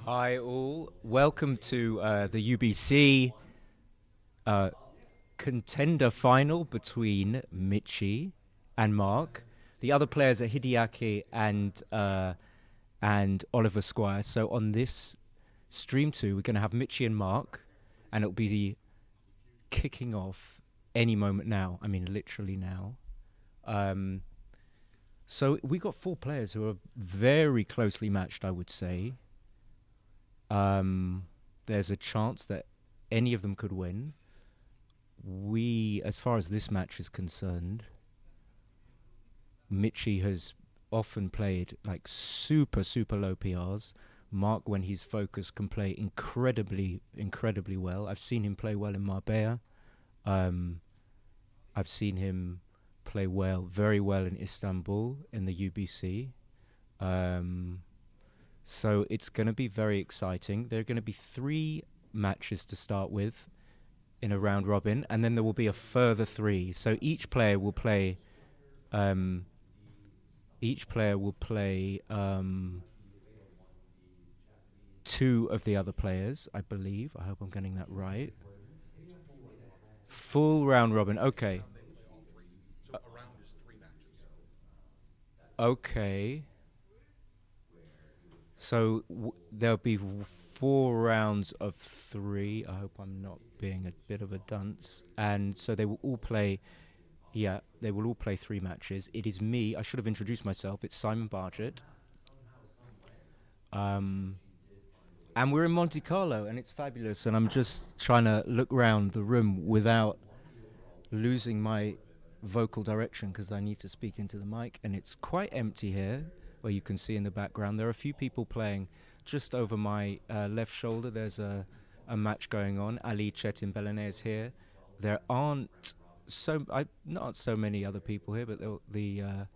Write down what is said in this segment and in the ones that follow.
Hi all, welcome to the UBC contender final between Michi and Marc. The other players are Hideaki and Oliver Squire. So on this stream 2, we're going to have Michi and Marc, and it'll be the kicking off any moment now. I mean, literally now. So we got 4 players who are very closely matched, I would say. There's a chance that any of them could win. As far as this match is concerned, Michi has often played like super low PRs. Marc, when he's focused, can play incredibly well. I've seen him play well in Marbella. I've seen him play very well in Istanbul in the UBC. So it's going to be very exciting. There are going to be 3 matches to start with in a round robin, and then there will be a further 3. So each player will play 2 of the other players, I believe. I hope I'm getting that right. Full round robin. Okay. Okay. So there'll be 4 rounds of 3. I hope I'm not being a bit of a dunce. And so they will all play, they will all play 3 matches. It is me. I should have introduced myself. It's Simon Bargett. And we're in Monte Carlo, and it's fabulous. And I'm just trying to look around the room without losing my vocal direction, because I need to speak into the mic. And it's quite empty here, where you can see in the background. There are a few people playing just over my left shoulder. There's a match going on. Ali Chetin Belenay is here. There aren't not so many other people here, but the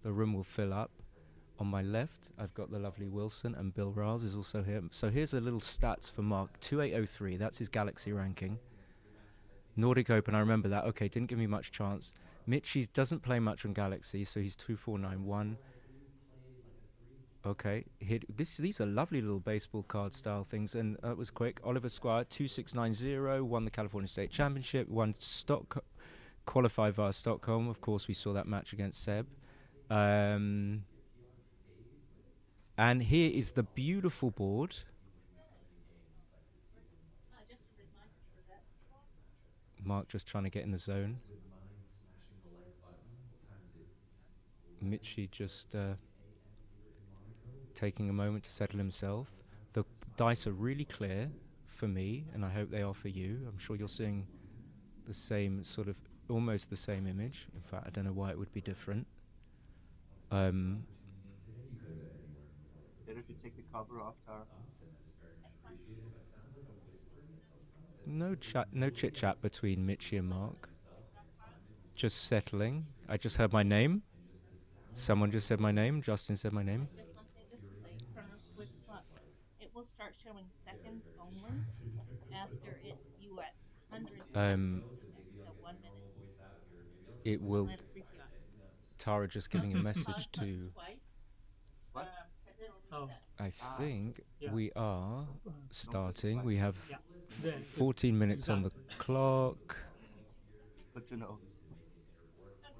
room will fill up. On my left, I've got the lovely Wilson, and Bill Riles is also here. So here's a little stats for Marc. 2803, that's his Galaxy ranking. Nordic Open, I remember that. Okay, didn't give me much chance. Michi doesn't play much on Galaxy, so he's 2491. Okay, these are lovely little baseball card style things, and that was quick. Oliver Squire, 2690, won the California State Championship, qualified via Stockholm. Of course, we saw that match against Seb. And here is the beautiful board. Marc just trying to get in the zone. Michi just taking a moment to settle himself. The dice are really clear for me, and I hope they are for you. I'm sure you're seeing the same sort of, almost the same image. In fact, I don't know why it would be different. Better if you take the cover off, Tara. No chit chat between Michi and Marc. Just settling. I just heard my name. Someone just said my name. Justin said my name. It will start showing seconds only after you at hundreds. So 1 minute. It will. Tara just giving a message to. What? I think we are starting. We have 14 minutes on the clock. Good to know.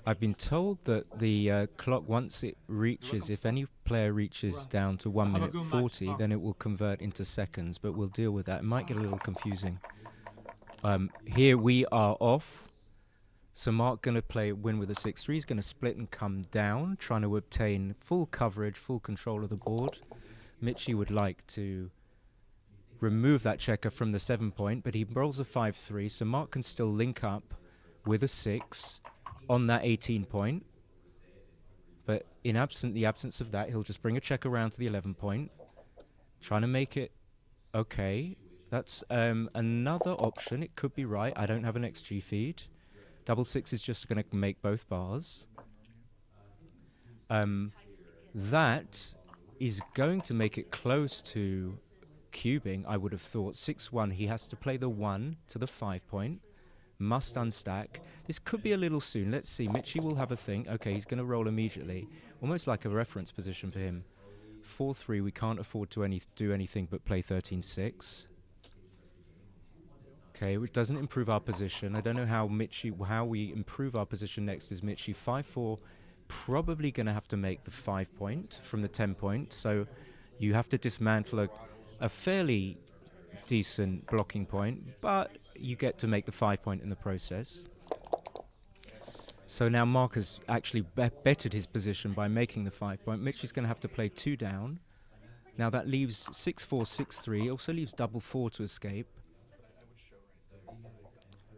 I've been told that the clock, once it reaches, if any player reaches down to 1 minute 40, then it will convert into seconds, but we'll deal with that. It might get a little confusing. Here we are off. So Marc going to win with a 6-3. He's going to split and come down, trying to obtain full coverage, full control of the board. Michi would like to remove that checker from the 7 point, but he rolls a 5-3, so Marc can still link up with a 6 on that 18 point. But in the absence of that, he'll just bring a check around to the 11 point, trying to make it okay. That's another option. It could be right. I don't have an XG feed. Double 6 is just going to make both bars. That is going to make it close to cubing, I would have thought. 6-1, he has to play the 1 to the 5 point. Must unstack. This could be a little soon. Let's see. Michi will have a think. Okay, he's going to roll immediately. Almost like a reference position for him. 4-3, we can't afford to do anything but play 13-6. Okay, which doesn't improve our position. I don't know how we improve our position next is Michi. 5-4, probably going to have to make the 5 point from the 10 point. So you have to dismantle a fairly decent blocking point, but you get to make the 5 point in the process. So now Marc has actually bettered his position by making the 5 point. Michi's going to have to play 2 down. Now that leaves 6-4, 6-3. Also leaves double 4 to escape.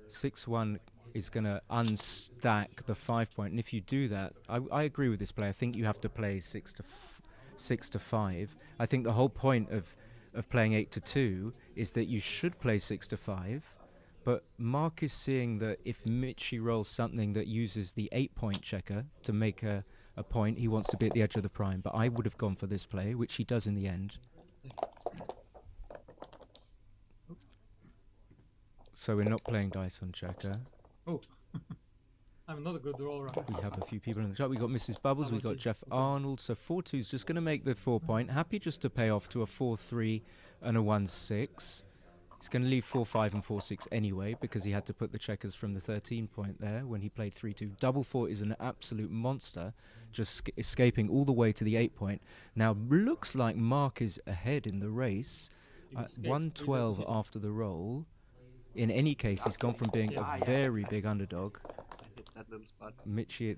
6-1 is going to unstack the 5 point, and if you do that, I agree with this play. I think you have to play 6 to 5. I think the whole point of playing 8-2 is that you should play 6 to 5. But Marc is seeing that if Michi rolls something that uses the 8 point checker to make a point, he wants to be at the edge of the prime. But I would have gone for this play, which he does in the end. So we're not playing dice on checker. Oh, I'm not a good roller. We have a few people in the chat. We got Mrs. Bubbles, we got Jeff Arnold. So 4-2 is just going to make the 4 point. Happy just to pay off to a 4-3 and a 1-6. He's going to leave 4-5 and 4-6 anyway because he had to put the checkers from the 13 point there when he played 3-2. Double 4 is an absolute monster, just escaping all the way to the 8 point. Now looks like Marc is ahead in the race. 112 after the roll. In any case, he's gone from being a very big underdog. I hit that little spot. Michi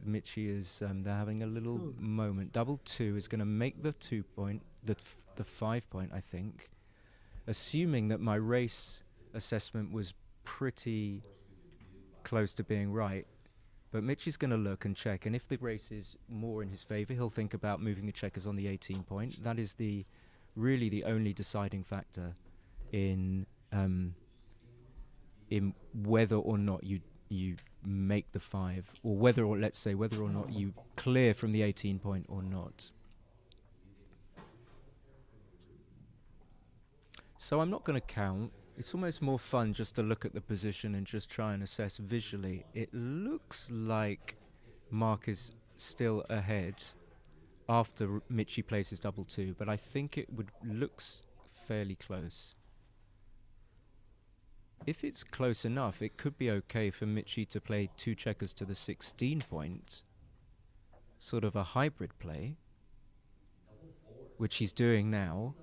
is they're having a little moment. Double 2 is going to make the 2 point, the 5 point, I think. Assuming that my race assessment was pretty close to being right. But Michi's going to look and check, and if the race is more in his favor, he'll think about moving the checkers on the 18 point. That is really the only deciding factor in whether or not you make the 5, or whether or not you clear from the 18 point or not. So I'm not going to count. It's almost more fun just to look at the position and just try and assess visually. It looks like Marc is still ahead after Michi plays his double 2, but I think it looks fairly close. If it's close enough, it could be okay for Michi to play 2 checkers to the 16 point. Sort of a hybrid play, which he's doing now.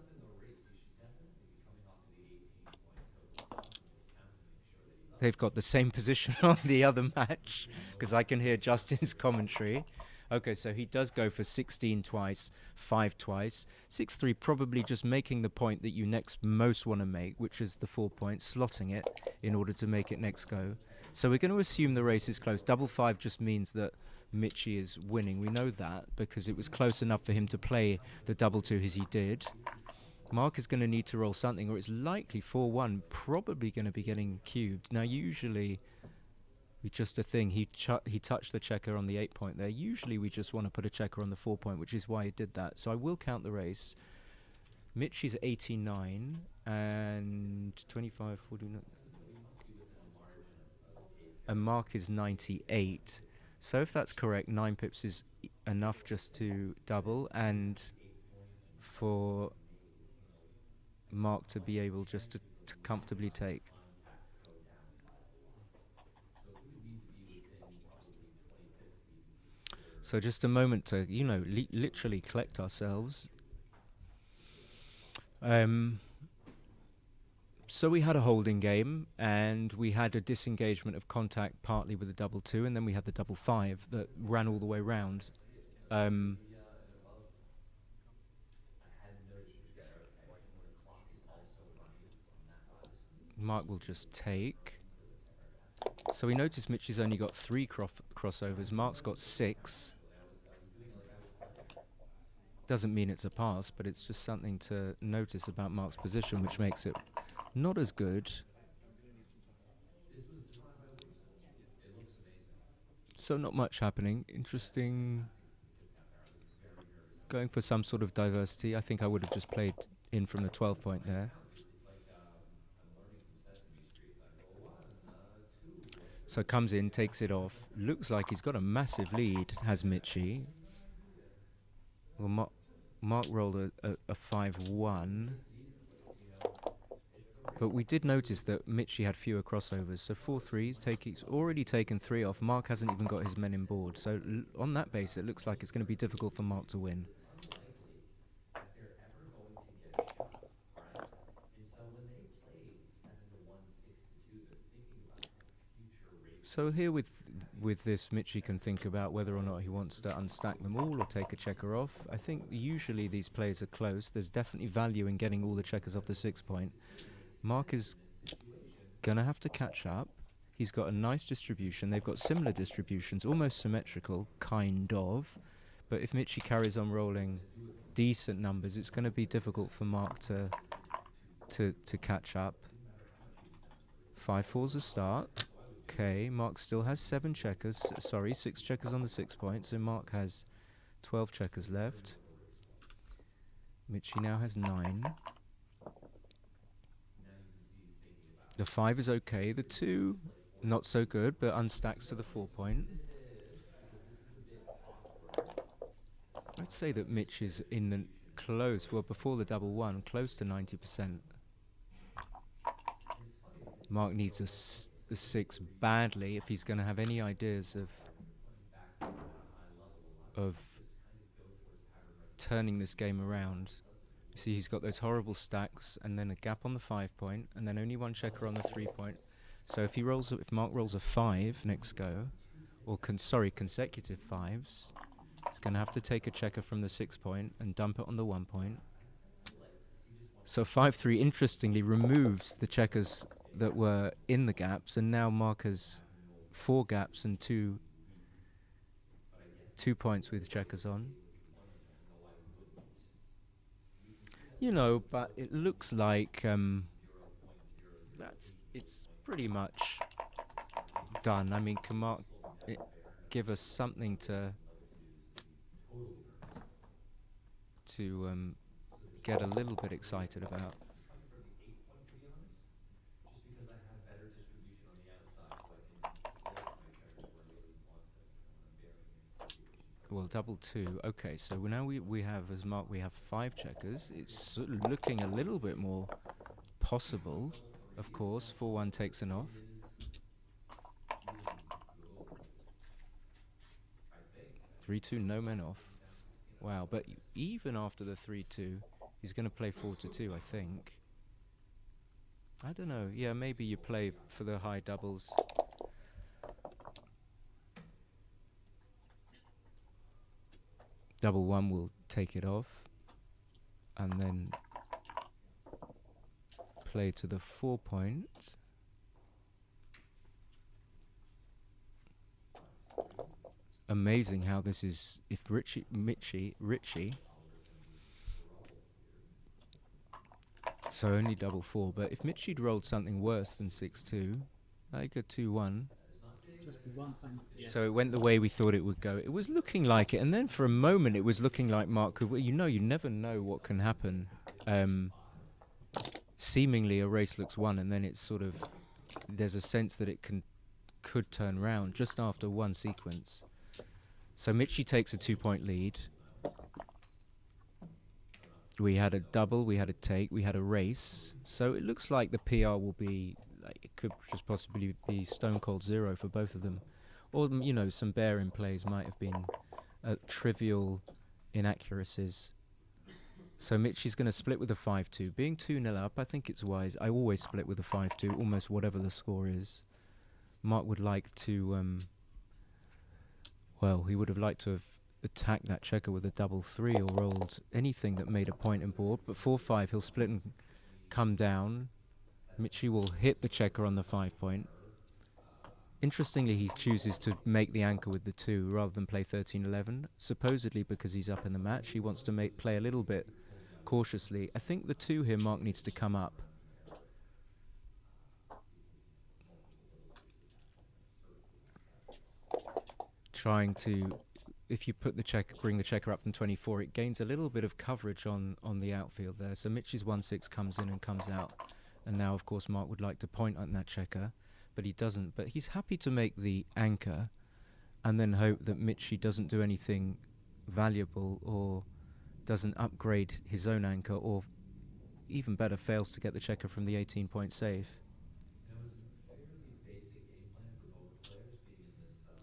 They've got the same position on the other match, because I can hear Justin's commentary. Okay, so he does go for 16 twice, 5 twice. 6-3 probably just making the point that you next most want to make, which is the 4 point, slotting it in order to make it next go. So we're going to assume the race is close. Double 5 just means that Michi is winning. We know that because it was close enough for him to play the double 2 as he did. Marc is going to need to roll something, or it's likely 4-1, probably going to be getting cubed. Now usually, just a thing, he touched the checker on the 8 point there. Usually we just want to put a checker on the 4 point, which is why he did that. So I will count the race. Michi's 89 and 25, 49. And Marc is 98. So if that's correct, 9 pips is enough just to double, and for Marc to be able just to comfortably take. So just a moment to, literally collect ourselves. So we had a holding game, and we had a disengagement of contact partly with the double 2, and then we had the double 5 that ran all the way round. Marc will just take. So we noticed Michi's only got 3 crossovers. Marc's got 6. Doesn't mean it's a pass, but it's just something to notice about Marc's position, which makes it not as good. So not much happening. Interesting. Going for some sort of diversity. I think I would have just played in from the 12 point there. So comes in, takes it off. Looks like he's got a massive lead, has Michi. Well, Marc rolled a 5-1. But we did notice that Michi had fewer crossovers. So 4-3, he's already taken 3 off. Marc hasn't even got his men in board. So on that base, it looks like it's going to be difficult for Marc to win. So here with this, Michi can think about whether or not he wants to unstack them all or take a checker off. I think usually these plays are close. There's definitely value in getting all the checkers off the 6 point. Marc is going to have to catch up. He's got a nice distribution. They've got similar distributions, almost symmetrical, kind of. But if Michi carries on rolling decent numbers, it's going to be difficult for Marc to catch up. 5-4's a start. Okay, Marc still has 7 checkers. Sorry, 6 checkers on the 6 point. So Marc has 12 checkers left. Michi now has 9. The 5 is okay. The 2, not so good, but unstacks to the 4 point. I'd say that Mich is in the close, well, before the double 1, close to 90%. Marc needs a 6 badly if he's going to have any ideas of turning this game around. You see, he's got those horrible stacks, and then a gap on the 5 point, and then only 1 checker on the 3 point. So if Marc rolls a 5 next go, or consecutive 5s, he's going to have to take a checker from the 6 point and dump it on the 1 point. So 5-3 interestingly removes the checkers that were in the gaps, and now Marc has 4 gaps and 2 points with checkers on. You know, but it looks like it's pretty much done. I mean, can Marc give us something to get a little bit excited about? Well, double 2. Okay, so now we have, as Marc, we have 5 checkers. It's sort of looking a little bit more possible, of course. 4-1 takes an off. Three 2, no men off. Wow, but even after the 3-2, he's going to play 4-2, I think. I don't know. Yeah, maybe you play for the high doubles. Double 1 will take it off, and then play to the 4 point. Amazing how this is. If Richie, so only double 4. But if Michi'd rolled something worse than 6-2, like a 2-1. Just the 1 time. Yeah. So it went the way we thought it would go. It was looking like it, and then for a moment it was looking like Marc could. Well, you never know what can happen. Seemingly a race looks won, and then it's sort of there's a sense that it could turn round just after one sequence. So Michi takes a 2 point lead. We had a double, we had a take, we had a race. So it looks like the PR will be, like, it could just possibly be stone cold 0 for both of them. Or, some bearing plays might have been trivial inaccuracies. So Michi's going to split with a 5-2. Being 2-0 up, I think it's wise. I always split with a 5-2, almost whatever the score is. Marc would like to, he would have liked to have attacked that checker with a double 3 or rolled anything that made a point in board. But 4-5, he'll split and come down. Michi will hit the checker on the 5 point. Interestingly, he chooses to make the anchor with the 2 rather than play 13-11. Supposedly because he's up in the match, he wants to play a little bit cautiously. I think the 2 here, Marc needs to come up. Trying to, if you put the bring the checker up from 24, it gains a little bit of coverage on the outfield there. So Michi's 1-6 comes in and comes out. And now, of course, Marc would like to point on that checker, but he doesn't. But he's happy to make the anchor and then hope that Michi doesn't do anything valuable or doesn't upgrade his own anchor, or even better, fails to get the checker from the 18-point save.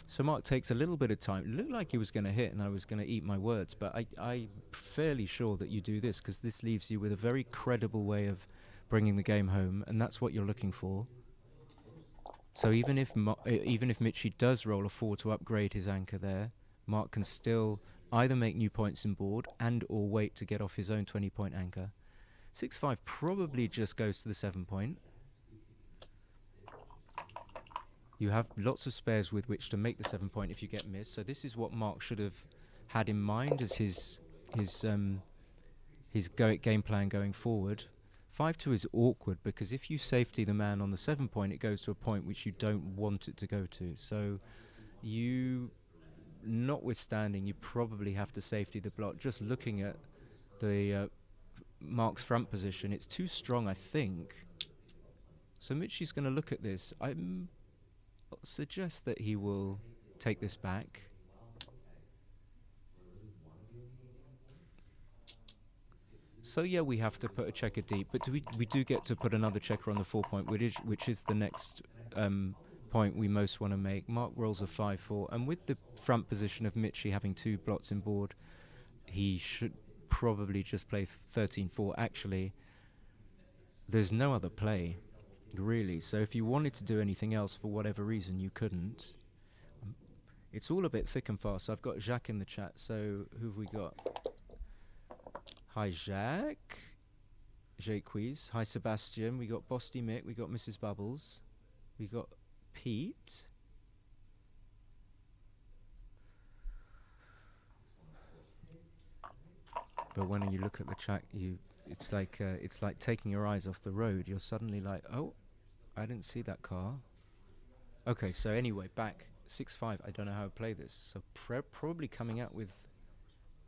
So Marc takes a little bit of time. It looked like he was going to hit and I was going to eat my words, but I'm fairly sure that you do this because this leaves you with a very credible way of bringing the game home, and that's what you're looking for. So even if Michi does roll a 4 to upgrade his anchor there, Marc can still either make new points in board and or wait to get off his own 20-point anchor. 6-5 probably just goes to the 7 point. You have lots of spares with which to make the 7 point if you get missed. So this is what Marc should have had in mind as his game plan going forward. 5-2 is awkward because if you safety the man on the 7 point, it goes to a point which you don't want it to go to. So notwithstanding, you probably have to safety the block. Just looking at the Marc's front position, it's too strong, I think. So Michi's going to look at this. I suggest that he will take this back. So yeah, we have to put a checker deep, but we do get to put another checker on the 4 point, which is the next point we most want to make. Marc rolls a 5-4, and with the front position of Michi having 2 blots in board, he should probably just play 13-4. Actually, there's no other play, really. So if you wanted to do anything else for whatever reason, you couldn't. It's all a bit thick and fast. I've got Jacques in the chat, so who have we got? Hi Jacques, Jacques. Hi Sebastian. We got Bosty Mick. We got Mrs. Bubbles. We got Pete. But when you look at the chat, it's like taking your eyes off the road. You're suddenly like, oh, I didn't see that car. Okay, so anyway, back 6-5. I don't know how to play this. So probably coming out with.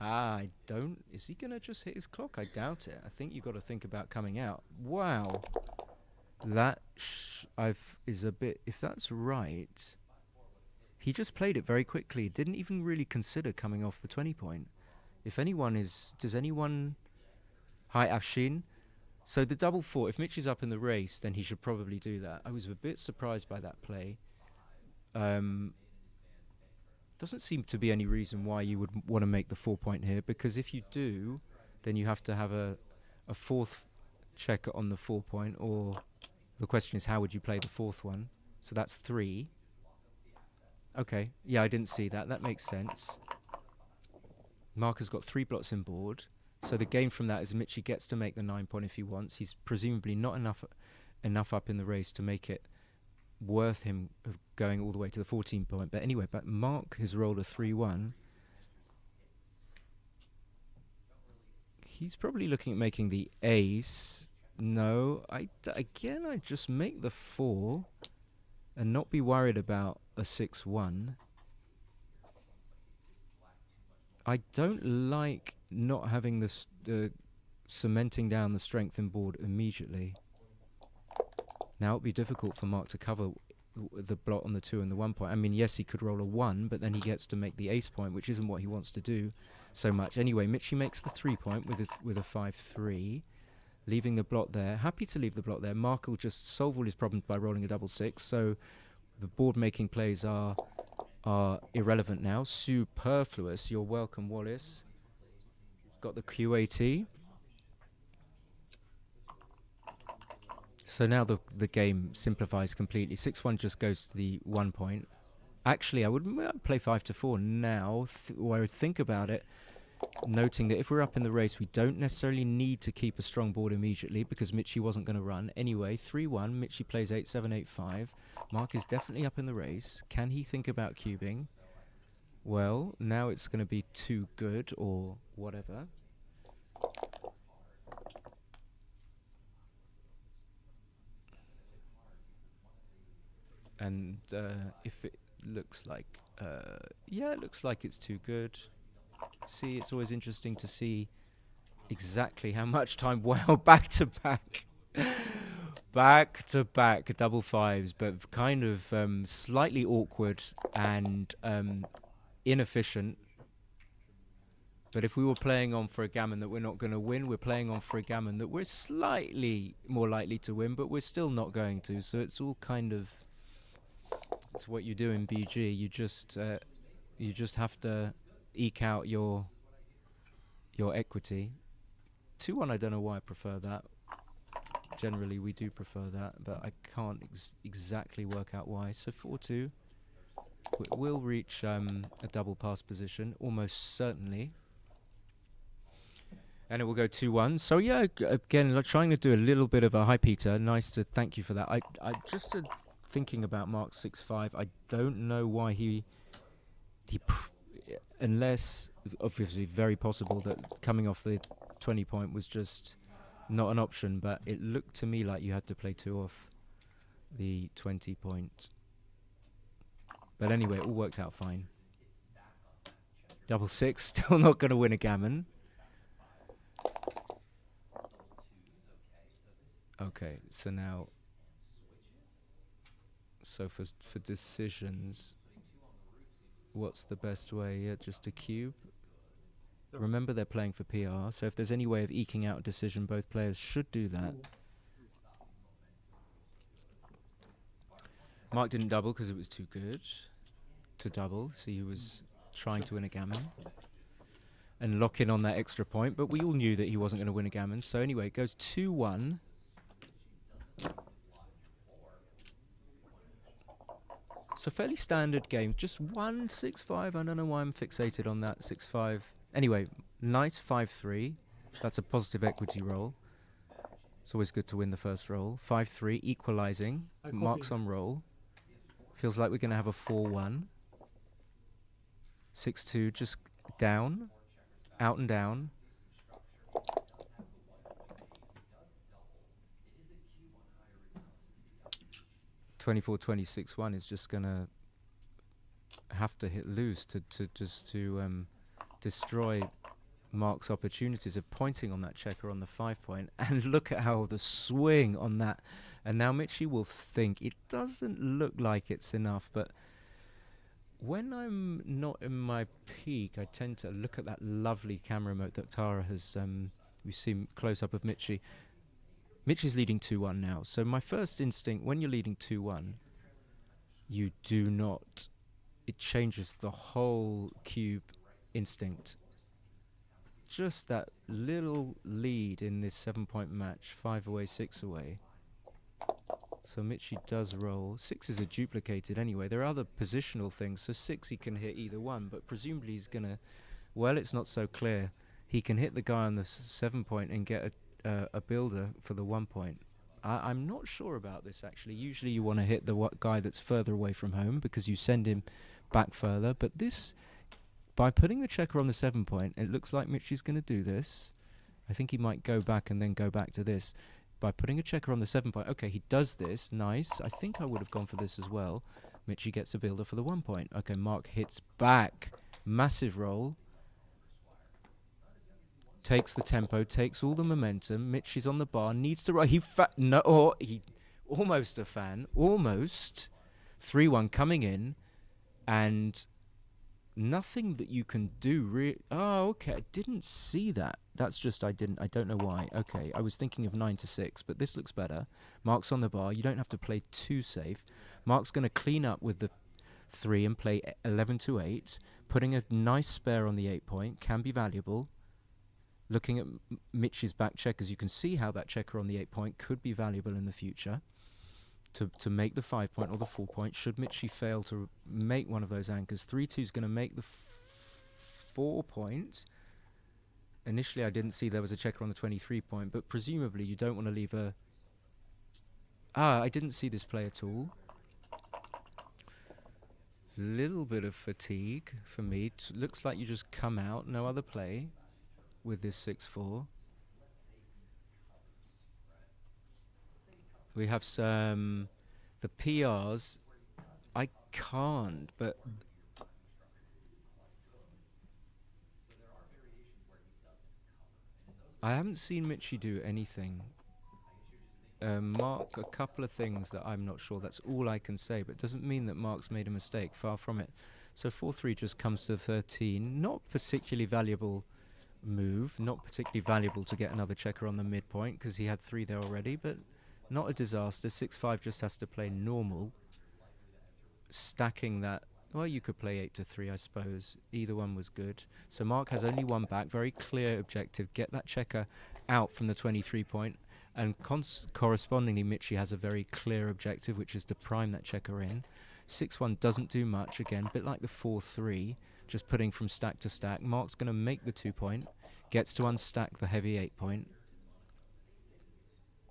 I don't. Is he gonna just hit his clock? I doubt it. I think you've got to think about coming out. Wow, that is a bit. If that's right, he just played it very quickly. Didn't even really consider coming off the 20 point. If anyone is, does anyone? Hi Afshin. So the double 4. If Mitch is up in the race, then he should probably do that. I was a bit surprised by that play. Doesn't seem to be any reason why you would want to make the 4 point here, because if you do, then you have to have a 4th checker on the 4 point, or the question is how would you play the 4th one? So that's 3. Okay, yeah, I didn't see that. That makes sense. Marc has got 3 blots in board, so the gain from that is Michi gets to make the 9 point if he wants. He's presumably not enough up in the race to make it worth him of going all the way to the 14 point. But anyway, but Marc has rolled a 3-1. He's probably looking at making the ace. No, again, I just make the 4 and not be worried about a 6-1. I don't like not having the cementing down the strength in board immediately. Now it'd be difficult for Marc to cover the blot on the 2 and the 1 point. I mean, yes, he could roll a 1, but then he gets to make the ace point, which isn't what he wants to do so much. Anyway, Michi makes the 3 point with a 5-3, leaving the blot there. Happy to leave the blot there. Marc will just solve all his problems by rolling a double 6. So the board making plays are irrelevant now. Superfluous. You're welcome, Wallace. Got the QAT. So now the game simplifies completely. 6-1 just goes to the 1 point. Actually, I would play 5-4 now. Where I think about it, noting that if we're up in the race, we don't necessarily need to keep a strong board immediately because Michi wasn't going to run. Anyway, 3-1, Michi plays 8-7, 8-5. Marc is definitely up in the race. Can he think about cubing? Well, now it's going to be too good or whatever. And if it looks like, yeah, it looks like it's too good. See, it's always interesting to see exactly how much time. Wow, back to back. Back to back double fives, but kind of slightly awkward and inefficient. But if we were playing on for a gammon that we're not going to win, we're playing on for a gammon that we're slightly more likely to win, but we're still not going to. So it's all kind of, it's what you do in BG. You just have to eke out your equity. 2-1, I don't know why I prefer that. Generally, we do prefer that, but I can't exactly work out why. So 4-2, we'll reach a double pass position, almost certainly. And it will go 2-1. So yeah, again, trying to do a little bit of a hi Peter. Nice to thank you for that. I just thinking about Marc 6-5. I don't know why he unless obviously very possible that coming off the 20 point was just not an option, but it looked to me like you had to play 2 off the 20 point. But anyway, it all worked out fine. Double 6, still not going to win a gammon. Okay, so now, so for decisions, what's the best way? Yeah, just a cube. Remember, they're playing for PR, so if there's any way of eking out a decision, both players should do that. Marc didn't double because it was too good to double, so he was trying to win a gammon and lock in on that extra point, but we all knew that he wasn't going to win a gammon. So anyway, it goes 2-1. So fairly standard game, just 1 6-5. I don't know why I'm fixated on that 6-5. Anyway, nice 5-3. That's a positive equity roll. It's always good to win the first roll. 5-3, equalizing. Marc's on roll. Feels like we're going to have a 4-1. 6-2, just down, out and down. (24-26-1) is just gonna have to hit loose to destroy Marc's opportunities of pointing on that checker on the 5 point. And look at how the swing on that. And now Michi will think it doesn't look like it's enough, but when I'm not in my peak, I tend to look at that lovely camera remote that Tara has. We've seen close up of Michi. Michi's leading 2-1 now. So my first instinct, when you're leading 2-1, you do not. It changes the whole cube instinct. Just that little lead in this 7-point match, 5 away, 6 away. So Michi does roll. 6s are duplicated anyway. There are other positional things. So 6 he can hit either one, but presumably he's going to. Well, it's not so clear. He can hit the guy on the 7 point and get a builder for the 1 point. I'm not sure about this actually. Usually you want to hit the guy that's further away from home because you send him back further. But this, by putting the checker on the 7 point, it looks like Michi's going to do this. I think he might go back and then go back to this. By putting a checker on the 7 point, okay, he does this. Nice. I think I would have gone for this as well. Michi gets a builder for the 1 point. Okay, Marc hits back. Massive roll. Takes the tempo, takes all the momentum. Michi's on the bar, needs to run. He almost a fan, almost 3-1 coming in, and nothing that you can do. Oh, okay, I didn't see that. That's just I don't know why. Okay, I was thinking of 9-6, but this looks better. Marc's on the bar. You don't have to play too safe. Marc's going to clean up with the 3 and play 11-8. Putting a nice spare on the 8 point can be valuable. Looking at Michi's back checkers, you can see how that checker on the 8 point could be valuable in the future to make the 5 point or the 4 point. Should Michi fail to make one of those anchors, 3-2 is going to make the 4 point. Initially, I didn't see there was a checker on the 23 point, but presumably you don't want to leave a... I didn't see this play at all. Little bit of fatigue for me. Looks like you just come out, no other play with this 6-4. We have some... The PRs, I can't, but... I haven't seen Michi do anything. Marc, a couple of things that I'm not sure. That's all I can say, but it doesn't mean that Marc's made a mistake. Far from it. So 4-3 just comes to 13. Not particularly valuable move. Not particularly valuable to get another checker on the midpoint, because he had 3 there already, but not a disaster. 6-5 just has to play normal. Stacking that... Well, you could play 8-3, I suppose. Either one was good. So Marc has only 1 back. Very clear objective. Get that checker out from the 23 point. And correspondingly, Michi has a very clear objective, which is to prime that checker in. 6-1 doesn't do much. Again, a bit like the 4-3, just putting from stack to stack. Marc's going to make the 2 point. Gets to unstack the heavy 8 point.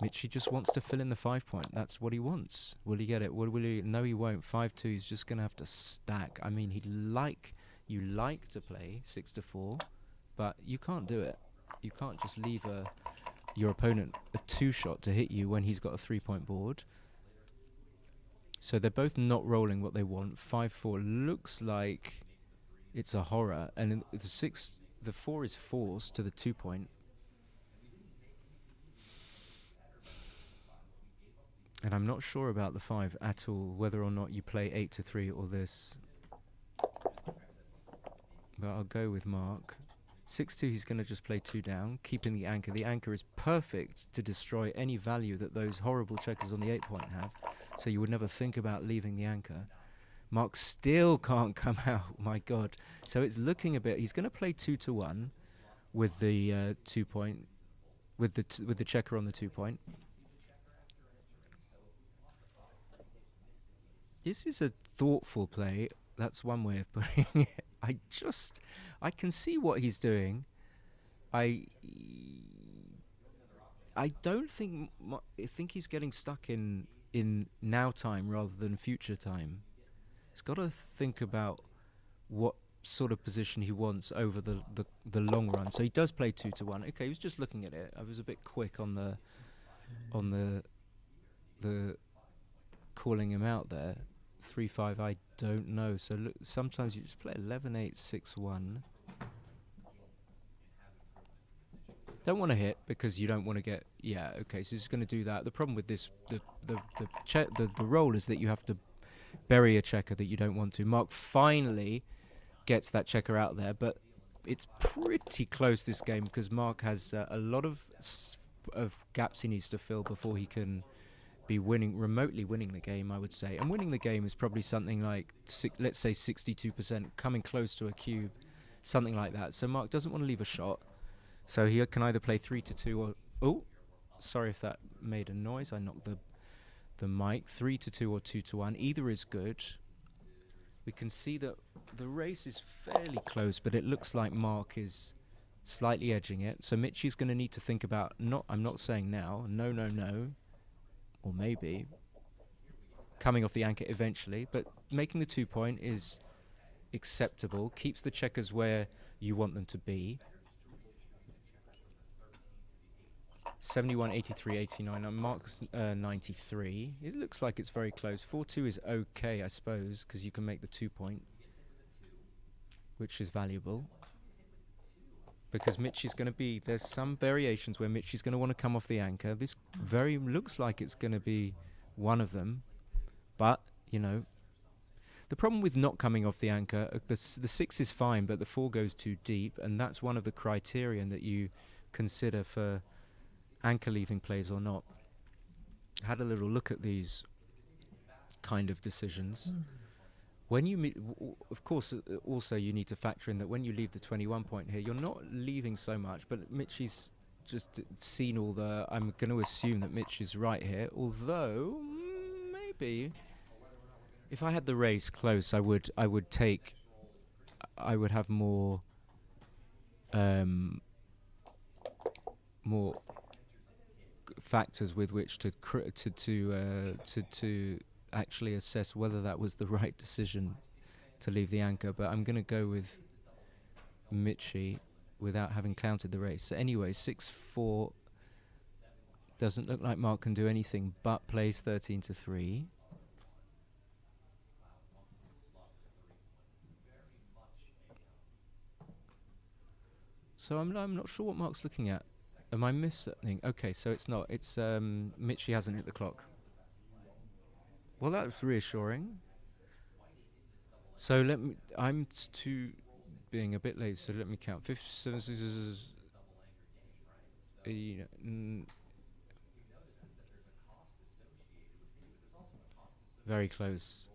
Michi just wants to fill in the 5 point. That's what he wants. Will he get it? Will he? No, he won't. 5-2. He's just going to have to stack. I mean, you like to play 6-4, but you can't do it. You can't just leave your opponent a 2-shot to hit you when he's got a 3-point board. So they're both not rolling what they want. 5-4 looks like it's a horror, and the 4 is forced to the 2 point. And I'm not sure about the 5 at all, whether or not you play 8-3 or this. But I'll go with Marc. 6-2, he's going to just play 2 down, keeping the anchor. The anchor is perfect to destroy any value that those horrible checkers on the 8 point have. So you would never think about leaving the anchor. Marc still can't come out, my God. So it's looking a bit... He's going to play 2-1 with the 2 point, with the checker on the 2 point. This is a thoughtful play. That's one way of putting it. I can see what he's doing. I don't think... I think he's getting stuck in now time rather than future time. He's got to think about what sort of position he wants over the long run. So he does play 2-1. Okay, he was just looking at it. I was a bit quick on the calling him out there. 3-5, I don't know. So look, sometimes you just play 11-8, 6-1. Don't want to hit because you don't want to get... Yeah, okay, so he's going to do that. The problem with this, the roll is that you have to bury a checker that you don't want to. Marc finally gets that checker out there, but it's pretty close this game because Marc has a lot of gaps he needs to fill before he can be remotely winning the game, I would say. And winning the game is probably something like, let's say 62%, coming close to a cube, something like that. So Marc doesn't want to leave a shot. So he can either play 3-2 or... Oh, sorry if that made a noise. I knocked the mic. 3-2 or 2-1. Either is good. We can see that the race is fairly close, but it looks like Marc is slightly edging it. So Michi's going to need to think about... I'm not saying now. No. Or maybe coming off the anchor eventually, but making the 2 point is acceptable, keeps the checkers where you want them to be. 71, 83, 89, and Marc's 93. It looks like it's very close. 4-2 is okay, I suppose, because you can make the 2 point, which is valuable. Because Michi's going to be... There's some variations where Michi's going to want to come off the anchor. This looks like it's going to be one of them. But, you know... The problem with not coming off the anchor... The 6 is fine, but the 4 goes too deep. And that's one of the criterion that you consider for anchor leaving plays or not. I had a little look at these kind of decisions. When you of course, also you need to factor in that when you leave the 21 point here, you're not leaving so much, but Michi's just seen all the... I'm going to assume that Mitch is right here, although maybe if I had the race close, I would have more more factors with which to to actually assess whether that was the right decision to leave the anchor. But I'm going to go with Michi without having counted the race. So anyway, 6-4 doesn't look like Marc can do anything but plays 13-3. So I'm not sure what Marc's looking at. Am I missed something? Okay, so it's not. It's Michi hasn't hit the clock. Well, that's reassuring. So let me. I'm being a bit late. So let me count. 5, 7, 6, 8, very close.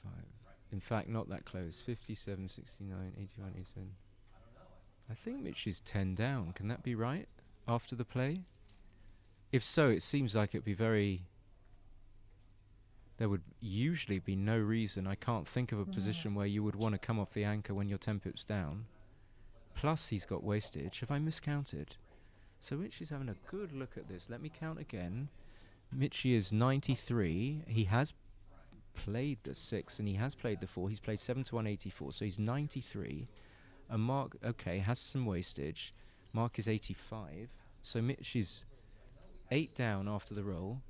5. In fact, not that close. 57, 69, 81, 87. I think Mitch is 10 down. Can that be right after the play? If so, it seems like it'd be very... There would usually be no reason. I can't think of a position where you would want to come off the anchor when you're 10 pips down. Plus, he's got wastage. Have I miscounted? So Mitch is having a good look at this. Let me count again. Mitchie is 93. He has played the 6 and he has played the 4. He's played 7 to 184, so he's 93. And Marc, okay, has some wastage. Marc is 85. So Mitch is 8 down after the roll.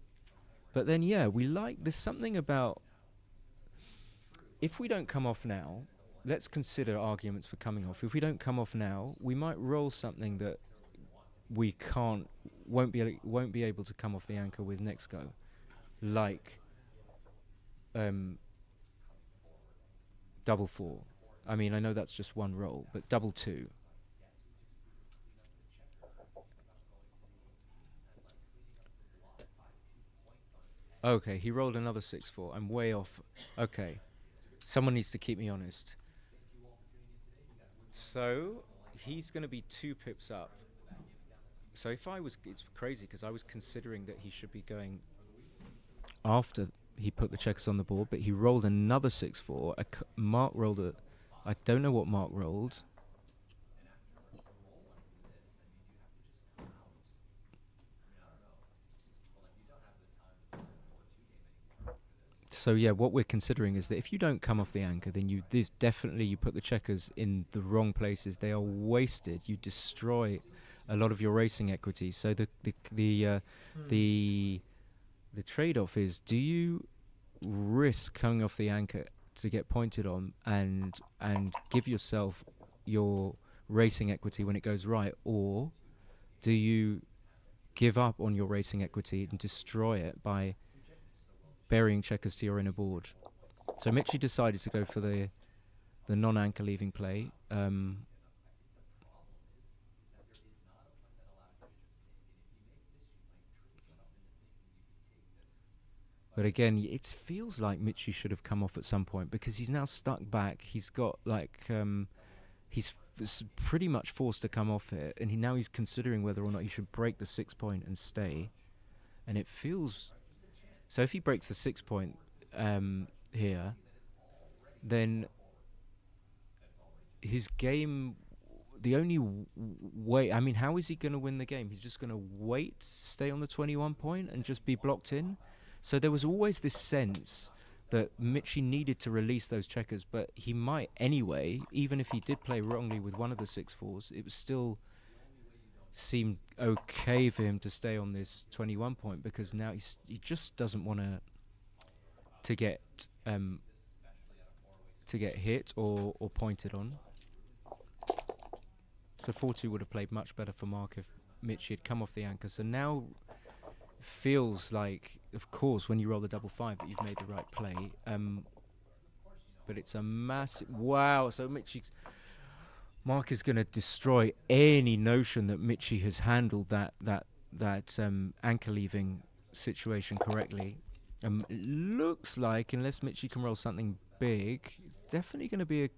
But then, yeah, there's something about, if we don't come off now, let's consider arguments for coming off. If we don't come off now, we might roll something that we won't be able to come off the anchor with next go. Like, double 4. I mean, I know that's just one roll, but double 2. Okay, he rolled another 6-4. I'm way off. Okay. Someone needs to keep me honest. So, he's going to be 2 pips up. So it's crazy because I was considering that he should be going after he put the checkers on the board, but he rolled another 6-4. Marc rolled I don't know what Marc rolled. So yeah, what we're considering is that if you don't come off the anchor, then you put the checkers in the wrong places. They are wasted. You destroy a lot of your racing equity. So the trade-off is: do you risk coming off the anchor to get pointed on and give yourself your racing equity when it goes right, or do you give up on your racing equity and destroy it by burying checkers to your inner board? So Michi decided to go for the non-anchor leaving play. But again, it feels like Michi should have come off at some point because he's now stuck back. He's got he's pretty much forced to come off it, and he's considering whether or not he should break the 6 point and stay. And it feels... So if he breaks the 6 point here, then his game... The only way... I mean, how is he going to win the game? He's just going to wait, stay on the 21 point and just be blocked in? So there was always this sense that Michi needed to release those checkers, but he might anyway, even if he did play wrongly with one of the 6-4s, it was still seemed okay for him to stay on this 21 point because now he just doesn't want to get hit or pointed on. So 4-2 would have played much better for Marc if Michi had come off the anchor. So now feels like, of course, when you roll the double 5 that you've made the right play. But it's a massive... Wow, so Marc is going to destroy any notion that Michi has handled that anchor leaving situation correctly. It looks like, unless Michi can roll something big, it's definitely going to be a...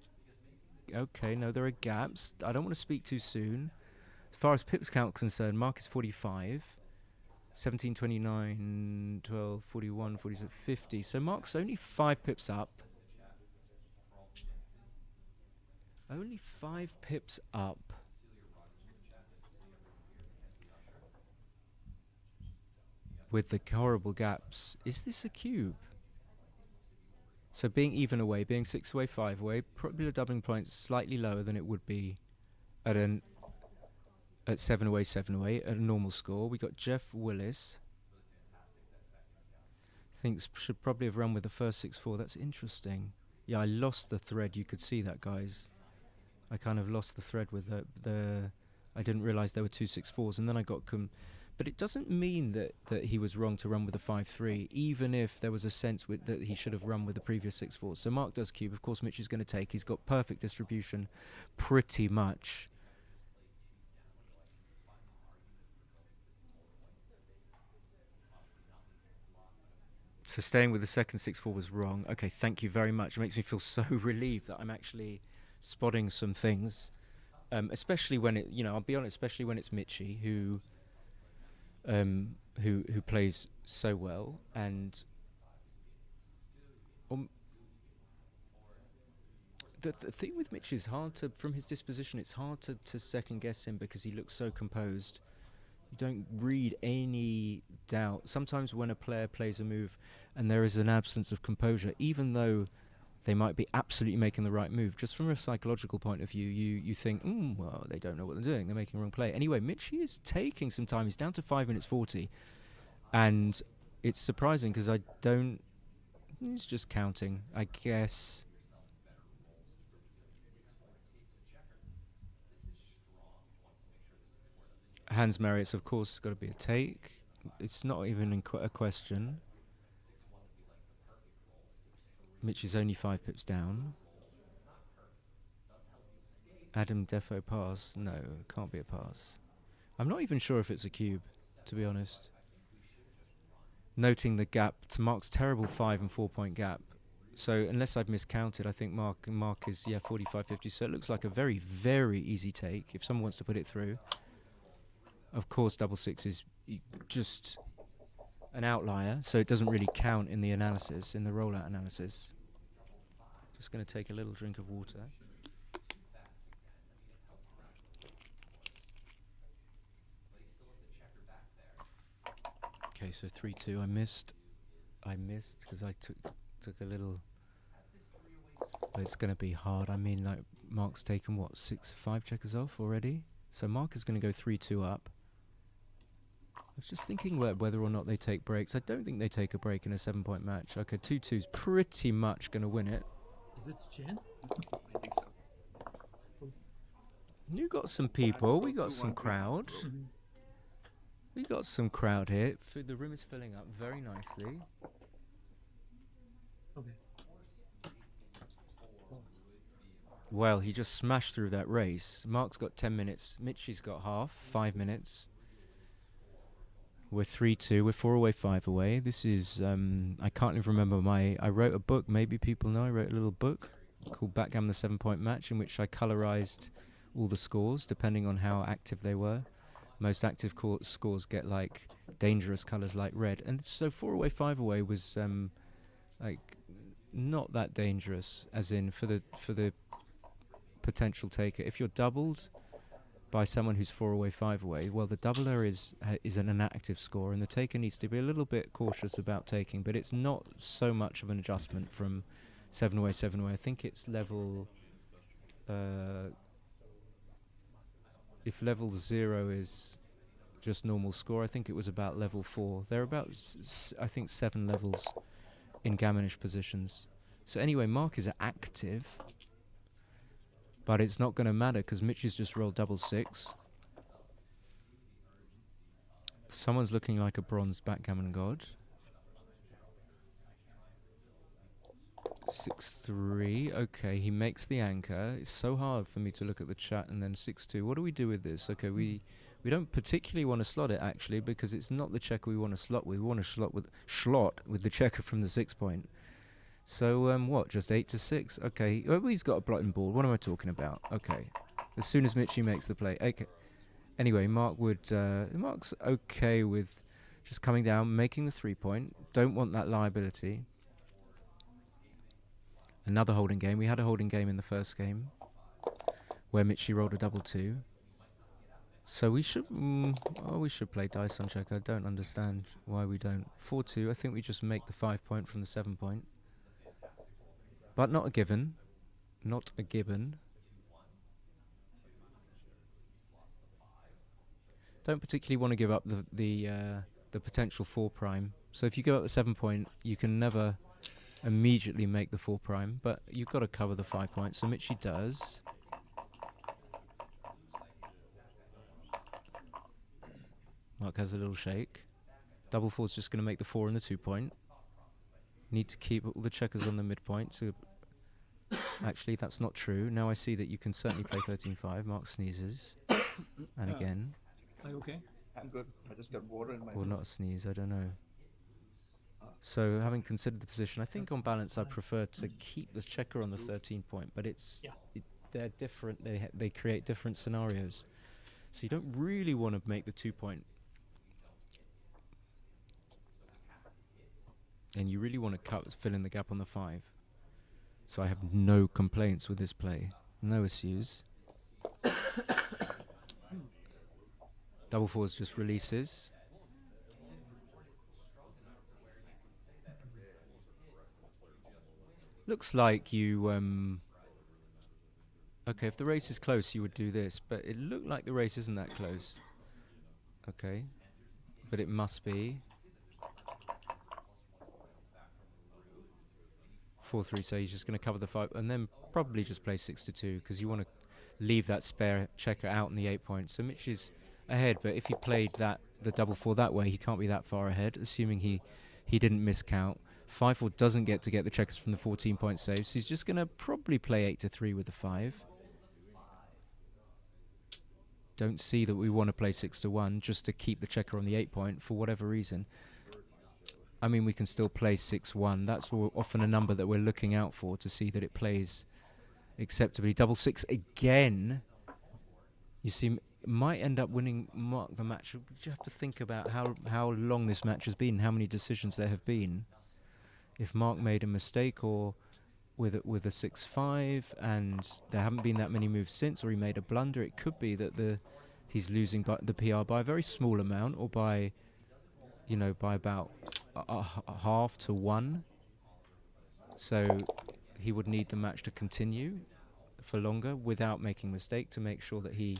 Okay, no, there are gaps. I don't want to speak too soon. As far as pips count concerned, Marc is 45. 17, 29, 12, 41, 47, 50. So Marc's only 5 pips up. Only 5 pips up. with the horrible gaps. Is this a cube? So being even away, being 6 away, 5 away, probably the doubling points slightly lower than it would be at 7 away, 7 away at a normal score. We got Jeff Willis. Thinks should probably have run with the first 6-4. That's interesting. Yeah, I lost the thread. You could see that, guys. I kind of lost the thread with the I didn't realise there were 2 6-4s, and then I got but it doesn't mean that he was wrong to run with the 5-3, even if there was a sense that he should have run with the previous 6-4s. So Marc does cube. Of course, Mitch is going to take. He's got perfect distribution, pretty much. So staying with the second 6-4 was wrong. Okay, thank you very much. It makes me feel so relieved that I'm actually spotting some things, especially when it, I'll be honest, especially when it's Michi who plays so well, and the thing with Mitch is hard to, from his disposition, it's hard to second guess him because he looks so composed. You don't read any doubt. Sometimes when a player plays a move and there is an absence of composure, even though they might be absolutely making the right move, just from a psychological point of view, you think, well, they don't know what they're doing. They're making the wrong play. Anyway, Mitchie is taking some time. He's down to 5 minutes 40. And it's surprising because he's just counting, I guess. Hans Marius, of course, has got to be a take. It's not even a question. Mitch is only 5 pips down. Adam Defo pass? No, can't be a pass. I'm not even sure if it's a cube, to be honest. Noting the gap to Marc's terrible 5 and 4 point gap. So unless I've miscounted, I think Marc is 45-50. So it looks like a very, very easy take if someone wants to put it through. Of course, double 6 is just an outlier, so it doesn't really count in the analysis, in the rollout analysis. Just going to take a little drink of water. Okay, so 3-2. I missed because I took a little. But it's going to be hard. I mean, like Marc's taken what 5 checkers off already. So Marc is going to go 3-2 up. I was just thinking whether or not they take breaks. I don't think they take a break in a 7-point match. Okay, 2-2's pretty much going to win it. Is it Jen? I think so. You got some people. We got some crowd. We got some crowd here. The room is filling up very nicely. Okay. Well, he just smashed through that race. Marc's got 10 minutes. Mitchie's got half, 5 minutes. We're 3-2. We're 4 away, 5 away. This is, I can't even remember I wrote a book, maybe people know, I wrote a little book called Backgammon the 7-point match, in which I colorized all the scores depending on how active they were. Most active scores get like dangerous colors like red. And so 4 away, 5 away was like not that dangerous, as in for the potential taker. If you're doubled by someone who's 4 away, 5 away, well, the doubler is an inactive score, and the taker needs to be a little bit cautious about taking, but it's not so much of an adjustment from 7 away, 7 away. I think it's level, if level 0 is just normal score, I think it was about level 4. There are about, I think, 7 levels in gammonish positions. So anyway, Marc is active. But it's not going to matter because Mitch has just rolled double 6. Someone's looking like a bronze backgammon god. 6-3. Okay, he makes the anchor. It's so hard for me to look at the chat and then 6-2. What do we do with this? Okay, we don't particularly want to slot it actually because it's not the checker we want to slot with. We want to slot with the checker from the 6 point. So, what, just 8-6? Okay, well, he's got a blotting board. What am I talking about? Okay, as soon as Mitchie makes the play. Okay. Anyway, Marc's okay with just coming down, making the 3 point. Don't want that liability. Another holding game. We had a holding game in the first game where Mitchie rolled a double 2. So we should, we should play dice on check. I don't understand why we don't. 4-2. I think we just make the 5 point from the 7 point, but not a given. Not a given. Don't particularly want to give up the potential 4 prime. So if you give up the 7 point, you can never immediately make the 4 prime, but you've got to cover the 5 points. So Michi does. Marc has a little shake. Double 4's just going to make the 4 and the 2 point. Need to keep all the checkers on the midpoint. So actually, that's not true. Now I see that you can certainly play 13-5. Marc sneezes. And again. Are you okay? I'm good. I just got water in my Or mouth. not a sneeze, I don't know. So having considered the position, I think on balance I prefer to keep the checker on the 13 point, but they're different. They create different scenarios. So you don't really want to make the 2 point. And you really want to fill in the gap on the 5. So I have no complaints with this play. No issues. Double 4's just releases. Looks like you, okay, if the race is close, you would do this, but it looked like the race isn't that close. Okay, but it must be. 4-3, so he's just going to cover the 5, and then probably just play 6-2, because you want to leave that spare checker out in the 8 point. So Mitch is ahead, but if he played the double 4 that way, he can't be that far ahead, assuming he didn't miscount. 5-4 doesn't get the checkers from the 14 point save, so he's just going to probably play 8-3 with the 5. Don't see that we want to play 6-1 just to keep the checker on the 8 point for whatever reason. I mean, we can still play 6-1. That's often a number that we're looking out for to see that it plays acceptably. Double 6 again. You see, might end up winning Marc the match. You have to think about how long this match has been, how many decisions there have been. If Marc made a mistake or with a 6-5 and there haven't been that many moves since, or he made a blunder, it could be that he's losing the PR by a very small amount, or by about half to 1. So he would need the match to continue for longer without making a mistake to make sure that he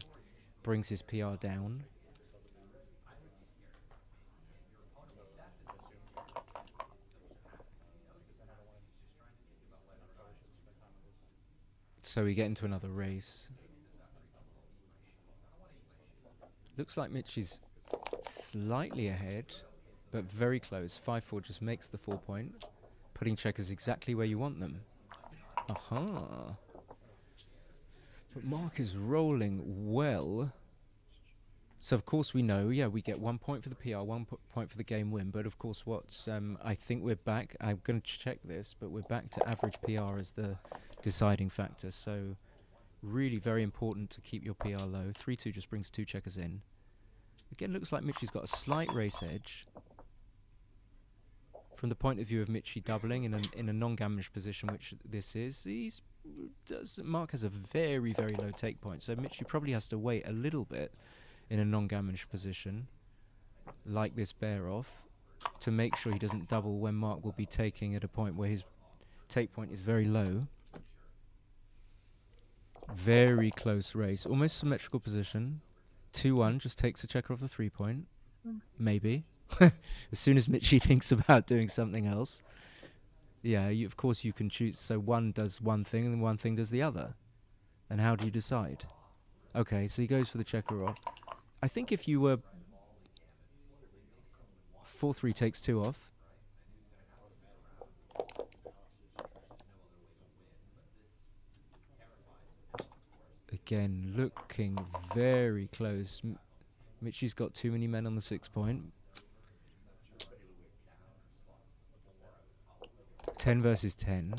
brings his PR down. So we get into another race. Looks like Mitch is slightly ahead, but very close. 5-4 just makes the 4 point, putting checkers exactly where you want them. Aha! But Marc is rolling well. So of course we know, we get 1 point for the PR, 1 point for the game win. But of course, I think we're back. I'm going to check this, but we're back to average PR as the deciding factor. So really very important to keep your PR low. 3-2 just brings 2 checkers in. Again, looks like Michi's got a slight race edge. From the point of view of Michi doubling in a non-gammonish position, which this is, Marc has a very, very low take point. So Michi probably has to wait a little bit in a non-gammonish position, like this bear off, to make sure he doesn't double when Marc will be taking at a point where his take point is very low. Very close race, almost symmetrical position. 2-1 just takes a checker off the 3 point. Maybe. As soon as Michi thinks about doing something else. Yeah, of course you can choose. So one does one thing and one thing does the other. And how do you decide? Okay, so he goes for the checker off. I think if you were 4-3 takes 2 off. Again, looking very close. Michi's got too many men on the 6 point. 10 versus 10.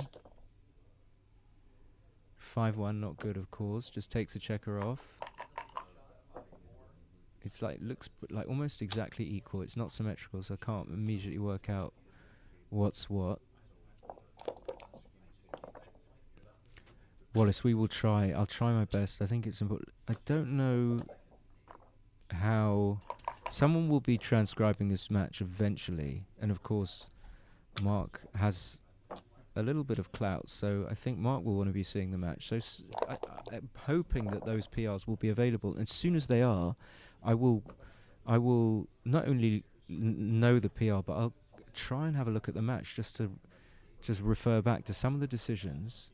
5-1, not good, of course. Just takes a checker off. It's like, looks like almost exactly equal. It's not symmetrical, so I can't immediately work out what's what. Wallace, we will try. I'll try my best. I think it's important. I don't know. how someone will be transcribing this match eventually, and of course, Marc has a little bit of clout, so I think Marc will want to be seeing the match. So I'm hoping that those PRs will be available. And as soon as they are, I will not only know the PR, but I'll try and have a look at the match just to refer back to some of the decisions.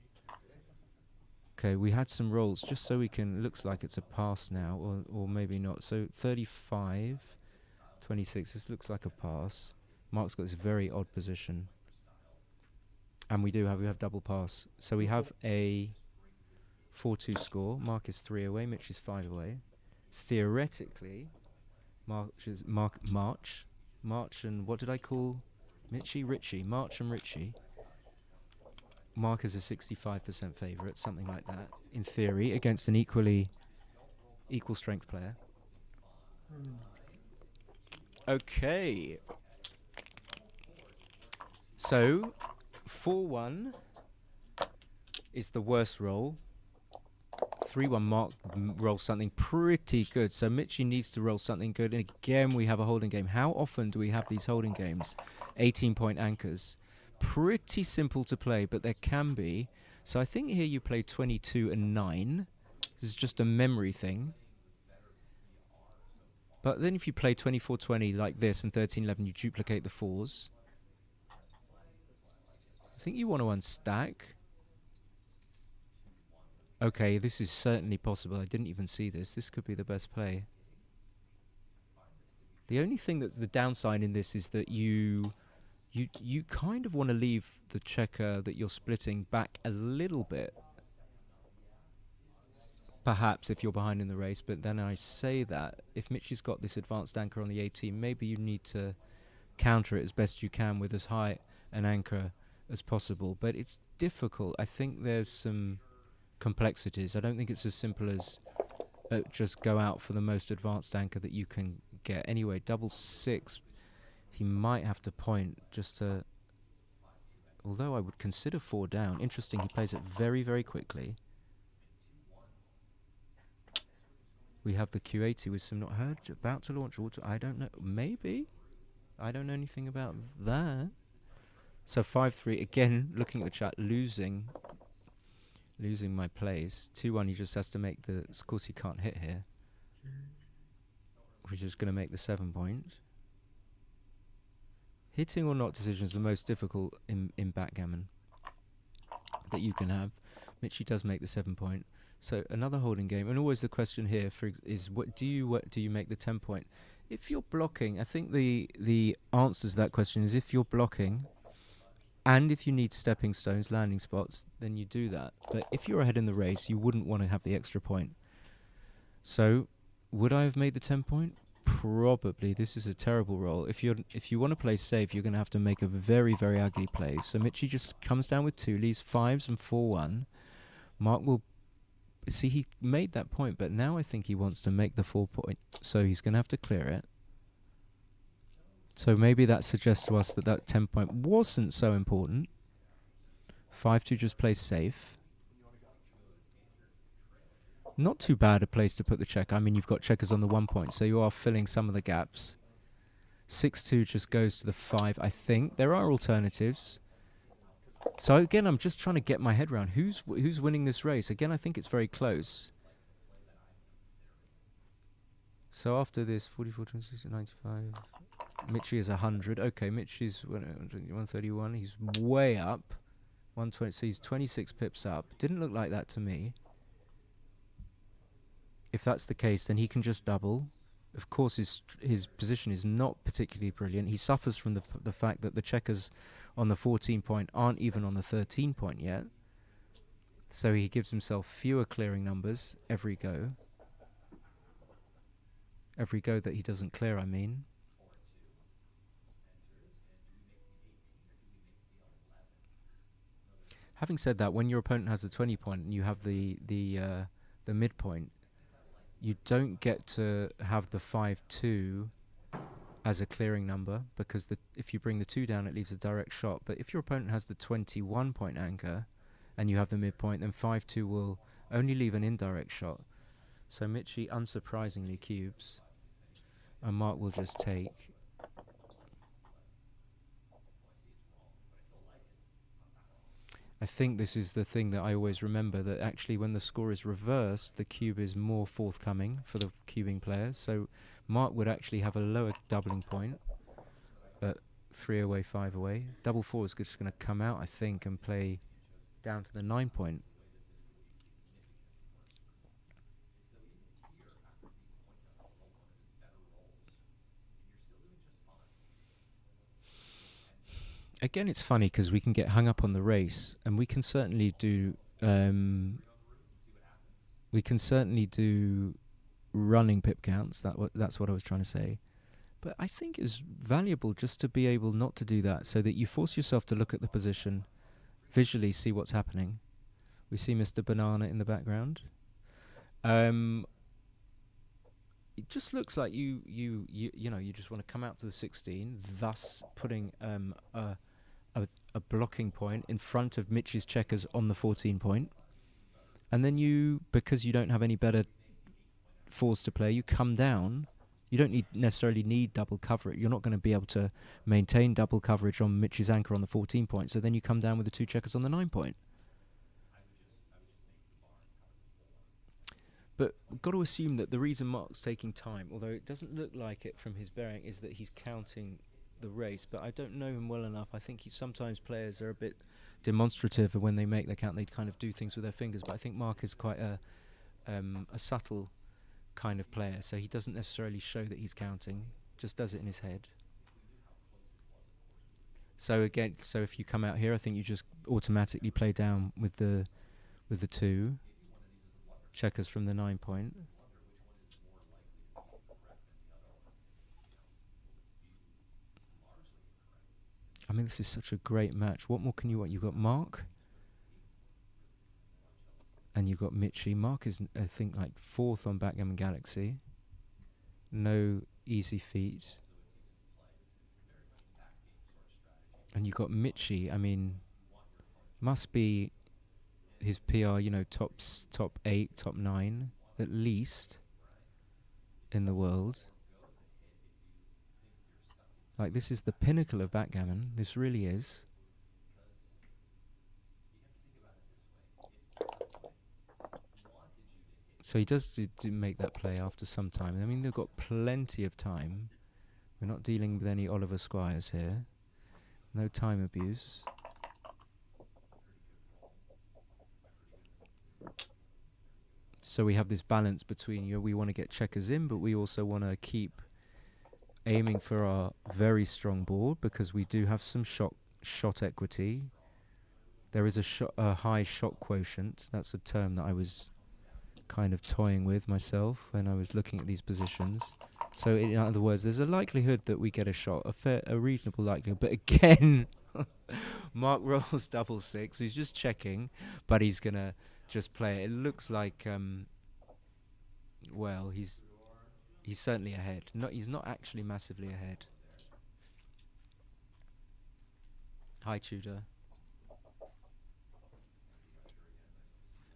Okay, we had some rolls just so we can. Looks like it's a pass now, or maybe not. So 35, 26. This looks like a pass. Marc's got this very odd position. And we have double pass. So we have a 4-2 score. Marc is 3 away, Mitch is 5 away. Theoretically, March and what did I call Richie? March and Richie. Marc is a 65% favourite, something like that, in theory, against an equal strength player. Okay. So 4-1 is the worst roll. 3-1 Marc rolls something pretty good. So Michi needs to roll something good. And again, we have a holding game. How often do we have these holding games? 18-point anchors. Pretty simple to play, but there can be. So I think here you play 22 and 9. This is just a memory thing. But then if you play 24-20 like this and 13-11, you duplicate the 4s. I think you want to unstack. Okay, this is certainly possible. I didn't even see this. This could be the best play. The only thing that's the downside in this is that you kind of want to leave the checker that you're splitting back a little bit. Perhaps if you're behind in the race, but then I say that if Mitchie's got this advanced anchor on the 18, maybe you need to counter it as best you can with as high an anchor as possible. But it's difficult. I think there's some complexities. I don't think it's as simple as just go out for the most advanced anchor that you can get. Anyway, 6-6, he might have to point just to... Although I would consider 4 down. Interesting, he plays it very, very quickly. We have the Q80 with some not heard, about to launch auto. I don't know. Maybe. I don't know anything about that. So 5-3. Again, looking at the chat, losing my plays. 2-1, he just has to make the... Of course, he can't hit here. We're just going to make the 7 point. Hitting or not decision is the most difficult in backgammon that you can have. Michi does make the 7 point. So another holding game, and always the question here is what do you make the 10 point? If you're blocking, I think the answer to that question is if you're blocking, and if you need stepping stones, landing spots, then you do that. But if you're ahead in the race, you wouldn't want to have the extra point. So would I have made the 10 point? Probably. This is a terrible roll. If you want to play safe, you're going to have to make a very, very ugly play. So Michi just comes down with 2, leaves 5s and 4-1. Marc will... See, he made that point, but now I think he wants to make the 4 point. So he's going to have to clear it. So maybe that suggests to us that 10 point wasn't so important. 5-2 just plays safe. Not too bad a place to put the check. I mean, you've got checkers on the 1 point, so you are filling some of the gaps. 6-2 just goes to the 5, I think. There are alternatives. So again, I'm just trying to get my head around who's winning this race. Again, I think it's very close. So after this, 44, 26, 95. Michi is 100. Okay, Michi's 131. He's way up. 120. So he's 26 pips up. Didn't look like that to me. If that's the case, then he can just double. Of course, his position is not particularly brilliant. He suffers from the fact that the checkers on the 14 point aren't even on the 13 point yet. So he gives himself fewer clearing numbers every go. Every go that he doesn't clear, I mean. Having said that, when your opponent has the 20 point and you have the midpoint, you don't get to have the 5-2 as a clearing number, because if you bring the 2 down, it leaves a direct shot. But if your opponent has the 21 point anchor and you have the midpoint, then 5-2 will only leave an indirect shot. So Michi unsurprisingly cubes. And Marc will just take. I think this is the thing that I always remember, that actually when the score is reversed, the cube is more forthcoming for the cubing player. So Marc would actually have a lower doubling point at 3 away, 5 away. Double 4 is just going to come out, I think, and play down to the 9 point. Again, it's funny because we can get hung up on the race, and we can certainly do running pip counts. That's what I was trying to say. But I think it's valuable just to be able not to do that, so that you force yourself to look at the position, visually see what's happening. We see Mr. Banana in the background. It just looks like you just want to come out to the 16, thus putting a blocking point in front of Mitch's checkers on the 14 point. And then because you don't have any better fours to play, you come down. You don't necessarily need double coverage. You're not going to be able to maintain double coverage on Mitch's anchor on the 14 point. So then you come down with the 2 checkers on the 9 point. But we've got to assume that the reason Marc's taking time, although it doesn't look like it from his bearing, is that he's counting the race. But I don't know him well enough. I think sometimes players are a bit demonstrative, and when they make their count, they kind of do things with their fingers. But I think Marc is quite a subtle kind of player, so he doesn't necessarily show that he's counting, just does it in his head. So again, if you come out here, I think you just automatically play down with the 2 checkers from the 9 point. I mean, this is such a great match. What more can you want? You've got Marc, and you've got Michi. Marc is, I think, like 4th on Backgammon Galaxy. No easy feat. And you've got Michi. I mean, must be his PR, top 8, top 9, at least, in the world. Like, this is the pinnacle of backgammon. This really is. So he does do make that play after some time. I mean, they've got plenty of time. We're not dealing with any Oliver Squires here. No time abuse. So we have this balance between, we want to get checkers in, but we also want to keep aiming for our very strong board, because we do have some shot equity. There is a high shot quotient. That's a term that I was kind of toying with myself when I was looking at these positions. So in other words, there's a likelihood that we get a shot, a reasonable likelihood. But again, Marc rolls double 6. He's just checking, but he's gonna just play it. It looks like, well, he's certainly ahead. He's not actually massively ahead. Hi, Tudor.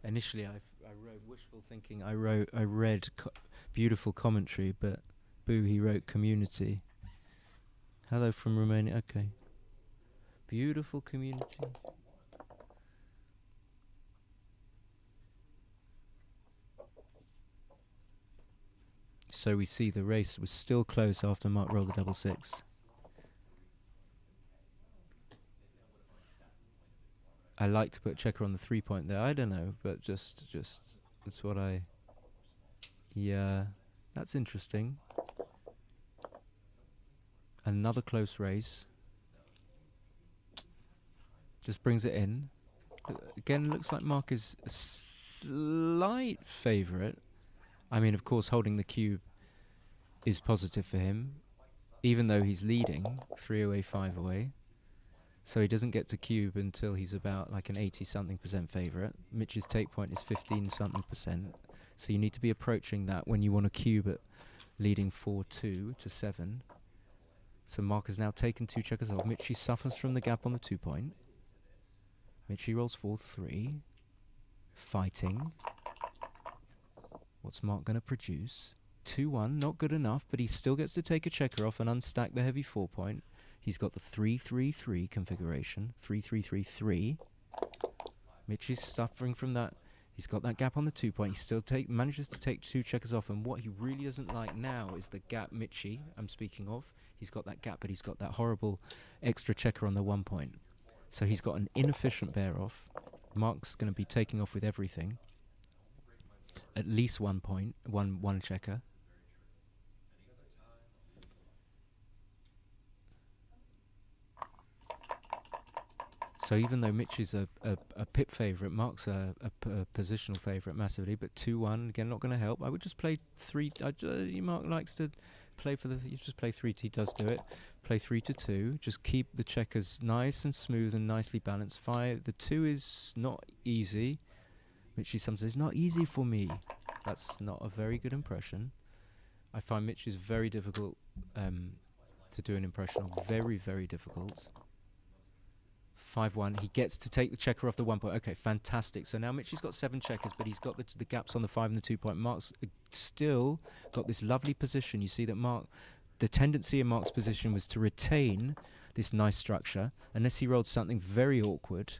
Initially, I wrote wishful thinking. I read beautiful commentary, but boo, he wrote community. Hello from Romania. Okay. Beautiful community. So we see the race was still close after Marc rolled the double 6. I like to put checker on the 3 point there. I don't know, but just that's what I. Yeah, that's interesting. Another close race. Just brings it in. Again, looks like Marc is a slight favourite. I mean, of course, holding the cube is positive for him, even though he's leading 3 away, 5 away. So he doesn't get to cube until he's about like an 80-something% favourite. Mitch's take point is 15-something%. So you need to be approaching that when you want to cube at leading 4-2 to 7. So Marc has now taken 2 checkers off. Michi suffers from the gap on the 2 point. Michi rolls 4-3. Fighting. What's Marc going to produce? 2-1, not good enough, but he still gets to take a checker off and unstack the heavy 4-point. He's got the 3-3-3 configuration, 3-3-3-3. Michi's suffering from that. He's got that gap on the 2-point. He still manages to take 2 checkers off, and what he really doesn't like now is the gap Michi I'm speaking of. He's got that gap, but he's got that horrible extra checker on the 1-point. So he's got an inefficient bear off. Marc's going to be taking off with everything. At least 1 point, one checker. So even though Mitch is a pip favourite, Marc's a positional favourite massively, but 2-1, again, not going to help. I would just play 3. Marc likes to play for the... You just play 3, he does do it. Play 3-2. Just keep the checkers nice and smooth and nicely balanced. 5. The 2 is not easy. Michi sometimes says, not easy for me. That's not a very good impression. I find Mitch is very difficult to do an impression of. Very, very difficult. 5-1. He gets to take the checker off the 1-point. Okay, fantastic. So now Mitchie's got 7 checkers, but he's got the gaps on the 5 and the 2-point. Marc's still got this lovely position. You see that the tendency in Marc's position was to retain this nice structure. Unless he rolled something very awkward,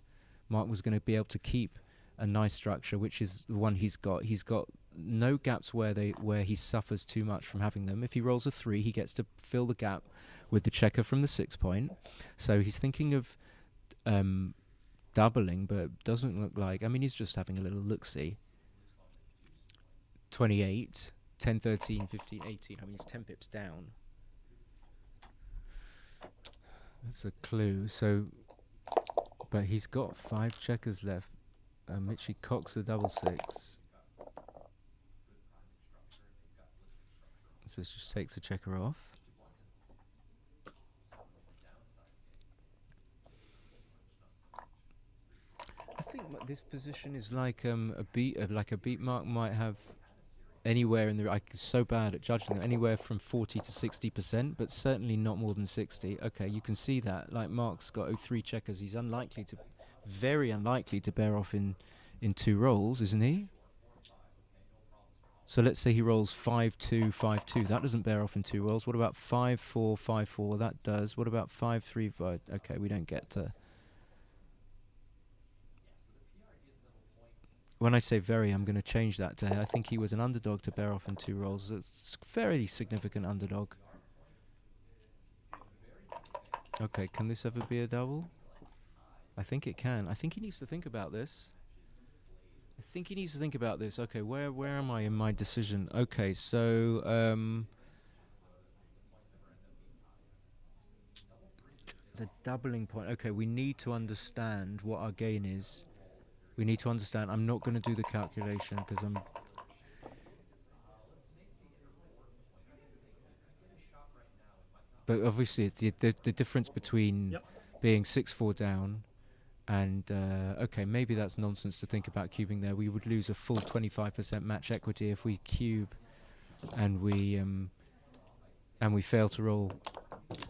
Marc was going to be able to keep a nice structure, which is the one he's got. He's got no gaps where he suffers too much from having them. If he rolls a 3, he gets to fill the gap with the checker from the 6-point. So he's thinking of doubling, but doesn't look like... I mean, he's just having a little look-see. 28, 10, 13, 15, 18. I mean, he's 10 pips down. That's a clue. So, but he's got 5 checkers left. Michi cocks the double 6. So this just takes the checker off. I think this position is like a beat Marc might have anywhere in the... I'm so bad at judging them. Anywhere from 40 to 60%, but certainly not more than 60. Okay, you can see that. Like Marc's got 3 checkers. He's very unlikely to bear off in 2 rolls, isn't he? So let's say he rolls 5-2, 5-2. That doesn't bear off in 2 rolls. What about 5-4, 5-4? That does. What about 5-3, 5? Okay, we don't get to... When I say very, I'm going to change that to... I think he was an underdog to bear off in 2 rolls. It's a very significant underdog. Okay, can this ever be a double? I think it can. I think he needs to think about this. Okay, where am I in my decision? Okay, so the doubling point. Okay, we need to understand what our gain is. We need to understand. I'm not going to do the calculation because I'm... But obviously, the difference between being 6-4 down and okay, maybe that's nonsense to think about cubing there. We would lose a full 25% match equity if we cube, and we fail to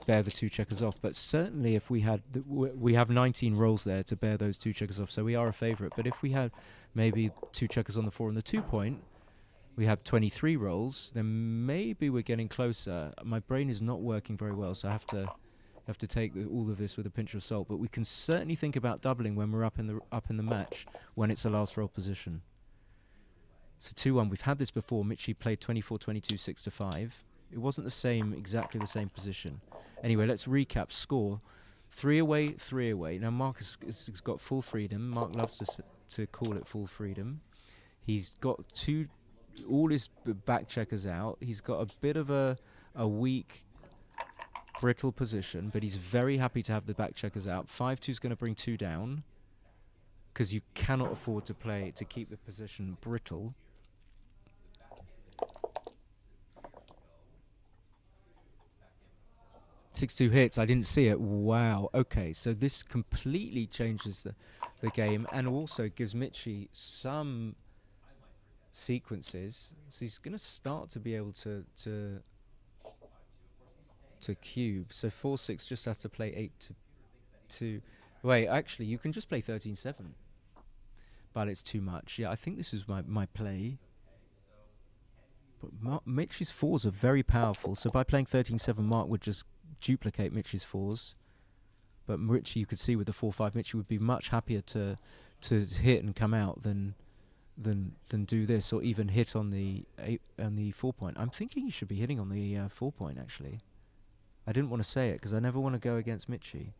bear the 2 checkers off. But certainly, if we had, we have 19 rolls there to bear those 2 checkers off, so we are a favourite. But if we had maybe 2 checkers on the 4 and the 2-point, we have 23 rolls. Then maybe we're getting closer. My brain is not working very well, so I have to take all of this with a pinch of salt, but we can certainly think about doubling when we're up in the match when it's a last roll position. So 2-1, we've had this before. Michi played 24-22, 6-5. It wasn't exactly the same position. Anyway, let's recap. Score: 3 away, 3 away. Now Marc has got full freedom. Marc loves to call it full freedom. He's got all his back checkers out. He's got a bit of a weak, brittle position, but he's very happy to have the back checkers out. 5-2 is going to bring 2 down because you cannot afford to keep the position brittle. Six-2 hits. I didn't see it. Wow. Okay, so this completely changes the game and also gives Michi some sequences. So he's going to start to be able to cube. So 4-6 just has to play 8-2. Wait, actually, you can just play 13-7. But it's too much. Yeah, I think this is my play. But Mitch's fours are very powerful, so by playing 13-7, Marc would just duplicate Mitch's fours. But Richie, you could see with the 4-5, Mitchie would be much happier to hit and come out than do this, or even hit on the 4-point. I'm thinking he should be hitting on the 4-point, actually. I didn't want to say it because I never want to go against Michi.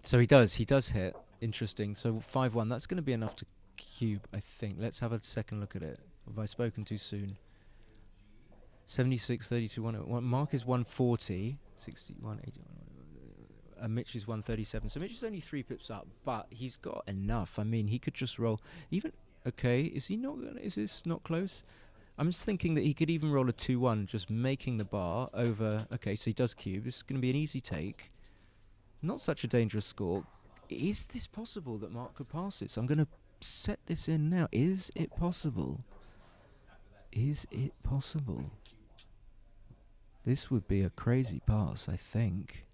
So he does hit. Interesting. So 5-1, that's going to be enough to cube, I think. Let's have a second look at it. Have I spoken too soon? 76, 32, 1. Marc is 140, 61, 81. And Mitch is 137. So Mitch is only 3 pips up, but he's got enough. I mean, he could just roll. Even, okay, is this not close? I'm just thinking that he could even roll a 2-1, just making the bar over. Okay, so he does cube. This is going to be an easy take. Not such a dangerous score. Is this possible that Marc could pass it? So I'm going to set this in now. Is it possible? Is it possible? This would be a crazy pass, I think.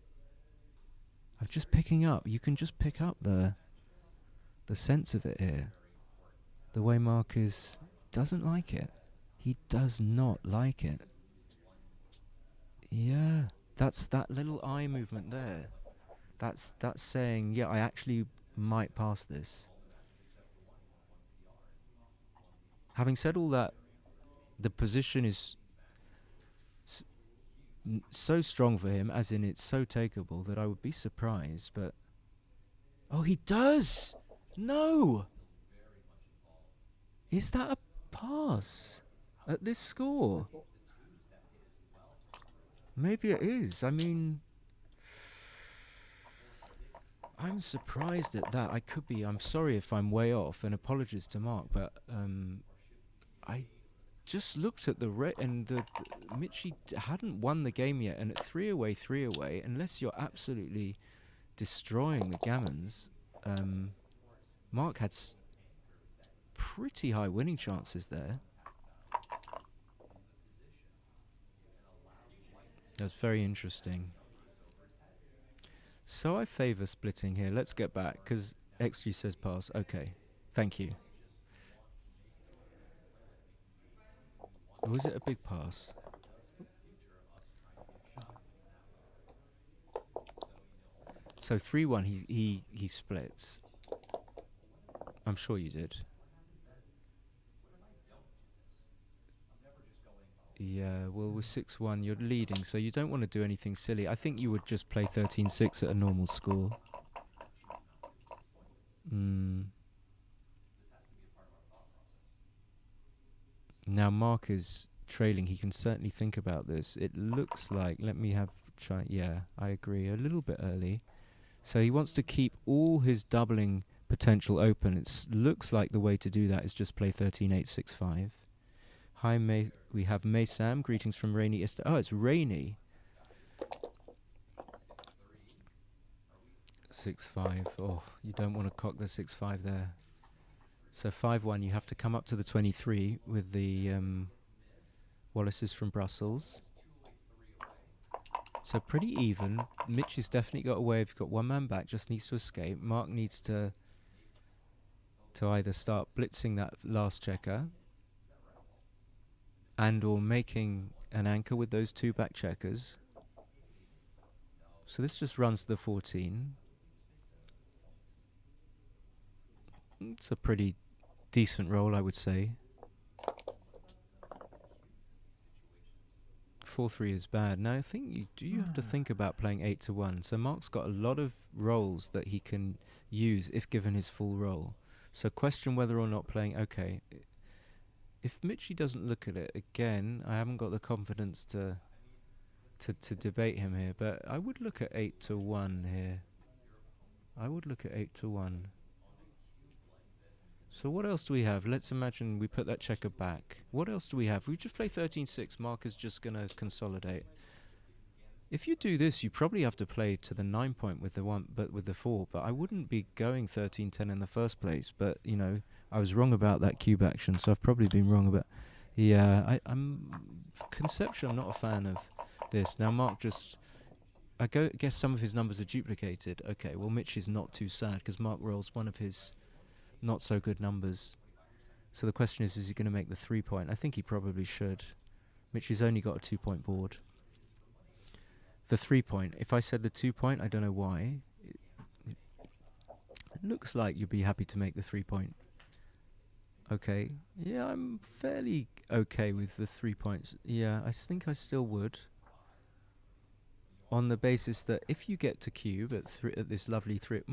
I'm just picking up. You can just pick up the sense of it here. The way Marc doesn't like it. He does not like it. Yeah, that's that little eye movement there. That's saying, yeah, I actually might pass this. Having said all that, the position is so strong for him, as in it's so takeable, that I would be surprised, but... Oh, he does! No! Is that a pass at this score? Maybe it is. I mean... I'm surprised at that. I could be. I'm sorry if I'm way off, and apologies to Marc, but I just looked at the and the Michi hadn't won the game yet, and at 3 away, unless you're absolutely destroying the Gammons, Marc had pretty high winning chances there. That's very interesting. So I favour splitting here. Let's get back, because XG says pass. Okay, thank you. Or was it a big pass? So 3-1, he splits. I'm sure you did. Yeah, well, with 6-1, you're leading, so you don't want to do anything silly. I think you would just play 13-6 at a normal score. Now, Marc is trailing. He can certainly think about this. It looks like, yeah, I agree, a little bit early. So he wants to keep all his doubling potential open. It looks like the way to do that is just play 13-8, 6-5. Hi, we have May Sam. Greetings from rainy Easter. Oh, it's rainy. 6-5. Oh, you don't want to cock the 6-5 there. So 5-1, you have to come up to the 23 with the Wallaces from Brussels. So pretty even. Mitch has definitely got away. If you've got one man back, just needs to escape. Marc needs to either start blitzing that last checker, and or making an anchor with those 2 back checkers. So this just runs to the 14. It's a pretty decent roll, I would say. 4-3 is bad. Now I think you have to think about playing 8-1. So Marc's got a lot of rolls that he can use if given his full roll. So question whether or not playing... Okay. If Michi doesn't look at it again, I haven't got the confidence to debate him here, but I would look at 8-1 here. I would look at 8-1. So what else do we have? Let's imagine we put that checker back. What else do we have? We just play 13-6. Marc is just going to consolidate. If you do this, you probably have to play to the 9-point with the 1, but with the 4. But I wouldn't be going 13-10 in the first place. But you know, I was wrong about that cube action, so I've probably been wrong about. Yeah, I'm conceptually, I'm not a fan of this. Now Marc just guess some of his numbers are duplicated. Okay, well Mitch is not too sad because Marc rolls one of his not so good numbers. So the question is he going to make the 3 point? I think he probably should. Mitch has only got a 2 point board. The 3 point. If I said the 2 point, I don't know why. It looks like you'd be happy to make the 3 point. Okay. Yeah, I'm fairly okay with the 3 points. Yeah, I think I still would. On the basis that if you get to cube at this lovely 3,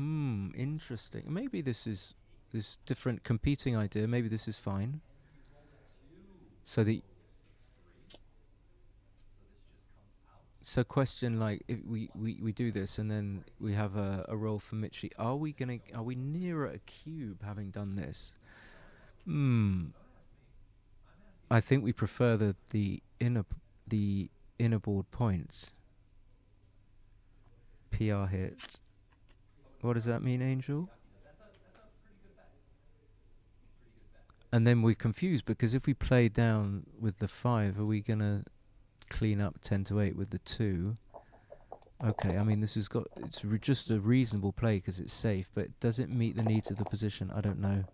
interesting. Maybe this is this different competing idea. Maybe this is fine. So question like if we do this and then we have a roll for Michi. Are we nearer a cube having done this? I think we prefer the inner board points. PR hit. What does that mean, Angel? And then we're confused because if we play down with the 5, are we gonna clean up 10 to 8 with the 2? Okay, I mean it's just a reasonable play because it's safe, but does it meet the needs of the position? I don't know.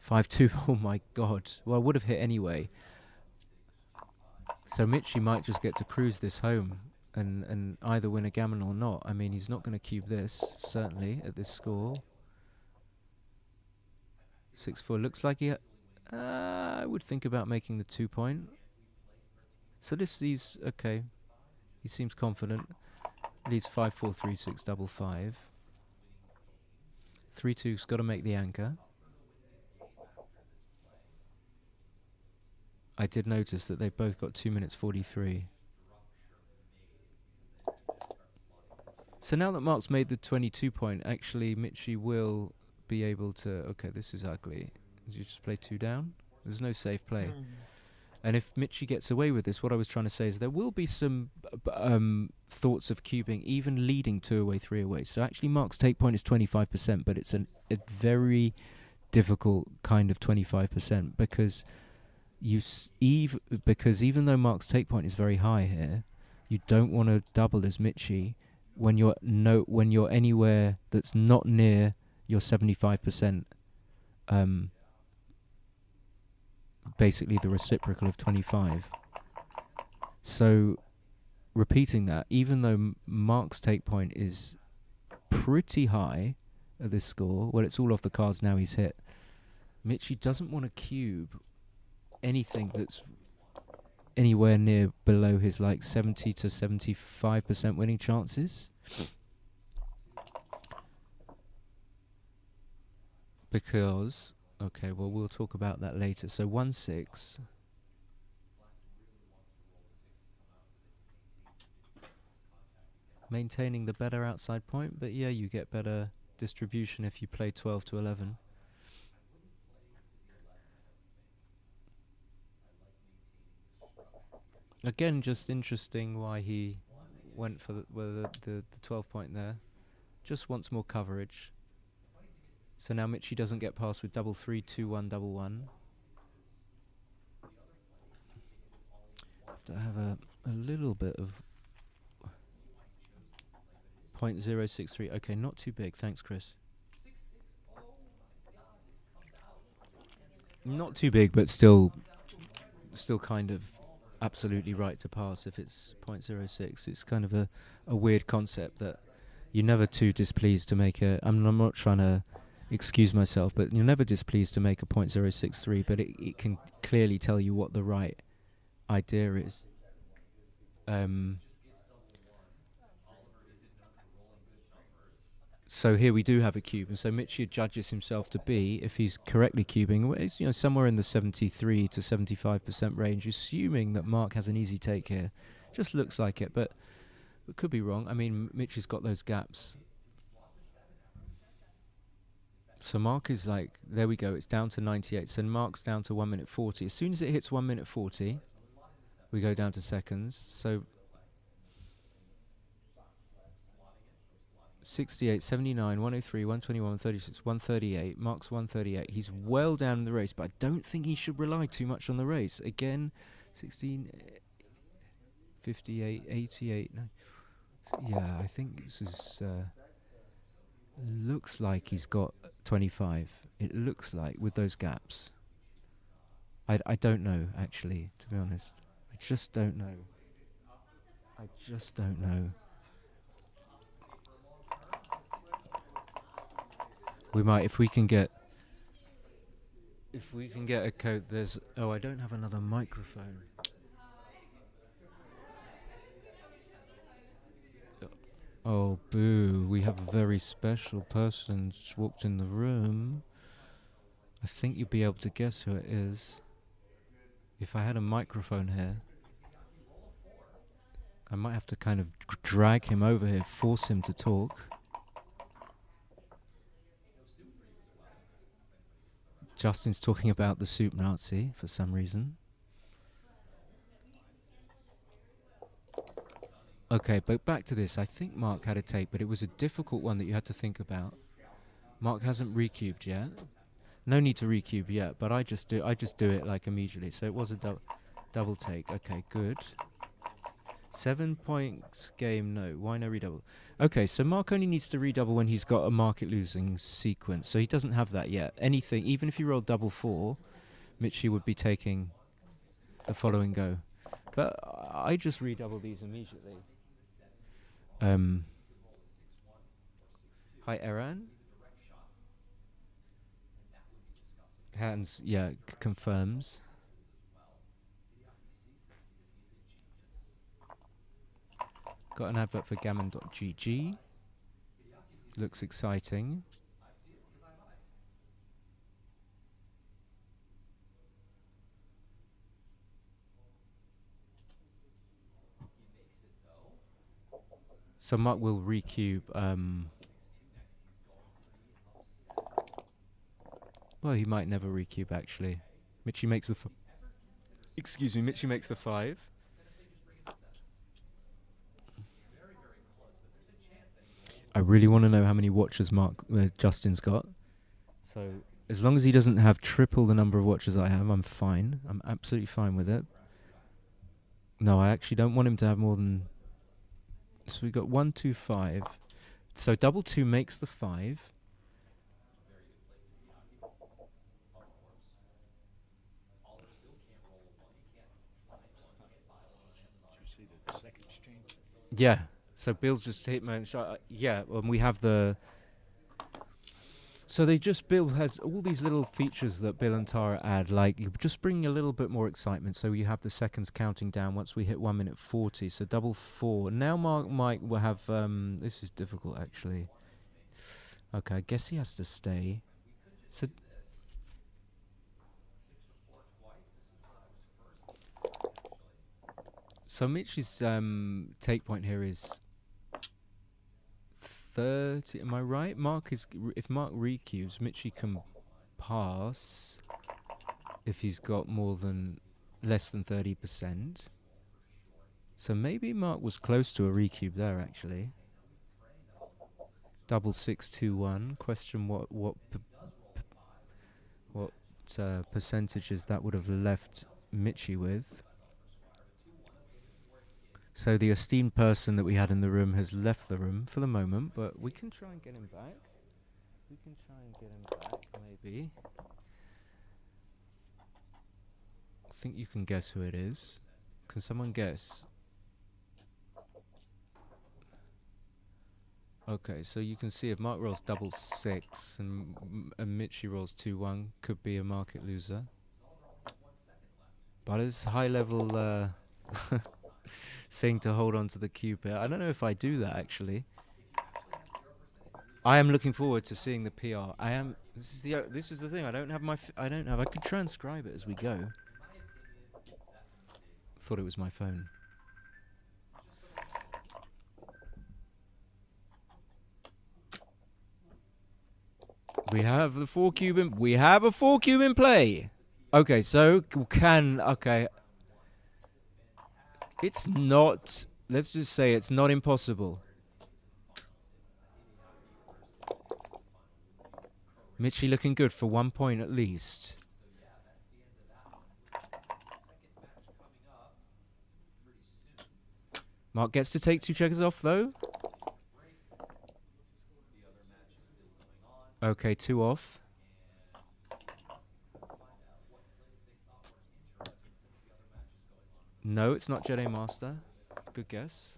5-2. Oh my god. Well, I would have hit anyway. So Michi might just get to cruise this home and either win a gammon or not. I mean, he's not going to cube this, certainly, at this score. 6-4. Looks like I would think about making the 2 point. So he's okay. He seems confident. Leads 5-4, 3-6, double 5. 3-2's got to make the anchor. I did notice that they've both got 2 minutes 43. So now that Marc's made the 22 point, actually Michi will be able to... Okay, this is ugly. Did you just play 2 down? There's no safe play. And if Michi gets away with this, what I was trying to say is there will be some thoughts of cubing, even leading 2 away, 3 away. So actually Marc's take point is 25%, but it's a very difficult kind of 25% because... because even though Marc's take point is very high here, you don't want to double as Michi when you're anywhere that's not near your 75%. Basically, the reciprocal of 25. So, repeating that, even though Marc's take point is pretty high at this score, well, it's all off the cards now. He's hit. Michi doesn't want to cube anything that's anywhere near below his like 70 to 75% winning chances, because okay, well we'll talk about that later. So 1-6, maintaining the better outside point, but yeah, you get better distribution if you play 12 to 11. Again, just interesting why he went for the 12 point there. Just wants more coverage. So now Michi doesn't get past with double 3, 2, 1, double 1. Have to have a little bit of 0.063. Okay, not too big. Thanks, Chris. Not too big, but still kind of absolutely right to pass if it's 0.06. It's kind of a weird concept that you're never too displeased to make a... I'm not trying to excuse myself, but you're never displeased to make a 0.063, but it can clearly tell you what the right idea is. So here we do have a cube, and so Michi judges himself to be, if he's correctly cubing, it's, somewhere in the 73 to 75% range, assuming that Marc has an easy take here. Just looks like it, but it could be wrong. I mean, Michi's got those gaps. So Marc is like, there we go, it's down to 98. So Marc's down to 1 minute 40. As soon as it hits 1 minute 40, we go down to seconds. So 68, 79, 103, 121, 136, 138. Marc's 138. He's well down in the race, but I don't think he should rely too much on the race. Again, 16, 58, 88. No. Yeah, I think this is. Looks like he's got 25. It looks like with those gaps. I don't know actually, to be honest. I just don't know. I just don't know. We might if we can get a code. There's I don't have another microphone. Oh boo, we have a very special person just walked in the room. I think you'd be able to guess who it is. If I had a microphone here, I might have to kind of drag him over here, force him to talk. Justin's talking about the soup Nazi for some reason. Okay, but back to this. I think Marc had a take, but it was a difficult one that you had to think about. Marc hasn't recubed yet. No need to recube yet, but I just do it like immediately. So it was a double take. Okay, good. 7 points game, no. Why no redouble? Okay, so Marc only needs to redouble when he's got a market losing sequence. So he doesn't have that yet. Anything, even if he rolled double 4, Michi would be taking the following go. But I just redouble these immediately. Hi, Eran. Hands, yeah, confirms. Got an advert for Gammon.gg. Looks exciting. So Marc will recube. Well, he might never recube actually. Michi makes the. Excuse me, Michi makes the 5. I really want to know how many watches Justin's got. So as long as he doesn't have triple the number of watches I have, I'm fine. I'm absolutely fine with it. No, I actually don't want him to have more than. So we got 1, 2, 5. So double 2 makes the 5. Yeah. So Bill's just hit my shot. Yeah, we have the. So Bill has all these little features that Bill and Tara add, like just bringing a little bit more excitement. So you have the seconds counting down once we hit 1 minute 40. So double 4. Now Mike will have. This is difficult actually. Okay, I guess he has to stay. So. So Mitch's take point here is 30. Am I right? If Marc recubes, Michi can pass if he's got less than 30%. So maybe Marc was close to a recube there actually. Double 6, 2, 1. Question what percentages that would have left Michi with. So the esteemed person that we had in the room has left the room for the moment, but we can try and get him back. Maybe. I think you can guess who it is. Can someone guess? Okay, so you can see if Marc rolls double 6 and Michi rolls 2-1, could be a market loser. But it's high level thing to hold on to the cube here. I don't know if I do that actually. I am looking forward to seeing the PR. This is the thing. I don't have. I could transcribe it as we go. Thought it was my phone. We have the 4 cube in. We have a 4 cube in play. Okay, so okay. It's not. Let's just say it's not impossible. Michi looking good for 1 point at least. Marc gets to take 2 checkers off, though. Okay, 2 off. No, it's not Jedi Master. Good guess.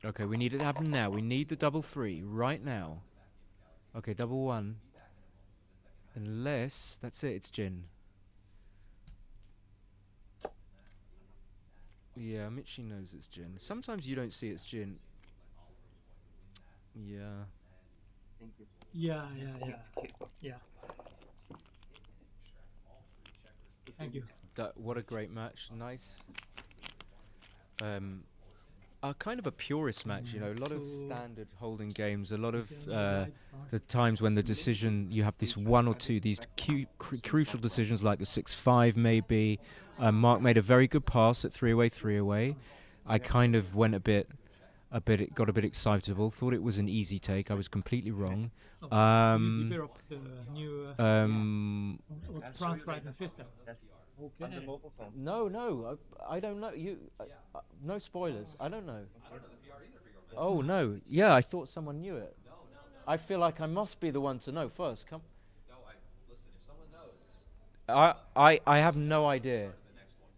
Okay, we need it to happen now. We need the double 3 right now. Okay, double 1. Unless... That's it, it's Jin. Yeah, Michi knows it's Jin. Sometimes you don't see it's Jin. Yeah. I think it's, Yeah, I yeah, think yeah. it's kickoff. Yeah. Thank you. What a great match. Nice. Kind of a purist match, you know. A lot of standard holding games. A lot of the times when the decision, you have this 1 or 2, these crucial decisions like the 6-5 maybe. Marc made a very good pass at 3-away, 3-away. I kind of went it got a bit excitable. Thought it was an easy take. I was completely wrong. You developed the new transcribing system. Yes. Okay. On the mobile phone. No, I don't know. No spoilers. I don't know. Oh no, yeah, I thought someone knew it. I feel like I must be the one to know first. Come. No, listen, if someone knows, I have no idea. the next one.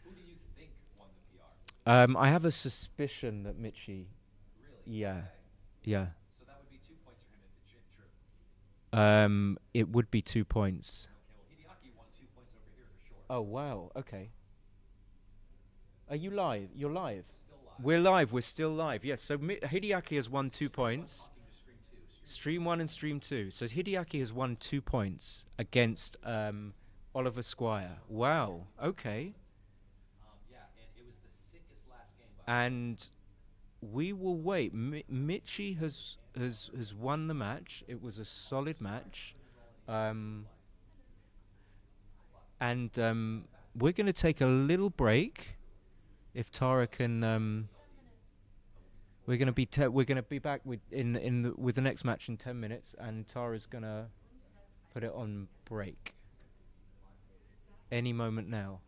Who do you think won the PR? I have a suspicion that Michi. Really? Yeah, yeah. So that would be 2 points for him if it's true. It would be 2 points. Okay, well, Hideaki won 2 points over here for sure. Oh wow. Okay. Are you live? You're live. Still live. We're live. We're still live. Yes. So Hideaki has won 2 points. Talking to Stream 2. Stream 1 and Stream 2. So Hideaki has won 2 points against Oliver Squire. Wow. Okay. Yeah, and it was the sickest last game. By And we will wait. Michi has won the match. It was a solid match. And we're going to take a little break. If Tara can, we're going to be back with with the next match in 10 minutes, and Tara's going to put it on break any moment now.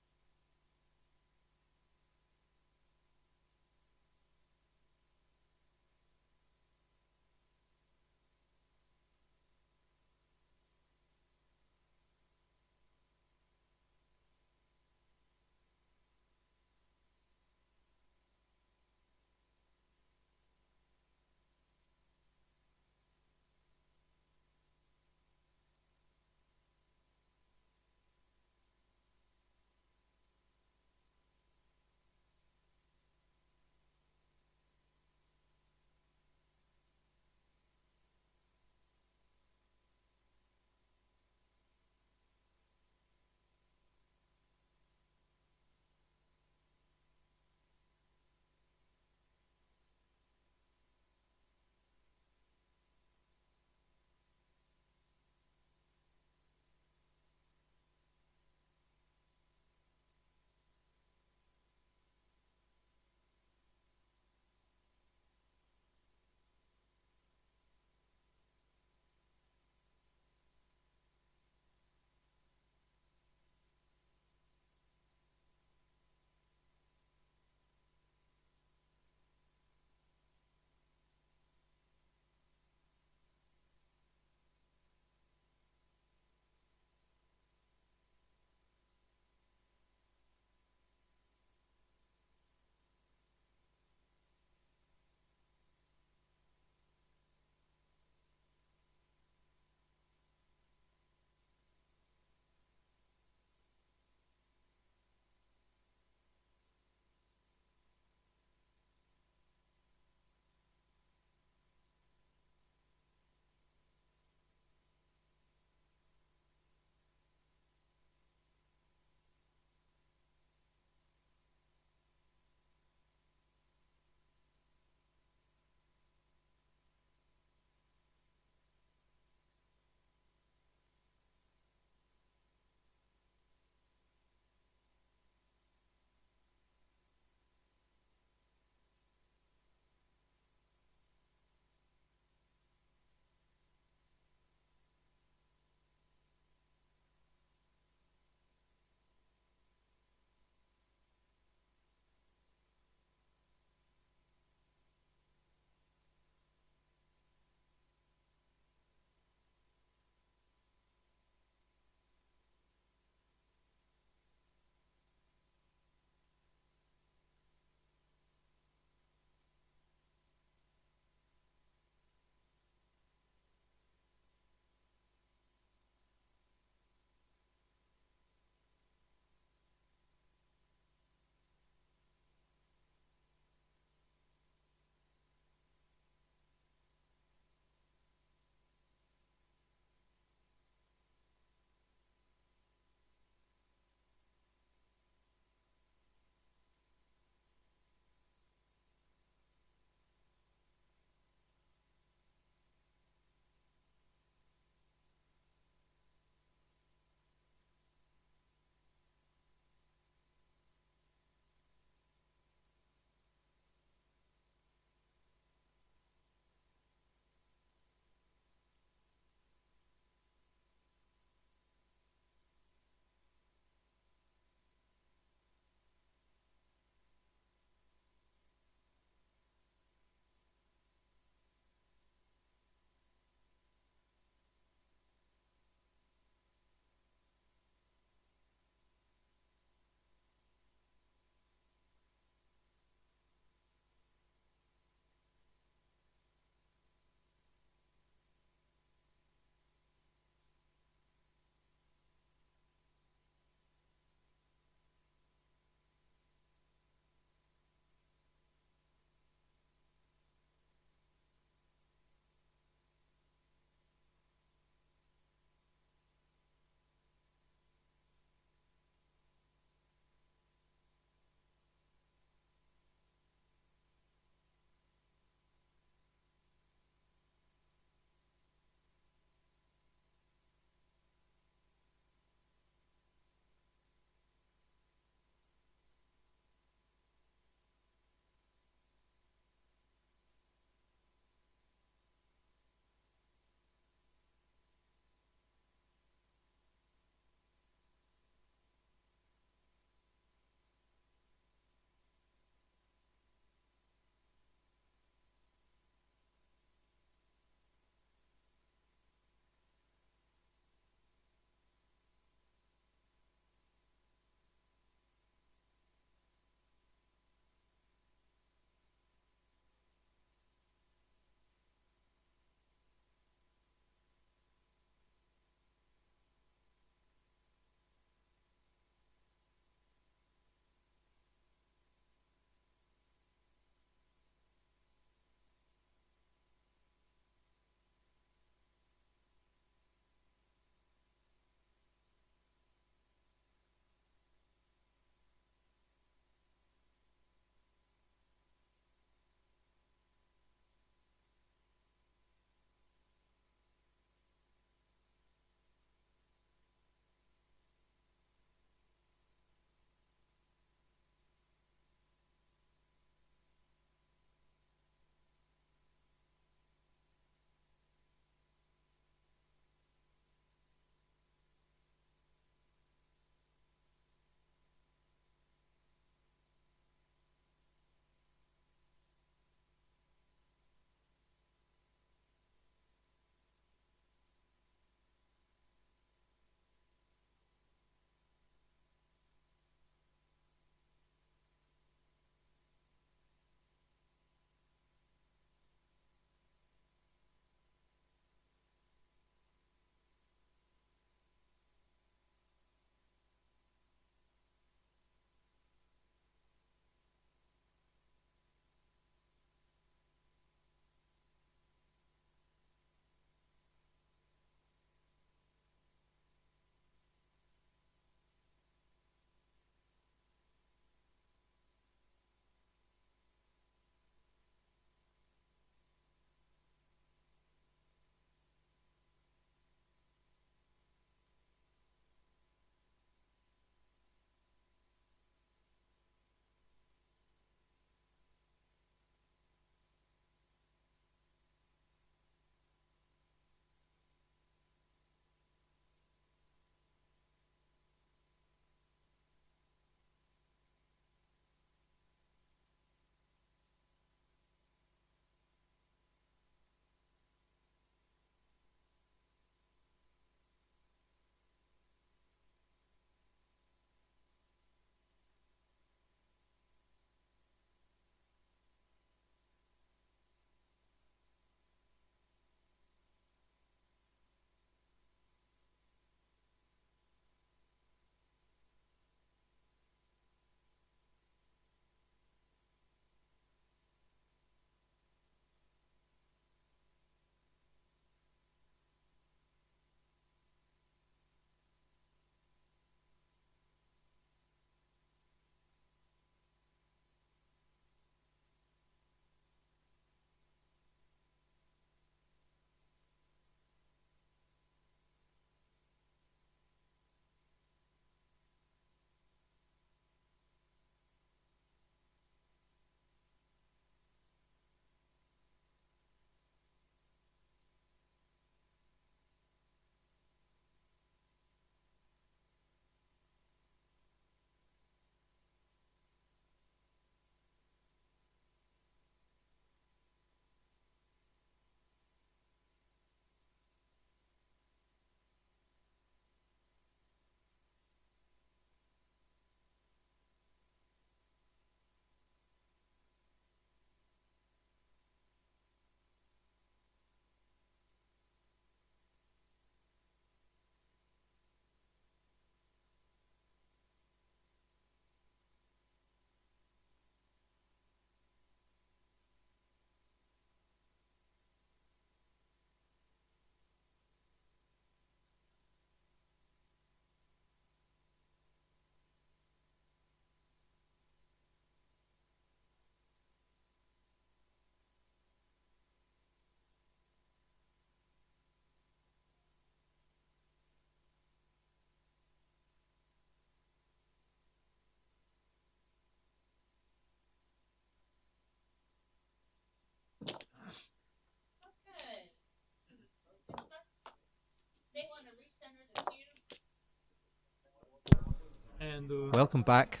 And Welcome back.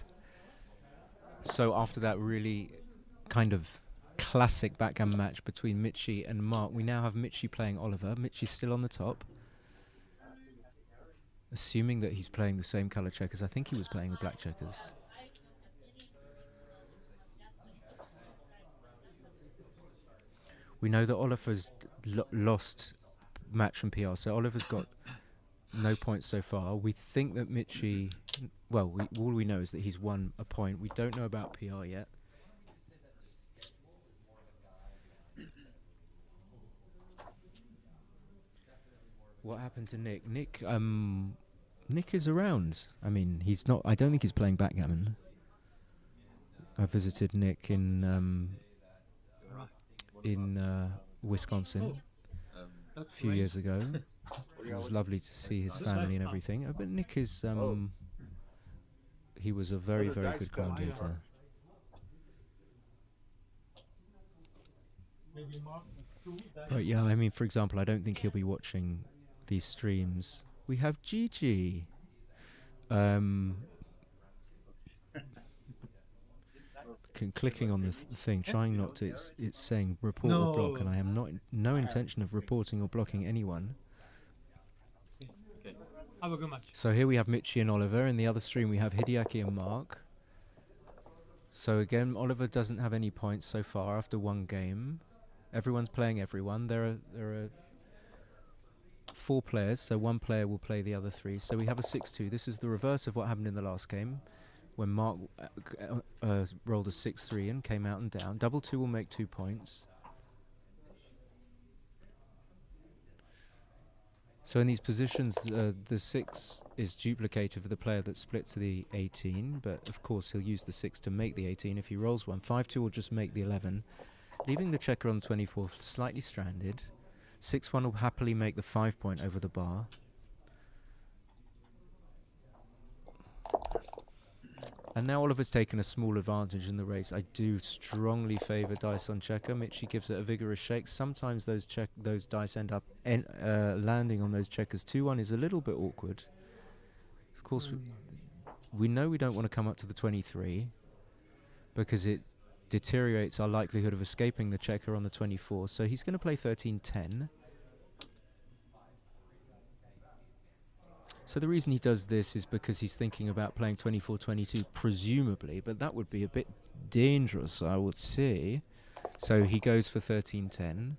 So after that really kind of classic backgammon match between Michi and Marc, we now have Michi playing Oliver. Michi's still on the top. Assuming that he's playing the same colour checkers. I think he was playing the black checkers. We know that Oliver's lost match from PR, so Oliver's got no points so far. We think that Michi, well, all we know is that he's won a point. We don't know about PR yet. What happened to Nick? Nick is around. I mean, he's not. I don't think he's playing backgammon. I visited Nick in Wisconsin a few years ago. It was lovely to see his family and everything. But Nick is. He was a very, very good commentator. But yeah, I mean, for example, I don't think he'll be watching these streams. We have Gigi. Clicking on the thing, trying not to. It's saying report or block, and I have no intention of reporting or blocking anyone. have a good match. So here we have Michi and Oliver. In the other stream, we have Hideaki and Marc. So again, Oliver doesn't have any points so far after one game. Everyone's playing everyone. There are 4 players, so one player will play the other 3. So we have a 6-2. This is the reverse of what happened in the last game, when Marc rolled a 6-3 and came out and down. Double 2 will make 2 points. So in these positions, the 6 is duplicated for the player that split to the 18, but of course he'll use the 6 to make the 18 if he rolls one. 5-2 will just make the 11, leaving the checker on 24 slightly stranded. 6-1 will happily make the 5 point over the bar. And now Oliver's taken a small advantage in the race. I do strongly favour dice on checker. Michi gives it a vigorous shake. Sometimes those dice end up landing on those checkers. 2-1 is a little bit awkward. Of course, we know we don't want to come up to the 23 because it deteriorates our likelihood of escaping the checker on the 24. So he's going to play 13-10. So the reason he does this is because he's thinking about playing 24-22, presumably, but that would be a bit dangerous, I would say. So he goes for 13-10,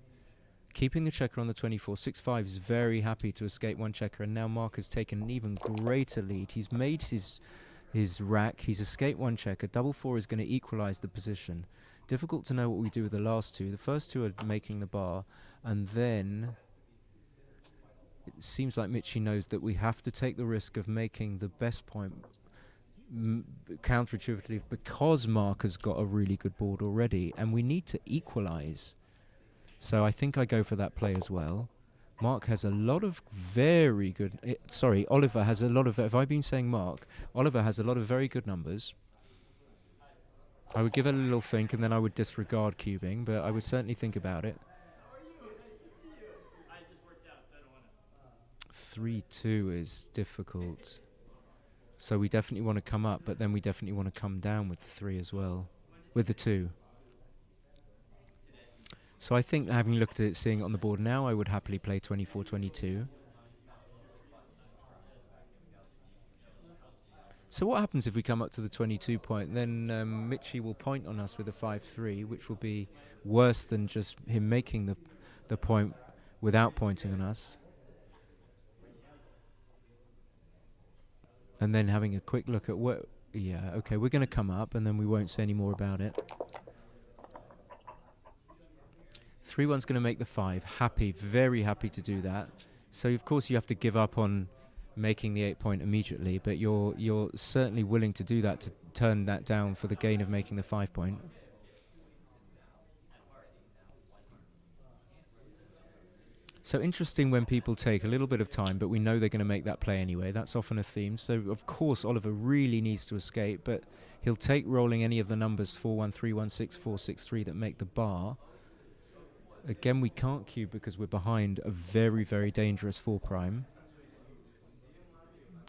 keeping the checker on the 24. 6-5 is very happy to escape one checker, and now Marc has taken an even greater lead. He's made his rack, he's escaped one checker. Double 4 is going to equalise the position. Difficult to know what we do with the last 2. The first 2 are making the bar, and then it seems like Michi knows that we have to take the risk of making the best point counterintuitively because Marc has got a really good board already, and we need to equalise. So I think I go for that play as well. Marc has a lot of very good... Oliver has a lot of... Have I been saying Marc? Oliver has a lot of very good numbers. I would give it a little think, and then I would disregard cubing, but I would certainly think about it. 3-2 is difficult. So we definitely want to come up, but then we definitely want to come down with the 3 as well. With the 2. So I think, having looked at it, seeing it on the board now, I would happily play 24-22. So what happens if we come up to the 22 point? Then Michi will point on us with a 5-3, which will be worse than just him making the point without pointing on us. And then having a quick look at what... Yeah, okay, we're going to come up, and then we won't say any more about it. 3-1's going to make the 5. Happy, very happy to do that. So, of course, you have to give up on making the 8 point immediately, but you're certainly willing to do that, to turn that down for the gain of making the 5 point. So interesting when people take a little bit of time, but we know they're going to make that play anyway. That's often a theme. So, of course, Oliver really needs to escape, but he'll take rolling any of the numbers 4-1, 3-1, 6-4, 6-3 that make the bar. Again, we can't cube because we're behind a very, very dangerous 4'.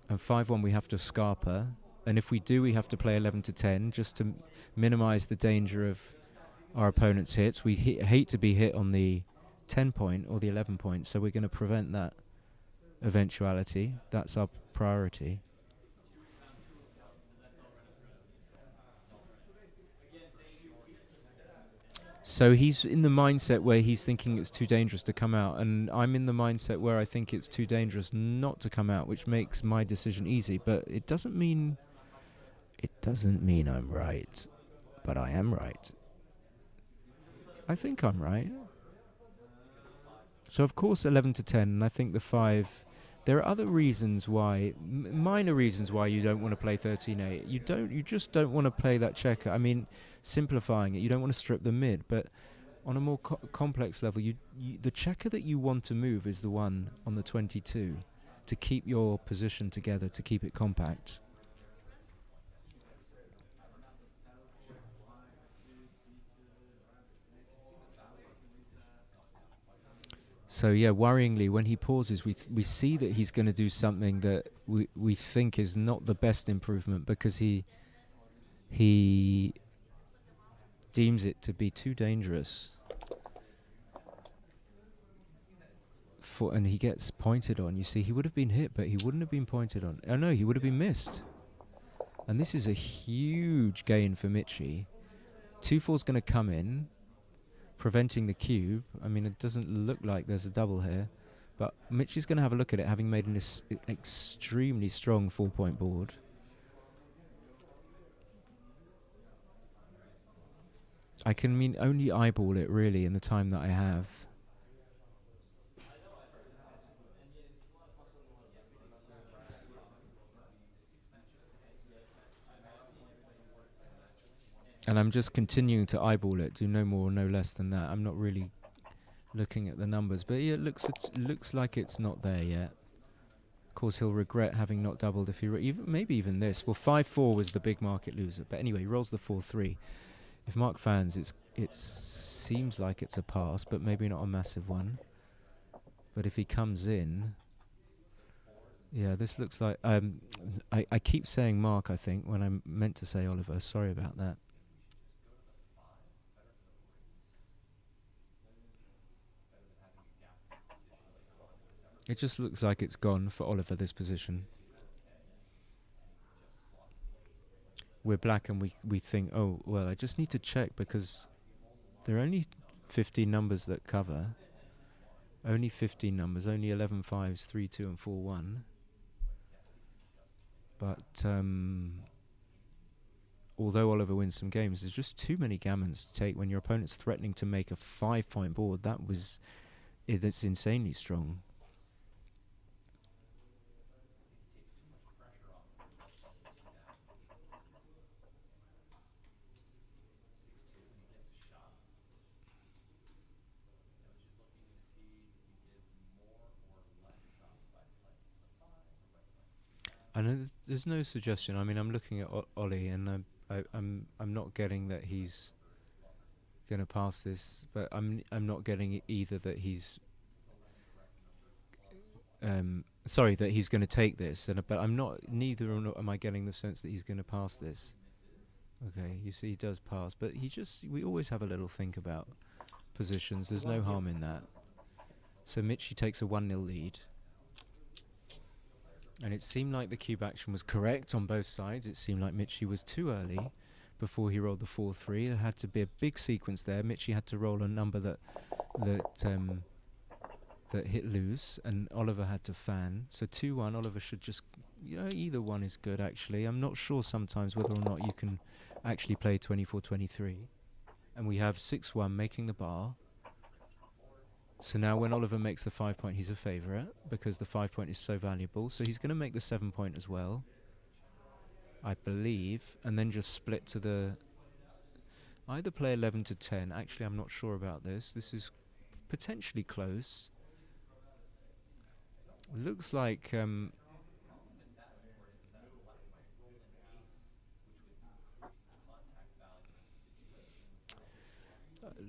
And 5-1 we have to scarper. and if we do, we have to play 11 to 10 just to minimize the danger of our opponent's hits. We hate to be hit on the 10 point or the 11 point, so we're going to prevent that eventuality. That's our priority. So he's in the mindset where he's thinking it's too dangerous to come out, and I'm in the mindset where I think it's too dangerous not to come out, which makes my decision easy. But it doesn't mean I'm right, but I am right. I think I'm right. So of course 11 to 10, and I think the 5. There are other reasons why, minor reasons why you don't want to play 13-8. You just don't want to play that checker. I mean, simplifying it, you don't want to strip the mid, but on a more complex level, the checker that you want to move is the one on the 22 to keep your position together, to keep it compact. So yeah, worryingly, when he pauses, we see that he's going to do something that we think is not the best improvement, because he deems it to be too dangerous. And he gets pointed on. You see, he would have been hit, but he wouldn't have been pointed on. Oh no, he would have been missed. And this is a huge gain for Michi. 2-4's going to come in, preventing the cube. I mean, it doesn't look like there's a double here, but Michi's going to have a look at it, having made an extremely strong 4-point board. I can only eyeball it really in the time that I have. And I'm just continuing to eyeball it, do no more, no less than that. I'm not really looking at the numbers, but yeah, it looks like it's not there yet. Of course, he'll regret having not doubled if he maybe even this. Well, 5-4 was the big market loser, but anyway, he rolls the 4-3. If Marc fans, it seems like it's a pass, but maybe not a massive one. But if he comes in, yeah, this looks like I keep saying Marc, I think, when I meant to say Oliver. Sorry about that. It just looks like it's gone for Oliver, this position. We're black and we think, oh, well, I just need to check because there are only 15 numbers that cover. Only 15 numbers, only 11 5s, 3 2 and 4 1. But although Oliver wins some games, there's just too many gammons to take when your opponent's threatening to make a 5-point board. That's insanely strong. I know there's no suggestion. I mean, I'm looking at Ollie, and I'm not getting that he's going to pass this, but I'm not getting either that he's sorry, that he's going to take this, but I'm not. Neither am I getting the sense that he's going to pass this. Okay, you see, he does pass, but we always have a little think about positions. There's no harm in that. So Michi takes a 1-0 lead. And it seemed like the cube action was correct on both sides. It seemed like Michi was too early before he rolled the 4-3. There had to be a big sequence there. Michi had to roll a number that hit loose, and Oliver had to fan. So 2-1, Oliver should just, either one is good actually. I'm not sure sometimes whether or not you can actually play 24-23. And we have 6-1 making the bar. So now when Oliver makes the 5-point, he's a favourite because the 5-point is so valuable. So he's going to make the 7-point as well, I believe, and then just split to the... Either play 11 to 10. Actually, I'm not sure about this. This is potentially close. Looks like...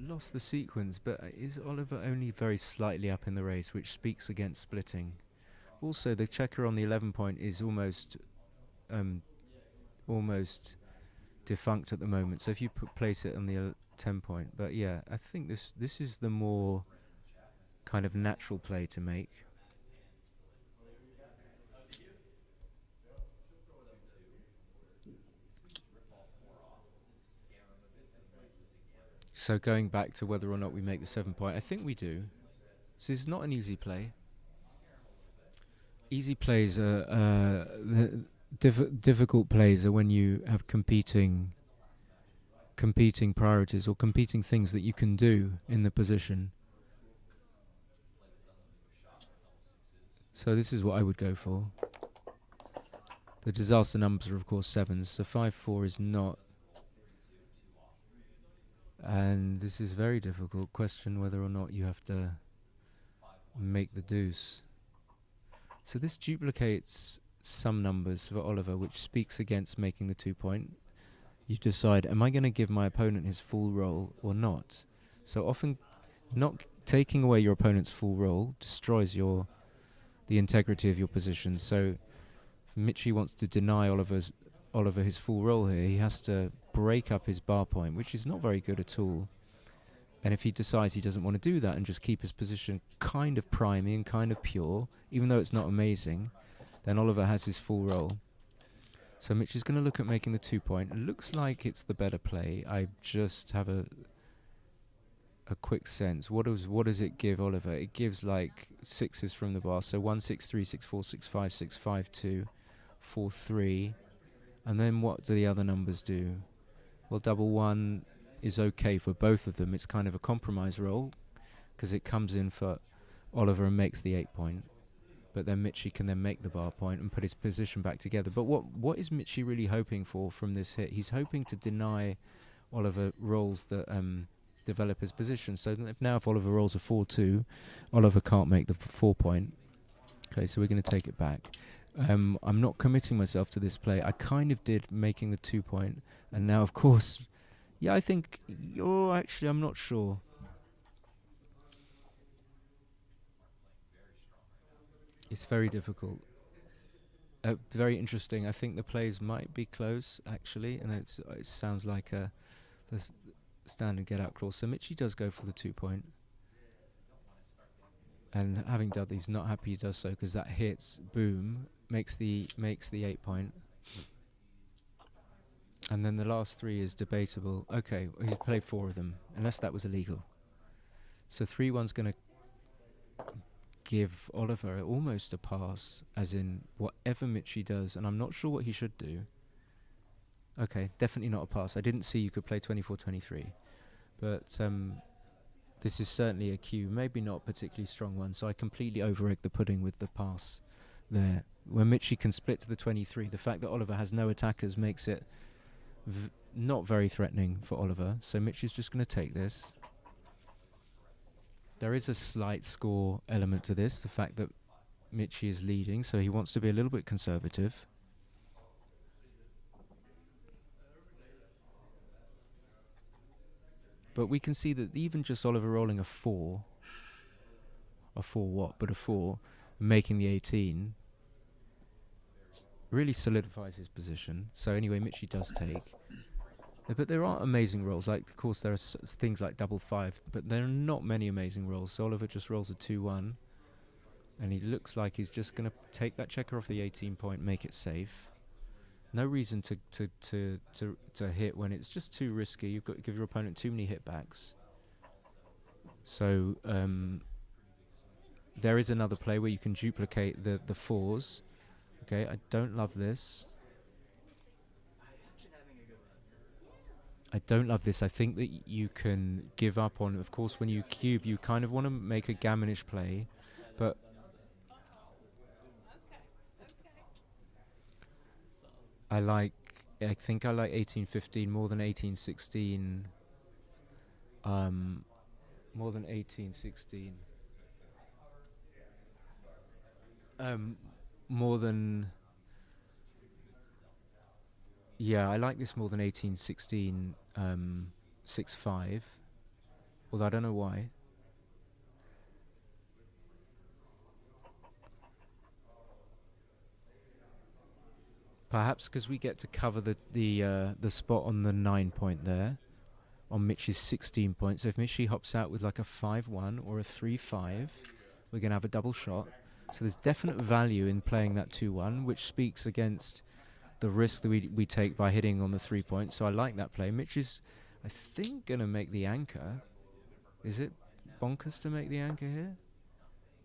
lost the sequence, but is Oliver only very slightly up in the race, which speaks against splitting. Also, the checker on the 11-point is almost almost defunct at the moment. So if you place it on the 10 point, but yeah, I think this is the more kind of natural play to make. So going back to whether or not we make the 7 point, I think we do. So it's not an easy play. Easy plays are difficult plays are when you have competing priorities or competing things that you can do in the position. So this is what I would go for. The disaster numbers are of course 7s, so 5-4 is not. And this is very difficult. Question whether or not you have to make the deuce. So this duplicates some numbers for Oliver, which speaks against making the 2 point. You decide, am I going to give my opponent his full roll or not? So often not taking away your opponent's full roll destroys the integrity of your position. So if Michi wants to deny Oliver his full roll here, he has to break up his bar point, which is not very good at all. And if he decides he doesn't want to do that and just keep his position kind of primey and kind of pure, even though it's not amazing, then Oliver has his full roll. So Mitch is going to look at making the 2 point. It looks like it's the better play. I just have a quick sense. What does it give Oliver? It gives like 6s from the bar. So 1, 6, 3, 6, 4, 6, 5, 6, 5, 2, 4, 3. And then what do the other numbers do? Well, double 1 is okay for both of them. It's kind of a compromise roll because it comes in for Oliver and makes the 8 point. But then Michi can then make the bar point and put his position back together. But what is Michi really hoping for from this hit? He's hoping to deny Oliver rolls that develop his position. So if Oliver rolls a 4-2, Oliver can't make the 4 point. Okay, so we're going to take it back. I'm not committing myself to this play. I kind of did making the 2 point. And now, of course, yeah, I think... actually, I'm not sure. It's very difficult. Very interesting. I think the plays might be close, actually, and it sounds like the standard get-out clause. So Michi does go for the 2 point. And having done, he's not happy he does so because that hits, boom, makes the 8 point. And then the last 3 is debatable. Okay, he's played 4 of them, unless that was illegal. So 3-1's going to give Oliver almost a pass, as in whatever Michi does, and I'm not sure what he should do. Okay, definitely not a pass. I didn't see you could play 24-23. But this is certainly a cue, maybe not a particularly strong one, so I completely over-egged the pudding with the pass there. When Michi can split to the 23, the fact that Oliver has no attackers makes it not very threatening for Oliver, so Michi's just going to take this. There is a slight score element to this, the fact that Michi is leading, so he wants to be a little bit conservative. But we can see that even just Oliver rolling a 4, making the 18, really solidifies his position. So anyway, Michi does take. But there are amazing rolls. Like, of course, there are things like double 5, but there are not many amazing rolls. So Oliver just rolls a 2-1, and he looks like he's just going to take that checker off the 18 point, make it safe. No reason to hit when it's just too risky. You've got to give your opponent too many hitbacks. So there is another play where you can duplicate the 4s. Okay, I don't love this. I don't love this. I think that you can give up on, of course, when you cube, you kind of want to make a gammonish play, but I think I like 18-15 more than 18-16. More than 18-16. More than... Yeah, I like this more than 18-16, 6-5. Although I don't know why. Perhaps because we get to cover the spot on the 9 point there, on Mitch's 16 point. So if Michi hops out with like a 5-1 or a 3-5, we're going to have a double shot. So there's definite value in playing that 2-1, which speaks against the risk that we take by hitting on the 3 point. So I like that play. Mitch is, I think, going to make the anchor. Is it bonkers to make the anchor here?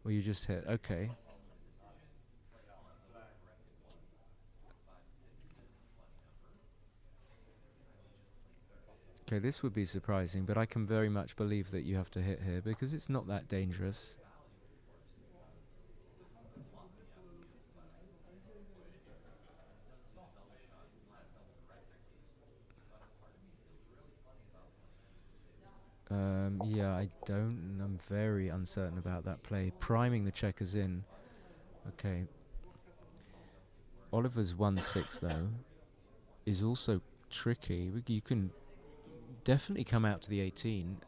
Or you just hit? Okay. Okay, this would be surprising, but I can very much believe that you have to hit here because it's not that dangerous. Yeah, I'm very uncertain about that play. Priming the checkers in. Okay. Oliver's 1-6 though is also tricky. You can definitely come out to the 18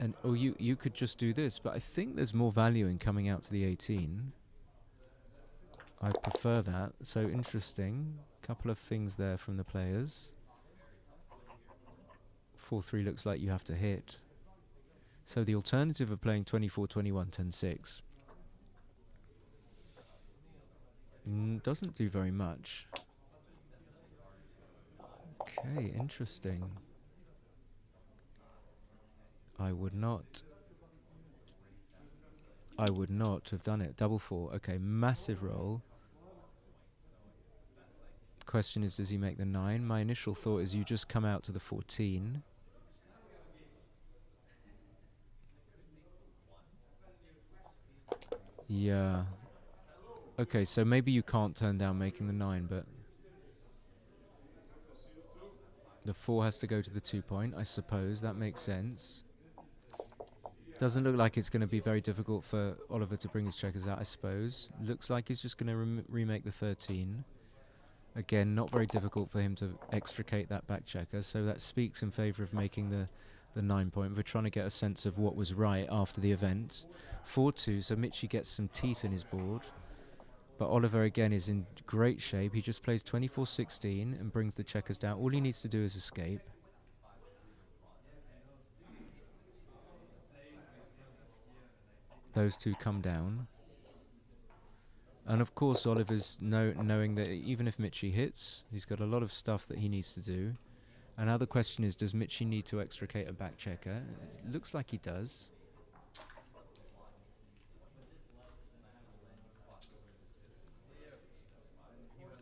and you could just do this, but I think there's more value in coming out to the 18. I prefer that. So interesting. Couple of things there from the players. 4-3 looks like you have to hit. So the alternative of playing 24-21 10-6 doesn't do very much. Okay, interesting. I would not have done it. Double 4. Okay, massive roll. Question is, does he make the 9? My initial thought is you just come out to the 14. Yeah. Okay, so maybe you can't turn down making the 9, but the 4 has to go to the 2 point, I suppose. That makes sense. Doesn't look like it's going to be very difficult for Oliver to bring his checkers out, I suppose. Looks like he's just going to remake the 13. Again, not very difficult for him to extricate that back checker, so that speaks in favour of making the 9 point. We're trying to get a sense of what was right after the event. 4-2, so Michi gets some teeth in his board. But Oliver, again, is in great shape. He just plays 24-16 and brings the checkers down. All he needs to do is escape. Those two come down. And of course, Oliver's knowing that even if Michi hits, he's got a lot of stuff that he needs to do. And now the question is, does Michi need to extricate a back checker? It looks like he does.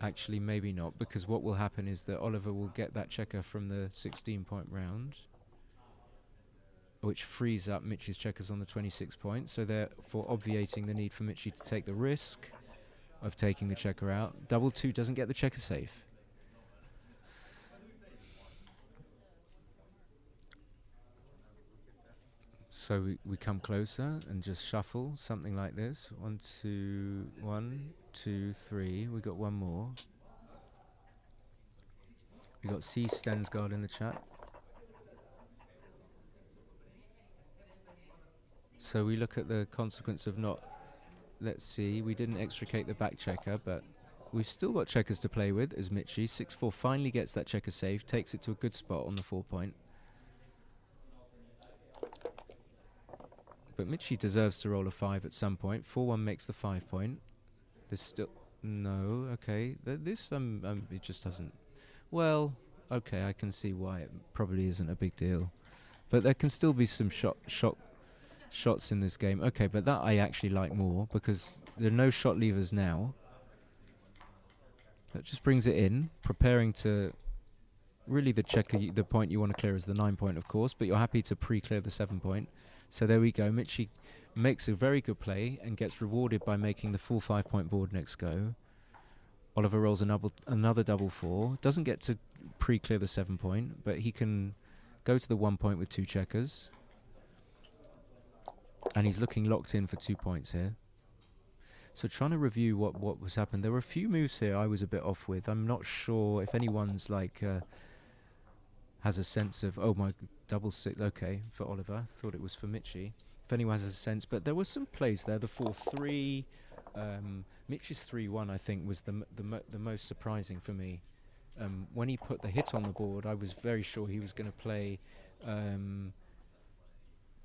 Actually, maybe not, because what will happen is that Oliver will get that checker from the 16-point round, which frees up Michi's checkers on the 26 point, so therefore obviating the need for Michi to take the risk of taking the checker out. Double 2 doesn't get the checker safe. So we come closer and just shuffle, something like this. 1, 2, 1, 2, 3. We got one more. We got C Stensgaard in the chat. So we look at the consequence of not, let's see, we didn't extricate the back checker, but we've still got checkers to play with as Michi. 6-4 finally gets that checker safe, takes it to a good spot on the 4 point. But Michi deserves to roll a 5 at some point. 4-1 makes the 5 point. There's still... No, okay. This, it just doesn't... Well, okay, I can see why it probably isn't a big deal. But there can still be some shots in this game. Okay, but that I actually like more, because there are no shot levers now. That just brings it in, preparing to... Really the checker, the point you want to clear is the 9 point, of course, but you're happy to pre-clear the 7 point. So there we go. Michi makes a very good play and gets rewarded by making the full 5 point board next go. Oliver rolls another double 4. Doesn't get to pre-clear the 7 point, but he can go to the 1 point with 2 checkers. And he's looking locked in for 2 points here. So trying to review what was happened. There were a few moves here I was a bit off with. I'm not sure if anyone's like... has a sense of, oh my, double 6, okay, for Oliver. Thought it was for Michi. If anyone has a sense, but there were some plays there. The 4-3, Mitch's 3-1, I think, was the most surprising for me. When he put the hit on the board, I was very sure he was going to play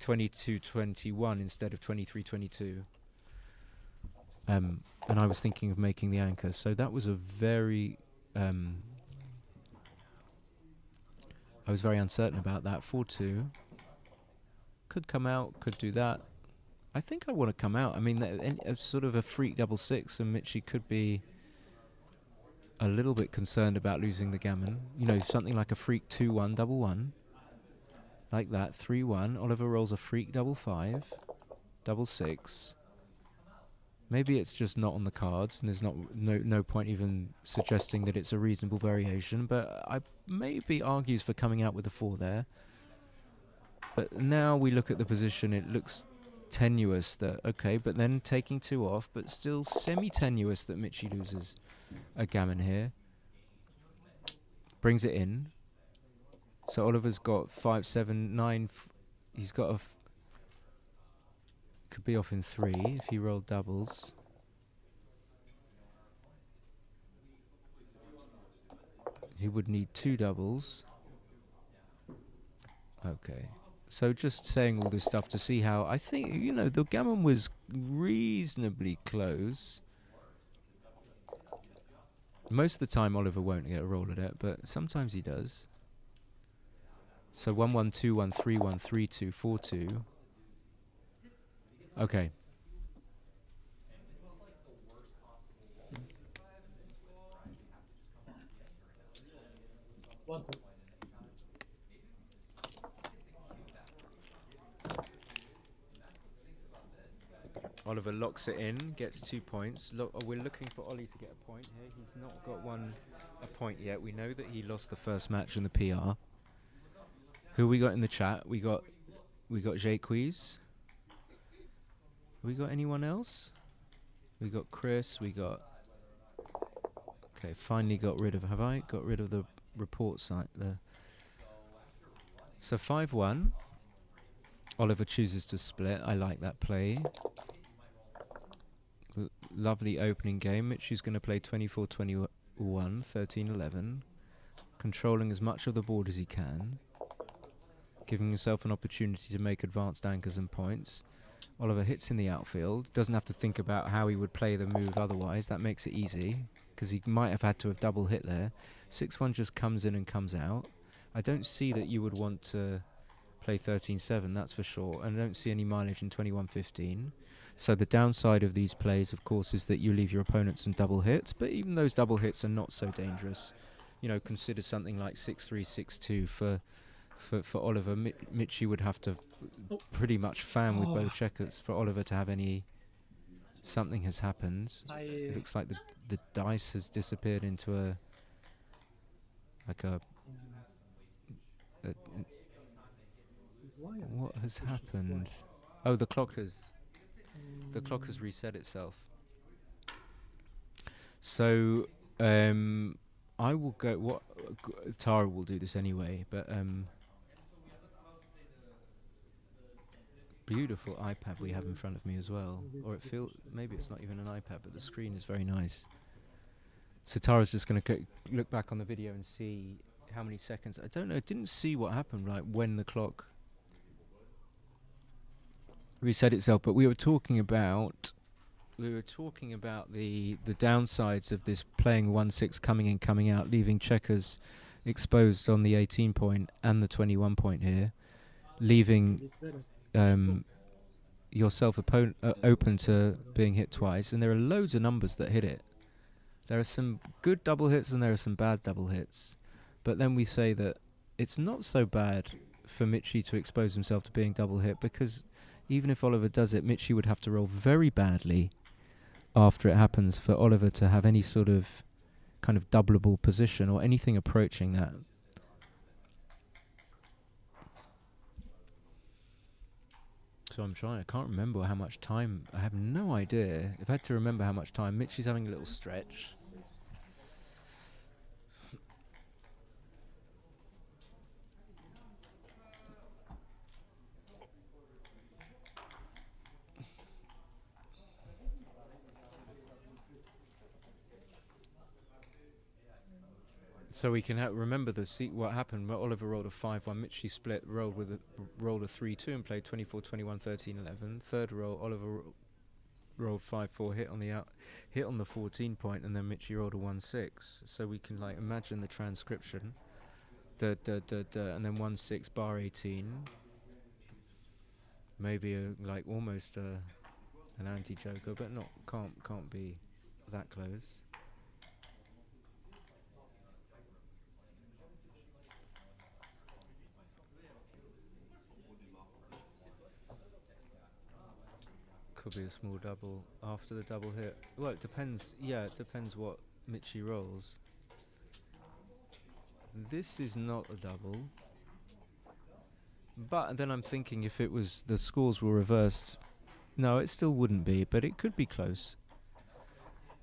22-21 instead of 23-22. And I was thinking of making the anchor. So that was a very... I was very uncertain about that. 4-2. Could come out, could do that. I think I want to come out. I mean, sort of a freak double six, and Michi could be a little bit concerned about losing the gammon. You know, something like a freak 2-1, double one. Like that, 3-1. Oliver rolls a freak double five, double six. Maybe it's just not on the cards, and there's no point even suggesting that it's a reasonable variation, but I maybe argues for coming out with a 4 there. But now we look at the position, it looks tenuous that, okay, but then taking 2 off, but still semi-tenuous that Michi loses a gammon here. Brings it in. So Oliver's got 5, 7, 9, he's got could be off in 3 if he rolled doubles. He would need 2 doubles. Okay. So just saying all this stuff to see how, I think, you know, the gammon was reasonably close. Most of the time Oliver won't get a roll at it, but sometimes he does. So 1-1, 2-1, 3-1, 3-2, 4-2. Okay. Oliver locks it in, gets 2 points. We're looking for Ollie to get a point here. He's not got a point yet. We know that he lost the first match in the PR. Who we got in the chat? We got Jacques. We got anyone else? We got Chris. We got. Okay, finally got rid of. Have I got rid of the report site there? So 5-1. Oliver chooses to split. I like that play. Lovely opening game. Michi's going to play 24-21, 13-11. Controlling as much of the board as he can. Giving himself an opportunity to make advanced anchors and points. Oliver hits in the outfield. Doesn't have to think about how he would play the move otherwise. That makes it easy, because he might have had to have double hit there. 6-1 just comes in and comes out. I don't see that you would want to play 13-7, that's for sure. And I don't see any mileage in 21-15. So the downside of these plays, of course, is that you leave your opponent some double hits. But even those double hits are not so dangerous. You know, consider something like 6-3, 6-2 for Oliver. Michi would have to pretty much fan with both checkers for Oliver to have any. Something has happened. It looks like the dice has disappeared into a what has happened? Oh, the clock has reset itself. So I will go. Tara will do this anyway, but beautiful iPad we have in front of me as well. Or it feels, maybe it's not even an iPad, but the screen is very nice. So Tara's just going to look back on the video and see how many seconds. I don't know. Didn't see what happened, right, when the clock reset itself. But we were talking about the downsides of this playing 1-6 coming in, coming out, leaving checkers exposed on the 18 point and the 21 point here, leaving yourself open to being hit twice. And there are loads of numbers that hit it. There are some good double hits and there are some bad double hits. But then we say that it's not so bad for Michi to expose himself to being double hit, because even if Oliver does it, Michi would have to roll very badly after it happens for Oliver to have any sort of kind of doubleable position or anything approaching that. So I'm trying, I can't remember how much time, I have no idea. If I had to remember how much time, Michi's having a little stretch. So we can remember what happened. Oliver rolled a 5-1. Michi split, rolled a 3-2 and played 24-21, 13-11. Third roll, Oliver rolled 5-4, hit on the 14 point, and then Michi rolled a 1-6. So we can like imagine the transcription. And then 1-6 bar 18. Maybe like almost an anti-joker, but can't be that close. Could be a small double after the double hit. Well, it depends. Yeah, it depends what Michi rolls. This is not a double. But then I'm thinking if it was the scores were reversed, no, it still wouldn't be, but it could be close.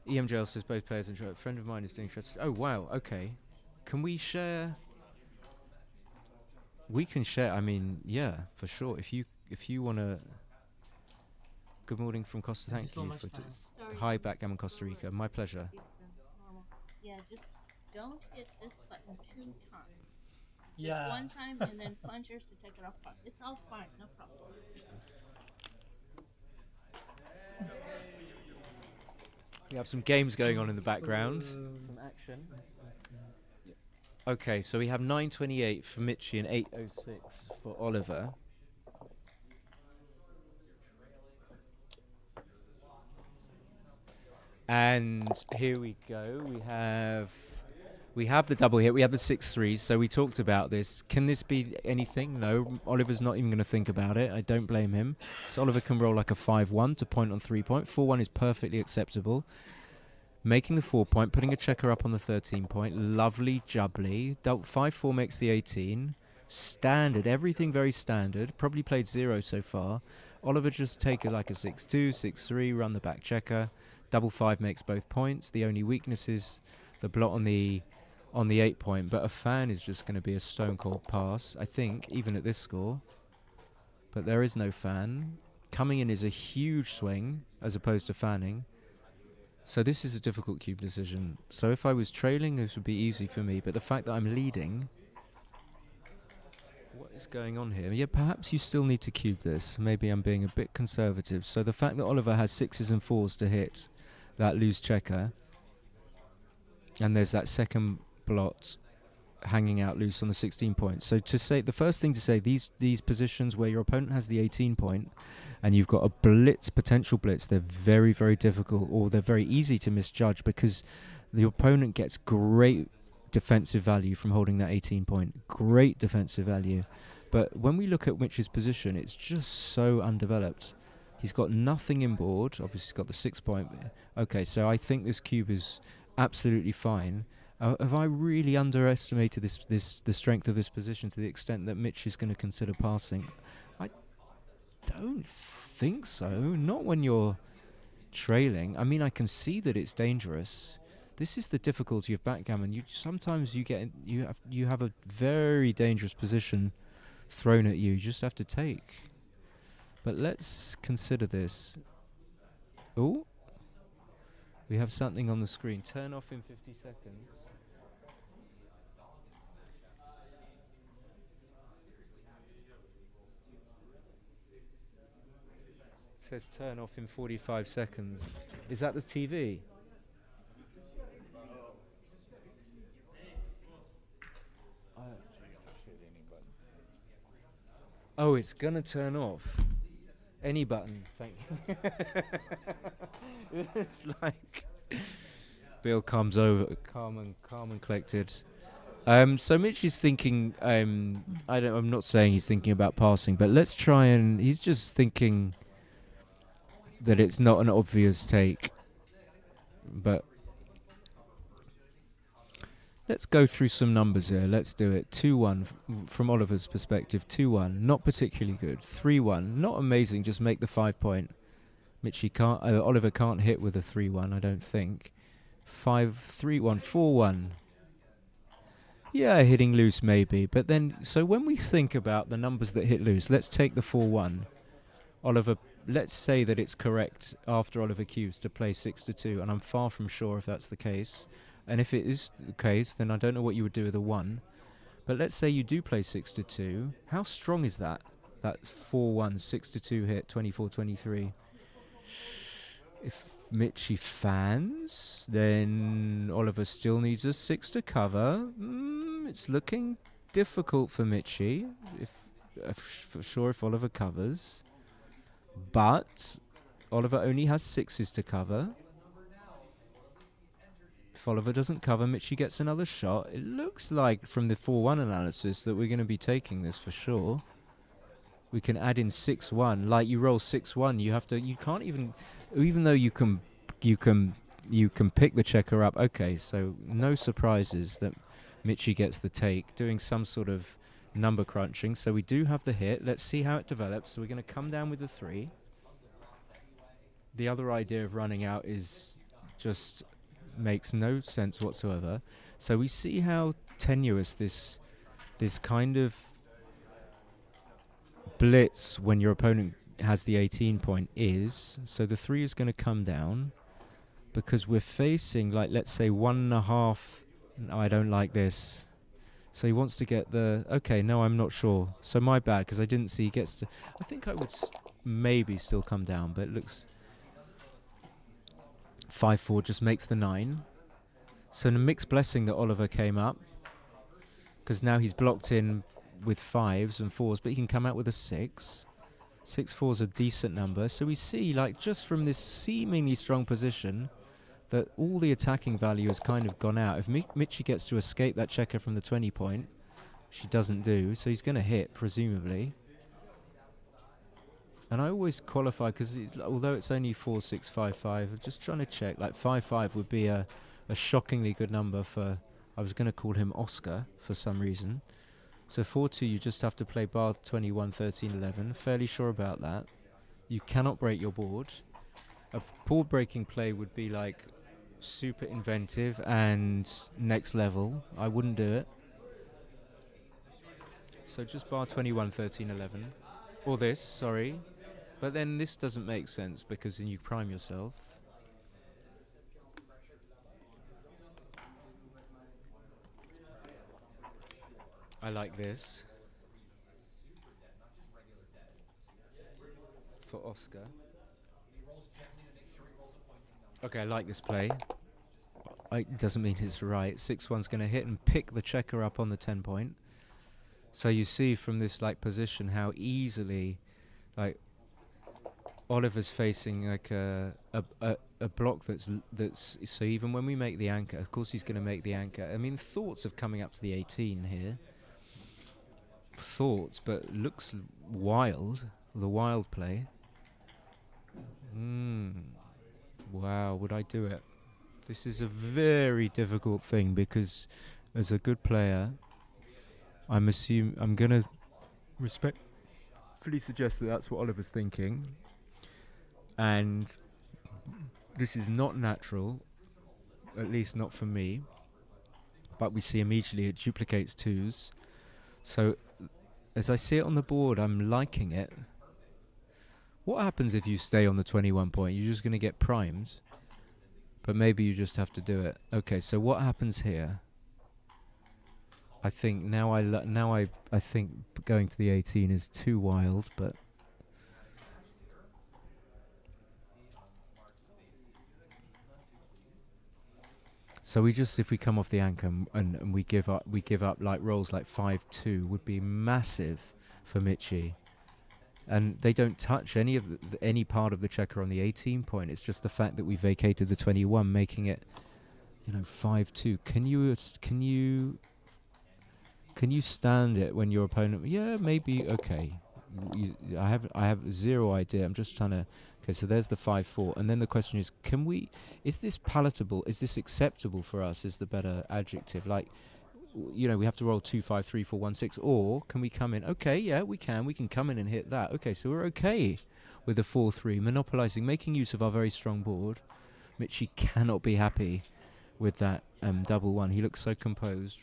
EMJL says both players enjoy it. A friend of mine is doing interested. Oh wow, okay. Can we share? We can share. I mean, yeah, for sure. If you wanna. Good morning from Costa. Thank you for hi, Backgammon, Costa Rica. My pleasure. Yeah, just don't hit this button 2 times. Yeah. Just 1 time and then punch yours to take it off. It's all fine, no problem. We have some games going on in the background. Some action. Okay, so we have 9:28 for Michi and 8:06 for Oliver. And here we go. We have the double hit. We have the 6-3. So we talked about this. Can this be anything? No. Oliver's not even going to think about it. I don't blame him. So Oliver can roll like a 5-1 to point on 3 point. 4-1 is perfectly acceptable. Making the 4 point, putting a checker up on the 13 point. Lovely jubbly. 5-4 makes the 18. Standard. Everything very standard. Probably played 0 so far. Oliver just take it like a 6-2, 6-3, run the back checker. Double 5 makes both points. The only weakness is the blot on the 8 point, but a fan is just going to be a stone cold pass, I think, even at this score. But there is no fan. Coming in is a huge swing as opposed to fanning. So this is a difficult cube decision. So if I was trailing, this would be easy for me, but the fact that I'm leading, what is going on here? Yeah, perhaps you still need to cube this. Maybe I'm being a bit conservative. So the fact that Oliver has 6s and 4s to hit that loose checker, and there's that second blot hanging out loose on the 16 point. So to say, the first thing to say, these positions where your opponent has the 18 point and you've got a potential blitz, they're very, very difficult, or they're very easy to misjudge because the opponent gets great defensive value from holding that 18 point. Great defensive value. But when we look at Mitch's position, it's just so undeveloped. He's got nothing in board. Obviously, he's got the 6 point. Okay, so I think this cube is absolutely fine. Have I really underestimated the strength of this position to the extent that Mitch is going to consider passing? I don't think so. Not when you're trailing. I mean, I can see that it's dangerous. This is the difficulty of backgammon. Sometimes you have a very dangerous position thrown at you. You just have to take. But let's consider this. Oh, we have something on the screen. Turn off in 50 seconds. It says turn off in 45 seconds. Is that the TV? Oh, it's gonna turn off. Any button, thank you. It's like Bill comes over, calm and collected. So Mitch is thinking. I'm not saying he's thinking about passing, but let's try and. He's just thinking that it's not an obvious take. But let's go through some numbers here. Let's do it. 2-1 from Oliver's perspective. 2-1, not particularly good. 3-1, not amazing. Just make the 5 point. Oliver can't hit with a 3-1, I don't think. 5-3-1, 4-1. Yeah, hitting loose maybe. But then, so when we think about the numbers that hit loose, let's take the 4-1. Oliver, let's say that it's correct after Oliver cubes to play 6-2, and I'm far from sure if that's the case. And if it is the case, then I don't know what you would do with a 1. But let's say you do play 6 to 2. How strong is that? That's 4-1, 6 to 2 hit, 24-23. If Michi fans, then Oliver still needs a 6 to cover. It's looking difficult for Michi, for sure if Oliver covers. But Oliver only has 6s to cover. If Oliver doesn't cover, Michi gets another shot. It looks like from the 4-1 analysis that we're going to be taking this for sure. We can add in 6-1. Like you roll 6-1, you can't even though you can pick the checker up. Okay, so no surprises that Michi gets the take, doing some sort of number crunching. So we do have the hit. Let's see how it develops. So we're going to come down with the 3. The other idea of running out is just makes no sense whatsoever. So we see how tenuous this kind of blitz when your opponent has the 18 point is. So the 3 is going to come down because we're facing, like, let's say 1.5. No, I don't like this. So he wants to get the... Okay, no, I'm not sure. So my bad, because I didn't see he gets to... I think I would maybe still come down, but it looks... 5-4 just makes the 9. So in a mixed blessing that Oliver came up, because now he's blocked in with 5s and 4s, but he can come out with a 6. 6-4 is a decent number. So we see, like, just from this seemingly strong position, that all the attacking value has kind of gone out. If Michi gets to escape that checker from the 20 point, she doesn't do, so he's going to hit, presumably. And I always qualify, because although it's only 4-6, 5-5, I'm just trying to check, like 5-5 would be a shockingly good number for, I was going to call him Oscar for some reason. So 4-2, you just have to play bar 21, 13, 11. Fairly sure about that. You cannot break your board. A board breaking play would be like super inventive and next level. I wouldn't do it. So just bar 21, 13, 11. Or this, sorry. But then this doesn't make sense because then you prime yourself. I like this. For Oscar. Okay, I like this play. It doesn't mean it's right. 6-1's going to hit and pick the checker up on the 10 point. So you see from this like position how easily, like, Oliver's facing like a block that's so even when we make the anchor, of course he's going to make the anchor. I mean, thoughts of coming up to the 18 here. Thoughts, but looks wild. The wild play. Wow, would I do it? This is a very difficult thing because as a good player, I'm gonna respectfully suggest that that's what Oliver's thinking. And this is not natural, at least not for me. But we see immediately it duplicates 2s. So as I see it on the board, I'm liking it. What happens if you stay on the 21 point? You're just going to get primed. But maybe you just have to do it. Okay, so what happens here? I think now I think going to the 18 is too wild, but so we just, if we come off the anchor and we give up like rolls like 5-2 would be massive for Michi. And they don't touch any of any part of the checker on the 18 point. It's just the fact that we vacated the 21, making it, 5-2. Can you stand it when your opponent? Yeah, maybe. Okay, I have zero idea. I'm just trying to. Okay, so there's the 5-4, and then the question is, is this palatable? Is this acceptable for us? Is the better adjective? Like, we have to roll 2, 5, 3, 4, 1, 6, or can we come in? Okay, yeah, we can come in and hit that. Okay, so we're okay with the 4-3, monopolizing, making use of our very strong board. Michi cannot be happy with that double 1. He looks so composed.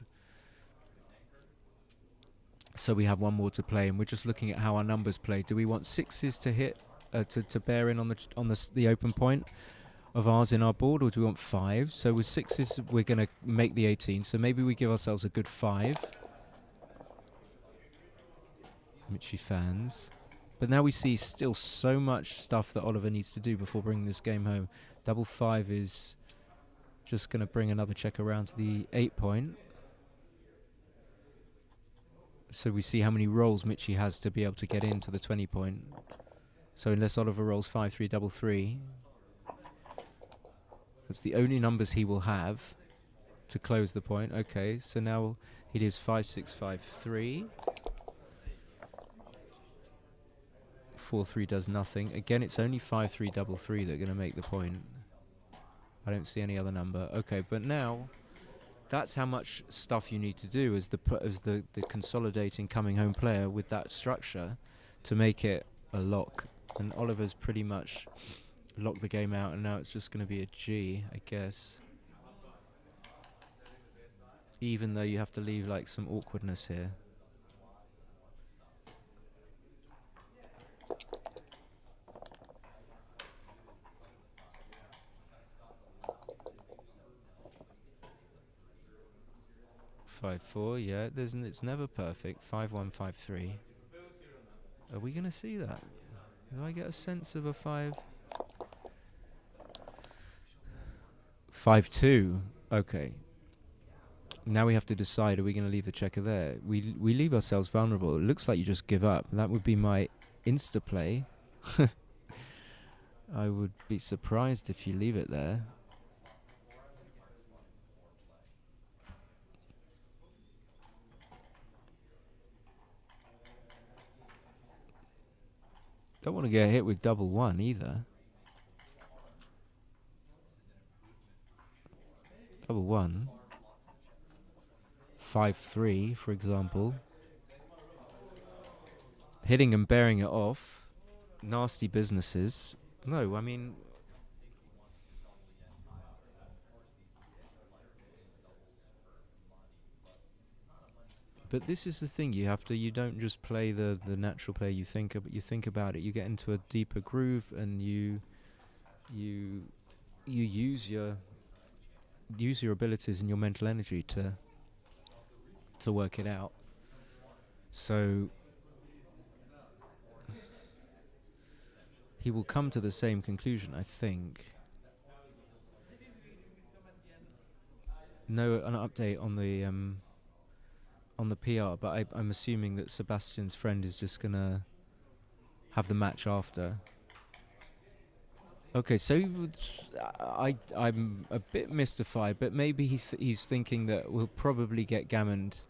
So we have one more to play, and we're just looking at how our numbers play. Do we want 6s to hit, to bear in on the open point, of ours in our board, or do we want 5? So with 6s, we're going to make the 18. So maybe we give ourselves a good 5. Michi fans. But now we see still so much stuff that Oliver needs to do before bringing this game home. Double 5 is just going to bring another check around to the 8 point. So we see how many rolls Michi has to be able to get into the 20 point. So unless Oliver rolls 5, 3, double 3, that's the only numbers he will have to close the point. Okay, so now it is 5, 6, 5, 3. 4, 3 does nothing. Again, it's only 5, 3, double 3 that are going to make the point. I don't see any other number. Okay, but now that's how much stuff you need to do as the consolidating coming home player with that structure to make it a lock. And Oliver's pretty much locked the game out, and now it's just going to be a G, I guess. Even though you have to leave like some awkwardness here. Five, 4, yeah. It's never perfect. 5, 1, 5, 3. Are we going to see that? Do I get a sense of a 5? 5, 2. Okay. Now we have to decide, are we going to leave the checker there? We leave ourselves vulnerable. It looks like you just give up. That would be my insta-play. I would be surprised if you leave it there. Don't want to get hit with double 1 either. Double 1. 5, 3, for example. Hitting and bearing it off. Nasty businesses. No, I mean... But this is the thing, you don't just play the natural play, you think about it, you get into a deeper groove, and you use your abilities and your mental energy to work it out. So he will come to the same conclusion, I think. No, an update on the PR, but I'm assuming that Sebastian's friend is just gonna have the match after. Okay, so I'm a bit mystified, but maybe he's thinking that we'll probably get gammoned,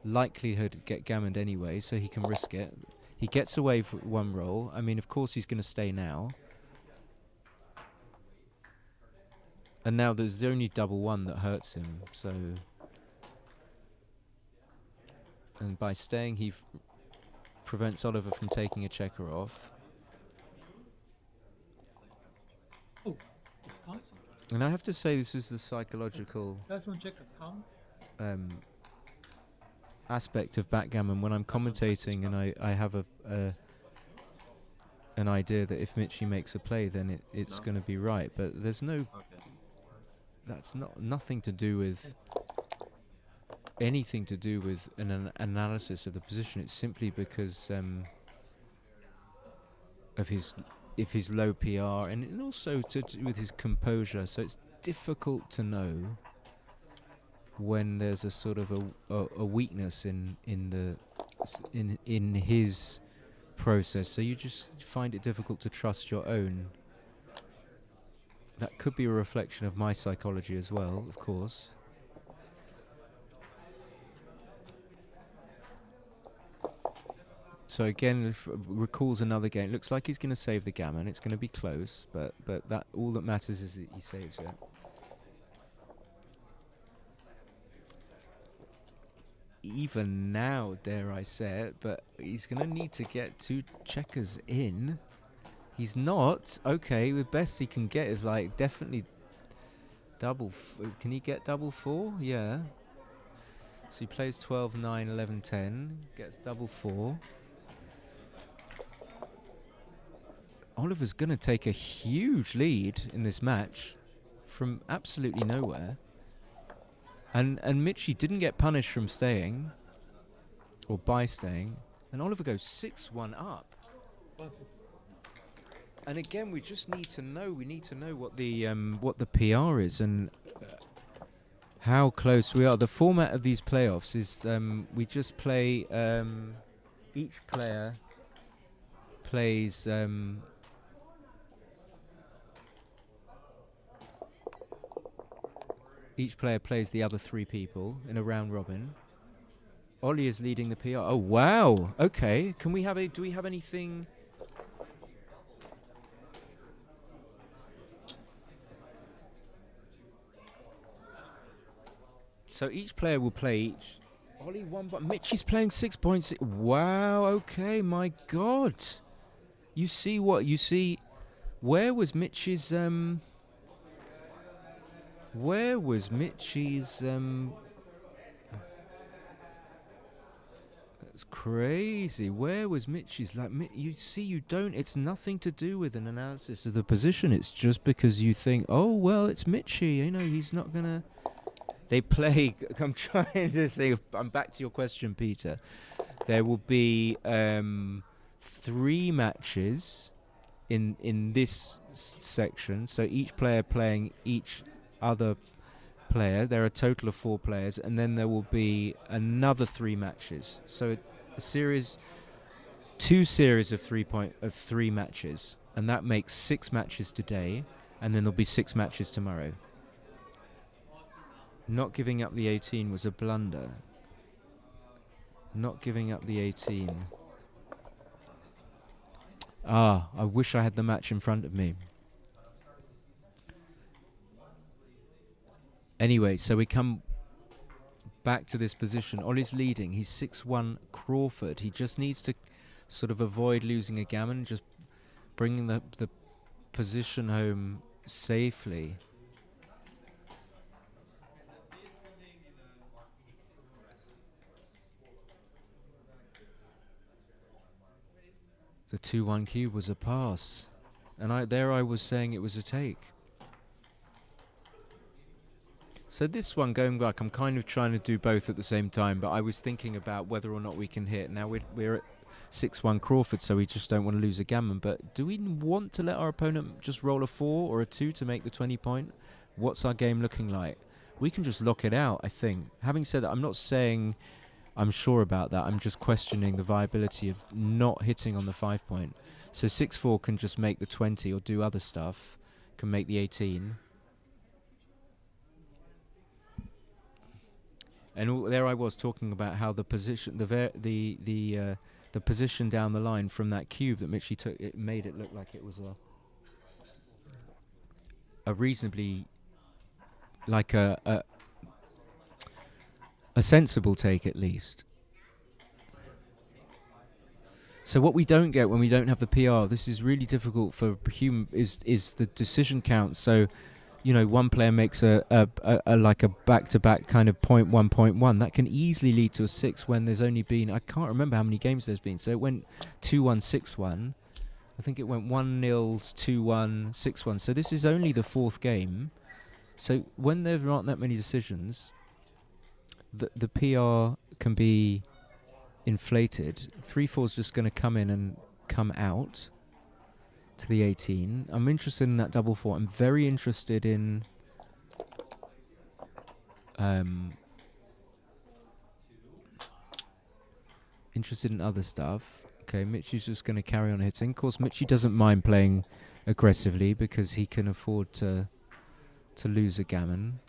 likelihood get gammoned anyway, so he can risk it. He gets away for 1 roll. I mean, of course he's gonna stay now. And now there's only double 1 that hurts him, so... And by staying, he prevents Oliver from taking a checker off. Oh, it counts. And I have to say, this is the psychological First one checker count. aspect of backgammon when I'm commentating, and I have an idea that if Michi makes a play, then it's going to be right. But there's no... That's nothing to do with... anything to do with an analysis of the position. It's simply because of his low PR, and also to do with his composure. So it's difficult to know when there's a sort of a weakness in his process. So you just find it difficult to trust your own. That could be a reflection of my psychology as well, of course. So again, recalls another game. Looks like he's going to save the gammon. It's going to be close, but that all that matters is that he saves it. Even now, dare I say it, but he's going to need to get 2 checkers in. He's not. Okay, the best he can get is like definitely double. Can he get double 4? Yeah. So he plays 12, 9, 11, 10. Gets double 4. Oliver's going to take a huge lead in this match from absolutely nowhere. And Michi didn't get punished from staying, or by staying. And Oliver goes 6-1 up. 1-6. And again, we just need to know. We need to know what the PR is and how close we are. The format of these playoffs is we just play. Each player plays. Each player plays the other 3 people in a round robin. Ollie is leading the PR. Oh wow! Okay, can we have a? Do we have anything? So each player will play each. Ollie won, but Mitch is playing 6 points. Wow. Okay. My God. You see what you see? Where was Mitch's? Where was Mitch's? That's crazy. Where was Mitch's? Like you see, you don't. It's nothing to do with an analysis of the position. It's just because you think, oh well, it's Michi. You know, he's not gonna. They play. I'm trying to say. I'm back to your question, Peter. There will be 3 matches in this section. So each player playing each other player. There are a total of 4 players, and then there will be another 3 matches. So a series, 2 series of 3 matches, and that makes 6 matches today, and then there'll be 6 matches tomorrow. Not giving up the 18 was a blunder. Not giving up the 18. Ah, I wish I had the match in front of me. Anyway, so we come back to this position. Ollie's leading. He's 6-1 Crawford. He just needs to sort of avoid losing a gammon, just bringing the position home safely. The 2-1 cube was a pass. And I was saying it was a take. So this one, going back, I'm kind of trying to do both at the same time, but I was thinking about whether or not we can hit. Now we're at 6-1 Crawford, so we just don't want to lose a gammon. But do we want to let our opponent just roll a 4 or a 2 to make the 20 point? What's our game looking like? We can just lock it out, I think. Having said that, I'm not saying I'm sure about that. I'm just questioning the viability of not hitting on the 5 point. So 6-4 can just make the 20 or do other stuff, can make the 18. And there I was talking about how the position, the position down the line from that cube that Michi took, it made it look like it was a reasonably, like a sensible take at least. So what we don't get when we don't have the PR, this is really difficult for human, is the decision count. So, you know, one player makes a like a back-to-back kind of 0.1. That can easily lead to a 6 when there's only been, I can't remember how many games there's been. So it went 2-1, 6-1. I think it went 1-0, 2-1, 6-1. So this is only the 4th game. So when there aren't that many decisions, the PR can be inflated. 3-4 is just going to come in and come out to the 18. I'm interested in that double 4. I'm very interested in other stuff. Okay, Michi's just going to carry on hitting. Of course, Michi doesn't mind playing aggressively because he can afford to lose a gammon.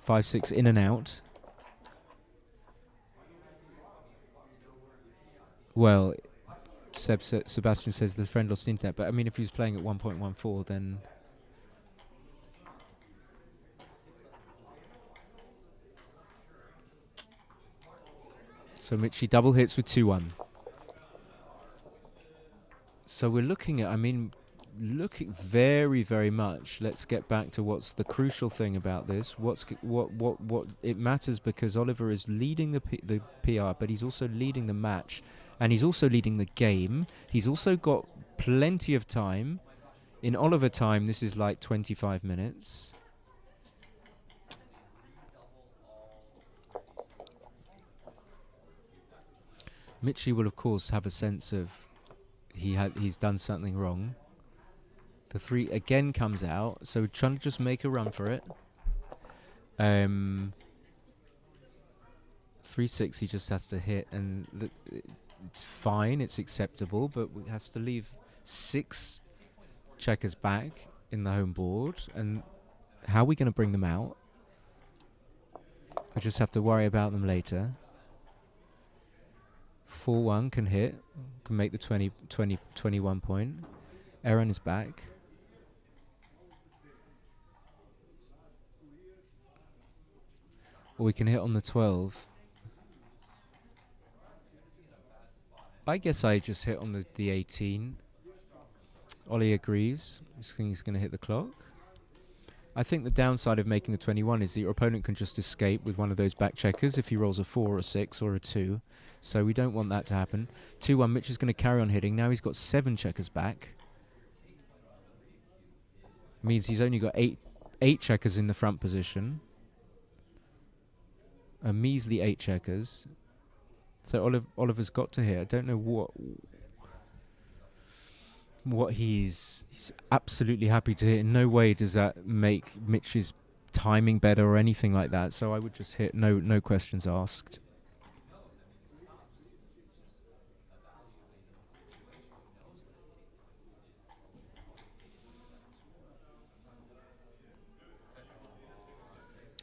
5-6 in and out. Well, Sebastian says the friend lost internet, but I mean, if he was playing at 1.14, then so Michi double hits with 2-1. So we're looking at, I mean, looking very, very much. Let's get back to what's the crucial thing about this. What it matters because Oliver is leading the PR, but he's also leading the match. And he's also leading the game. He's also got plenty of time. In Oliver time, this is like 25 minutes. Michi will, of course, have a sense of he's done something wrong. The 3 again comes out, so we're trying to just make a run for it. 3-6 he just has to hit, and it's fine, it's acceptable, but we have to leave 6 checkers back in the home board, and how are we going to bring them out? We just have to worry about them later. 4-1 can hit, can make the 21 point. Aaron is back. Or we can hit on the 12. I guess I just hit on the 18. Ollie agrees. He's thinking he's going to hit the clock. I think the downside of making the 21 is that your opponent can just escape with one of those back checkers if he rolls a 4 or a 6 or a 2. So we don't want that to happen. 2-1, Mitch is going to carry on hitting. Now he's got 7 checkers back. Means he's only got 8 checkers in the front position. A measly 8 checkers. So Oliver's got to hit. I don't know what he's absolutely happy to hit. In no way does that make Mitch's timing better or anything like that. So I would just hit, no questions asked.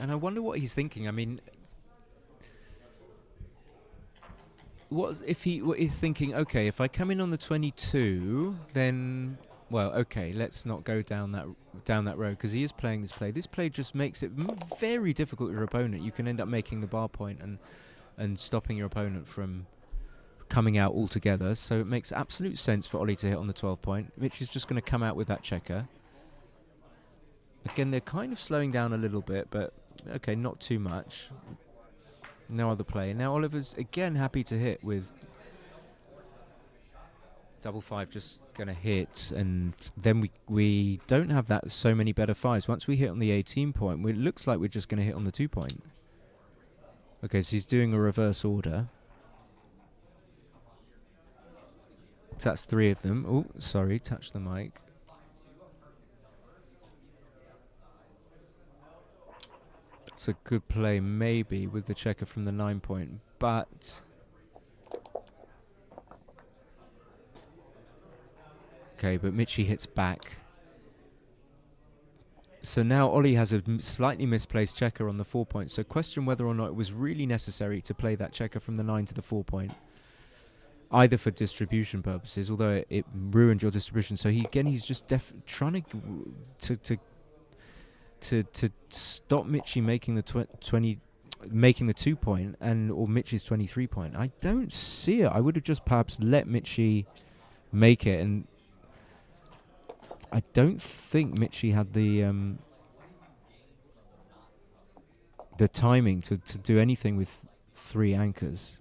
And I wonder what he's thinking. I mean, what if he is thinking, okay, if I come in on the 22, then, well, okay, let's not go down that road, because he is playing this play. This play just makes it very difficult for your opponent. You can end up making the bar point and stopping your opponent from coming out altogether. So it makes absolute sense for Ollie to hit on the 12 point. Mitch is just going to come out with that checker. Again, they're kind of slowing down a little bit, but okay, not too much. No other play. Now Oliver's again happy to hit with double 5 just going to hit, and then we don't have that so many better 5s. Once we hit on the 18 point, it looks like we're just going to hit on the 2 point. Okay, so he's doing a reverse order. So that's 3 of them. Oh, sorry, touch the mic. It's a good play, maybe, with the checker from the 9 point, but okay, but Michi hits back. So now Ollie has a slightly misplaced checker on the 4 point. So question whether or not it was really necessary to play that checker from the 9 to the 4 point, either for distribution purposes, although it ruined your distribution. So he's just trying to stop Michi making the making the 2 point or Michi's 23 point. I don't see it. I would have just perhaps let Michi make it, and I don't think Michi had the timing to do anything with 3 anchors.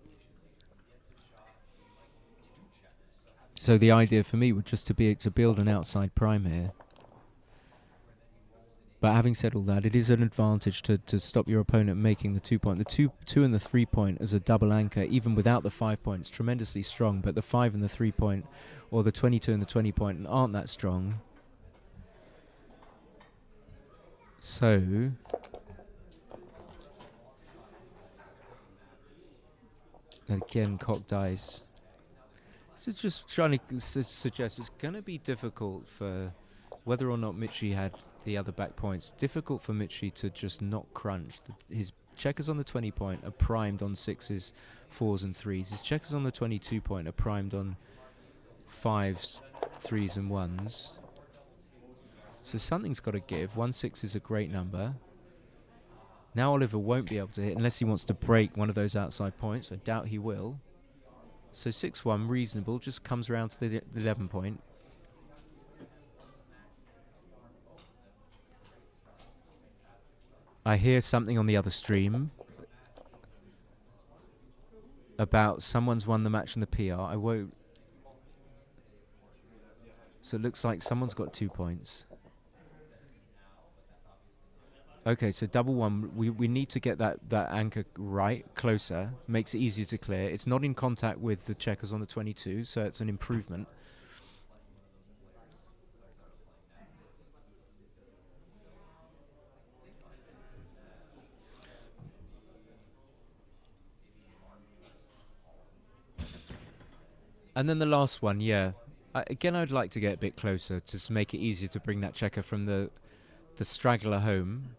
So the idea for me would just to build an outside prime here. But having said all that, it is an advantage to stop your opponent making the 2 point. The 2 and the 3 point as a double anchor, even without the 5 point, is tremendously strong. But the 5 and the 3 point, or the 22 and the 20 point, aren't that strong. So again, cock dice. So just trying to suggest it's going to be difficult for, whether or not Michi had the other back points, difficult for Michi to just not crunch. His checkers on the 20 point are primed on 6s, 4s and 3s. His checkers on the 22 point are primed on 5s, 3s and 1s. So something's got to give. 1-6 is a great number. Now Oliver won't be able to hit unless he wants to break one of those outside points. I doubt he will. So 6-1, reasonable, just comes around to the 11 point. I hear something on the other stream about someone's won the match in the PR. I won't. So it looks like someone's got 2 points. Okay, so double one. We need to get that anchor right, closer. Makes it easier to clear. It's not in contact with the checkers on the 22, so it's an improvement. And then the last one, yeah. Again, I'd like to get a bit closer to make it easier to bring that checker from the straggler home.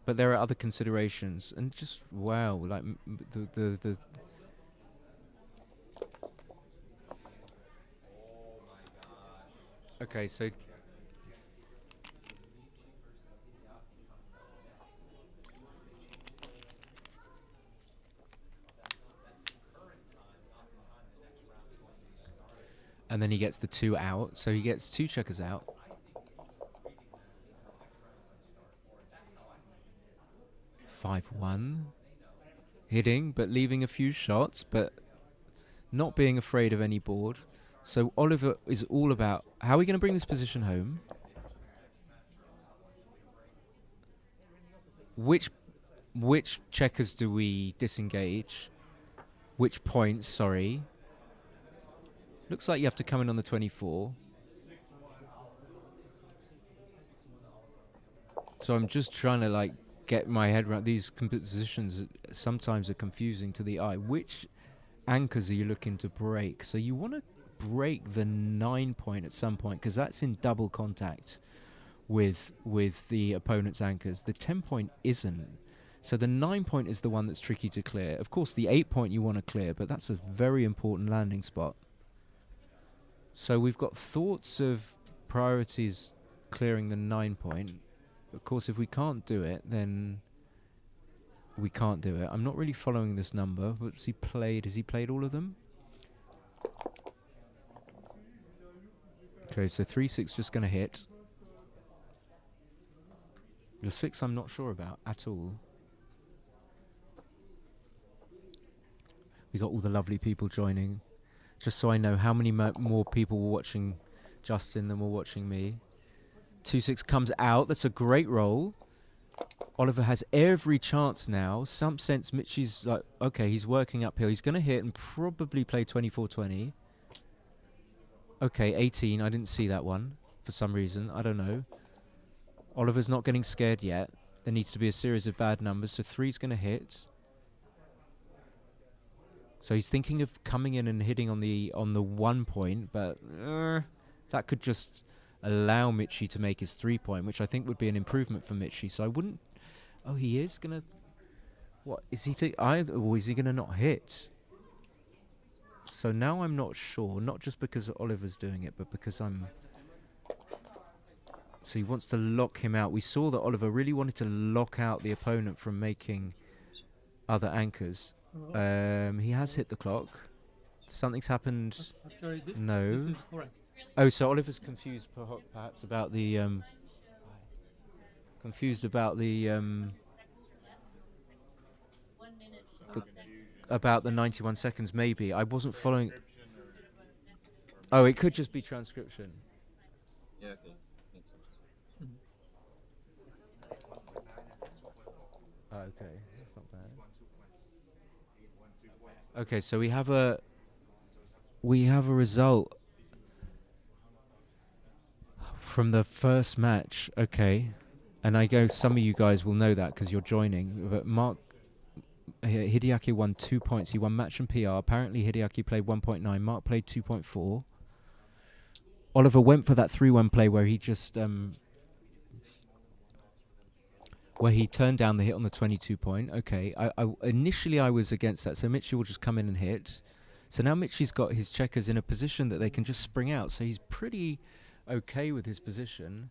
But there are other considerations, and just wow, like the Okay, so and then he gets the 2 out, so he gets 2 checkers out. 5-1. Hitting, but leaving a few shots, but not being afraid of any board. So Oliver is all about, how are we going to bring this position home? Which checkers do we disengage? Which points, sorry. Looks like you have to come in on the 24. So I'm just trying to like get my head around these positions. Sometimes are confusing to the eye. Which anchors are you looking to break? So you want to break the 9 point at some point, because that's in double contact with the opponent's anchors. The 10 point isn't. So the 9 point is the one that's tricky to clear. Of course, the 8 point you want to clear, but that's a very important landing spot. So we've got thoughts of priorities clearing the 9 point. Of course, if we can't do it, then we can't do it. I'm not really following this number. What's he played? Has he played all of them? Okay, so 3-6 just going to hit. Your 6 I'm not sure about at all. We got all the lovely people joining. Just so I know how many more people were watching Justin than were watching me. 2-6 comes out. That's a great roll. Oliver has every chance now. Some sense Michi's like, okay, he's working uphill. He's going to hit and probably play 24-20. Okay, 18. I didn't see that one for some reason. I don't know. Oliver's not getting scared yet. There needs to be a series of bad numbers. So 3's going to hit. So he's thinking of coming in and hitting on the 1 point, but that could just allow Michi to make his 3 point, which I think would be an improvement for Michi. So I wouldn't. Oh, he is gonna. What is he or is he gonna not hit? So now I'm not sure. Not just because Oliver's doing it, but because I'm. So he wants to lock him out. We saw that Oliver really wanted to lock out the opponent from making other anchors. He has hit the clock. Something's happened. Actually, No. this is correct. Oh, so Oliver's confused perhaps about the about the 91 seconds maybe. I wasn't following. Oh, it could just be transcription. Yeah, okay. Makes sense. Oh, okay, that's not bad. Okay, so we have a result from the first match. Okay, and I go. Some of you guys will know that because you're joining. But Marc Hideaki won 2 points. He won match and PR. Apparently, Hideaki played 1.9. Marc played 2.4. Oliver went for that 3-1 play where he just where he turned down the hit on the 22 point. Okay, initially I was against that, so Michi will just come in and hit. So now Michi's got his checkers in a position that they can just spring out, so he's pretty okay with his position.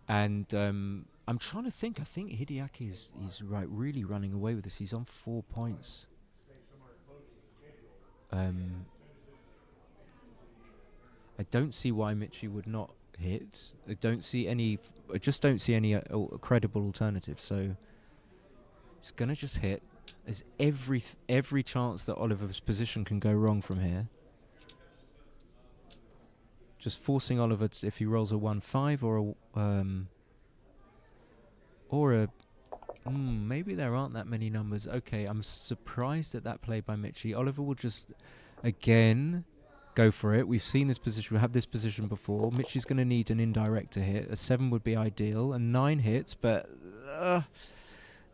And I'm trying to think. I think Hideaki is really running away with this. He's on 4 points. I don't see why Michi would not hit. I just don't see any credible alternative. So it's gonna just hit. There's every chance that Oliver's position can go wrong from here. just forcing Oliver if he rolls a 1-5 or a maybe there aren't that many numbers. Okay, I'm surprised at that play by Michi. Oliver will just again go for it. We've seen this position. We have this position before. Michi's going to need an indirect to hit. A 7 would be ideal. A 9 hits, but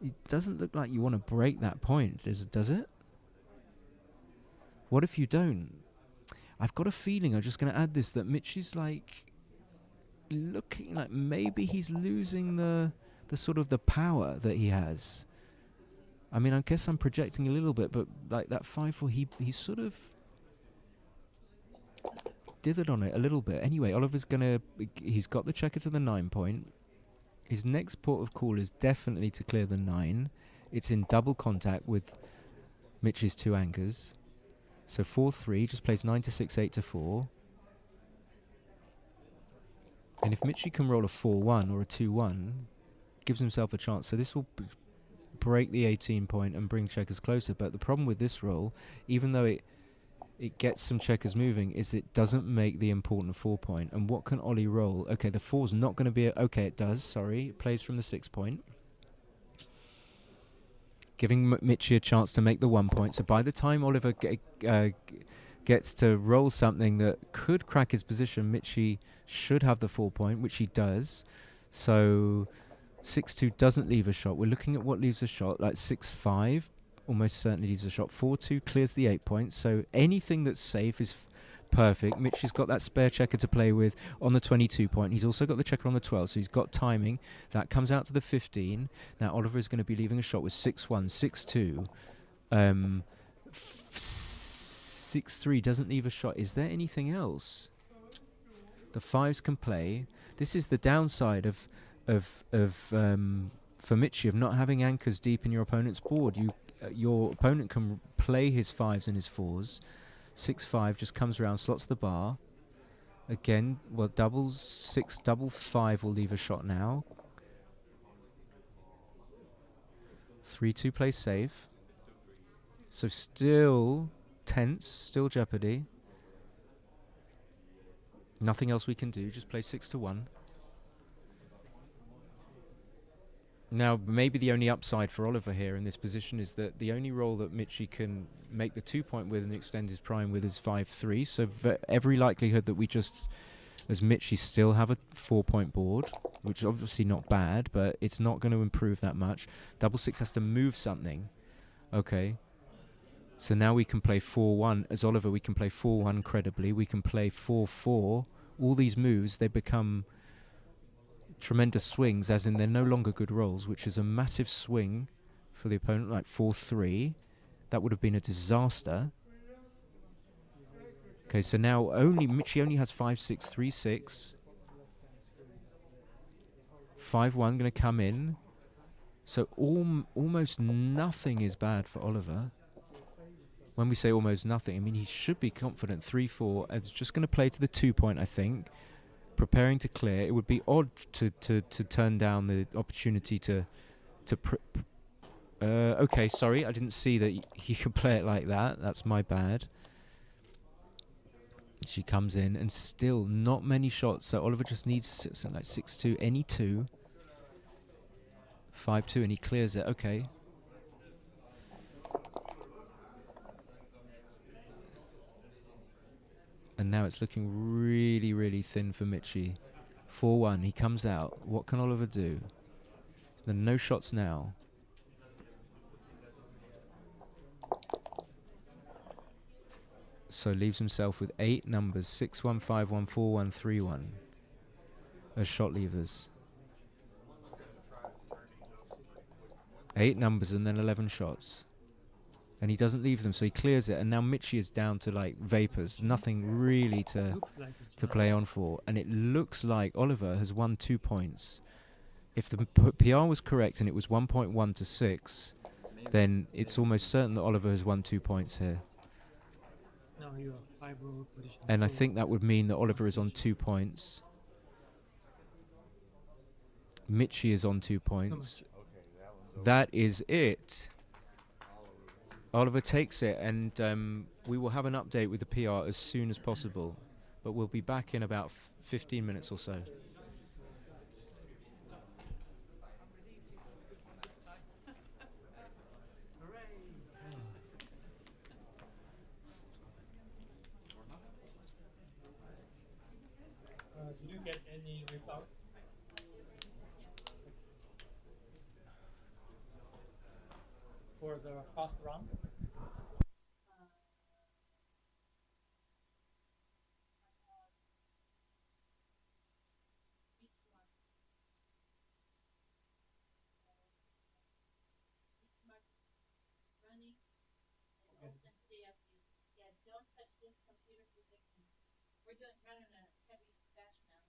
it doesn't look like you want to break that point, does it? What if you don't? I've got a feeling, I'm just going to add this, that Michi's like looking like maybe he's losing the sort of the power that he has. I mean, I guess I'm projecting a little bit, but like that 5-4, he sort of dithered on it a little bit. Anyway, Oliver's he's got the checker to the 9 point. His next port of call is definitely to clear the 9. It's in double contact with Mitch's 2 anchors. So 4-3, just plays 9 to 6, 8 to 4. And if Michi can roll a 4-1 or a 2-1, gives himself a chance. So this will break the 18 point and bring checkers closer. But the problem with this roll, even though it gets some checkers moving, is it doesn't make the important 4 point. And what can Ollie roll? Okay, the 4's not going to be okay, it does, sorry. It plays from the 6 point. Giving Michi a chance to make the 1 point. So by the time Oliver gets to roll something that could crack his position, Michi should have the 4 point, which he does. So 6-2 doesn't leave a shot. We're looking at what leaves a shot, like 6-5 almost certainly leaves a shot. 4-2 clears the 8 points. So anything that's safe is perfect. Michi's got that spare checker to play with on the 22 point. He's also got the checker on the 12, so he's got timing. That comes out to the 15. Now Oliver is going to be leaving a shot with 6-1, 6-2. 6-3 doesn't leave a shot. Is there anything else? The 5s can play. This is the downside for Michi of not having anchors deep in your opponent's board. Your opponent can play his 5s and his 4s. 6-5 just comes around, slots the bar. Again, well, double 6, double 5 will leave a shot now. 3-2 plays safe. So still tense, still jeopardy. Nothing else we can do, just play 6-1. Now, maybe the only upside for Oliver here in this position is that the only roll that Michi can make the 2 point with and extend his prime with is 5-3. So every likelihood that we just, as Michi, still have a 4 point board, which is obviously not bad, but it's not going to improve that much. Double 6 has to move something. Okay. So now we can play 4-1. As Oliver, we can play 4-1 credibly. We can play 4-4. All these moves, they become tremendous swings, as in they're no longer good rolls, which is a massive swing for the opponent, like 4-3. That would have been a disaster. Okay, so now Michi only has 5-6, 3-6. 5-1 going to come in. So almost nothing is bad for Oliver. When we say almost nothing, I mean he should be confident. 3-4. It's just going to play to the 2 point, I think. Preparing to clear. It would be odd to turn down the opportunity to okay, sorry, I didn't see that he could play it like that. That's my bad. She comes in and still not many shots. So Oliver just needs something like 6-2, any 2. 5-2 and he clears it. Okay. And now it's looking really, really thin for Michi. 4-1, he comes out. What can Oliver do? There are no shots now. So leaves himself with 8 numbers, 6-1, 5-1, 4-1, 3-1 as shot levers. 8 numbers and then 11 shots. And he doesn't leave them, so he clears it. And now Michi is down to like vapors, nothing really to play on for. And it looks like Oliver has won 2 points. If the PR was correct and it was 1.1 to 6, then it's almost certain that Oliver has won 2 points here. No, you are 5 roll position. And I think that would mean that Oliver is on 2 points. Michi is on 2 points. That is it. Oliver takes it, and we will have an update with the PR as soon as possible. but we'll be back in about 15 minutes or so. Did you get any results for the first round? Running and Olsen stay up you. Yeah, don't touch this computer for 6 minutes. We're running a heavy batch now.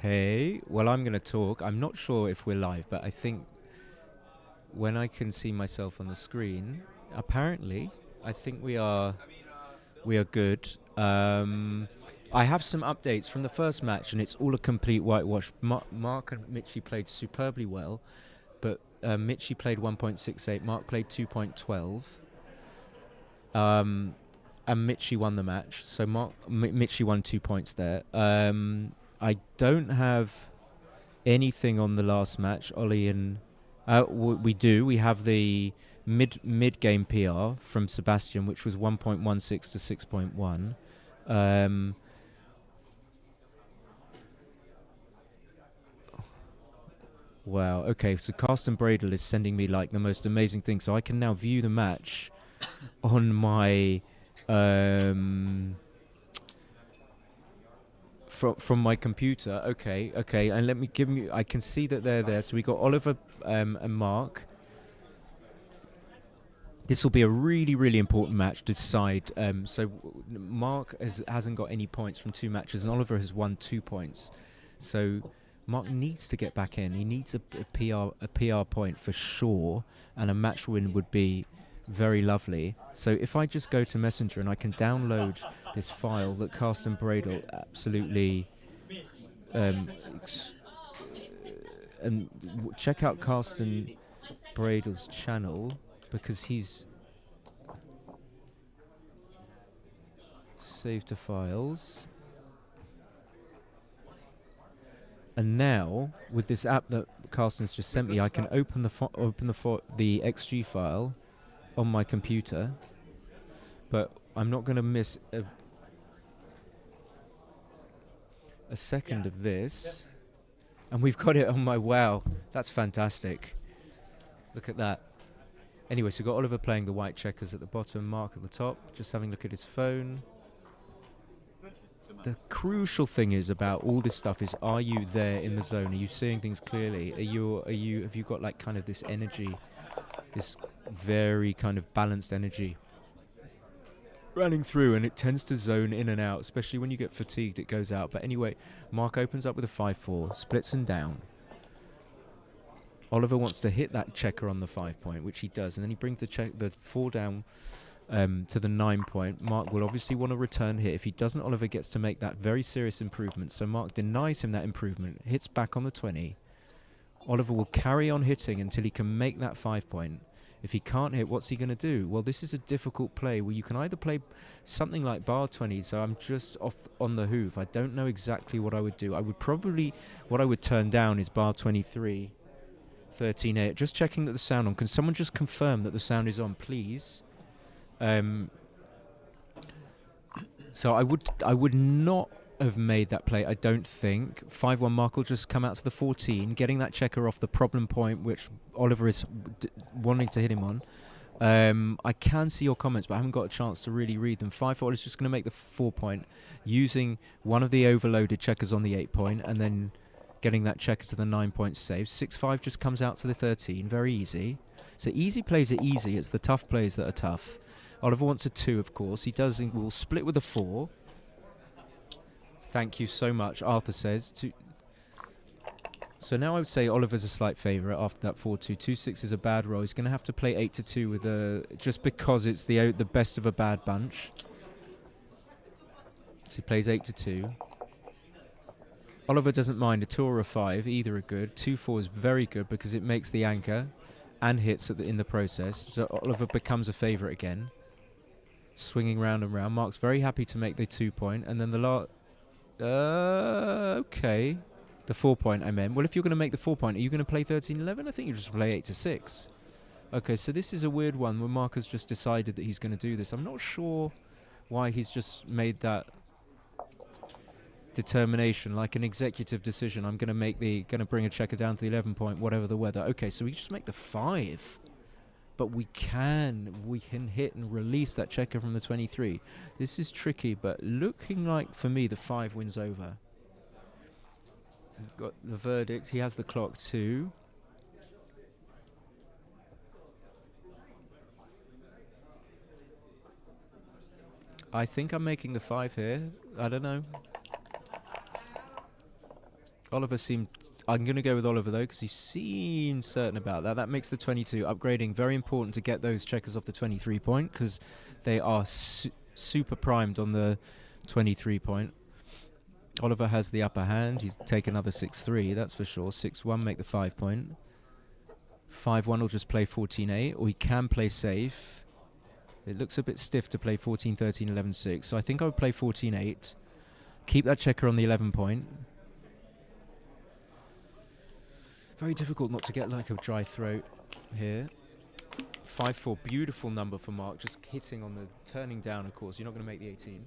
Okay. Well, I'm going to talk. I'm not sure if we're live, but I think when I can see myself on the screen, apparently, I think we are good. I have some updates from the first match, and it's all a complete whitewash. Mark and Michi played superbly well, but Michi played 1.68, Mark played 2.12. And Michi won the match, so Michi won 2 points there. I don't have anything on the last match. Ollie and we do. We have the mid game PR from Sebastian, which was 1.16 to 6.1. Wow. Okay. So Carsten Bradel is sending me like the most amazing thing. So I can now view the match on my from my computer. Okay, and let me give you. I can see that they're there. So we got Oliver and Mark. This will be a really, really important match to decide. So Mark hasn't got any points from 2 matches, and Oliver has won 2 points. So Mark needs to get back in. He needs a PR point for sure, and a match win would be very lovely. So if I just go to Messenger and I can download this file that Carsten Bradel absolutely check out Carsten Bradel's channel, because he's saved to files. And now with this app that Carsten's just sent me, I can open the XG file on my computer, but I'm not going to miss a second of this. And we've got it on my... Wow, that's fantastic. Look at that. Anyway, so we've got Oliver playing the white checkers at the bottom, Mark at the top, just having a look at his phone. The crucial thing is about all this stuff is, are you there in the zone? Are you seeing things clearly? Have you got like kind of this energy, this very kind of balanced energy running through, and it tends to zone in and out, especially when you get fatigued, it goes out. But anyway, Mark opens up with a 5-4, splits and down. Oliver wants to hit that checker on the 5 point, which he does, and then he brings the 4 down to the 9 point. Mark will obviously want to return hit. If he doesn't, Oliver gets to make that very serious improvement. So Mark denies him that improvement, hits back on the 20. Oliver will carry on hitting until he can make that 5 point. If he can't hit, what's he going to do? Well, this is a difficult play where you can either play something like bar 20, so I'm just off on the hoof. I don't know exactly what I would do. What I would turn down is bar 23, 13-8. Just checking that the sound on. Can someone just confirm that the sound is on, please? So I would not have made that play, I don't think. 5-1 Mark will just come out to the 14, getting that checker off the problem point, which Oliver is wanting to hit him on. I can see your comments, but I haven't got a chance to really read them. 5-4 is just going to make the 4 point, using one of the overloaded checkers on the 8 point, and then getting that checker to the 9 point save. 6-5 just comes out to the 13, very easy. So easy plays are easy, it's the tough plays that are tough. Oliver wants a 2, of course. He will split with a 4. Thank you so much, Arthur says. So now I would say Oliver's a slight favourite after that 4-2. 2-6 is a bad roll. He's going to have to play 8-2 with just because it's the best of a bad bunch. So he plays 8-2. Oliver doesn't mind a 2 or a 5. Either are good. 2-4 is very good because it makes the anchor and hits in the process. So Oliver becomes a favourite again. Swinging round and round. Mark's very happy to make the 2 point. And then the last... okay. The 4 point I meant. Well, if you're going to make the 4 point, are you going to play 13-11? I think you just play 8-6. Okay, so this is a weird one where Mark has just decided that he's going to do this. I'm not sure why he's just made that determination, like an executive decision. I'm going to bring a checker down to the 11 point, whatever the weather. Okay, so we just make the 5. But we can hit and release that checker from the 23. This is tricky, but looking like, for me, the 5 wins over. Got the verdict. He has the clock too. I think I'm making the 5 here. I don't know. Oliver seemed... I'm going to go with Oliver, though, because he seemed certain about that. That makes the 22. Upgrading, very important to get those checkers off the 23 point, because they are super primed on the 23 point. Oliver has the upper hand. He's take another 6-3, that's for sure. 6-1, make the 5 point. 5-1 will just play 14-8, or he can play safe. It looks a bit stiff to play 14-13, 11-6, so I think I would play 14-8. Keep that checker on the 11 point. Very difficult not to get like a dry throat here. 5-4, beautiful number for Marc, just hitting on the turning down, of course. You're not going to make the 18.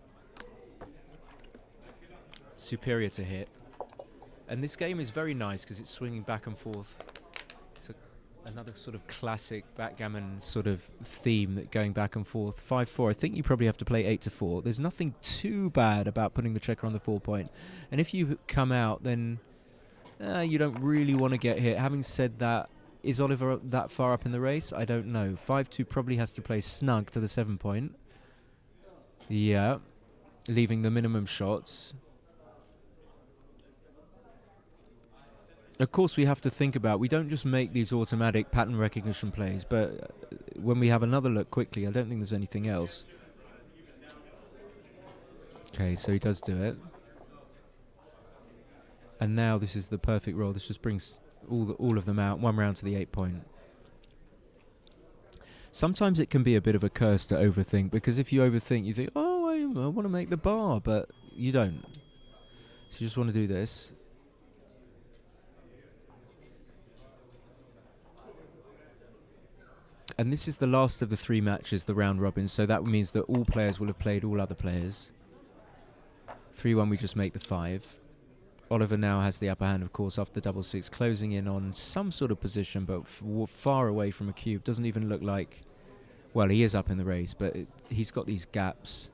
Superior to hit. And this game is very nice because it's swinging back and forth. It's another sort of classic backgammon sort of theme, that going back and forth. 5-4, I think you probably have to play 8-4. There's nothing too bad about putting the checker on the 4 point. And if you come out, then you don't really want to get hit. Having said that, is Oliver that far up in the race? I don't know. 5-2 probably has to play snug to the 7 point. Yeah. Leaving the minimum shots. Of course, we have to think about, we don't just make these automatic pattern recognition plays, but when we have another look quickly, I don't think there's anything else. Okay, so he does do it. And now this is the perfect roll. This just brings all of them out, 1 round to the 8 point. Sometimes it can be a bit of a curse to overthink, because if you overthink, you think, oh, I want to make the bar, but you don't. So you just want to do this. And this is the last of the 3 matches, the round robin, so that means that all players will have played all other players. 3-1, we just make the 5. Oliver now has the upper hand, of course, after the double 6, closing in on some sort of position, but far away from a cube. Doesn't even look like... Well, he is up in the race, but he's got these gaps.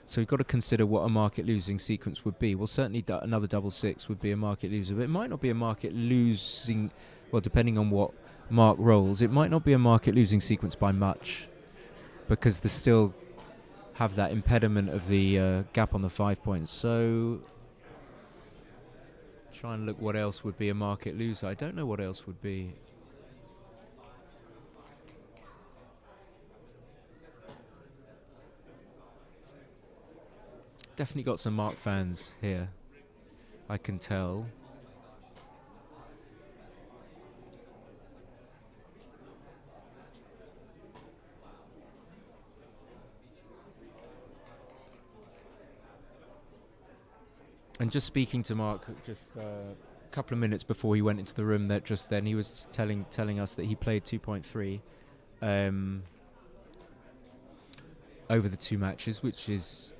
So we've got to consider what a market-losing sequence would be. Well, certainly another double 6 would be a market loser, but it might not be a market-losing... Well, depending on what Marc rolls, it might not be a market-losing sequence by much, because they still have that impediment of the gap on the 5 points. So... try and look what else would be a market loser. I don't know what else would be. Definitely got some Marc fans here, I can tell. And just speaking to Marc just a couple of minutes before he went into the room, that just then he was telling us that he played 2.3 over the 2 matches, which is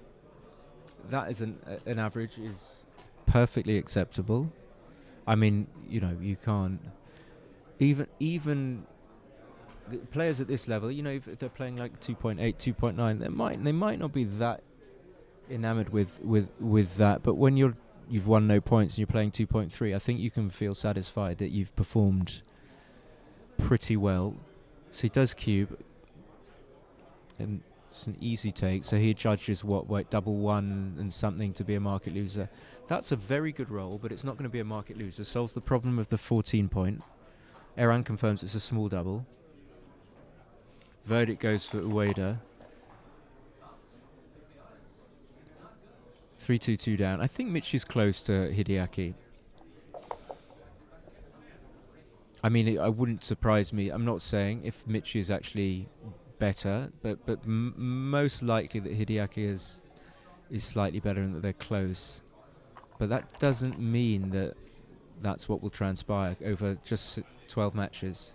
an average is perfectly acceptable. I mean, you know, you can't even the players at this level, you know, if they're playing like 2.8, 2.9, they might not be that enamored with that, but when you've won no points and you're playing 2.3, I think you can feel satisfied that you've performed pretty well. So he does cube, and it's an easy take. So he judges what double 1 and something to be a market loser. That's a very good roll, but it's not going to be a market loser. Solves the problem of the 14 point. Eran confirms it's a small double. Verdict goes for Ueda. 3-2-2 down. I think Mitch is close to Hideaki. I mean, it wouldn't surprise me. I'm not saying if Mitch is actually better, but most likely that Hideaki is slightly better and that they're close. But that doesn't mean that that's what will transpire over just 12 matches.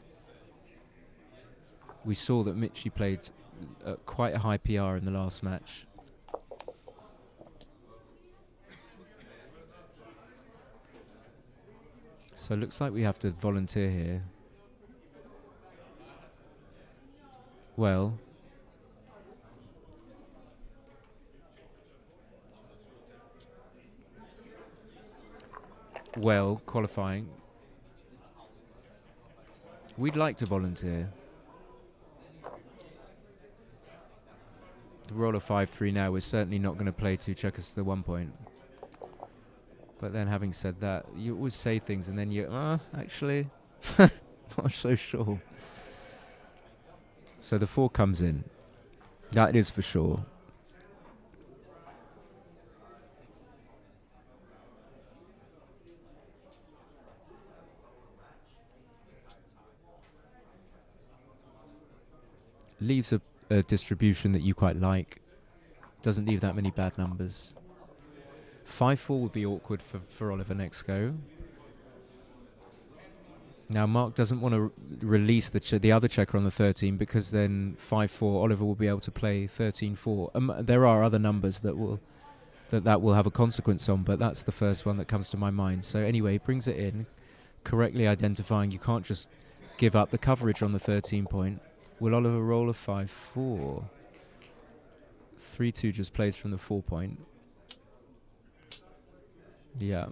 We saw that Mitchie played quite a high PR in the last match. So it looks like we have to volunteer here. Well, qualifying. We'd like to volunteer. The roll of 5-3 now, we're certainly not going to play 2 checkers to the 1 point. But then having said that, you always say things and then you, actually, not so sure. So the 4 comes in. That is for sure. Leaves a distribution that you quite like. Doesn't leave that many bad numbers. 5-4 would be awkward for Oliver next go. Now Marc doesn't want to release the other checker on the 13 because then 5-4 Oliver will be able to play 13-4. There are other numbers that will have a consequence on, but that's the first one that comes to my mind. So anyway, he brings it in, correctly identifying you can't just give up the coverage on the 13 point. Will Oliver roll a 5-4? 3-2 just plays from the 4 point. Yeah.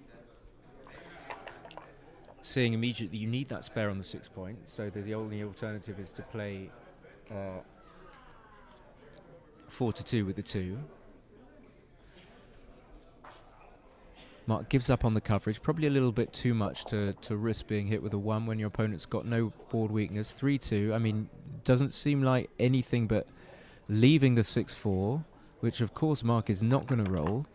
Seeing immediately you need that spare on the 6 point, so the only alternative is to play 4-2 with the 2. Marc gives up on the coverage, probably a little bit too much to risk being hit with a 1 when your opponent's got no board weakness. 3-2, I mean, doesn't seem like anything but leaving the 6-4, which of course Marc is not going to roll.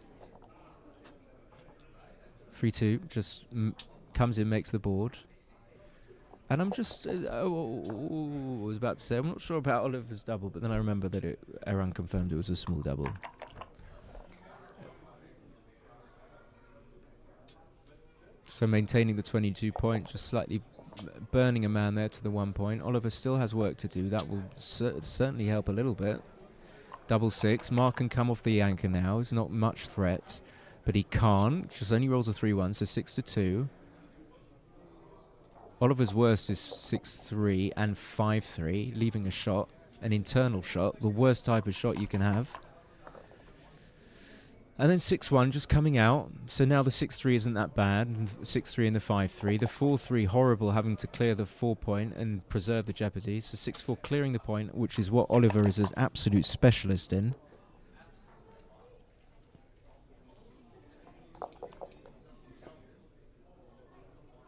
3-2, just comes in, makes the board. And I'm just, I was about to say, I'm not sure about Oliver's double, but then I remember that Aaron confirmed it was a small double. So maintaining the 22 point, just slightly burning a man there to the 1 point. Oliver still has work to do. That will certainly help a little bit. Double 6. Marc can come off the anchor now. He's not much threat, but he can't. Just only rolls a 3-1, so 6-2. Oliver's worst is 6-3 and 5-3, leaving a shot, an internal shot, the worst type of shot you can have. And then 6-1 just coming out. So now the 6-3 isn't that bad. 6-3 and the 5-3. The 4-3 horrible, having to clear the 4 point and preserve the jeopardy. So 6-4 clearing the point, which is what Oliver is an absolute specialist in.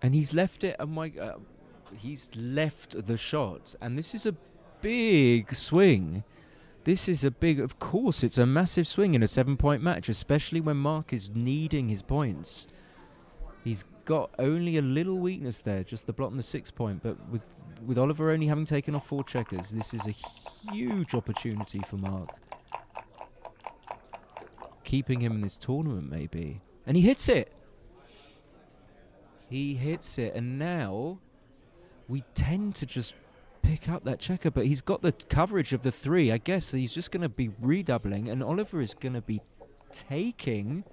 And he's left it. He's left the shot, and this is a big swing. This is a big, of course, it's a massive swing in a 7-point match, especially when Marc is needing his points. He's got only a little weakness there, just the blot on the 6 point, but with Oliver only having taken off 4 checkers, this is a huge opportunity for Marc. Keeping him in this tournament, maybe. And he hits it! He hits it, and now we tend to just pick up that checker, but he's got the coverage of the 3. I guess he's just going to be redoubling, and Oliver is going to be taking.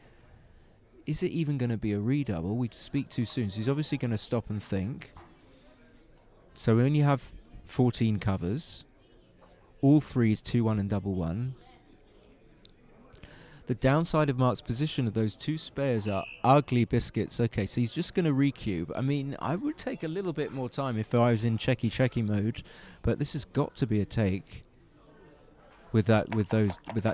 Is it even going to be a redouble? We speak too soon, so he's obviously going to stop and think. So we only have 14 covers. All 3s, 2-1 and double 1. The downside of Marc's position of those 2 spares are ugly biscuits. Okay, so he's just going to recube. I mean, I would take a little bit more time if I was in checky mode, but this has got to be a take with that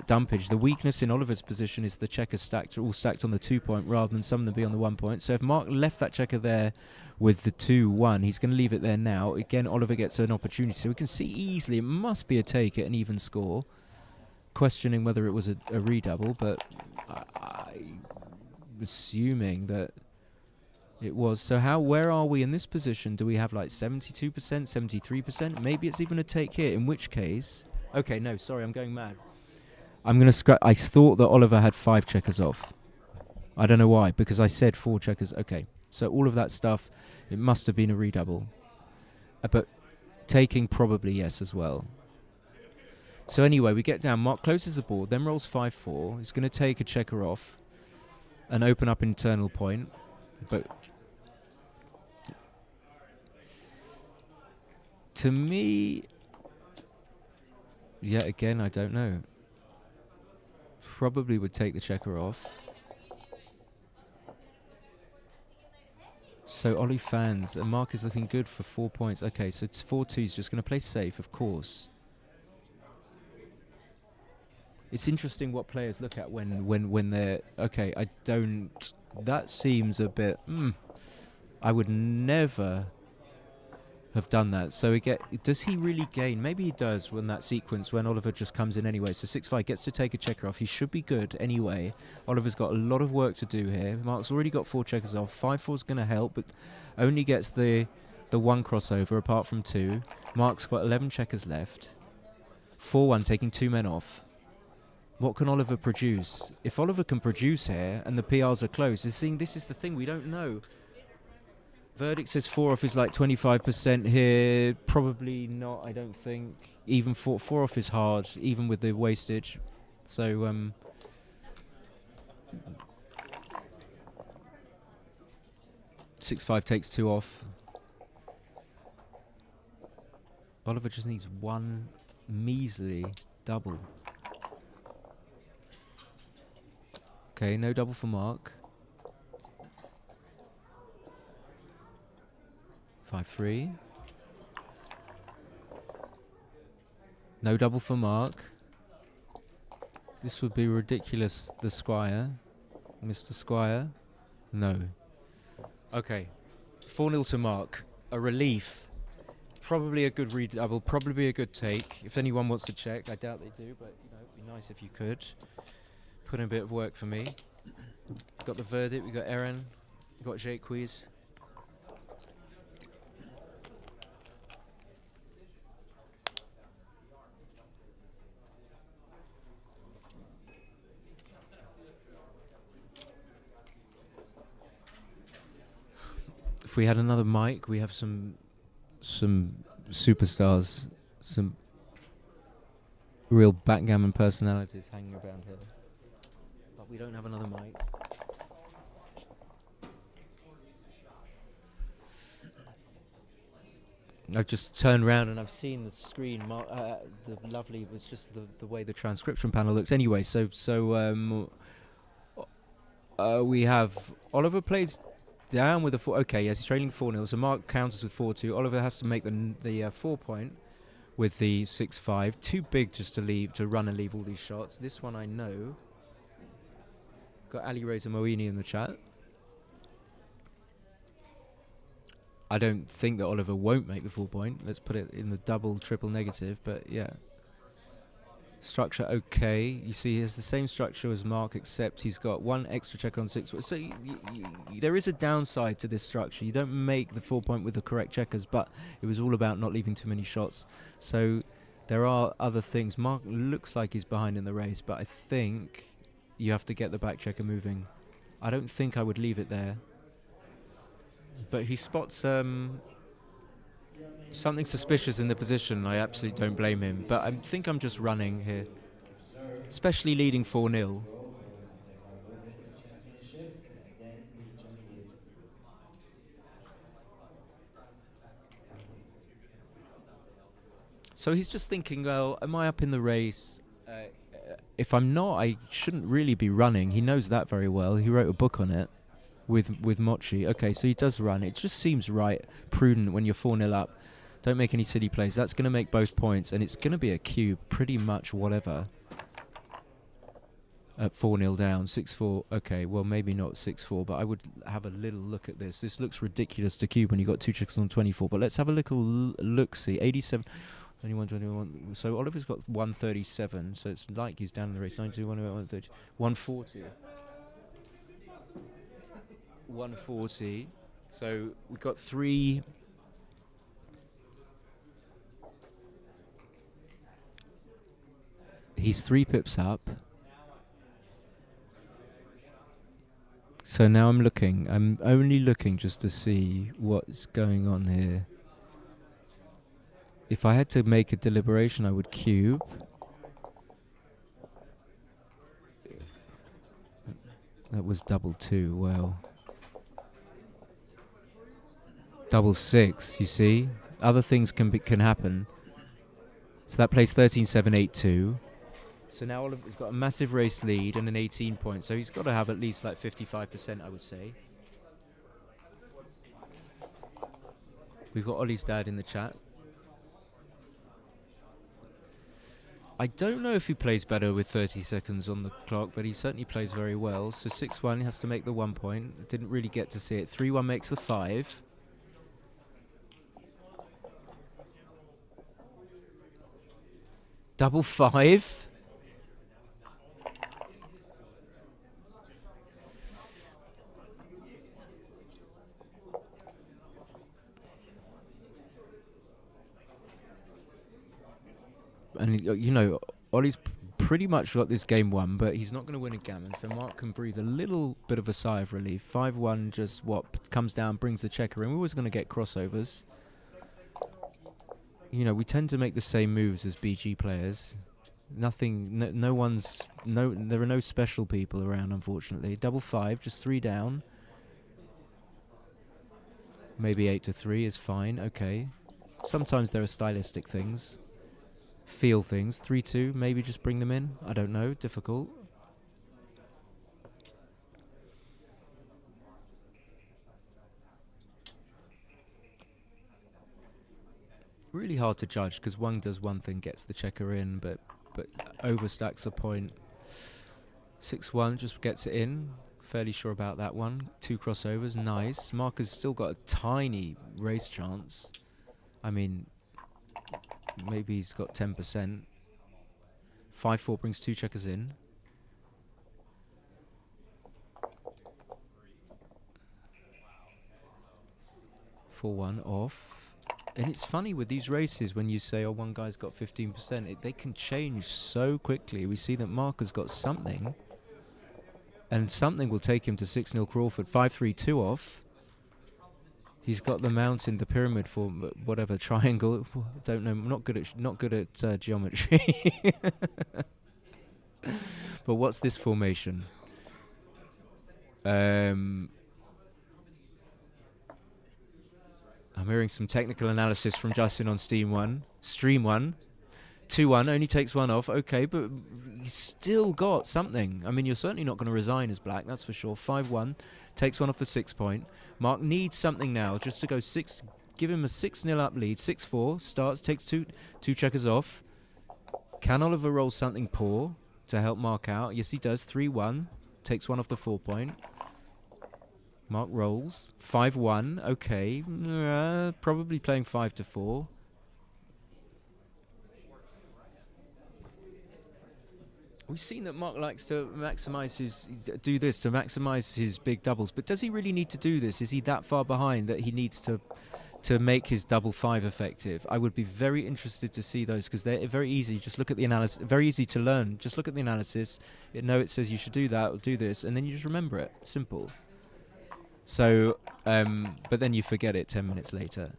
dumpage. The weakness in Oliver's position is the checkers all stacked on the 2 point rather than some of them be on the 1 point. So if Marc left that checker there with the 2-1, he's going to leave it there now. Again, Oliver gets an opportunity. So we can see easily it must be a take at an even score. Questioning whether it was a redouble, but I'm assuming that it was. So where are we in this position? Do we have like 72%, 73%? Maybe it's even a take here, in which case... Okay, no, sorry, I'm going mad. I'm going to scratch... I thought that Oliver had 5 checkers off. I don't know why, because I said 4 checkers. Okay, so all of that stuff, it must have been a redouble. But taking probably yes as well. So anyway, we get down. Marc closes the board, then rolls 5-4. He's going to take a checker off and open up internal point. But to me, yeah, again, I don't know. Probably would take the checker off. So Ollie fans, and Marc is looking good for 4 points. Okay, so it's 4-2. He's just going to play safe, of course. It's interesting what players look at when they're okay. I don't. That seems a bit. I would never have done that. So does he really gain? Maybe he does when that sequence when Oliver just comes in anyway. So 6-5 gets to take a checker off. He should be good anyway. Oliver's got a lot of work to do here. Mark's already got 4 checkers off. 5-4's going to help, but only gets the 1 crossover apart from 2. Mark's got 11 checkers left. 4-1 taking 2 men off. What can Oliver produce? If Oliver can produce here and the PRs are close, this is the thing we don't know. Verdict says 4 off is like 25% here. Probably not, I don't think. Even 4 off is hard, even with the wastage. So, 6-5 takes 2 off. Oliver just needs 1 measly double. Okay, no double for Marc. 5-3. No double for Marc. This would be ridiculous, the Squire. Mr. Squire. No. Okay. 4-0 to Marc. A relief. Probably a good redouble, probably a good take. If anyone wants to check, I doubt they do, but it'd be nice if you could. Put in a bit of work for me. Got the verdict, we got Aaron, we got Jake Quiz. If we had another mic, we have some superstars, some real backgammon personalities hanging around here. But we don't have another mic. I've just turned around and I've seen the screen. The lovely, it was just the way the transcription panel looks. Anyway, we have Oliver plays down with a 4. Okay, yes, he's trailing 4-0. So Marc counters with 4-2. Oliver has to make the 4 point with the 6-5. Too big just to run and leave all these shots. This one I know. Got Ali Reza Moini in the chat. I don't think that Oliver won't make the 4 point. Let's put it in the double, triple negative. But yeah. Structure okay. You see he has the same structure as Marc, except he's got 1 extra check on 6. So there is a downside to this structure. You don't make the 4 point with the correct checkers, but it was all about not leaving too many shots. So there are other things. Marc looks like he's behind in the race, but I think you have to get the back checker moving. I don't think I would leave it there. But he spots something suspicious in the position. I absolutely don't blame him. But I think I'm just running here. Especially leading 4-0. So he's just thinking, well, am I up in the race? If I'm not, I shouldn't really be running. He knows that very well. He wrote a book on it with Mochi. Okay, so he does run. It just seems right, prudent when you're 4-0 up. Don't make any silly plays. That's going to make both points, and it's going to be a cube, pretty much whatever. At 4-0 down, 6-4. Okay, well, maybe not 6-4, but I would have a little look at this. This looks ridiculous to cube when you got 2 chicks on 24, but let's have a little look-see. 87, 21. So Oliver's got 137, so it's like he's down in the race. 92, 130, 140. 140. So we've got 3... He's 3 pips up. So now I'm looking. I'm only looking just to see what's going on here. If I had to make a deliberation, I would cube. That was double 2. Well, double 6. You see, other things can happen. So that plays 13-7-8-2. So now Oliver's got a massive race lead and an 18 point. So he's got to have at least like 55%, I would say. We've got Ollie's dad in the chat. I don't know if he plays better with 30 seconds on the clock, but he certainly plays very well. So 6-1, he has to make the 1 point. Didn't really get to see it. 3-1 makes the 5. Double 5. And, you know, Ollie's pretty much got this game won, but he's not going to win a gammon, so Marc can breathe a little bit of a sigh of relief. 5-1 just, comes down, brings the checker in. We're always going to get crossovers. You know, we tend to make the same moves as BG players. Nothing, there are no special people around, unfortunately. Double 5, just 3 down. Maybe 8-3 is fine, okay. Sometimes there are stylistic things. Feel things. 3-2, maybe just bring them in. I don't know, difficult. Really hard to judge because one does one thing, gets the checker in, but overstacks a point. 6-1 just gets it in. Fairly sure about that one. 2 crossovers, nice. Marc has still got a tiny race chance. I mean, maybe he's got 10%. 5-4 brings 2 checkers in. 4-1 off. And it's funny with these races when you say, oh, one guy's got 15%, they can change so quickly. We see that Marc has got something, and something will take him to 6-0 Crawford. 5-3-2 off. He's got the mountain, the pyramid for whatever triangle. Don't know. I'm not good at geometry. But what's this formation? I'm hearing some technical analysis from Justin on Stream 1. 2-1, only takes 1 off. Okay, but he's still got something. I mean, you're certainly not going to resign as black, that's for sure. 5-1, takes 1 off the 6 point. Marc needs something now just to go 6, give him a 6-0 up lead. 6-4, starts, takes 2 checkers off. Can Oliver roll something poor to help Marc out? Yes, he does. 3-1, takes 1 off the 4 point. Marc rolls. 5-1, okay. Probably playing 5-4. We've seen that Marc likes to maximize his big doubles, but does he really need to do this? Is he that far behind that he needs to make his double 5 effective? I would be very interested to see those because they're very easy. Just look at the analysis. Very easy to learn. Just look at the analysis. It says you should do that or do this, and then you just remember it. Simple. So, but then you forget it 10 minutes later.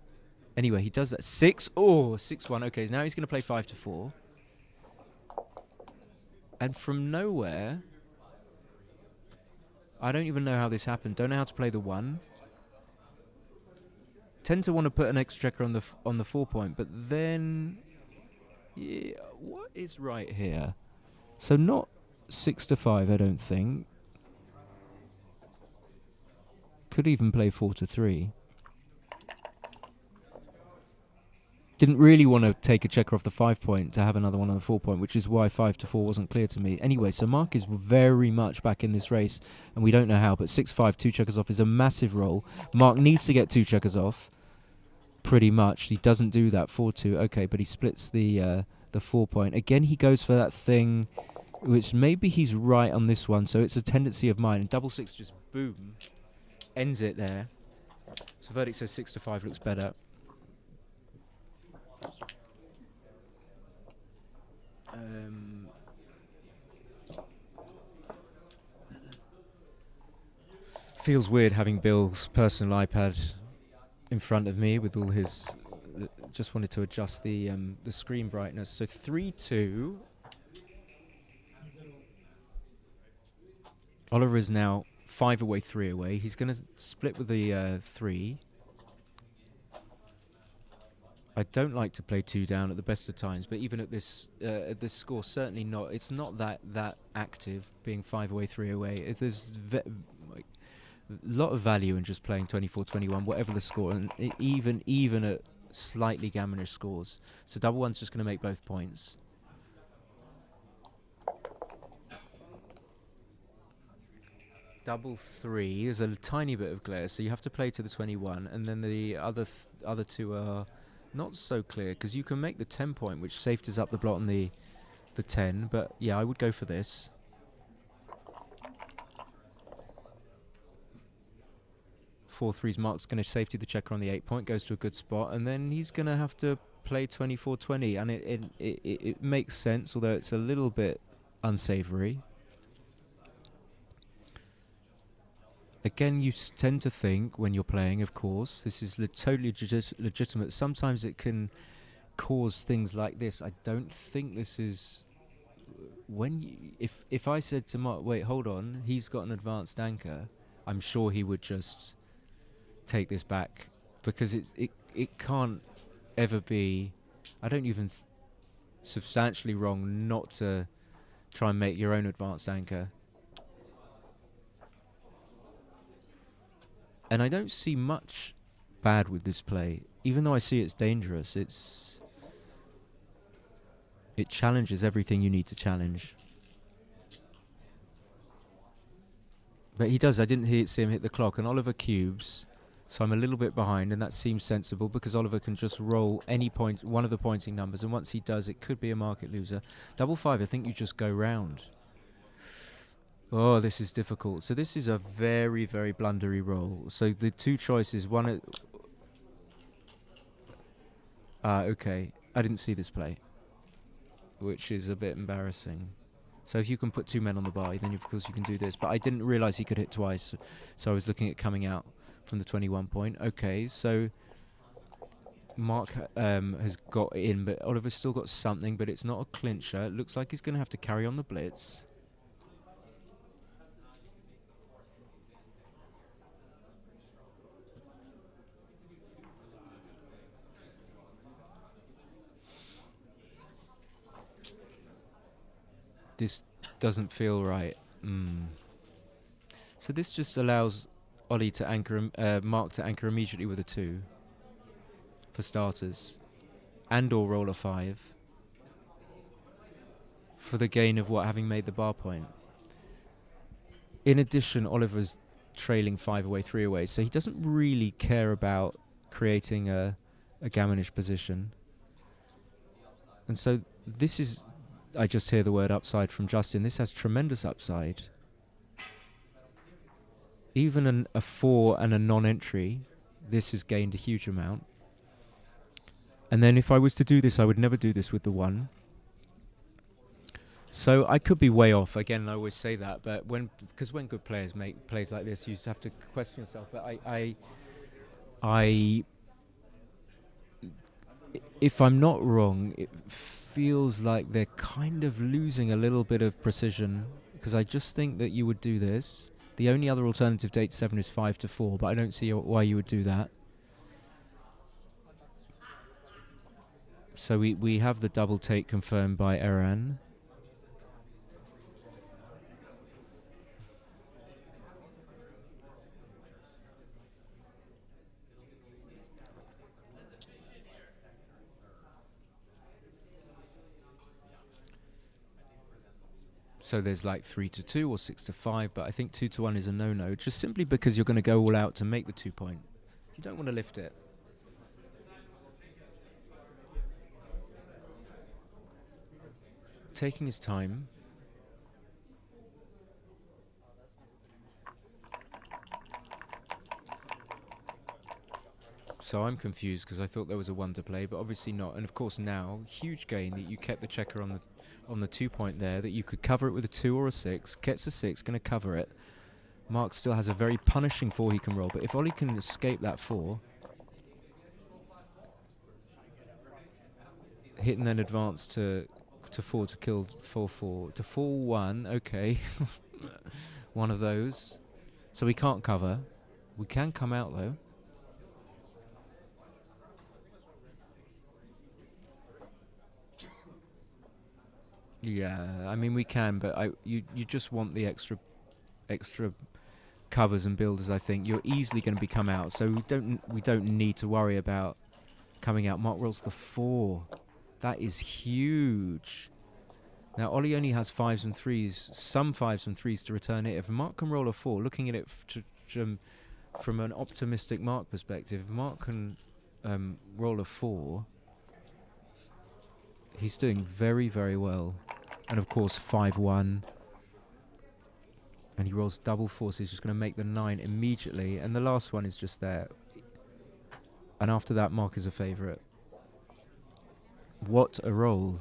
Anyway, he does that. 6-1. Okay, now he's going to play 5-4. And from nowhere, I don't even know how this happened. Don't know how to play the 1. Tend to want to put an extra checker on the 4 point, but then, yeah, what is right here? So not 6-5, I don't think. Could even play 4-3. Didn't really want to take a checker off the 5 point to have another one on the 4 point, which is why 5-4 wasn't clear to me. Anyway, so Marc is very much back in this race, and we don't know how, but 6-5, 2 checkers off is a massive roll. Marc needs to get 2 checkers off, pretty much. He doesn't do that. 4-2, okay, but he splits the 4 point. Again, he goes for that thing, which maybe he's right on this one, so it's a tendency of mine. And double 6 just boom, ends it there. So verdict says 6-5 looks better. Feels weird having Bill's personal iPad in front of me with all his. Just wanted to adjust the screen brightness. So 3-2. Oliver is now 5 away, 3 away. He's going to split with the 3. I don't like to play 2 down at the best of times, but even at this score, certainly not. It's not that active, being 5 away, 3 away. If there's a lot of value in just playing 24-21, whatever the score, and even at slightly gammonish scores. So double 1's just going to make both points. double 3 is a tiny bit of glare, so you have to play to the 21, and then the other two are not so clear, because you can make the 10 point, which safeties up the blot on the 10, but yeah, I would go for this. Four threes. Marc's going to safety the checker on the 8 point, goes to a good spot, and then he's going to have to play 24-20, and it makes sense, although it's a little bit unsavory. Again, you tend to think when you're playing, of course, this is totally legitimate. Sometimes it can cause things like this. I don't think this is when if I said to Marc, wait, hold on, he's got an advanced anchor, I'm sure he would just take this back, because it can't ever be, I don't even substantially wrong not to try and make your own advanced anchor. And I don't see much bad with this play, even though I see it's dangerous. It challenges everything you need to challenge. But he does. I didn't see him hit the clock, and Oliver cubes, so I'm a little bit behind, and that seems sensible because Oliver can just roll any point, one of the pointing numbers, and once he does, it could be a market loser. Double 5, I think you just go round. Oh, this is difficult. So this is a very, very blundery roll. So the two choices, one... okay. I didn't see this play, which is a bit embarrassing. So if you can put 2 men on the bar, then of course you can do this. But I didn't realise he could hit twice, so I was looking at coming out from the 21 point. Okay, so Marc has got in, but Oliver's still got something, but it's not a clincher. It looks like he's going to have to carry on the blitz. This doesn't feel right. So this just allows Ollie to anchor, Marc to anchor immediately with a 2, for starters, and or roll a 5, for the gain of what, having made the bar point. In addition, Oliver's trailing 5 away, 3 away, so he doesn't really care about creating a gammonish position. And so this is... I just hear the word upside from Justin. This has tremendous upside. Even a 4 and a non-entry, this has gained a huge amount. And then if I was to do this, I would never do this with the 1. So I could be way off. Again, I always say that, but because when good players make plays like this, you just have to question yourself. But if I'm not wrong, it feels like they're kind of losing a little bit of precision, because I just think that you would do this. The only other alternative to 8-7 is 5-4, but I don't see why you would do that. So we have the double take confirmed by Eran. So there's like 3-2 or 6-5, but I think 2-1 is a no-no, just simply because you're going to go all out to make the 2 point. You don't want to lift it. Taking his time. So I'm confused because I thought there was a 1 to play, but obviously not. And of course now, huge gain that you kept the checker on the 2 point there, that you could cover it with a 2 or a 6. Gets a 6, going to cover it. Marc still has a very punishing 4 he can roll, but if Ollie can escape that 4, hit and then advance to 4 to kill 4-4 to 4-1. Okay, one of those. So we can't cover. We can come out though. Yeah, I mean we can, but you just want the extra covers and builders. I think you're easily going to be come out, so we don't need to worry about coming out. Marc rolls the 4. That is huge. Now, Ollie only has 5s and 3s, some 5s and 3s to return it. If Marc can roll a 4, looking at it from an optimistic Marc perspective, if Marc can roll a 4, he's doing very, very well. And of course, 5-1. And he rolls double 4, so he's just going to make the 9 immediately. And the last one is just there. And after that, Marc is a favourite. What a roll.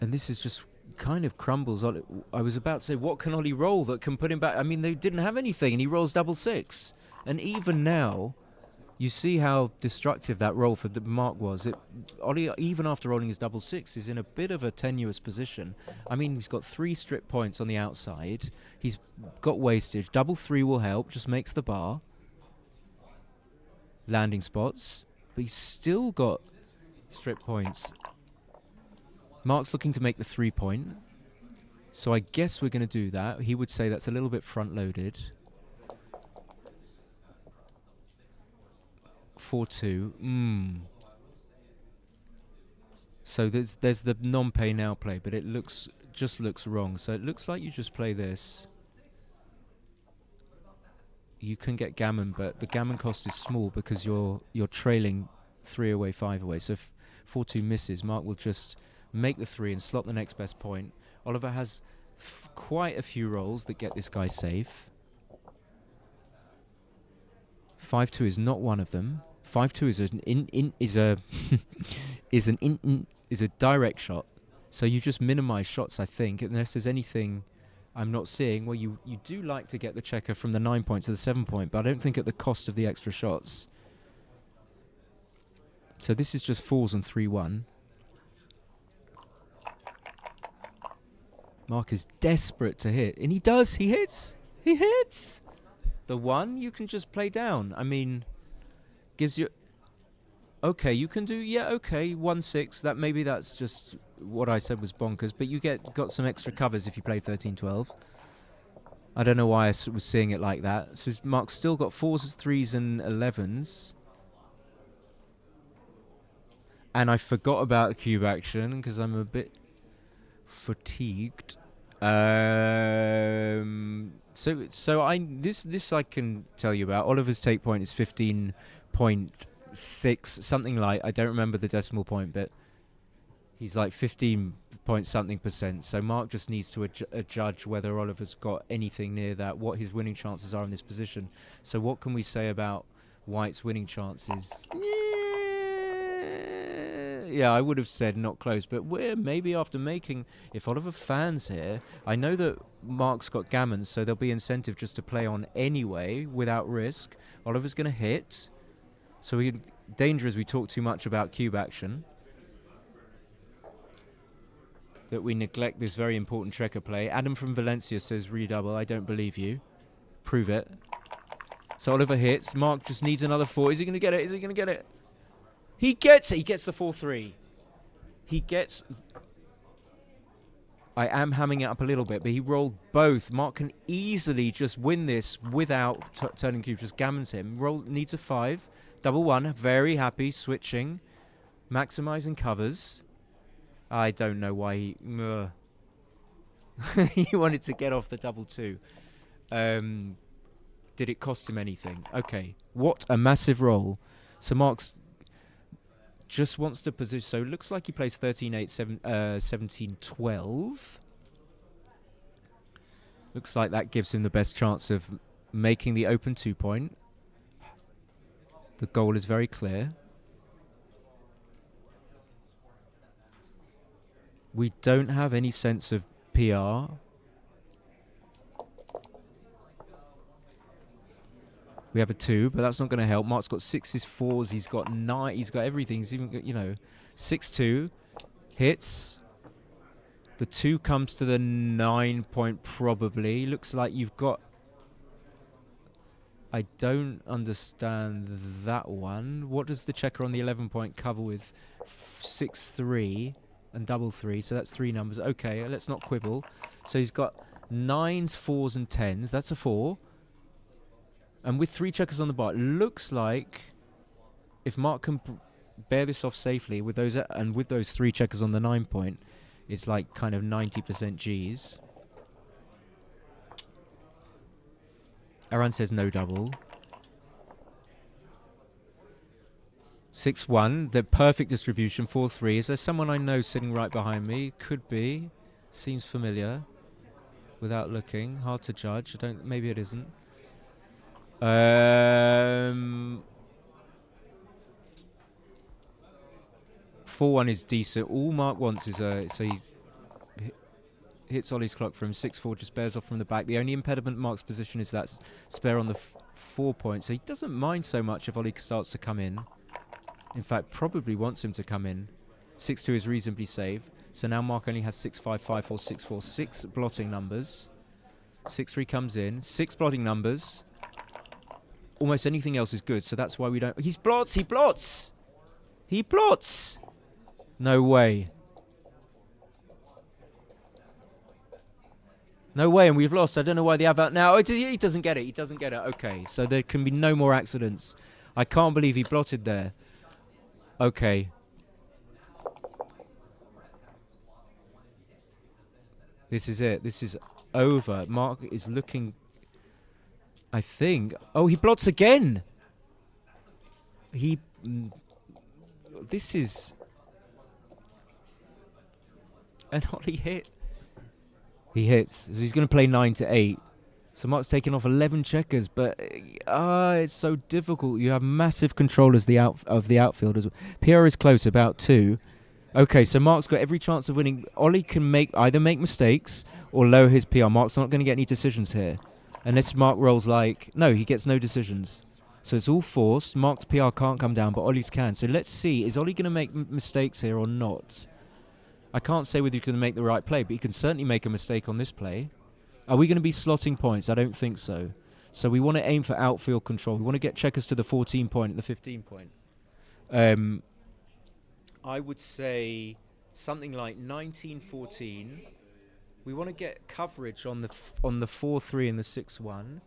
And this is just kind of crumbles. I was about to say, what can Ollie roll that can put him back? I mean, they didn't have anything, and he rolls double 6. And even now, you see how destructive that roll for Marc was. Ollie, even after rolling his double 6, is in a bit of a tenuous position. I mean, he's got 3 strip points on the outside. He's got wastage. Double 3 will help, just makes the bar. Landing spots. But he's still got strip points. Marc's looking to make the 3-point. So I guess we're going to do that. He would say that's a little bit front-loaded. 4-2. So there's the non-pay now play, but it just looks wrong. So it looks like you just play this. You can get Gammon, but the Gammon cost is small because you're trailing 3 away, 5 away. So if 4-2 misses, Marc will just make the 3 and slot the next best point. Oliver has quite a few rolls that get this guy safe. 5-2 is not one of them. 5-2 is a direct shot. So you just minimize shots, I think, unless there's anything I'm not seeing. Well, you do like to get the checker from the 9-point to the 7-point, but I don't think at the cost of the extra shots. So this is just 4s and 3-1. Marc is desperate to hit, and he does. He hits. He hits. The 1 you can just play down. I mean, gives you. Okay, you can do. Yeah, okay, 1-6. That maybe that's just what I said was bonkers, but you got some extra covers if you play 13-12. I don't know why I was seeing it like that. So Marc's still got 4s, 3s, and 11s. And I forgot about cube action because I'm a bit fatigued. So this I can tell you about. Oliver's take point is 15.6, something like, I don't remember the decimal point, but he's like 15 point something %. So Marc just needs to judge whether Oliver's got anything near that, what his winning chances are in this position. So what can we say about White's winning chances? Yeah, I would have said not close, but we're maybe after making, if Oliver fans here, I know that Marc's got Gammon, so there'll be incentive just to play on anyway without risk. Oliver's going to hit. So danger is we talk too much about cube action, that we neglect this very important checker play. Adam from Valencia says redouble. I don't believe you. Prove it. So Oliver hits. Marc just needs another 4. Is he going to get it? Is he going to get it? He gets it. He gets the 4-3. He gets. I am hamming it up a little bit, but he rolled both. Marc can easily just win this without turning cube. Just gammons him. Needs a 5. Double 1. Very happy. Switching. Maximizing covers. I don't know why he. He wanted to get off the double 2. Did it cost him anything? Okay. What a massive roll. So Marc's just wants to position. So it looks like he plays 13-8, 17-12. Looks like that gives him the best chance of making the open 2-point. The goal is very clear. We don't have any sense of PR. We have a 2, but that's not going to help. Marc's got 6s, 4s. He's got 9. He's got everything. He's even got, 6-2. Hits. The 2 comes to the 9-point probably. Looks like you've got. I don't understand that one. What does the checker on the 11-point cover with 6-3 and double 3? So that's 3 numbers. Okay, let's not quibble. So he's got 9s, 4s, and 10s. That's a 4. And with 3 checkers on the bar, it looks like if Marc can bear this off safely with those and with those 3 checkers on the 9 point, it's like kind of 90% Gs. Aran says no double. 6-1, the perfect distribution, 4-3. Is there someone I know sitting right behind me? Could be. Seems familiar. Without looking. Hard to judge. Maybe it isn't. 4-1 is decent. All Marc wants is so he hits Ollie's clock from 6-4, just bears off from the back. The only impediment Marc's position is that spare on the 4 point, so he doesn't mind so much if Ollie starts to come in. In fact, probably wants him to come in. 6-2 is reasonably safe. So now Marc only has 6-5, 5-4, 6-4, 6 blotting numbers. 6-3 comes in. 6 blotting numbers. Almost anything else is good, so that's why we don't... He blots! He blots! He blots! No way. No way, and we've lost. I don't know why they have that now. Oh, he doesn't get it. He doesn't get it. Okay, so there can be no more accidents. I can't believe he blotted there. Okay. This is it. This is over. Marc is looking... I think... Oh, he blots again! He... This is... And Ollie hit. He hits. So he's going to play 9-8. So Marc's taking off 11 checkers, but it's so difficult. You have massive control as the outfielders. PR is close, about 2. Okay, so Marc's got every chance of winning. Ollie can either make mistakes or lower his PR. Marc's not going to get any decisions here. Unless Marc rolls like... No, he gets no decisions. So it's all forced. Marc's PR can't come down, but Ollie's can. So let's see. Is Ollie going to make mistakes here or not? I can't say whether he's going to make the right play, but he can certainly make a mistake on this play. Are we going to be slotting points? I don't think so. So we want to aim for outfield control. We want to get checkers to the 14 point and the 15 point. I would say something like 19-14. We want to get coverage on the 4-3 and the 6-1.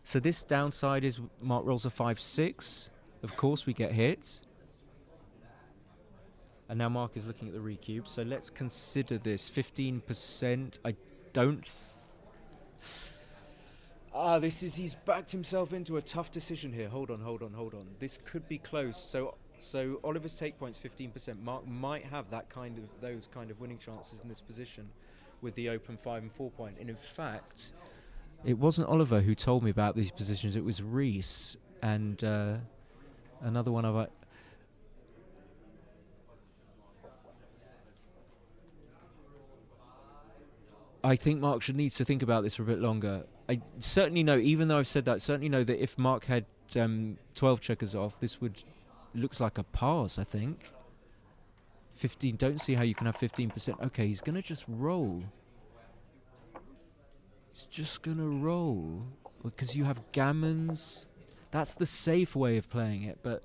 So this downside is Marc rolls a 5-6. Of course, we get hits. And now Marc is looking at the recube. So let's consider this 15%. I don't. He's backed himself into a tough decision here. Hold on. This could be close. So Oliver's take points 15%. Marc might have those kind of winning chances in this position with the open 5 and 4 point. And in fact, it wasn't Oliver who told me about these positions. It was Reese and another one of. I think Marc needs to think about this for a bit longer. I certainly know, even though I've said that, certainly know that if Marc had 12 checkers off, this looks like a pass, I think. 15, don't see how you can have 15%. Okay, he's going to just roll. He's just going to roll. Because you have gammons. That's the safe way of playing it, but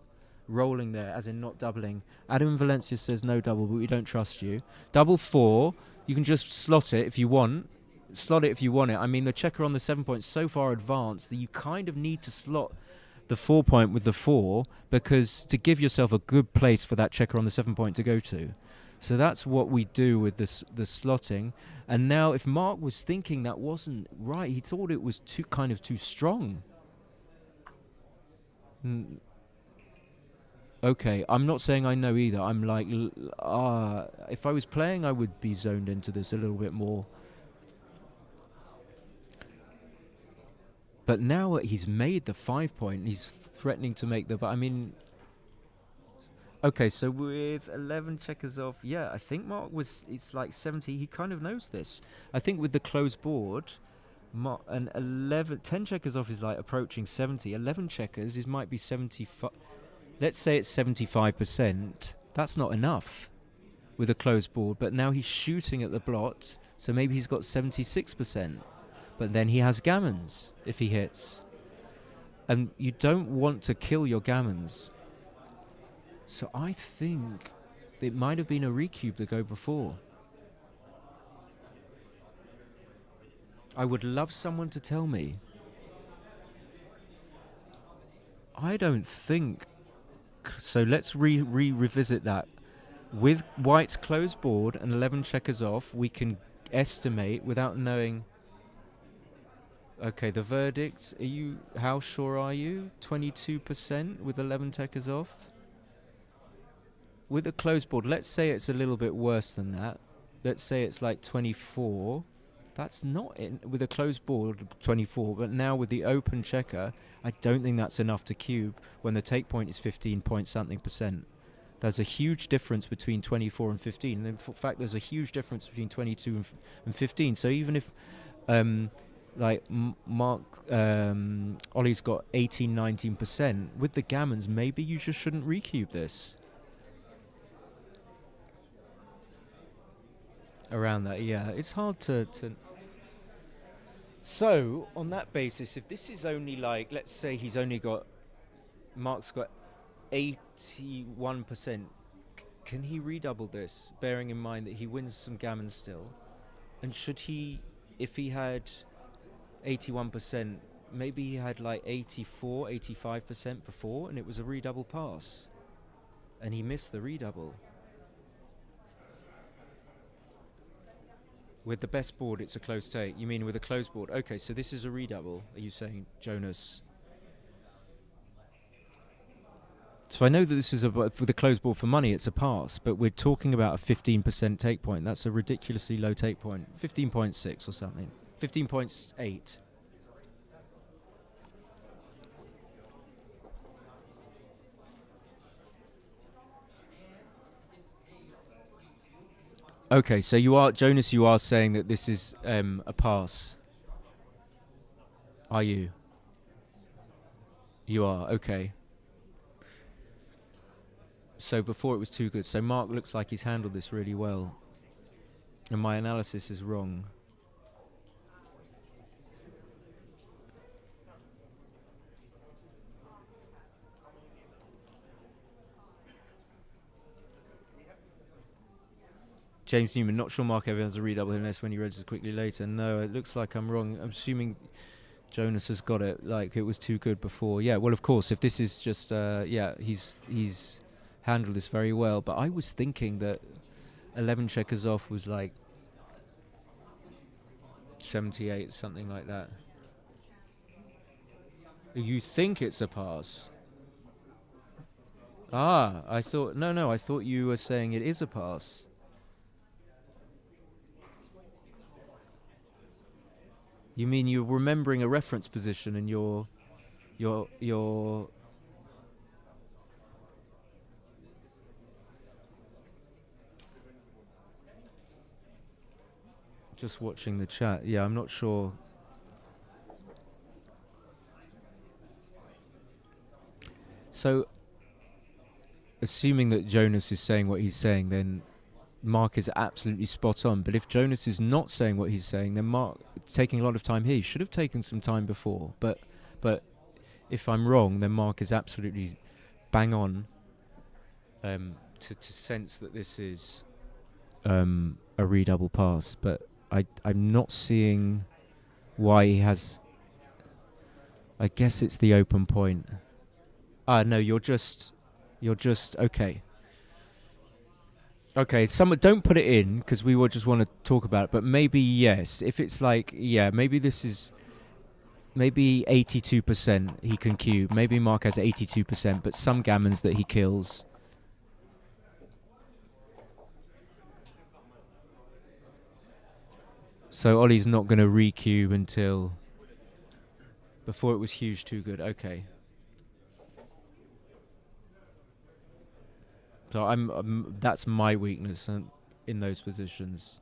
rolling there, as in not doubling. Adam Valencia says no double, but we don't trust you. Double 4. You can just slot it if you want. Slot it if you want it. I mean, the checker on the 7 point is so far advanced that you kind of need to slot the 4 point with the 4 because to give yourself a good place for that checker on the 7 point to go to. So that's what we do with the slotting. And now if Marc was thinking that wasn't right, he thought it was too strong. Okay, I'm not saying I know either. I'm like, if I was playing, I would be zoned into this a little bit more. But now he's made the 5 point, he's threatening to make but I mean... Okay, so with 11 checkers off, yeah, I think Marc it's like 70, he kind of knows this. I think with the closed board, 10 checkers off is like approaching 70. 11 checkers might be 75... Let's say it's 75%. That's not enough with a closed board. But now he's shooting at the blot, so maybe he's got 76%. But then he has gammons if he hits. And you don't want to kill your gammons. So I think it might have been a recube the go before. I would love someone to tell me. I don't think... So let's revisit that. With white's closed board and 11 checkers off, we can estimate without knowing. Okay, the verdict. How sure are you? 22% with 11 checkers off. With a closed board, let's say it's a little bit worse than that. Let's say it's like 24. That's not in with a closed board 24, but now with the open checker, I don't think that's enough to cube when the take point is 15 point something percent. There's a huge difference between 24 and 15. And in fact, there's a huge difference between 22 and 15. So even if Mark, Ollie's got 18, 19%, with the gammons, maybe you just shouldn't recube this. Around that, yeah. It's hard to... So, on that basis, if this is only like, let's say he's only got... Mark's got 81%. Can he redouble this, bearing in mind that he wins some gammons still? And should he, if he had 81%, maybe he had like 84, 85% before, and it was a redouble pass. And he missed the redouble. With the best board, it's a close take. You mean with a closed board? Okay, so this is a redouble, are you saying, Jonas? So I know that this is for the closed board for money, it's a pass, but we're talking about a 15% take point. That's a ridiculously low take point. 15.6 or something. 15.8. Okay, so you are, Jonas, you are saying that this is a pass. Are you? You are, okay. So before it was too good. So Marc looks like he's handled this really well. And my analysis is wrong. James Newman, not sure Marc ever has a redouble unless when he registers quickly later. No, it looks like I'm wrong. I'm assuming Jonas has got it like it was too good before. Yeah, well, of course, if this is just, yeah, he's handled this very well. But I was thinking that 11 checkers off was like 78, something like that. You think it's a pass? Ah, I thought, no, I thought you were saying it is a pass. You mean you're remembering a reference position and you're just watching the chat. Yeah, I'm not sure. So, assuming that Jonas is saying what he's saying, then Marc is absolutely spot on. But if Jonas is not saying what he's saying, then Marc taking a lot of time here. He should have taken some time before. But if I'm wrong, then Marc is absolutely bang on to sense that this is a redouble pass. But I'm not seeing why he has... I guess it's the open point. No, you're just okay. Okay, don't put it in because we will just want to talk about it. But maybe yes, if it's like maybe this is 82% he can cube. Maybe Marc has 82%, but some gammons that he kills. So Ollie's not going to recube until before it was huge too good. Okay. So that's my weakness in those positions.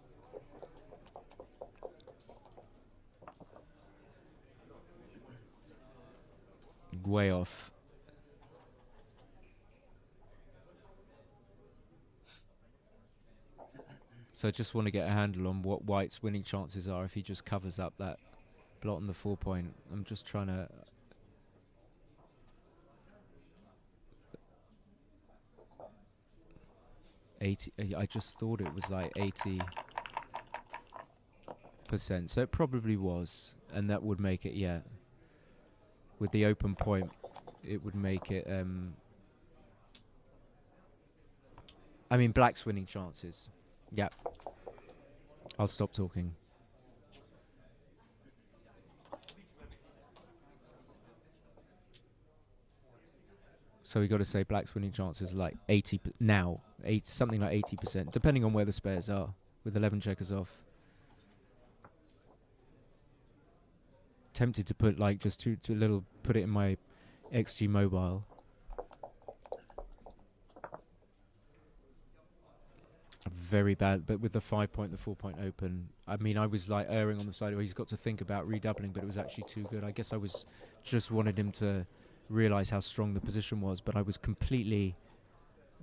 Way off. So I just want to get a handle on what White's winning chances are if he just covers up that blot on the 4 point. I'm just trying to... I just thought it was like 80%, so it probably was, and that would make it, with the open point, it would make it I mean, black's winning chances. Yeah. I'll stop talking. So we got to say black's winning chances like 80 now, something like 80%, depending on where the spares are, with 11 checkers off. Tempted to put like just too little, put it in my XG mobile. Very bad, but with the 5 point, the 4 point open, I mean, I was like erring on the side where he's got to think about redoubling, but it was actually too good. I guess I was just wanted him to realize how strong the position was, but I was completely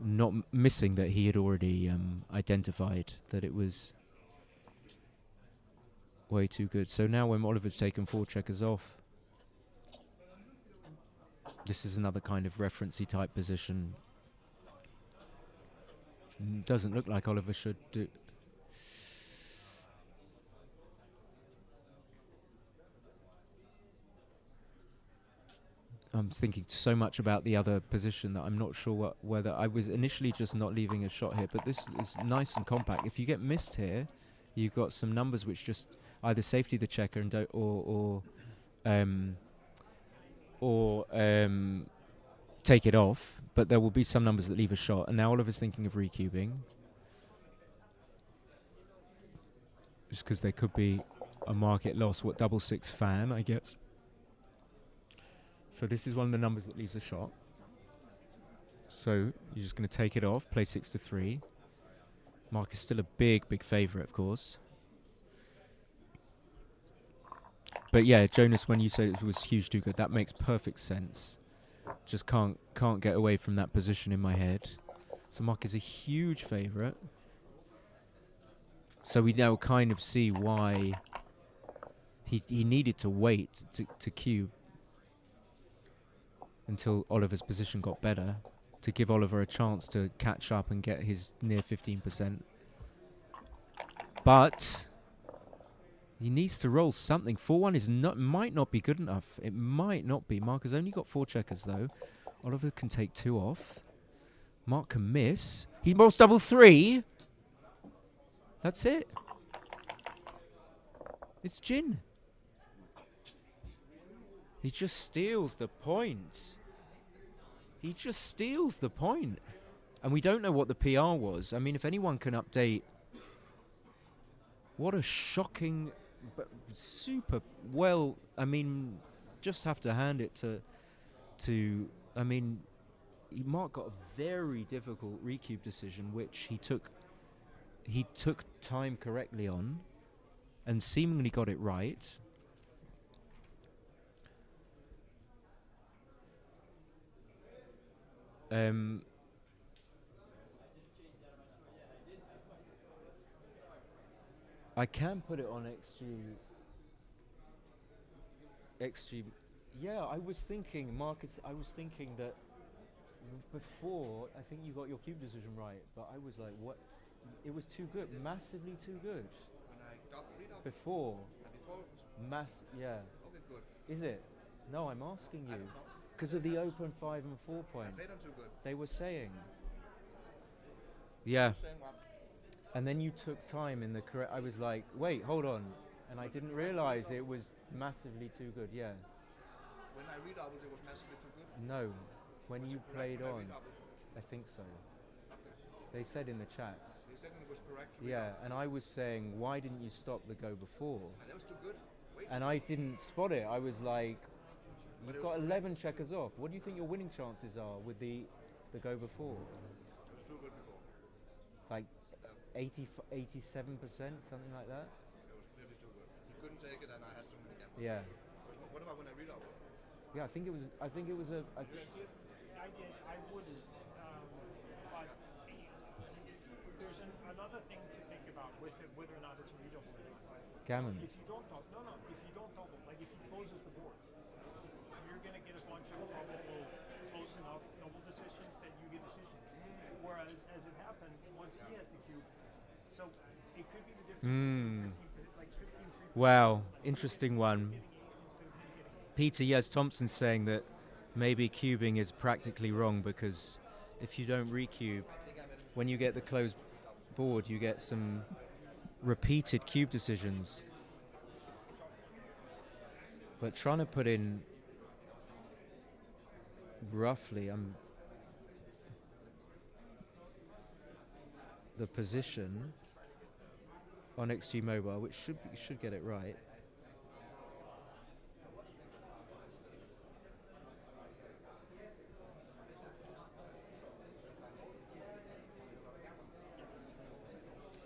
not missing that he had already identified that it was way too good. So now when Oliver's taken 4 checkers off, this is another kind of referencey type position. Doesn't look like Oliver should do. I'm thinking so much about the other position that I'm not sure whether I was initially just not leaving a shot here, but this is nice and compact. If you get missed here, you've got some numbers which just either safety the checker and don't, or take it off, but there will be some numbers that leave a shot. And now Oliver's thinking of recubing, just because there could be a market loss. What, double 6 fan, I guess. So this is one of the numbers that leaves a shot. So you're just going to take it off, play 6 to 3. Marc is still a big favourite, of course. But yeah, Jonas, when you say it was huge too good, that makes perfect sense. Just can't get away from that position in my head. So Marc is a huge favourite. So we now kind of see why he needed to wait to cube until Oliver's position got better, to give Oliver a chance to catch up and get his near 15%. But he needs to roll something. 4-1 is might not be good enough. It might not be. Marc has only got 4 checkers though. Oliver can take 2 off. Marc can miss. He rolls double 3. That's it. It's Jin. He just steals the point. He just steals the point. And we don't know what the PR was. I mean, if anyone can update. What a shocking, but super well. I mean, just have to hand it to. I mean, Marc got a very difficult recube decision, which he took time correctly on, and seemingly got it right. I can put it on XG. Yeah, I was thinking, Marcus, I was thinking that before, I think you got your cube decision right, but I was like, what? It was too good, massively too good. When I got rid of Before. before, Yeah. okay, good. Is it? No, I'm asking I you. don't know. Because of the open 5 and 4 I point. played them too good. They were saying. Yeah. Saying what? And then you took time in the correct. I was like, wait, hold on. And I didn't realize it was massively too good. Yeah. When I redoubled, it was massively too good. No. When Was you it correct played when I on. redoubled? I think so. Okay. They said in the chat. They said it was correct. to Yeah. redouble. And I was saying, why didn't you stop the go before? And that was too good. Way too And I didn't spot it. I was like, But you've it was got correct. 11 checkers off. What do you think your winning chances are with the go before? It was too good before. Like 87%, something like that? It was clearly too good. He couldn't take it, and I had too many gambles. Yeah. What about when I redoubled? Yeah, I think it was a. I did. I wouldn't. But there's another thing to think about with it, whether or not it's readable or not. Gammon. If you don't double, if you don't double, like if he closes the board, you're gonna get a bunch of probable close enough double decisions that you get decisions. Whereas, as it happened, once he has the cube, so it could be the difference. Like 15 Wow, interesting one. Peter, yes, Thompson's saying that maybe cubing is practically wrong because if you don't recube, when you get the closed board, you get some repeated cube decisions. But trying to put in roughly the position on XG Mobile, which should get it right.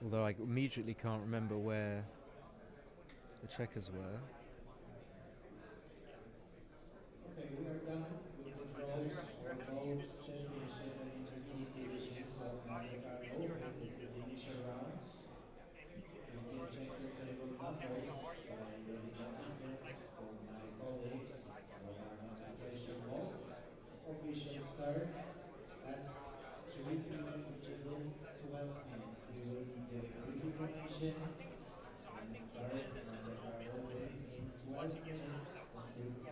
Although I immediately can't remember where the checkers were. Okay, we are done with the draws for both championship and intermediate divisions of Monte Carlo, and this is the initial rounds. You can check your table numbers by the adjustments of my colleagues on our notification wall. Official starts at 3 p.m., which is in 12 minutes. We will give you a brief information and start Monte Carlo in 12 minutes completely.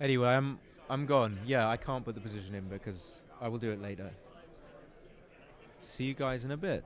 Anyway, I'm gone. Yeah, I can't put the position in because I will do it later. See you guys in a bit.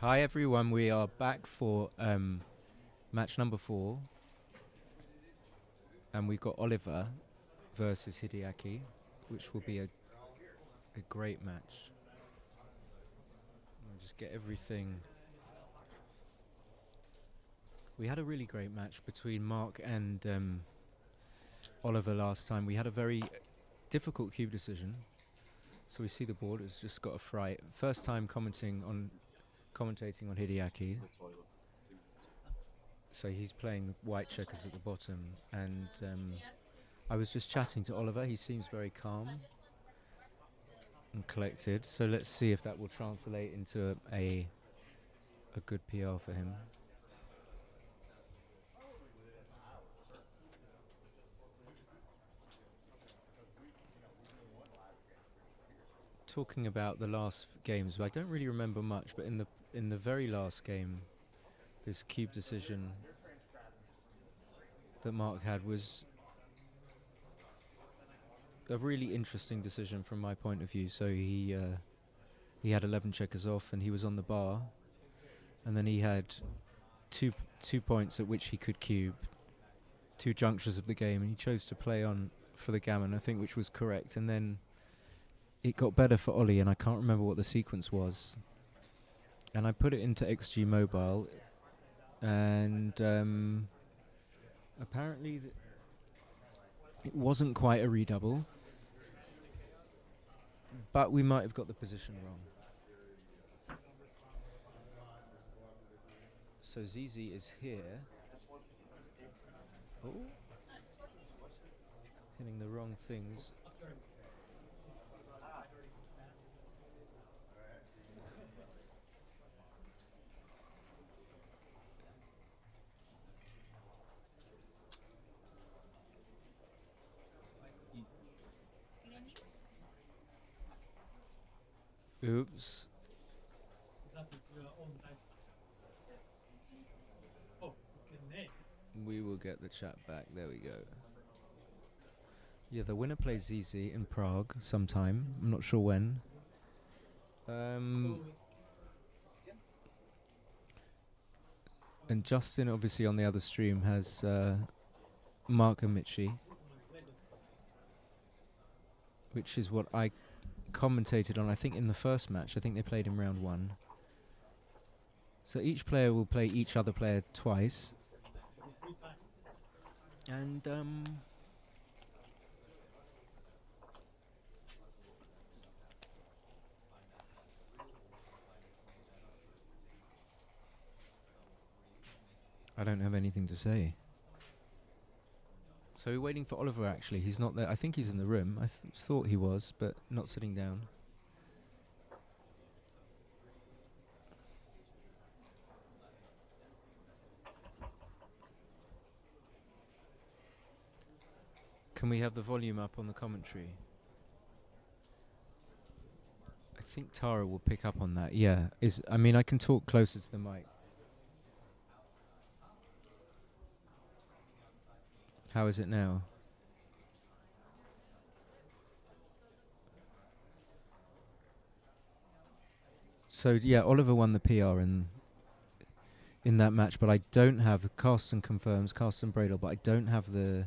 Hi everyone, we are back for match number 4. And we've got Oliver versus Hideaki, which will be a great match. I'll just get everything. We had a really great match between Marc and Oliver last time. We had a very difficult cube decision. So we see the board has just got a fright. First time commentating on Hideaki. So he's playing the white checkers at the bottom, and I was just chatting to Oliver. He seems very calm and collected. So let's see if that will translate into a good PR for him. Talking about the last games, I don't really remember much, but in the very last game, this cube decision that Marc had was a really interesting decision from my point of view. So he had 11 checkers off, and he was on the bar, and then he had two points at which he could cube, 2 junctures of the game, and he chose to play on for the gammon, I think, which was correct. And then it got better for Ollie, and I can't remember what the sequence was. And I put it into XG Mobile, and apparently it wasn't quite a redouble, but we might have got the position wrong. So ZZ is here. Oh, hitting the wrong things. Oops. That is your own dice. Oh, okay, We will get the chat back. There we go. Yeah, the winner plays ZZ in Prague sometime. I'm not sure when. And Justin, obviously, on the other stream has Marc and Michi, which is what I commentated on, I think, in the first match. I think they played in round 1. So each player will play each other player twice. And I don't have anything to say. So we're waiting for Oliver, actually. He's not there. I think he's in the room. I thought he was, but not sitting down. Can we have the volume up on the commentary? I think Tara will pick up on that. Yeah. I mean, I can talk closer to the mic. How is it now? So yeah, Oliver won the PR in that match, but I don't have Carsten confirms, Carsten Bradel, but I don't have the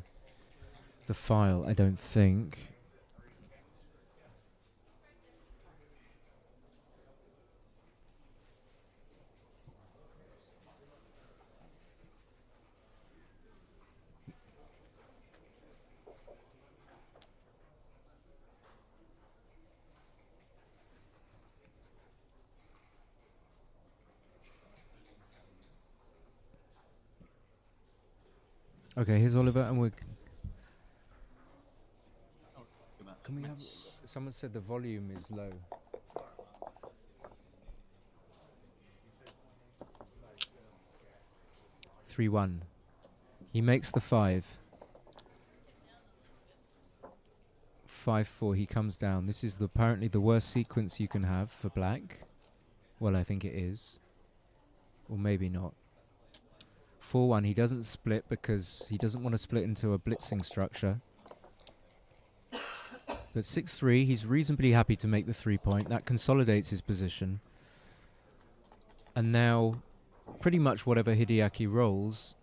file, I don't think. Okay, here's Oliver, and we're. Can we have? Someone said the volume is low. Three 1. He makes the 5. 5-4. He comes down. This is apparently the worst sequence you can have for black. Well, I think it is, or maybe not. 4-1. He doesn't split because he doesn't want to split into a blitzing structure. But 6-3, he's reasonably happy to make the 3-point. That consolidates his position. And now, pretty much whatever Hideaki rolls,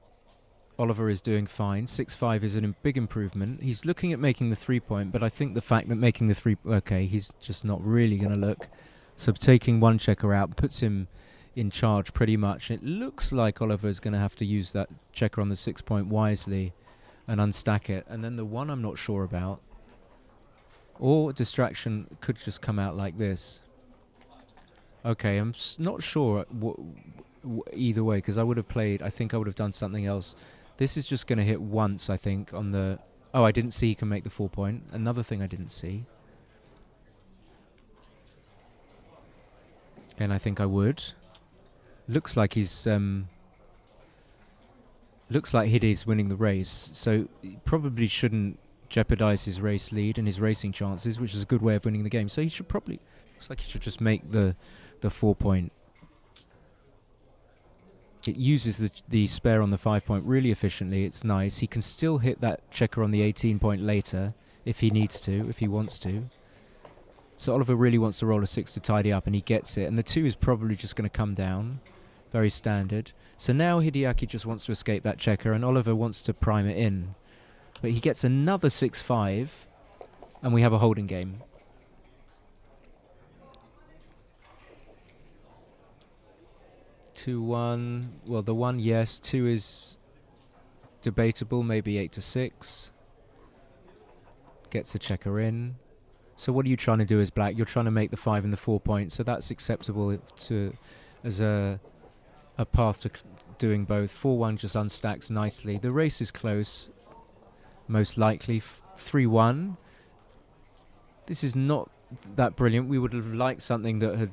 Oliver is doing fine. 6-5 is a big improvement. He's looking at making the 3-point, but I think the fact that making the 3... Okay, he's just not really going to look. So taking one checker out puts him in charge pretty much. It looks like Oliver's going to have to use that checker on the 6-point wisely and unstack it. And then the one I'm not sure about, or distraction, could just come out like this. Okay, I'm not sure either way, because I would have played... I think I would have done something else. This is just going to hit once, I think, on the... Oh, I didn't see he can make the 4-point. Another thing I didn't see. And I think I would. Looks like he's... looks like Hide's winning the race, so he probably shouldn't jeopardize his race lead and his racing chances, which is a good way of winning the game. So he should probably... Looks like he should just make the 4-point. It uses the spare on the 5-point really efficiently. It's nice. He can still hit that checker on the 18-point later if he needs to, if he wants to. So Oliver really wants to roll a 6 to tidy up, and he gets it. And the 2 is probably just going to come down. Very standard. So now Hideaki just wants to escape that checker, and Oliver wants to prime it in. But he gets another 6-5, and we have a holding game. 2-1. Well, the 1, yes. 2 is debatable. Maybe 8-6. Gets a checker in. So what are you trying to do as black? You're trying to make the 5 and the 4-point. So that's acceptable as a path to doing both. 4-1 just unstacks nicely. The race is close. Most likely 3-1. This is not that brilliant. We would have liked something that had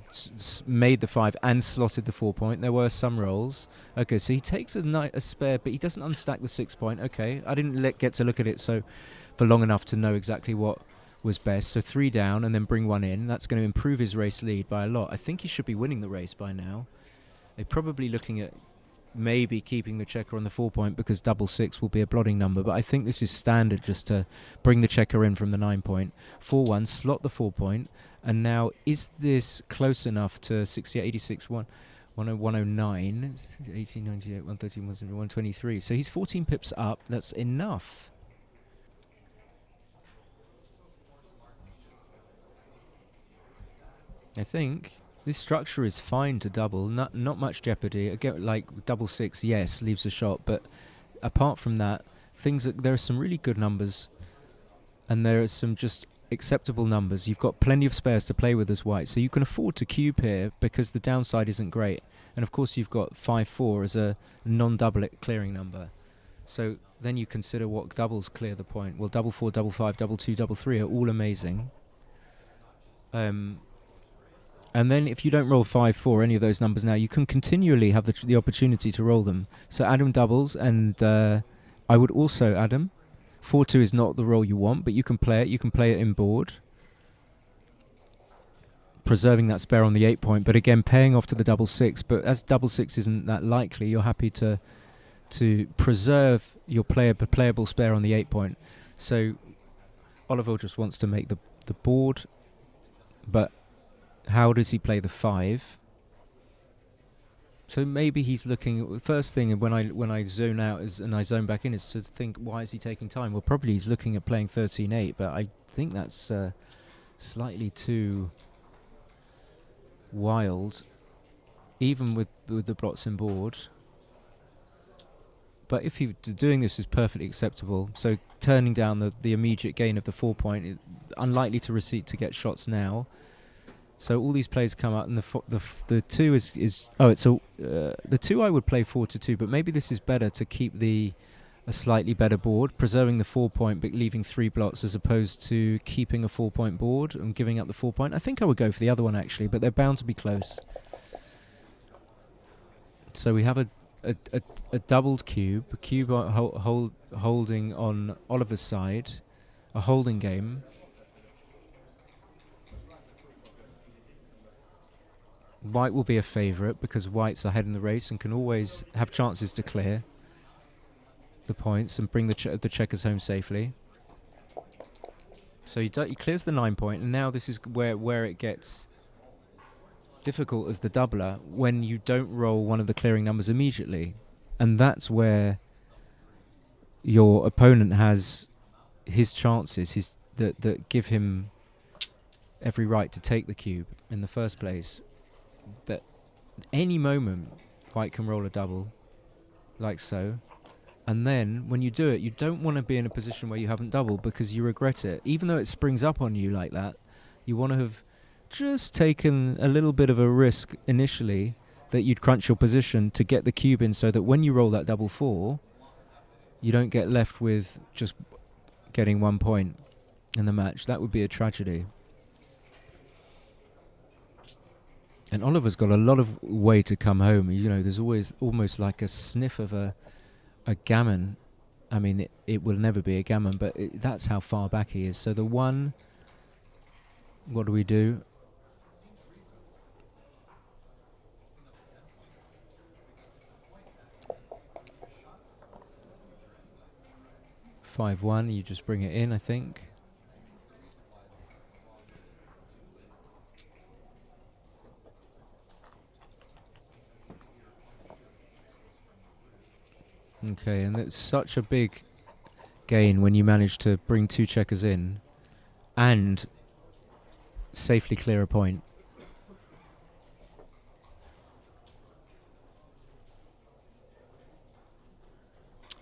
made the 5 and slotted the 4-point. There were some rolls. Okay, so he takes a spare, but he doesn't unstack the 6-point. Okay, I didn't get to look at it for long enough to know exactly what was best. So 3 down and then bring 1 in. That's going to improve his race lead by a lot. I think he should be winning the race by now. They're probably looking at maybe keeping the checker on the 4-point because 6 will be a blotting number, but I think this is standard just to bring the checker in from the 9-point. 4-1, slot the 4-point, and now is this close enough to 68, 86, 109, 18, 98, 113, 123. So he's 14 pips up. That's enough. I think this structure is fine to double, not much jeopardy. Again, like 6, yes, leaves a shot, but apart from that, there are some really good numbers, and there are some just acceptable numbers. You've got plenty of spares to play with as white, so you can afford to cube here because the downside isn't great. And of course, you've got 5-4 as a non-double clearing number. So then you consider what doubles clear the point. Well, 4, 5, 2, 3 are all amazing. And then if you don't roll 5-4, any of those numbers now, you can continually have the opportunity to roll them. So Adam doubles, and I would also, Adam, 4-2 is not the roll you want, but you can play it. You can play it in board, preserving that spare on the 8-point, but again, paying off to the 6. But as 6 isn't that likely, you're happy to preserve your playable spare on the 8-point. So Oliver just wants to make the board, but how does he play the 5? So maybe he's looking... First thing when I zone out and I zone back in is to think, why is he taking time? Well, probably he's looking at playing 13-8, but I think that's slightly too wild, even with the blots in board. But if he doing this is perfectly acceptable. So turning down the immediate gain of the 4-point, is unlikely to get shots now. So all these plays come out, and the 2 is the 2 I would play 4-2, but maybe this is better to keep a slightly better board, preserving the 4-point but leaving 3 blots as opposed to keeping a 4-point board and giving up the 4-point. I think I would go for the other one actually, but they're bound to be close. So we have a doubled cube, holding on Oliver's side, a holding game. White will be a favourite because white's ahead in the race and can always have chances to clear the points and bring the checkers home safely. So he clears the 9-point, and now this is where it gets difficult as the doubler when you don't roll one of the clearing numbers immediately. And that's where your opponent has his chances, that give him every right to take the cube in the first place. That any moment white can roll a double, like so. And then when you do it, you don't want to be in a position where you haven't doubled because you regret it. Even though it springs up on you like that, you want to have just taken a little bit of a risk initially that you'd crunch your position to get the cube in so that when you roll that double 4, you don't get left with just getting 1 point in the match. That would be a tragedy. And Oliver's got a lot of way to come home. You know, there's always almost like a sniff of a gammon. I mean, it will never be a gammon, but that's how far back he is. So the 1, what do we do? (5-1), you just bring it in, I think. Okay, and it's such a big gain when you manage to bring 2 checkers in and safely clear a point.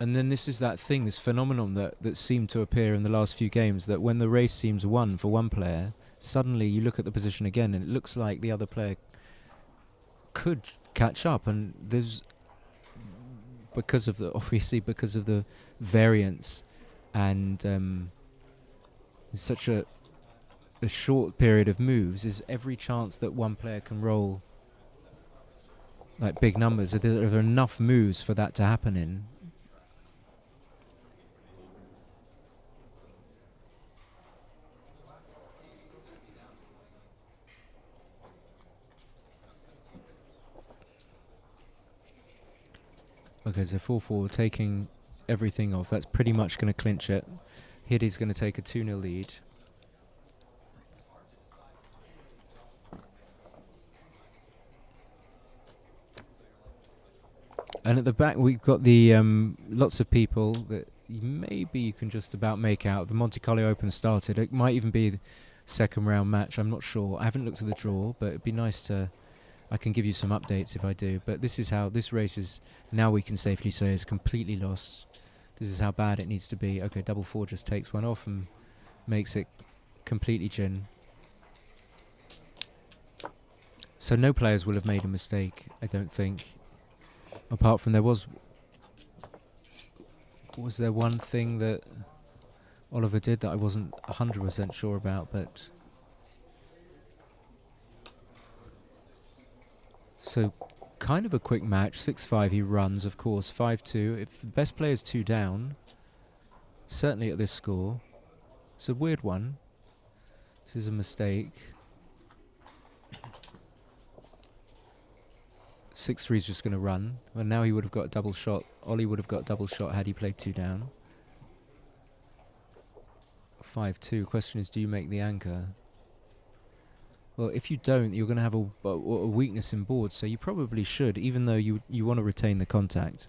And then this is that thing, this phenomenon that seemed to appear in the last few games, that when the race seems won for one player, suddenly you look at the position again and it looks like the other player could catch up. And there's, obviously because of the variance and such a short period of moves, is every chance that one player can roll like big numbers. Are there enough moves for that to happen in? Okay, so 4-4, taking everything off. That's pretty much going to clinch it. Hide's going to take a 2-0 lead. And at the back, we've got the lots of people that maybe you can just about make out. The Monte Carlo Open started. It might even be the second round match. I'm not sure. I haven't looked at the draw, but it'd be nice to... I can give you some updates if I do. But this is how this race is, now we can safely say, is completely lost. This is how bad it needs to be. Okay, double 4 just takes one off and makes it completely gin. So no players will have made a mistake, I don't think. Apart from was there one thing that Oliver did that I wasn't 100% sure about, but... So, kind of a quick match. 6-5 he runs, of course. 5-2. If the best player's 2 down, certainly at this score. It's a weird one. This is a mistake. 6-3 is just going to run. Well, now he would have got a double shot. Ollie would have got a double shot had he played 2 down. 5-2. Question is, do you make the anchor? Well, if you don't, you're going to have a weakness in board, so you probably should, even though you want to retain the contact.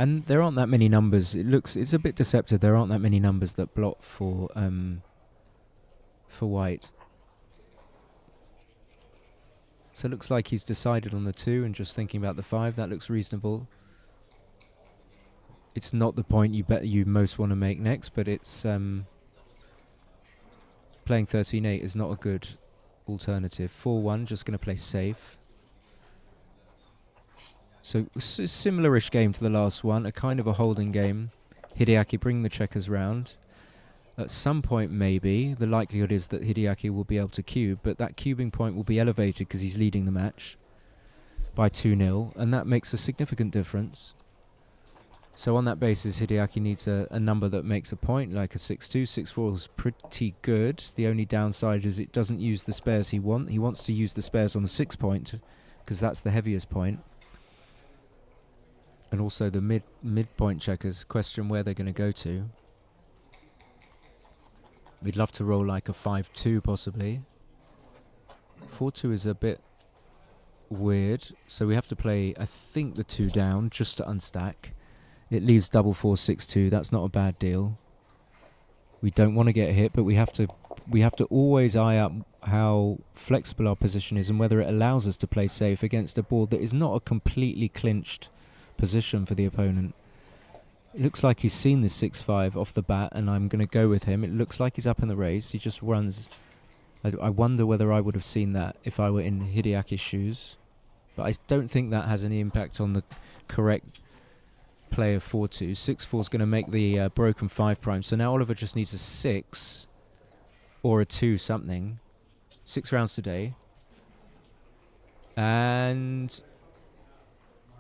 And there aren't that many numbers. It's a bit deceptive. There aren't that many numbers that block for white. So it looks like he's decided on the 2 and just thinking about the 5. That looks reasonable. It's not the point you most want to make next, but it's playing 13-8 is not a good alternative. 4-1, just going to play safe. So similar-ish game to the last one, a kind of a holding game. Hideaki bringing the checkers round. At some point, maybe, the likelihood is that Hideaki will be able to cube, but that cubing point will be elevated because he's leading the match by 2-0, and that makes a significant difference. So on that basis, Hideaki needs a number that makes a point, like a 6-2. 6-4 is pretty good. The only downside is it doesn't use the spares he wants. He wants to use the spares on the 6 point, because that's the heaviest point. And also the mid point checkers, question where they're going to go to. We'd love to roll like a 5-2 possibly. 4-2 is a bit weird, so we have to play, I think, the 2 down just to unstack. It leaves double 4-6-2. That's not a bad deal. We don't want to get hit, but we have to always eye up how flexible our position is and whether it allows us to play safe against a board that is not a completely clinched position for the opponent. It looks like he's seen the 6-5 off the bat, and I'm going to go with him. It looks like he's up in the race. He just runs. I wonder whether I would have seen that if I were in Hideaki's shoes. But I don't think that has any impact on the correct play of 4-2. 6-4 is going to make the broken 5 prime. So now Oliver just needs a 6 or a 2 something. 6 rounds today. And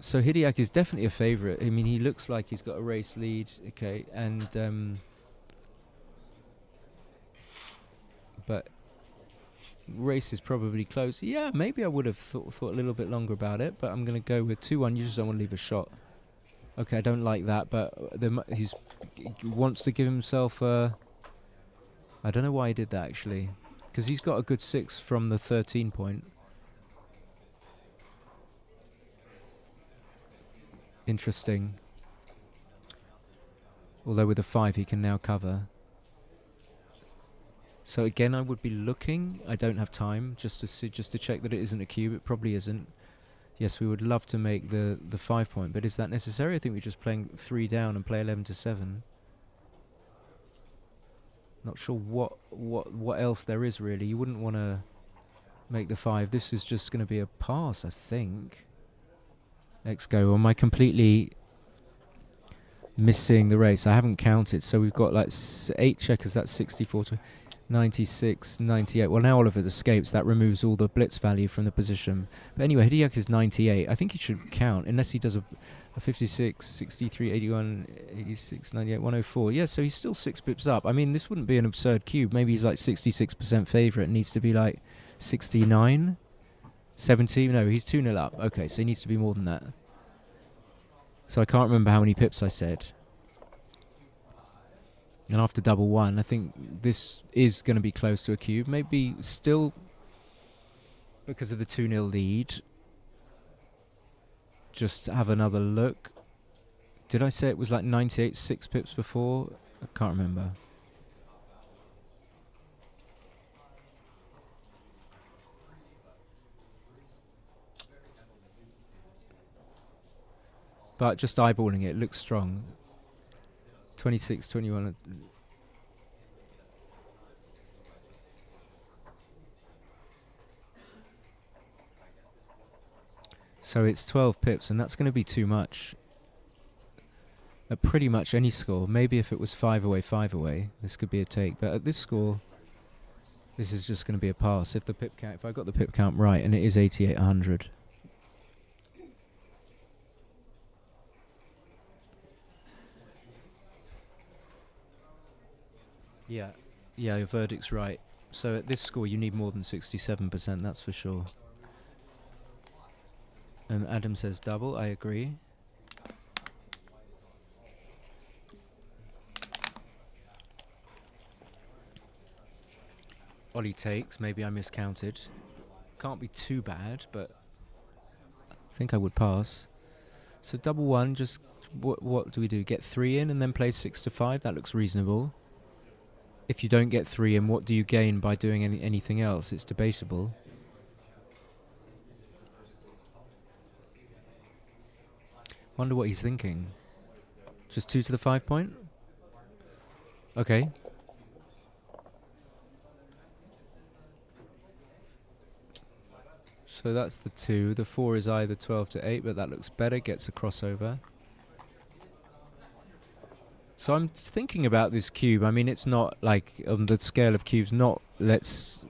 so Hideaki is definitely a favourite. I mean, he looks like he's got a race lead. Okay, and but race is probably close. Yeah, maybe I would have thought a little bit longer about it, but I'm going to go with 2-1. You just don't want to leave a shot. Okay, I don't like that, but he wants to give himself I don't know why he did that, actually. Because he's got a good 6 from the 13 point. Interesting. Although with a 5 he can now cover. So again, I would be looking. I don't have time just to check that it isn't a cube. It probably isn't. Yes, we would love to make the 5 point, but is that necessary? I think we're just playing 3 down and play 11 to 7. Not sure what else there is really. You wouldn't want to make the 5. This is just going to be a pass, I think. Let's go. Am I completely missing the race? I haven't counted, so we've got like 8 checkers. That's 64 to 96, 98. Well, now Oliver escapes. That removes all the blitz value from the position. But anyway, Hideaki is 98. I think he should count, unless he does a 56, 63, 81, 86, 98, 104. Yeah, so he's still 6 pips up. I mean, this wouldn't be an absurd cube. Maybe he's like 66% favourite. It needs to be like 69, 70. No, he's 2-0 up. Okay, so he needs to be more than that. So I can't remember how many pips I said. And after double 1, I think this is going to be close to a cube. Maybe still, because of the 2-0 lead, just have another look. Did I say it was like 98, 6 pips before? I can't remember. But just eyeballing it looks strong. 26, 21. So it's 12 pips, and that's going to be too much. At pretty much any score. Maybe if it was 5 away, this could be a take. But at this score, this is just going to be a pass. If I got the pip count right, and it is 8800. Yeah, your verdict's right. So at this score, you need more than 67%, that's for sure. Adam says double, I agree. Ollie takes, maybe I miscounted. Can't be too bad, but I think I would pass. So double 1, just what do we do? Get 3 in and then play 6 to 5? That looks reasonable. If you don't get 3 in, what do you gain by doing anything else? It's debatable. Wonder what he's thinking. Just 2 to the 5 point? Okay. So that's the 2. The 4 is either 12 to 8, but that looks better. Gets a crossover. So I'm thinking about this cube. I mean, it's not like on the scale of cubes, not, let's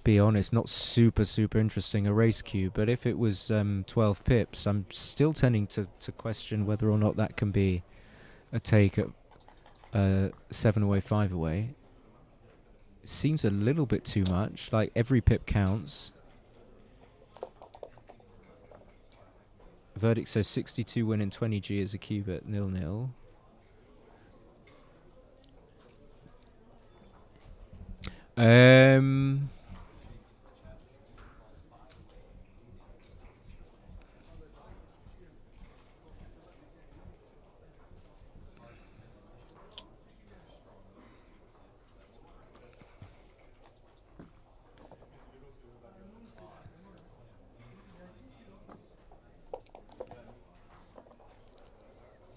be honest, not super interesting, a race cube. But if it was 12 pips, I'm still tending to question whether or not that can be a take at 7 away, 5 away. It seems a little bit too much, like every pip counts. Verdict says 62 win and 20G as a cube at 0-0. Um.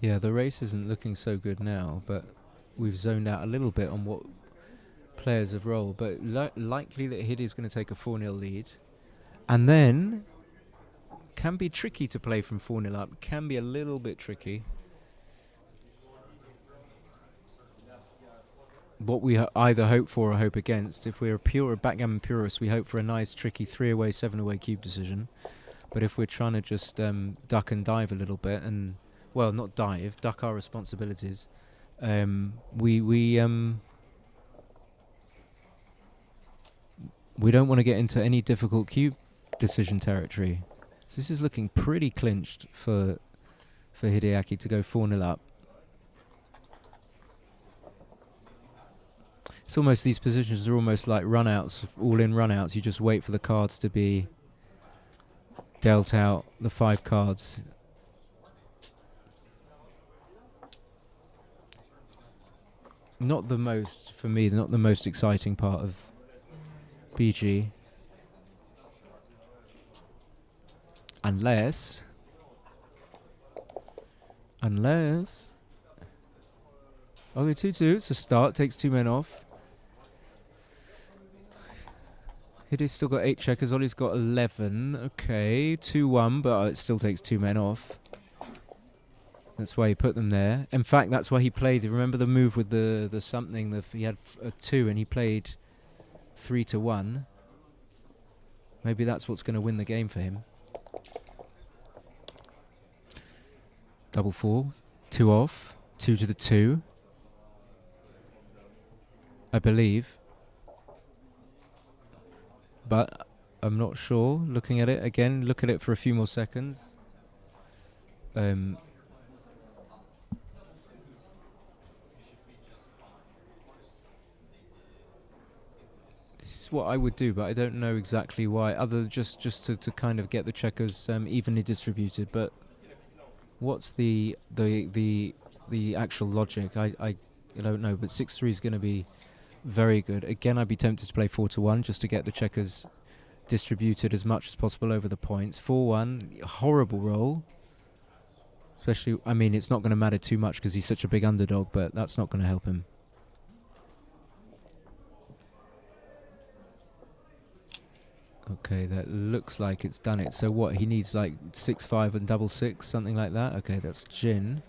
Yeah, the race isn't looking so good now, but we've zoned out a little bit on what players have rolled. But likely that Hideaki's going to take a 4-0 lead. And then, can be tricky to play from 4-0 up. Can be a little bit tricky. What we either hope for or hope against. If we're a pure backgammon purist, we hope for a nice, tricky 3-away, 7-away cube decision. But if we're trying to just duck and dive a little bit and... Well, not dive, duck our responsibilities. We don't want to get into any difficult cube decision territory. So this is looking pretty clinched for Hideaki to go 4-0 up. It's almost, these positions are almost like run-outs, all-in run-outs. You just wait for the cards to be dealt out, the 5 cards. Not the most, for me, not the most exciting part of BG. Unless... Okay, 2-2, it's a start, takes 2 men off. Hideaki's still got 8 checkers, Ollie's got 11. Okay, 2-1, but it still takes 2 men off. That's why he put them there. In fact, that's why he played. Remember the move with the something? He had a 2 and he played 3-1. Maybe that's what's going to win the game for him. Double 4, 2 off, 2 to the 2. I believe. But I'm not sure. Looking at it again, look at it for a few more seconds. This is what I would do, but I don't know exactly why, other than just to kind of get the checkers evenly distributed. But what's the actual logic? I don't know. But 6-3 is going to be very good. Again, I'd be tempted to play 4-1 just to get the checkers distributed as much as possible over the points. 4-1, horrible roll. Especially, I mean, it's not going to matter too much because he's such a big underdog, but that's not going to help him. Okay, that looks like it's done it. So what, he needs like 6-5 and double 6, something like that? Okay, that's Jin.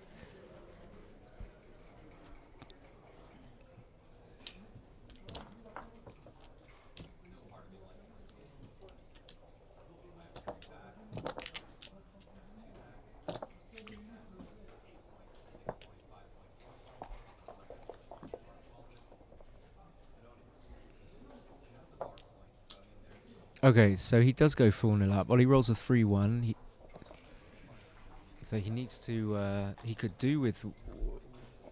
Okay, so he does go 4-0 up. Well, he rolls a 3-1. So he needs to... he could do with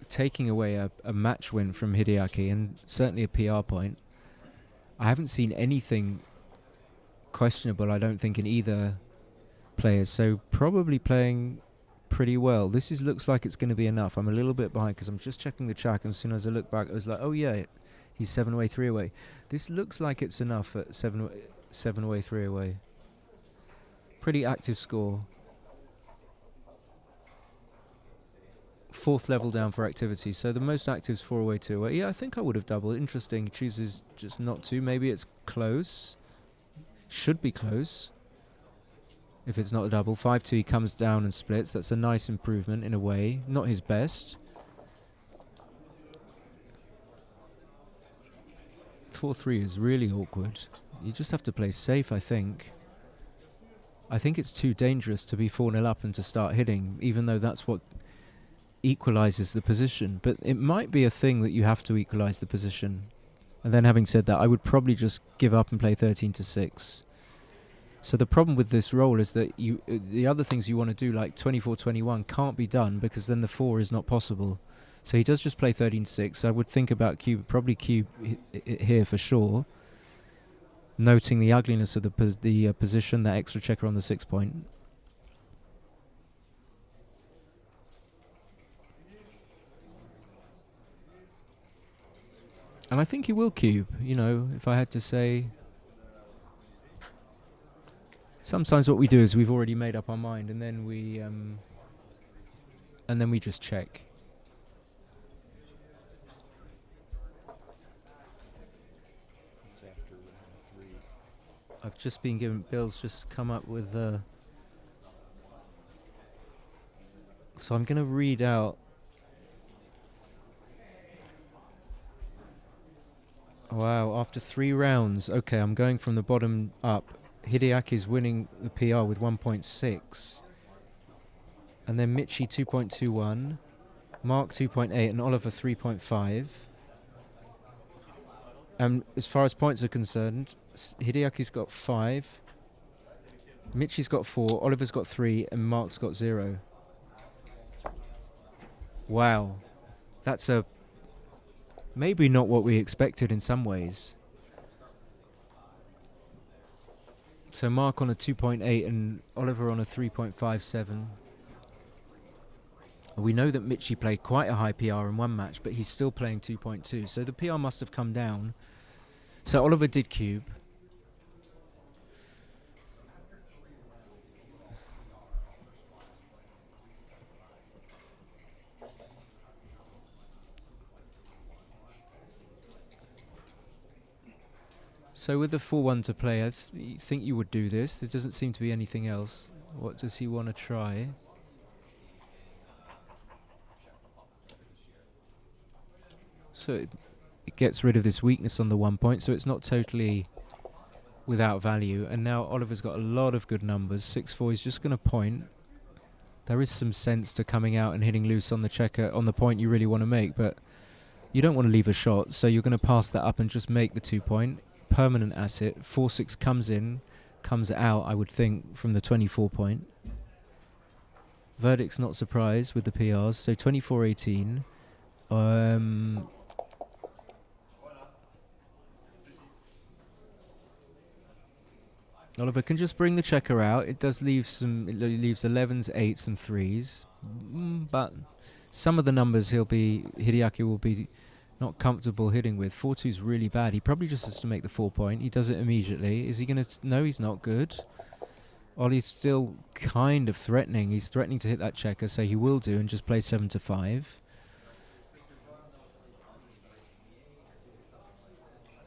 taking away a match win from Hideaki, and certainly a PR point. I haven't seen anything questionable, I don't think, in either player. So probably playing pretty well. This looks like it's going to be enough. I'm a little bit behind because I'm just checking the chat, and as soon as I look back, I was like, oh yeah, he's 7 away, 3 away. This looks like it's enough at 7 away, 3 away. Pretty active score. 4th level down for activity. So the most active is 4 away, 2 away. Yeah, I think I would have doubled. Interesting. Chooses just not to. Maybe it's close. Should be close. If it's not a double. 5-2, he comes down and splits. That's a nice improvement in a way. Not his best. 4-3 is really awkward. You just have to play safe, I think. I think it's too dangerous to be 4-0 up and to start hitting, even though that's what equalizes the position. But it might be a thing that you have to equalize the position. And then having said that, I would probably just give up and play 13-6. So the problem with this roll is that the other things you want to do, like 24-21, can't be done because then the 4 is not possible. So he does just play 13-6. I would think about cube, probably cube here for sure. Noting the ugliness of the position, that extra checker on the 6 point. And I think he will cube, you know, if I had to say. Sometimes what we do is we've already made up our mind and then we just check. It's after round 3. I've just been given, Bill's just come up with so I'm going to read out. Wow, after 3 rounds. Okay, I'm going from the bottom up. Hideaki's winning the PR with 1.6. And then Michi 2.21. Marc 2.8 and Oliver 3.5. And as far as points are concerned, Hideaki's got 5. Michi's got 4. Oliver's got 3. And Marc's got 0. Wow. That's maybe not what we expected in some ways. So Marc on a 2.8 and Oliver on a 3.57. We know that Michi played quite a high PR in one match, but he's still playing 2.2. So the PR must have come down. So Oliver did cube. So with the 4-1 to play, I think you would do this. There doesn't seem to be anything else. What does he want to try? So it gets rid of this weakness on the 1 point, so it's not totally without value. And now Oliver's got a lot of good numbers. 6-4, he's just going to point. There is some sense to coming out and hitting loose on the checker, on the point you really want to make, but you don't want to leave a shot, so you're going to pass that up and just make the 2 point. Permanent asset. 4-6 comes in, comes out, I would think, from the 24 point. Verdict's not surprised with the PRs, so 24-18. Oliver can just bring the checker out. It does leave some. It leaves 11s, 8s, and 3s, but some of the numbers Hideaki will be not comfortable hitting with. 4-2 is really bad. He probably just has to make the 4 point. He does it immediately. Is he going to? No, he's not good. Ollie's still kind of threatening. He's threatening to hit that checker, so he will do and just play 7-5.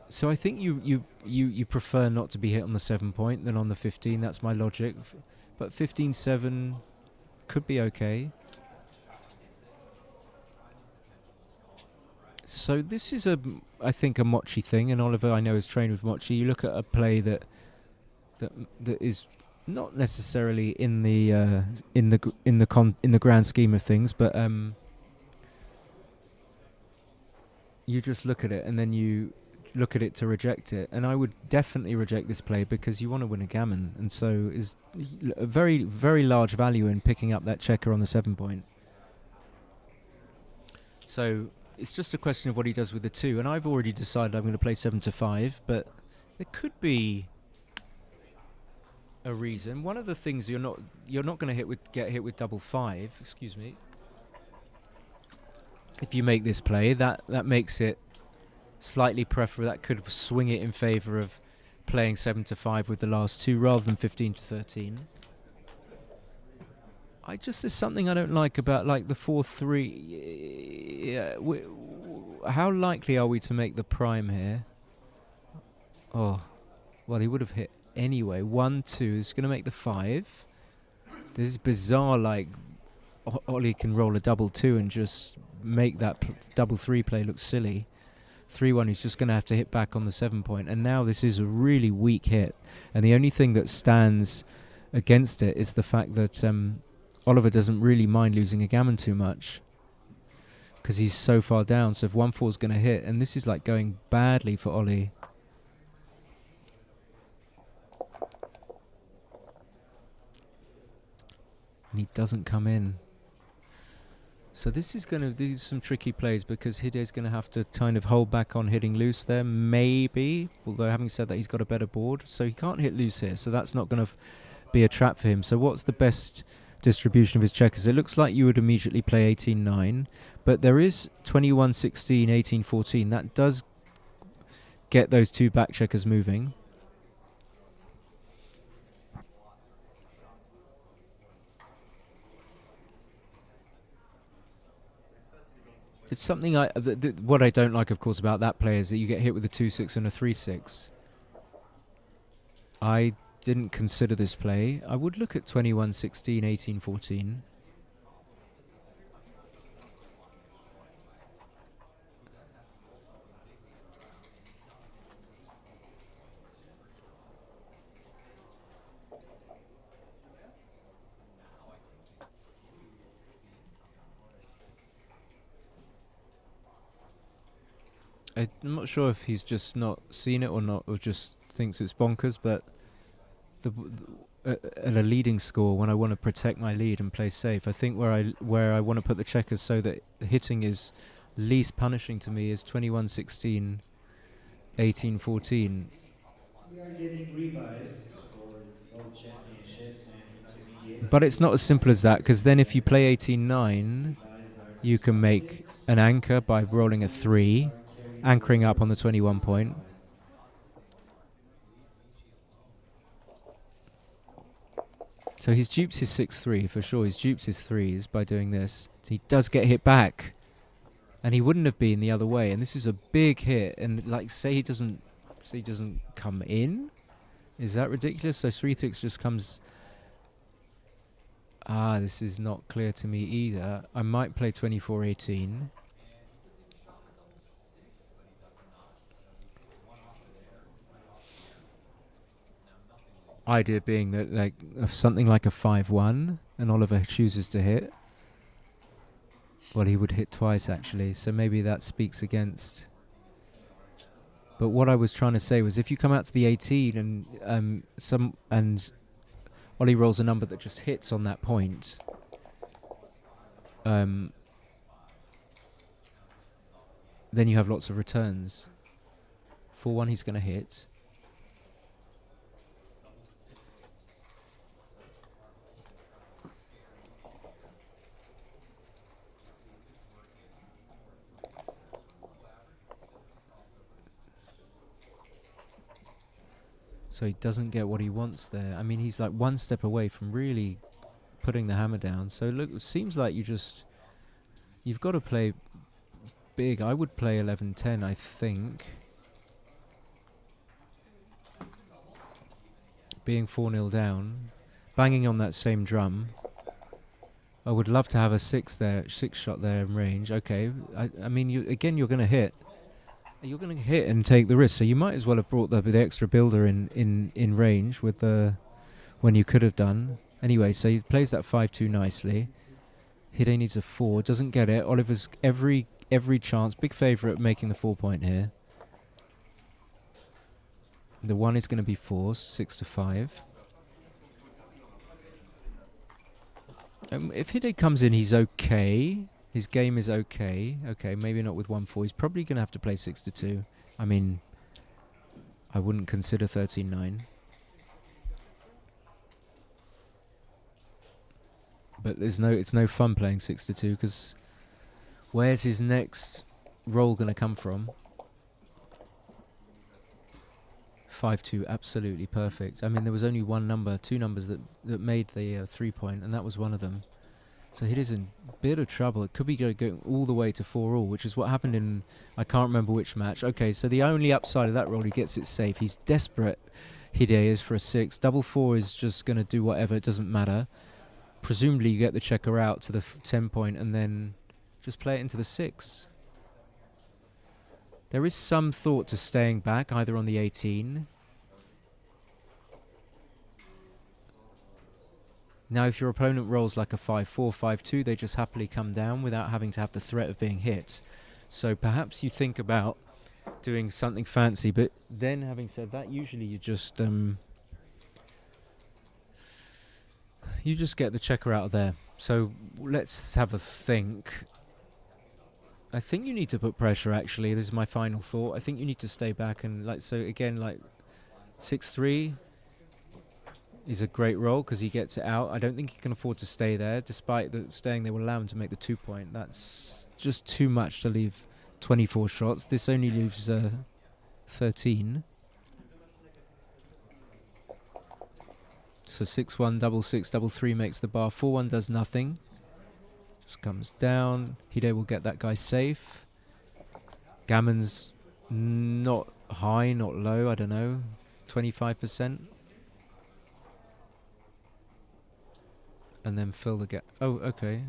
So I think you prefer not to be hit on the 7 point than on the 15. That's my logic. But 15-7 could be okay. So this is I think a Mochi thing, and Oliver I know is trained with Mochi. You look at a play that is not necessarily in the grand scheme of things, but you just look at it and then you look at it to reject it. And I would definitely reject this play because you want to win a gammon, and so is a very, very large value in picking up that checker on the 7 point. So it's just a question of what he does with the 2, and I've already decided I'm going to play 7-5, but there could be a reason. One of the things you're not going to get hit with double 5. Excuse me. If you make this play, that makes it slightly preferable. That could swing it in favour of playing 7-5 with the last 2 rather than 15-13. There's something I don't like about like the 4-3. Yeah, how likely are we to make the prime here? Oh, well, he would have hit anyway. 1-2 is going to make the 5. This is bizarre. Like Ollie can roll a double 2 and just make that double 3 play look silly. 3-1, he's just going to have to hit back on the 7 point. And now this is a really weak hit. And the only thing that stands against it is the fact that Oliver doesn't really mind losing a gammon too much because he's so far down. So if 1-4 is going to hit, and this is like going badly for Ollie. And he doesn't come in. So this is going to do some tricky plays because Hide's going to have to kind of hold back on hitting loose there, maybe. Although having said that, he's got a better board, so he can't hit loose here. So that's not going to be a trap for him. So what's the best distribution of his checkers? It looks like you would immediately play 18-9, but there is 21-16, 18-14. That does get those two back checkers moving. It's something what I don't like, of course, about that play is that you get hit with a 2-6 and a 3-6. I didn't consider this play. I would look at 21-16, 18-14. I'm not sure if he's just not seen it or not, or just thinks it's bonkers, but at a leading score, when I want to protect my lead and play safe, I think where I want to put the checkers so that hitting is least punishing to me is 21-16, 18-14. We are getting revised for World Championship and Intermediate. But it's not as simple as that, because then if you play 18-9, Revised are you can make an anchor by rolling a 3, anchoring up on the 21 point. So he's duped his 6-3 for sure. He's duped his 3s by doing this. He does get hit back, and he wouldn't have been the other way. And this is a big hit. And like, say he doesn't come in. Is that ridiculous? So 3-6 just comes. This is not clear to me either. I might play 24-18. Idea being that like something like a 5-1 and Oliver chooses to hit. Well, he would hit twice actually, so maybe that speaks against. But what I was trying to say was, if you come out to the 18 and Ollie rolls a number that just hits on that point, then you have lots of returns. 4-1 he's going to hit. So he doesn't get what he wants there. I mean, he's like one step away from really putting the hammer down. So look, it seems like you've got to play big. I would play 11-10, I think. Being 4-0 down, banging on that same drum. I would love to have a 6 shot there in range. Okay, I mean, you're going to hit. You're going to hit and take the risk, so you might as well have brought the extra builder in range with when you could have done. Anyway, so he plays that 5-2 nicely. Hide needs a 4, doesn't get it. Oliver's every chance, big favourite making the 4 point here. The 1 is going to be forced, 6-5. If Hide comes in, he's okay. His game is okay. Okay, maybe not with 1-4. He's probably going to have to play 6-2. I mean, I wouldn't consider 13-9. But it's no fun playing 6-2, because where's his next roll going to come from? 5-2, absolutely perfect. I mean, there was only two numbers that made the 3 point, and that was one of them. So he is in a bit of trouble. It could be going all the way to 4-all, which is what happened in, I can't remember which match. Okay, so the only upside of that roll, he gets it safe. He's desperate, Hide is, for a 6. Double 4 is just going to do whatever, it doesn't matter. Presumably you get the checker out to the 10 point and then just play it into the 6. There is some thought to staying back, either on the 18. Now, if your opponent rolls like a 5-4, 5-2, they just happily come down without having to have the threat of being hit. So perhaps you think about doing something fancy, but then having said that, usually you just get the checker out of there. So let's have a think. I think you need to put pressure, actually. This is my final thought. I think you need to stay back and, like, so again, like 6-3 is a great roll because he gets it out. I don't think he can afford to stay there. Despite the staying, they will allow him to make the 2-point. That's just too much to leave 24 shots. This only leaves 13. So 6-1, double 6, double 3 makes the bar. 4-1 does nothing. Just comes down. Hide will get that guy safe. Gammon's not high, not low, I don't know. 25%. And then fill the gap. Oh, okay.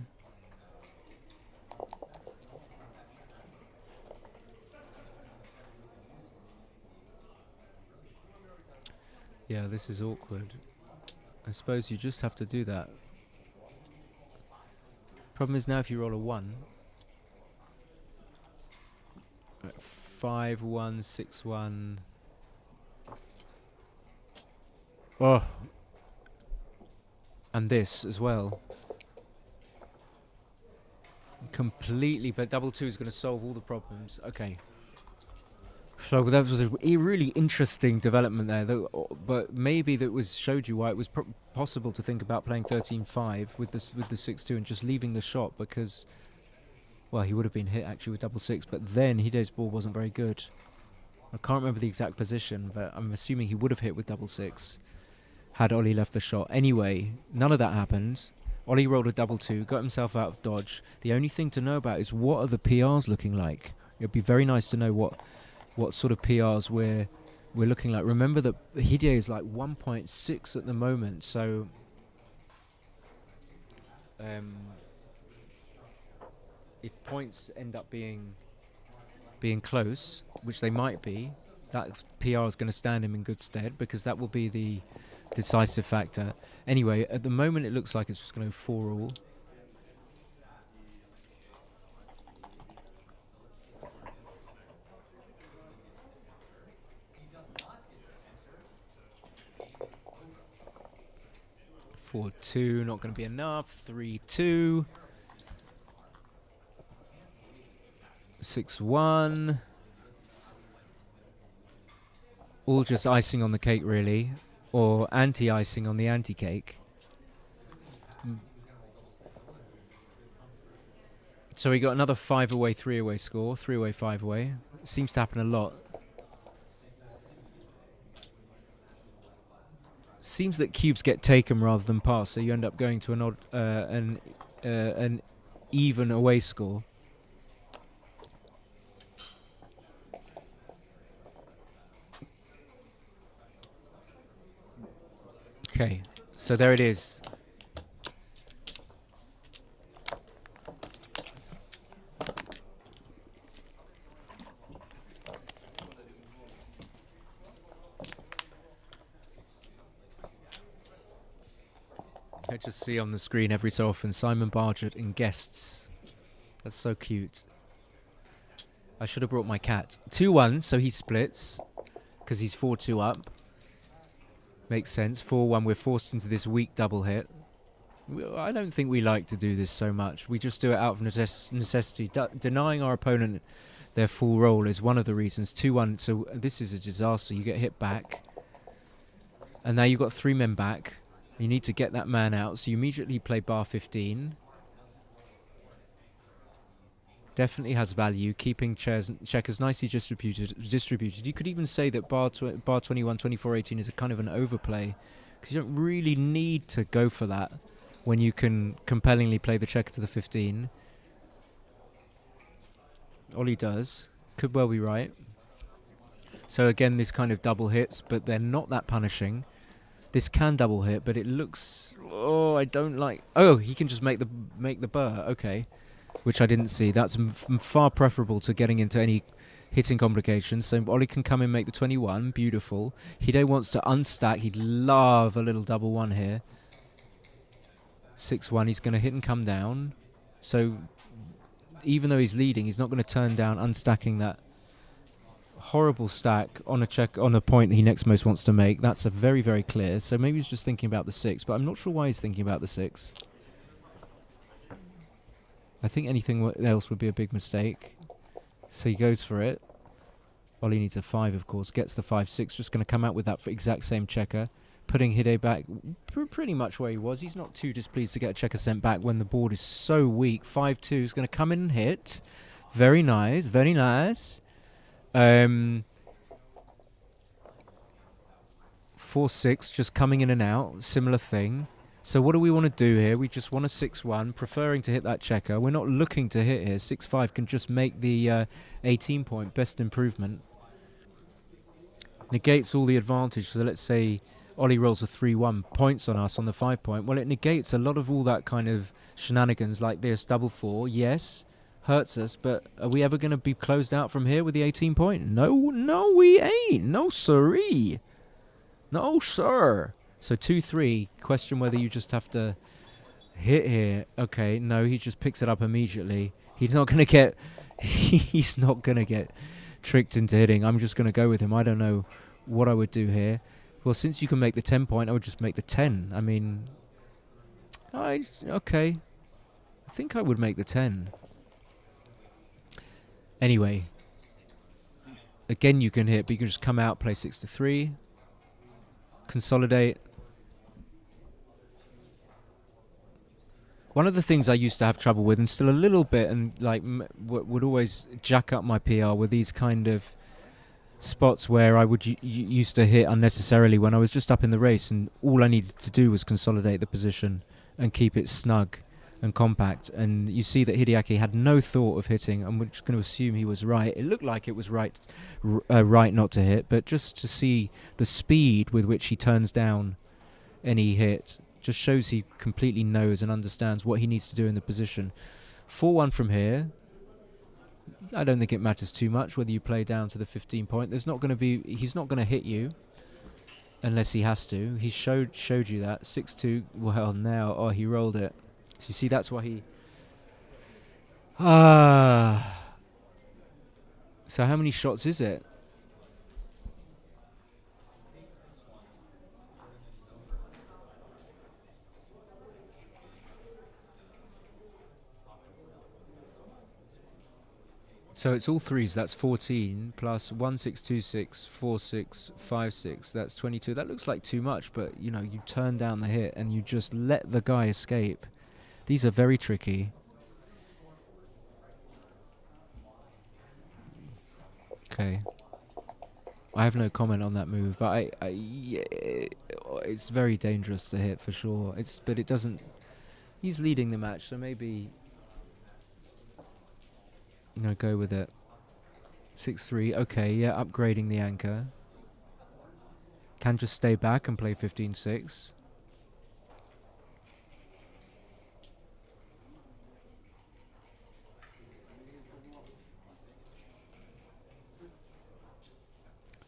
Yeah, this is awkward. I suppose you just have to do that. Problem is now if you roll a 1. 5-1, 6-1. Oh. And this as well. Completely, but double 2 is going to solve all the problems. Okay. So that was a really interesting development there, but maybe that showed you why it was possible to think about playing 13-5 with the 6-2 and just leaving the shot because, well, he would have been hit actually with double 6, but then Hide's ball wasn't very good. I can't remember the exact position, but I'm assuming he would have hit with double 6 had Ollie left the shot. Anyway, none of that happened. Ollie rolled a double 2, got himself out of dodge. The only thing to know about is what are the PRs looking like. It'd be very nice to know what sort of PRs we're looking like. Remember that Hide is like 1.6 at the moment, so if points end up being close, which they might be, that PR is going to stand him in good stead because that will be the decisive factor. Anyway, at the moment it looks like it's just going to go 4 all. Four, 2, not going to be enough. 3-2. 6-1. All just icing on the cake, really, or anti-icing on the anti-cake. So we got another 5 away, 3 away score. 3 away, 5 away. Seems to happen a lot. Seems that cubes get taken rather than passed, so you end up going to an odd, an even away score. Okay, so there it is. I just see on the screen every so often Simon Bargett and guests. That's so cute. I should have brought my cat. 2-1, so he splits because he's 4-2 up. Makes sense. 4-1, we're forced into this weak double hit. I don't think we like to do this so much. We just do it out of necessity. Denying our opponent their full roll is one of the reasons. 2-1, so this is a disaster. You get hit back. And now you've got 3 men back. You need to get that man out, so you immediately play bar 15. Definitely has value, keeping checkers nicely distributed. You could even say that bar 21, 24, 18 is a kind of an overplay, because you don't really need to go for that when you can compellingly play the checker to the 15. Ollie does. Could well be right. So again, this kind of double hits, but they're not that punishing. This can double hit, but it looks... Oh, I don't like... Oh, he can just make the burr. Okay. Which I didn't see. That's far preferable to getting into any hitting complications. So Ollie can come and make the 21. Beautiful. Hide wants to unstack. He'd love a little double 1 here. 6-1. He's going to hit and come down. So even though he's leading, he's not going to turn down unstacking that horrible stack on a check on a point he next most wants to make. That's a very, very clear. So maybe he's just thinking about the 6, but I'm not sure why he's thinking about the 6. I think anything else would be a big mistake. So he goes for it. Ollie needs a 5, of course. Gets the 5-6. Just going to come out with that exact same checker. Putting Hide back pretty much where he was. He's not too displeased to get a checker sent back when the board is so weak. 5-2 is going to come in and hit. Very nice. Very nice. 4-6 just coming in and out. Similar thing. So what do we want to do here? We just want a 6-1, preferring to hit that checker. We're not looking to hit here. 6-5 can just make the 18-point best improvement. Negates all the advantage. So let's say Ollie rolls a 3-1, points on us on the 5-point. Well, it negates a lot of all that kind of shenanigans like this. Double 4, yes, hurts us, but are we ever going to be closed out from here with the 18-point? No, we ain't. No, siree. No, sir. So 2-3, question whether you just have to hit here. Okay, no, he just picks it up immediately. He's not going to get he's not going to get tricked into hitting. I'm just going to go with him. I don't know what I would do here. Well, since you can make the 10-point, I would just make the 10. I mean, okay. I think I would make the 10. Anyway, again, you can hit, but you can just come out, play 6-3, consolidate. One of the things I used to have trouble with, and still a little bit, and like would always jack up my PR, were these kind of spots where I would used to hit unnecessarily when I was just up in the race, and all I needed to do was consolidate the position and keep it snug and compact. And you see that Hideaki had no thought of hitting. I'm just going to assume he was right. It looked like it was right not to hit, but just to see the speed with which he turns down any hit just shows he completely knows and understands what he needs to do in the position. 4-1 from here. I don't think it matters too much whether you play down to the 15-point. He's not going to hit you unless he has to. He showed you that. 6-2. Well, now, he rolled it. So you see, that's why he. So how many shots is it? So it's all threes. That's 14 plus 1, 6, 2, 6, 4, 6, 5, 6. That's 22. That looks like too much, but you turn down the hit and you just let the guy escape. These are very tricky. Okay. I have no comment on that move, but it's very dangerous to hit for sure. But it doesn't. He's leading the match, so maybe. I'm going to go with it. 6-3. Okay, yeah, upgrading the anchor. Can just stay back and play 15-6.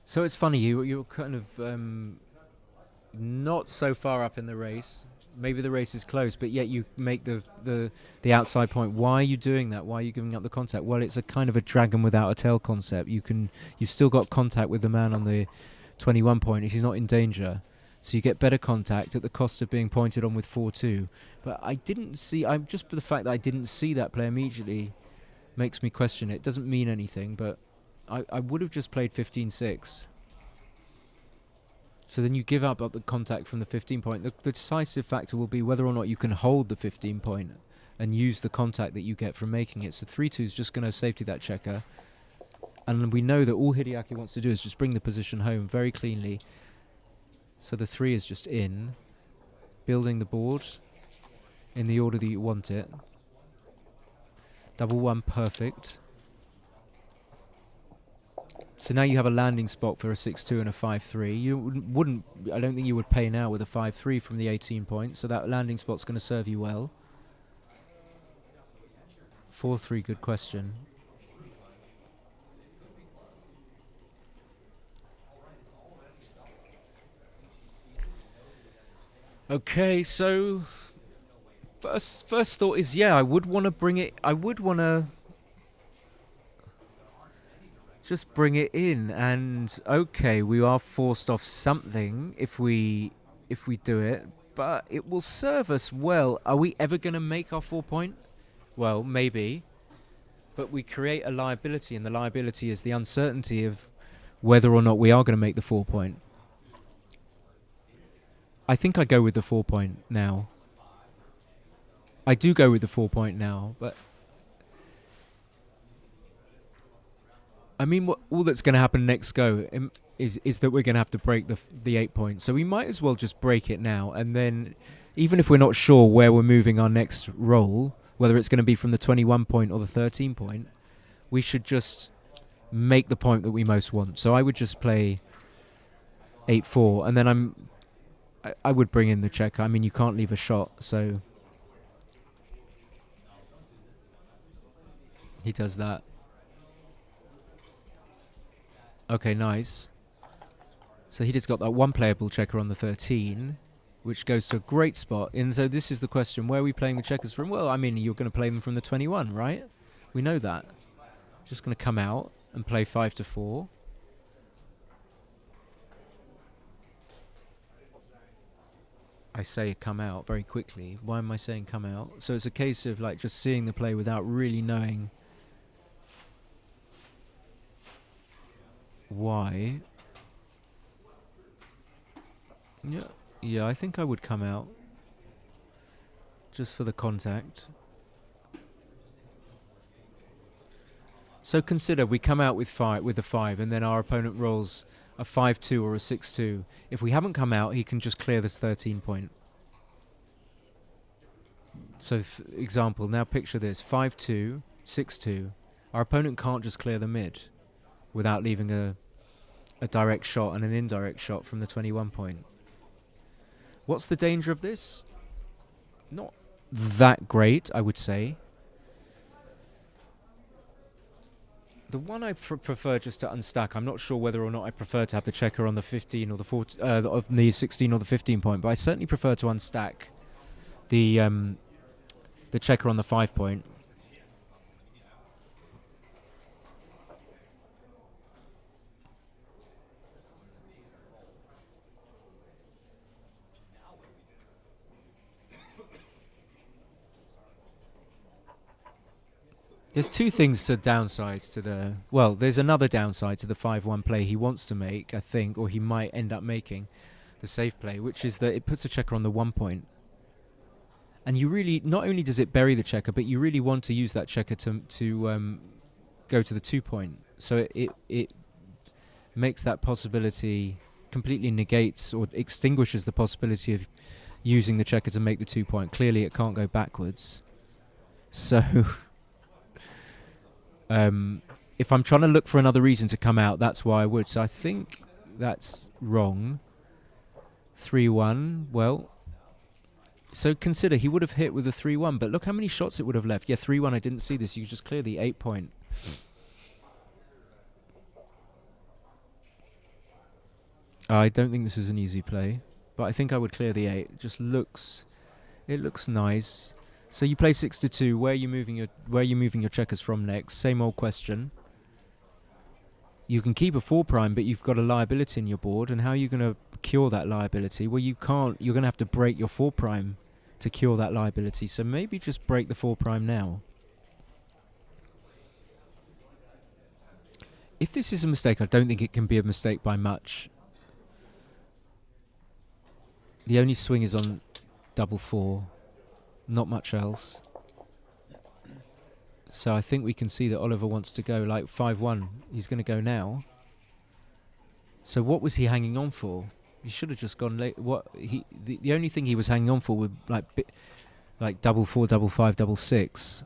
So it's funny, you're kind of not so far up in the race. Maybe the race is close, but yet you make the outside point. Why are you doing that? Why are you giving up the contact? Well, it's a kind of a dragon without a tail concept. You've still got contact with the man on the 21 point. He's not in danger, so you get better contact at the cost of being pointed on with 4-2. But I didn't see. Just for the fact that I didn't see that play immediately makes me question it. It doesn't mean anything, but I would have just played 15-6. So then you give up the contact from the 15 point. The decisive factor will be whether or not you can hold the 15 point and use the contact that you get from making it. So 3-2 is just going to safety that checker. And we know that all Hideaki wants to do is just bring the position home very cleanly. So the 3 is just in. Building the board in the order that you want it. Double 1, perfect. So now you have a landing spot for a 6-2 and a 5-3. You wouldn't. I don't think you would pay now with a 5-3 from the 18 point. So that landing spot's going to serve you well. 4-3, good question. Okay, so first thought is, yeah, I would want to bring it. I would want to just bring it in, and okay, we are forced off something if we do it, but it will serve us well. Are we ever going to make our 4 point? Well, maybe. But we create a liability, and the liability is the uncertainty of whether or not we are going to make the 4 point. I think I go with the 4 point now. I do go with the 4 point now, but I mean, all that's going to happen next go is that we're going to have to break the 8 point. So we might as well just break it now, and then even if we're not sure where we're moving our next roll, whether it's going to be from the 21 point or the 13 point, we should just make the point that we most want. So I would just play 8-4, and then I would bring in the checker. I mean, you can't leave a shot, so he does that. Okay, nice. So he just got that one playable checker on the 13, which goes to a great spot. And so this is the question, where are we playing the checkers from? Well, I mean, you're going to play them from the 21, right? We know that. Just going to come out and play 5-4. I say come out very quickly. Why am I saying come out? So it's a case of like just seeing the play without really knowing why. Yeah, I think I would come out just for the contact. So consider we come out with a 5, and then our opponent rolls a 5-2 or a 6-2. If we haven't come out, he can just clear this 13 point. So, for example, now picture this: 5-2, 6-2. Our opponent can't just clear the mid without leaving a direct shot and an indirect shot from the 21 point. What's the danger of this? Not that great, I would say. The one I prefer just to unstack, I'm not sure whether or not I prefer to have the checker on the 15 or the 14, of the 16 or the 15 point, but I certainly prefer to unstack the checker on the 5 point. There's two things to downsides to the... Well, there's another downside to the 5-1 play he wants to make, I think, or he might end up making, the safe play, which is that it puts a checker on the 1 point. And you really... Not only does it bury the checker, but you really want to use that checker to go to the 2 point. So it makes that possibility... completely negates or extinguishes the possibility of using the checker to make the 2 point. Clearly, it can't go backwards. So... if I'm trying to look for another reason to come out, that's why I would. So I think that's wrong. 3-1, well... So consider, he would have hit with a 3-1, but look how many shots it would have left. Yeah, 3-1, I didn't see this. You just clear the 8 point. I don't think this is an easy play, but I think I would clear the 8. It just looks... It looks nice. So you play 6-2. Where are you moving your checkers from next? Same old question. You can keep a 4 prime, but you've got a liability in your board, and how are you going to cure that liability? Well, you can't. You're going to have to break your 4 prime to cure that liability. So maybe just break the 4 prime now. If this is a mistake, I don't think it can be a mistake by much. The only swing is on double 4. Not much else. So I think we can see that Oliver wants to go like 5-1. He's going to go now. So what was he hanging on for? He should have just gone late. What the only thing he was hanging on for was like double 4, double 5, double 6.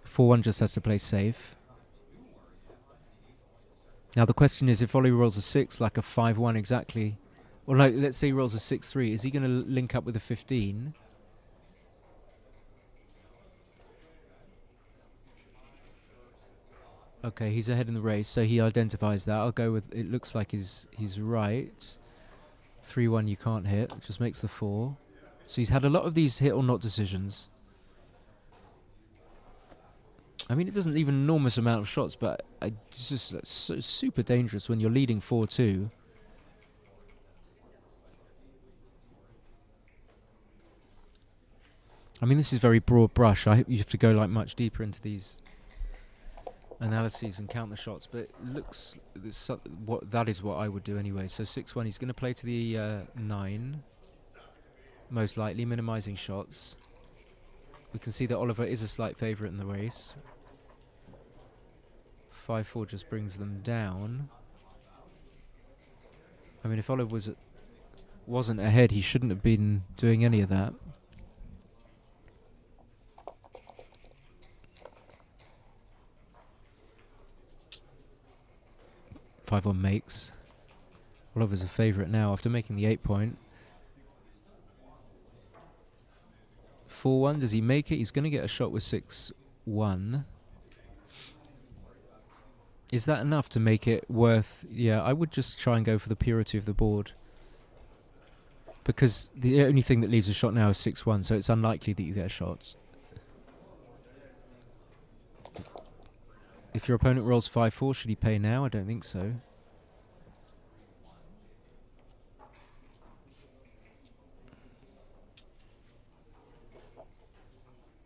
4-1 just has to play safe. Now the question is, if Oliver rolls a 6, like a 5-1 exactly. Or like, let's say he rolls a 6-3. Is he going to link up with a 15? Okay, he's ahead in the race, so he identifies that. I'll go with... It looks like he's right. 3-1 you can't hit. It just makes the 4. So he's had a lot of these hit or not decisions. I mean, it doesn't leave an enormous amount of shots, but it's just so super dangerous when you're leading 4-2. I mean, this is very broad brush. You have to go like much deeper into these analyses and count the shots, but it looks that is what I would do anyway. So 6-1, he's going to play to the 9, most likely minimizing shots. We can see that Oliver is a slight favourite in the race. 5-4 just brings them down. I mean, if Oliver wasn't ahead, he shouldn't have been doing any of that. Five on makes. Oliver's a favourite now after making the 8-point. 4-1, does he make it? He's going to get a shot with 6-1. Is that enough to make it worth... Yeah, I would just try and go for the purity of the board. Because the only thing that leaves a shot now is 6-1, so it's unlikely that you get shots. If your opponent rolls 5-4, should he pay now? I don't think so.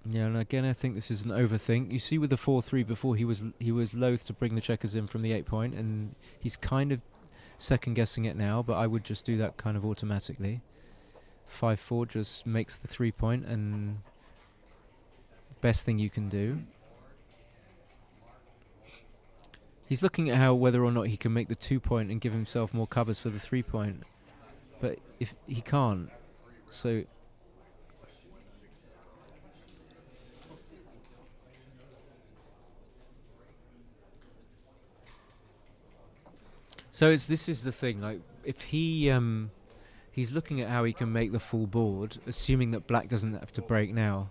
Yeah, and again, I think this is an overthink. You see with the 4-3 before, he was loath to bring the checkers in from the 8-point, and he's kind of second-guessing it now, but I would just do that kind of automatically. 5-4 just makes the 3-point, and best thing you can do. He's looking at how whether or not he can make the 2-point and give himself more covers for the 3-point. But if he can't, so... So this is the thing, like, if he... he's looking at how he can make the full board, assuming that black doesn't have to break now.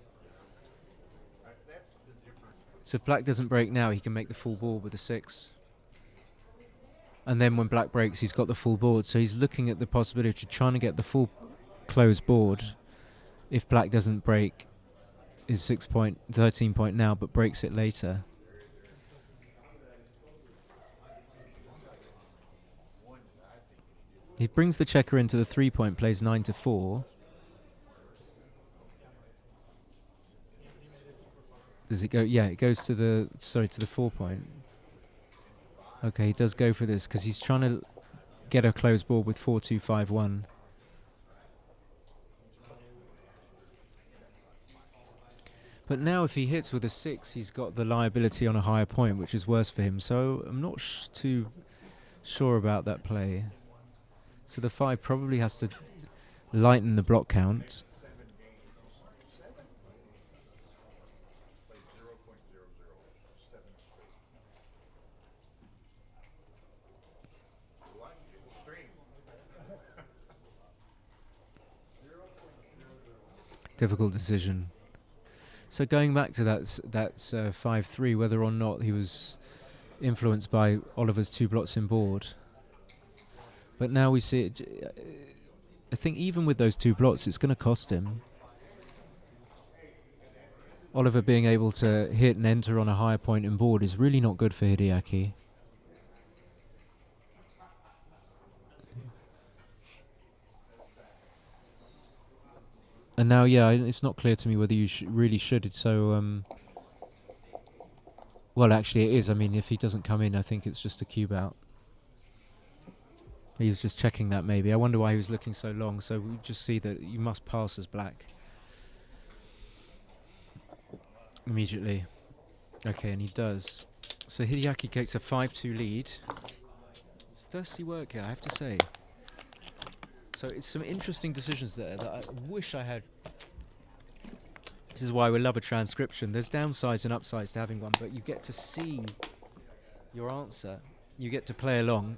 So if black doesn't break now, he can make the full board with a 6. And then when black breaks, he's got the full board. So he's looking at the possibility of trying to get the full closed board if black doesn't break his 6-point, 13-point now, but breaks it later. He brings the checker into the 3-point, plays 9-4. Does it go? Yeah, it goes to the 4-point. Okay, he does go for this because he's trying to get a closed board with 4-2-5-1. But now if he hits with a 6, he's got the liability on a higher point, which is worse for him. So I'm not too sure about that play. So the 5 probably has to lighten the block count. Difficult decision. So going back to that 5-3, whether or not he was influenced by Oliver's 2 blots in board. But now we see it. I think even with those 2 blots, it's going to cost him. Oliver being able to hit and enter on a higher point in board is really not good for Hideaki. And now, yeah, it's not clear to me whether you really should. So, well, actually, it is. I mean, if he doesn't come in, I think it's just a cube out. He was just checking that, maybe. I wonder why he was looking so long. So we just see that you must pass as black. Immediately. Okay, and he does. So Hideaki takes a 5-2 lead. It's thirsty work here, I have to say. So it's some interesting decisions there that I wish I had. This is why we love a transcription. There's downsides and upsides to having one, but you get to see your answer. You get to play along.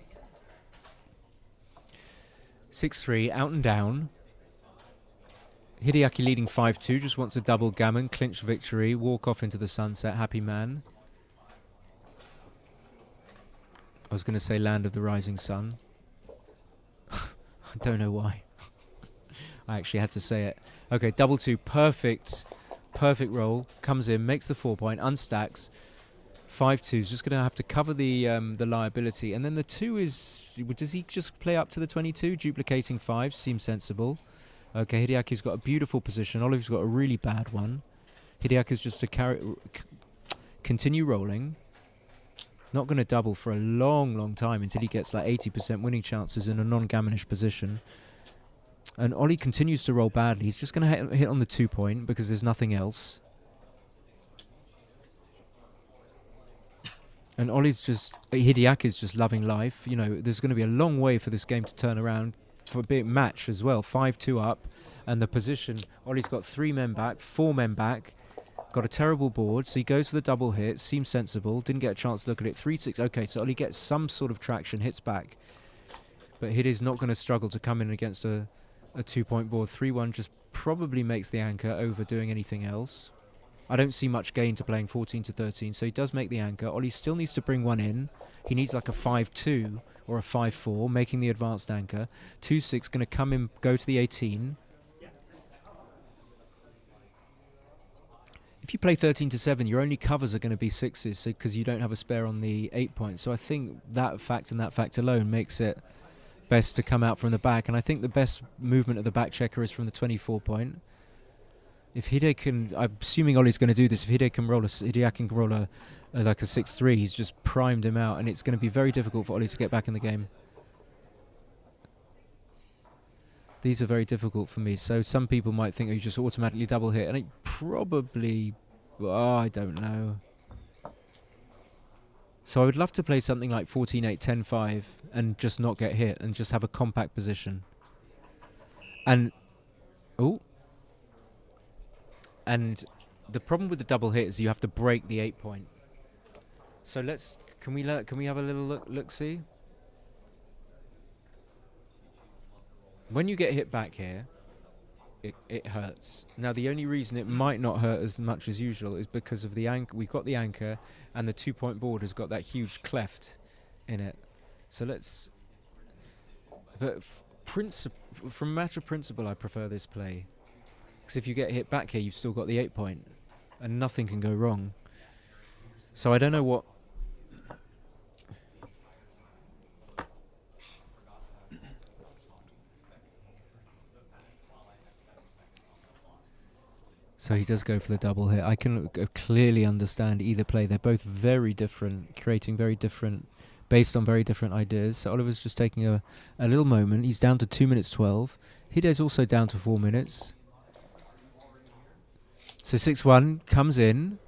6-3, out and down. Hideaki leading 5-2, just wants a double gammon, clinch victory, walk off into the sunset, happy man. I was going to say land of the rising sun. I don't know why. I actually had to say it. Okay, double 2, perfect roll. Comes in, makes the 4-point, unstacks. 5-2 is just going to have to cover the liability. And then the 2 is... Does he just play up to the 22? Duplicating 5 seems sensible. Okay, Hideaki's got a beautiful position. Oliver's got a really bad one. Hideaki's just to continue rolling. Not going to double for a long, long time until he gets like 80% winning chances in a non-gammonish position. And Ollie continues to roll badly. He's just going to hit on the 2-point because there's nothing else. And Hideaki's just loving life. You know, there's going to be a long way for this game to turn around for a big match as well. 5-2 up. And the position, Ollie's got 3 men back, 4 men back. Got a terrible board, so he goes for the double hit. Seems sensible. Didn't get a chance to look at it. 3-6. Okay, so Ollie gets some sort of traction, hits back. But Hide's not going to struggle to come in against a 2-point board. 3-1 just probably makes the anchor over doing anything else. I don't see much gain to playing 14-13, so he does make the anchor. Ollie still needs to bring one in. He needs like a 5-2 or a 5-4, making the advanced anchor. 2-6 going to come in, go to the 18. If you play 13-7, your only covers are going to be 6s, because you don't have a spare on the 8-point. So I think that fact and that fact alone makes it best to come out from the back. And I think the best movement of the back checker is from the 24-point. If Hide can, I'm assuming Ollie's going to do this. If Hideaki can roll like a 6-3, he's just primed him out, and it's going to be very difficult for Ollie to get back in the game. These are very difficult for me. So some people might think you just automatically double hit, and it probably, I don't know. So I would love to play something like 14-8, 10-5, and just not get hit, and just have a compact position. And and the problem with the double hit is you have to break the 8-point. So can we have a little look see? When you get hit back here, it hurts. Now the only reason it might not hurt as much as usual is because of the anchor. We've got the anchor, and the 2-point board has got that huge cleft in it. So but from matter of principle, I prefer this play. Because if you get hit back here, you've still got the 8-point, and nothing can go wrong. So I don't know what. So he does go for the double hit. I can clearly understand either play. They're both very different, creating very different, based on very different ideas. So Oliver's just taking a little moment. He's down to 2 minutes 12. Hide's also down to 4 minutes. So 6-1 comes in.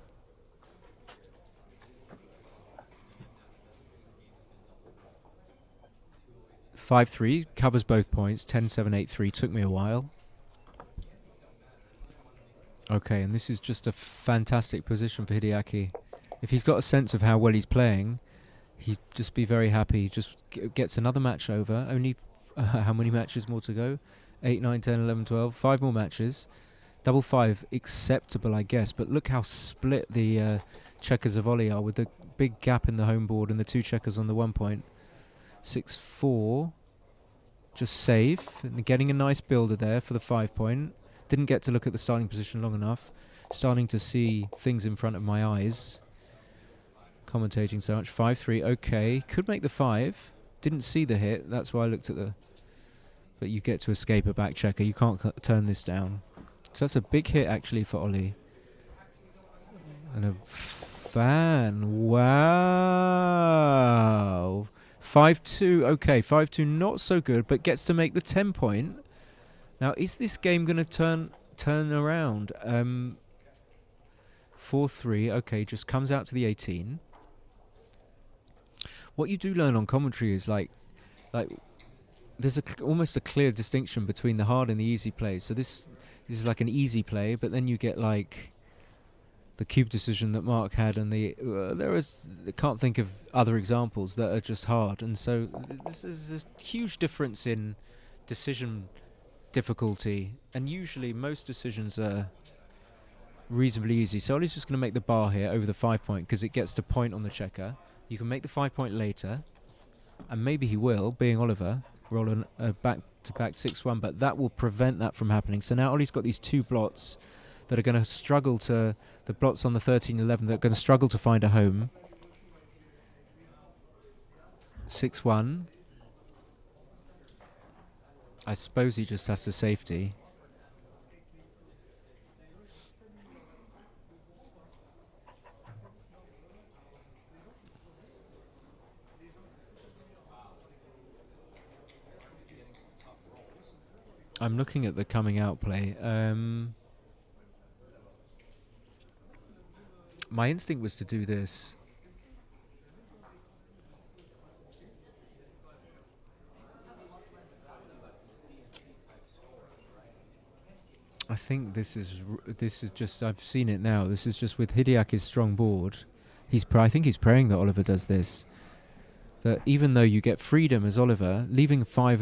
(5-3) covers both points. 10-7, 8-3 took me a while. Okay, and this is just a fantastic position for Hideaki. If he's got a sense of how well he's playing, he'd just be very happy. Just gets another match over. Only how many matches more to go? 8, 9, 10, 11, 12. 5 more matches. Double 5, acceptable, I guess. But look how split the checkers of Ollie are, with the big gap in the home board and the 2 checkers on the 1-point. 6-4, just safe. And getting a nice builder there for the 5-point. Didn't get to look at the starting position long enough. Starting to see things in front of my eyes. Commentating so much. 5-3, okay. Could make the 5. Didn't see the hit. That's why I looked at the... But you get to escape a back checker. You can't turn this down. So that's a big hit, actually, for Ollie. And a fan. Wow. 5-2. Okay, 5-2, not so good, but gets to make the 10-point. Now, is this game going to turn around? 4-3. Okay, just comes out to the 18. What you do learn on commentary is like there's almost a clear distinction between the hard and the easy plays. So this is like an easy play, but then you get like the cube decision that Marc had, and I can't think of other examples that are just hard. And so this is a huge difference in decision difficulty, and usually most decisions are reasonably easy. So Ollie's just going to make the bar here over the 5-point because it gets to point on the checker. You can make the 5-point later, and maybe he will, being Oliver, roll a back-to-back 6-1, but that will prevent that from happening. So now Ollie's got these 2 blots that are going to struggle to, the blots on the 13-11 that are going to struggle to find a home. 6-1. I suppose he just has to safety. I'm looking at the coming out play. My instinct was to do this. I think this is just, I've seen it now. This is just with Hideaki's strong board. I think he's praying that Oliver does this. That even though you get freedom as Oliver, leaving a 5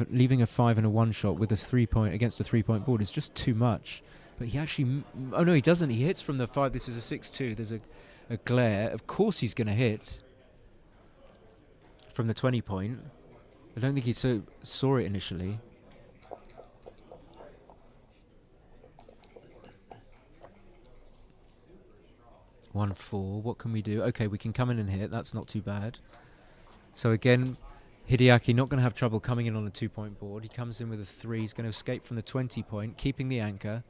and a 1 shot with a 3-point against a 3-point board is just too much. But he actually, oh no, he doesn't. He hits from the 5. This is a 6-2. There's a glare. Of course he's going to hit from the 20 point. I don't think he saw it initially. One 4. What can we do? Okay, we can come in and hit. That's not too bad. So again, Hideaki not going to have trouble coming in on a 2-point board. He comes in with a 3. He's going to escape from the 20 point, keeping the anchor.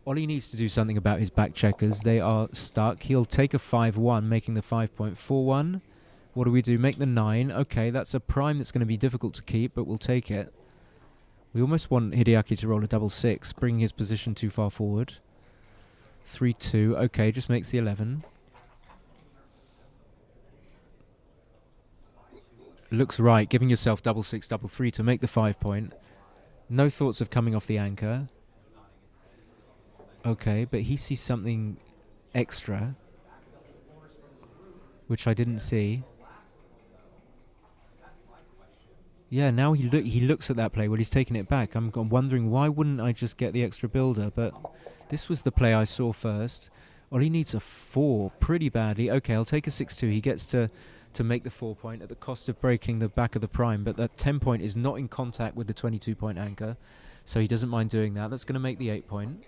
Ollie needs to do something about his back checkers. They are stuck. He'll take a 5-1, making the 5.41. What do we do? Make the 9. Okay, that's a prime that's going to be difficult to keep, but we'll take it. We almost want Hideaki to roll a double 6, bringing his position too far forward. 3-2. Okay, just makes the 11. Looks right, giving yourself double 6, double 3 to make the 5 point. No thoughts of coming off the anchor. Okay, but he sees something extra, which I didn't see. Yeah, now he looks at that play. Well, he's taking it back. I'm wondering why wouldn't I just get the extra builder, but this was the play I saw first. Ollie needs a 4 pretty badly. Okay, I'll take a 6-2. He gets to make the 4 point at the cost of breaking the back of the prime, but that 10 point is not in contact with the 22 point anchor, so he doesn't mind doing that. That's going to make the 8 point.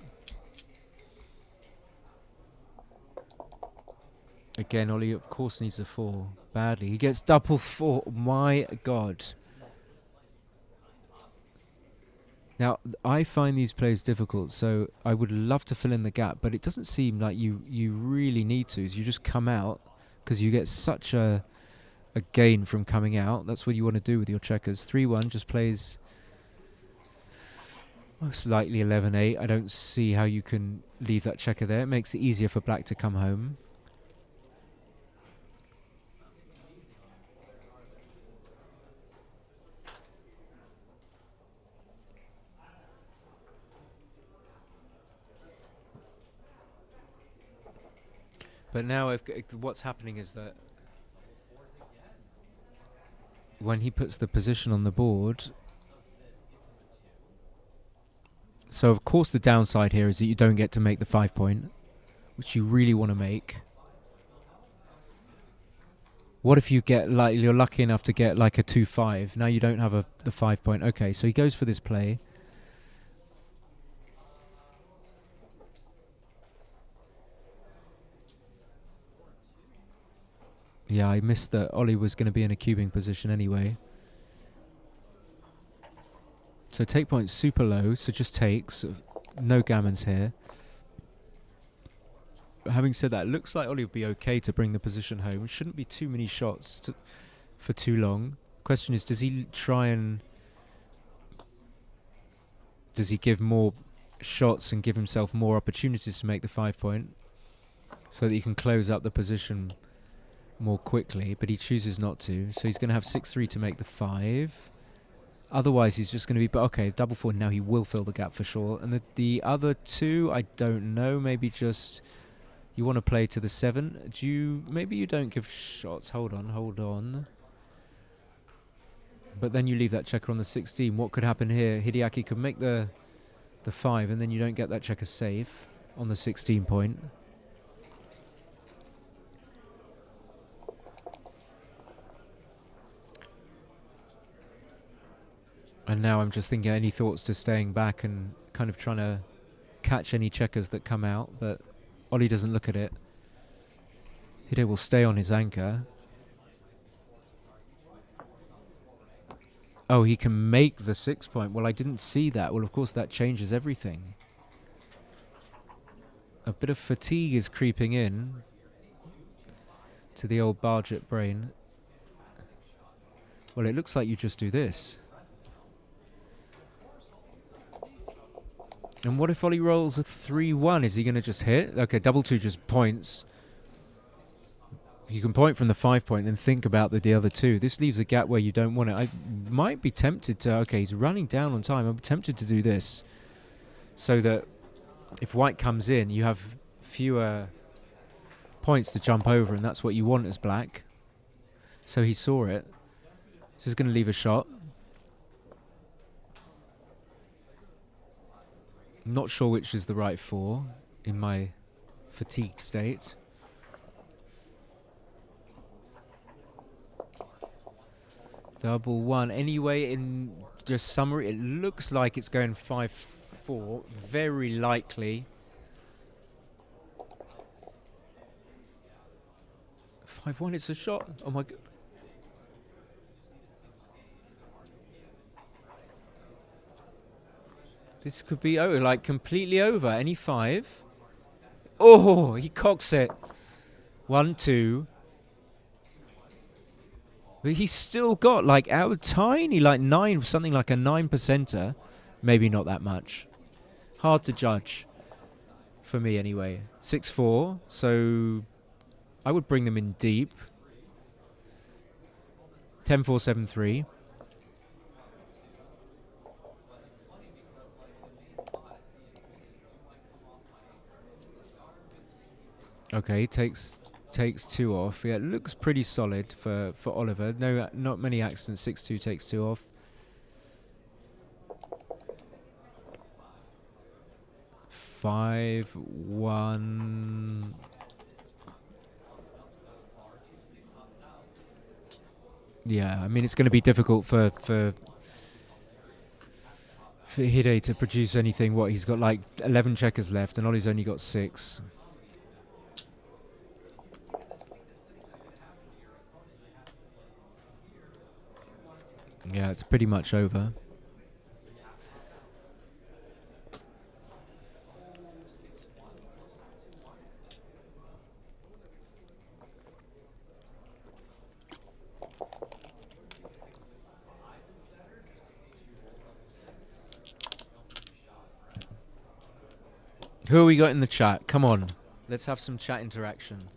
Again, Ollie, of course, needs a 4 badly. He gets double 4. My God. Now, I find these plays difficult, so I would love to fill in the gap, but it doesn't seem like you really need to. So you just come out, because you get such a gain from coming out. That's what you want to do with your checkers. 3-1 just plays most likely 11-8. I don't see how you can leave that checker there. It makes it easier for black to come home. But now what's happening is that when he puts the position on the board, so of course the downside here is that you don't get to make the 5 point, which you really want to make. What if you get you're lucky enough to get like a 2-5? Now you don't have the 5 point. Okay, so he goes for this play. Yeah, I missed that Ollie was going to be in a cubing position anyway. So take point's super low, so just takes. No gammons here. But having said that, it looks like Ollie would be okay to bring the position home. Shouldn't be too many shots for too long. Question is, does he try and... Does he give more shots and give himself more opportunities to make the 5 point? So that he can close up the position more quickly, but he chooses not to. So he's going to have 6-3 to make the 5. Otherwise, he's just going to be... But okay, double 4. Now he will fill the gap for sure. And the other 2, I don't know. Maybe just... You want to play to the 7. Maybe you don't give shots. Hold on. But then you leave that checker on the 16. What could happen here? Hideaki could make the 5, and then you don't get that checker safe on the 16 point. And now I'm just thinking, any thoughts to staying back and kind of trying to catch any checkers that come out, but Ollie doesn't look at it. Hide will stay on his anchor. Oh, he can make the 6 point. Well, I didn't see that. Well, of course, that changes everything. A bit of fatigue is creeping in to the old Barjet brain. Well, it looks like you just do this. And what if Ollie rolls a 3-1? Is he going to just hit? Okay, double 2 just points. You can point from the 5 point and think about the other 2. This leaves a gap where you don't want it. I might be tempted to... Okay, he's running down on time. I'm tempted to do this so that if white comes in, you have fewer points to jump over, and that's what you want as black. So he saw it. This is going to leave a shot. I'm not sure which is the right 4 in my fatigue state. Double 1. Anyway, in just summary, it looks like it's going 5-4. Very likely. 5-1, it's a shot. Oh my god. This could be like completely over. Any 5. Oh, he cocks it. 1, 2. But he's still got like tiny, like 9, something like a 9%er. Maybe not that much. Hard to judge. For me anyway. 6-4. So I would bring them in deep. 10-4, 7-3. Okay, takes 2 off. Yeah, it looks pretty solid for Oliver. No, not many accidents. 6-2 takes 2 off. Five, 1. Yeah, I mean it's going to be difficult for Hide to produce anything. What, he's got like 11 checkers left, and Ollie's only got 6. Yeah, it's pretty much over. Who we got in the chat? Come on. Let's have some chat interaction.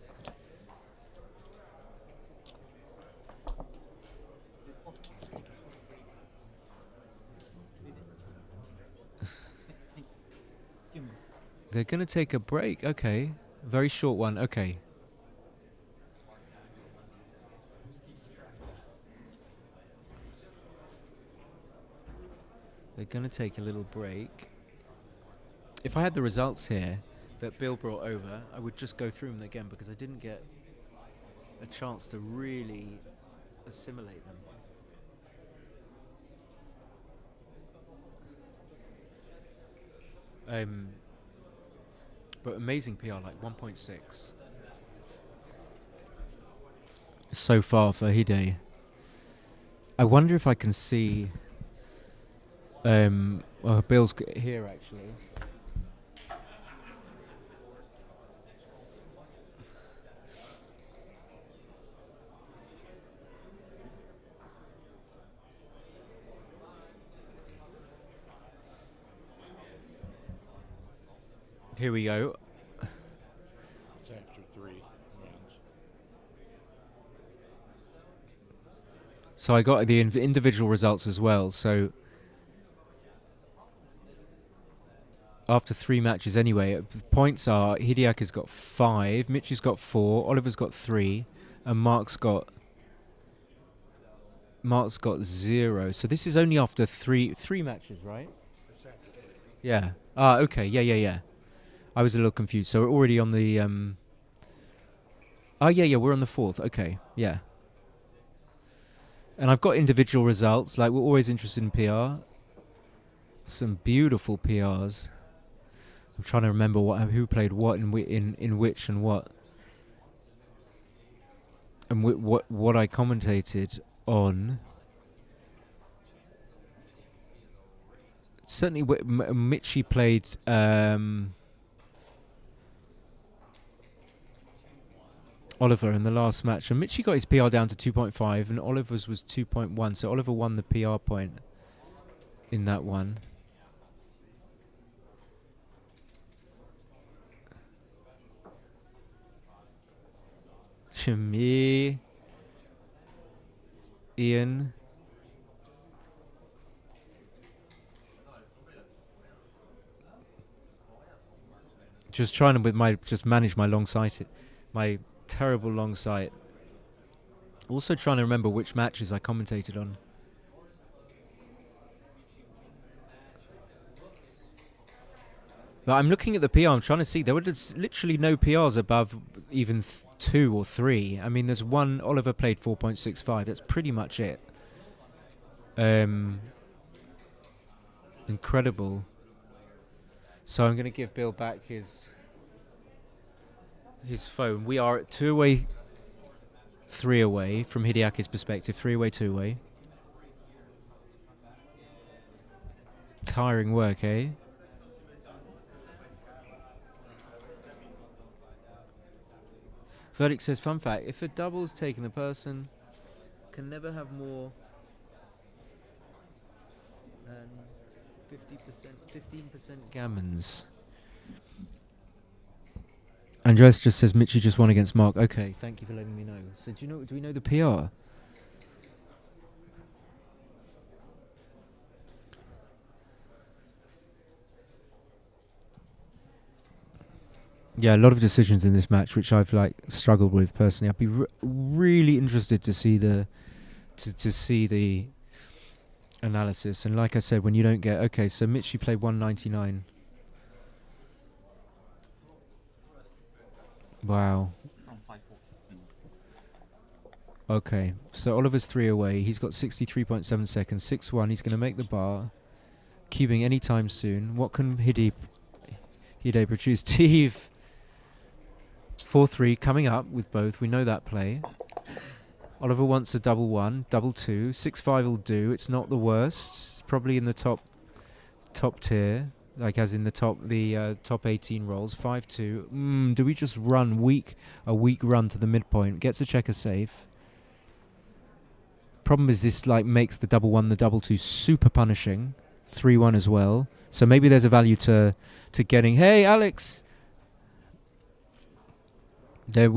They're going to take a break. Okay. Very short one. Okay. They're going to take a little break. If I had the results here that Bill brought over, I would just go through them again because I didn't get a chance to really assimilate them. But amazing PR, like 1.6 so far for Hide. I wonder if I can see. Well, Bill's here actually. Here we go. It's after 3 rounds. So I got the individual results as well. So after 3 matches anyway, the points are Hideaki's got 5, Michi's got 4, Oliver's got 3, and Marc's got 0. So this is only after three matches, right? It's after 3. Yeah. Ah, okay. Yeah. I was a little confused. So we're already on the... Oh, yeah, we're on the 4th. Okay, yeah. And I've got individual results. Like, we're always interested in PR. Some beautiful PRs. I'm trying to remember who played what in which and what. And what I commentated on. Certainly, Michi played... Oliver in the last match, and Michi got his PR down to 2.5 and Oliver's was 2.1, so Oliver won the PR point in that one. Me, Ian. Just trying to manage my long sight, my terrible long sight. Also trying to remember which matches I commentated on. But I'm looking at the PR. I'm trying to see. There were just literally no PRs above even 2 or 3. I mean, there's one. Oliver played 4.65. That's pretty much it. Incredible. So I'm going to give Bill back his phone. We are at 2 away, 3 away from Hideaki's perspective. 3 away, 2 away. Tiring work, eh? Verdict says, fun fact, if a double's taken, the person can never have more than 15% gammons. Andres just says, Mitchie just won against Marc. Okay, thank you for letting me know. So do we know the PR? Yeah, a lot of decisions in this match, which I've struggled with personally. I'd be really interested to see the analysis. And like I said, when you don't get so Mitchie played 199. Wow. Okay, so Oliver's 3 away. He's got 63.7 seconds. 6-1. He's going to make the bar. Cubing anytime soon. What can Hide produce? Steve. 4-3 coming up with both. We know that play. Oliver wants a double 1, double 2. 6-5 will do. It's not the worst. It's probably in the top tier, as in the top 18 rolls. 5-2. Do we just run a weak run to the midpoint? Gets a checker safe. Problem is this makes the double 1, the double 2 super punishing. 3-1 as well. So maybe there's a value to getting. Hey, Alex. Maybe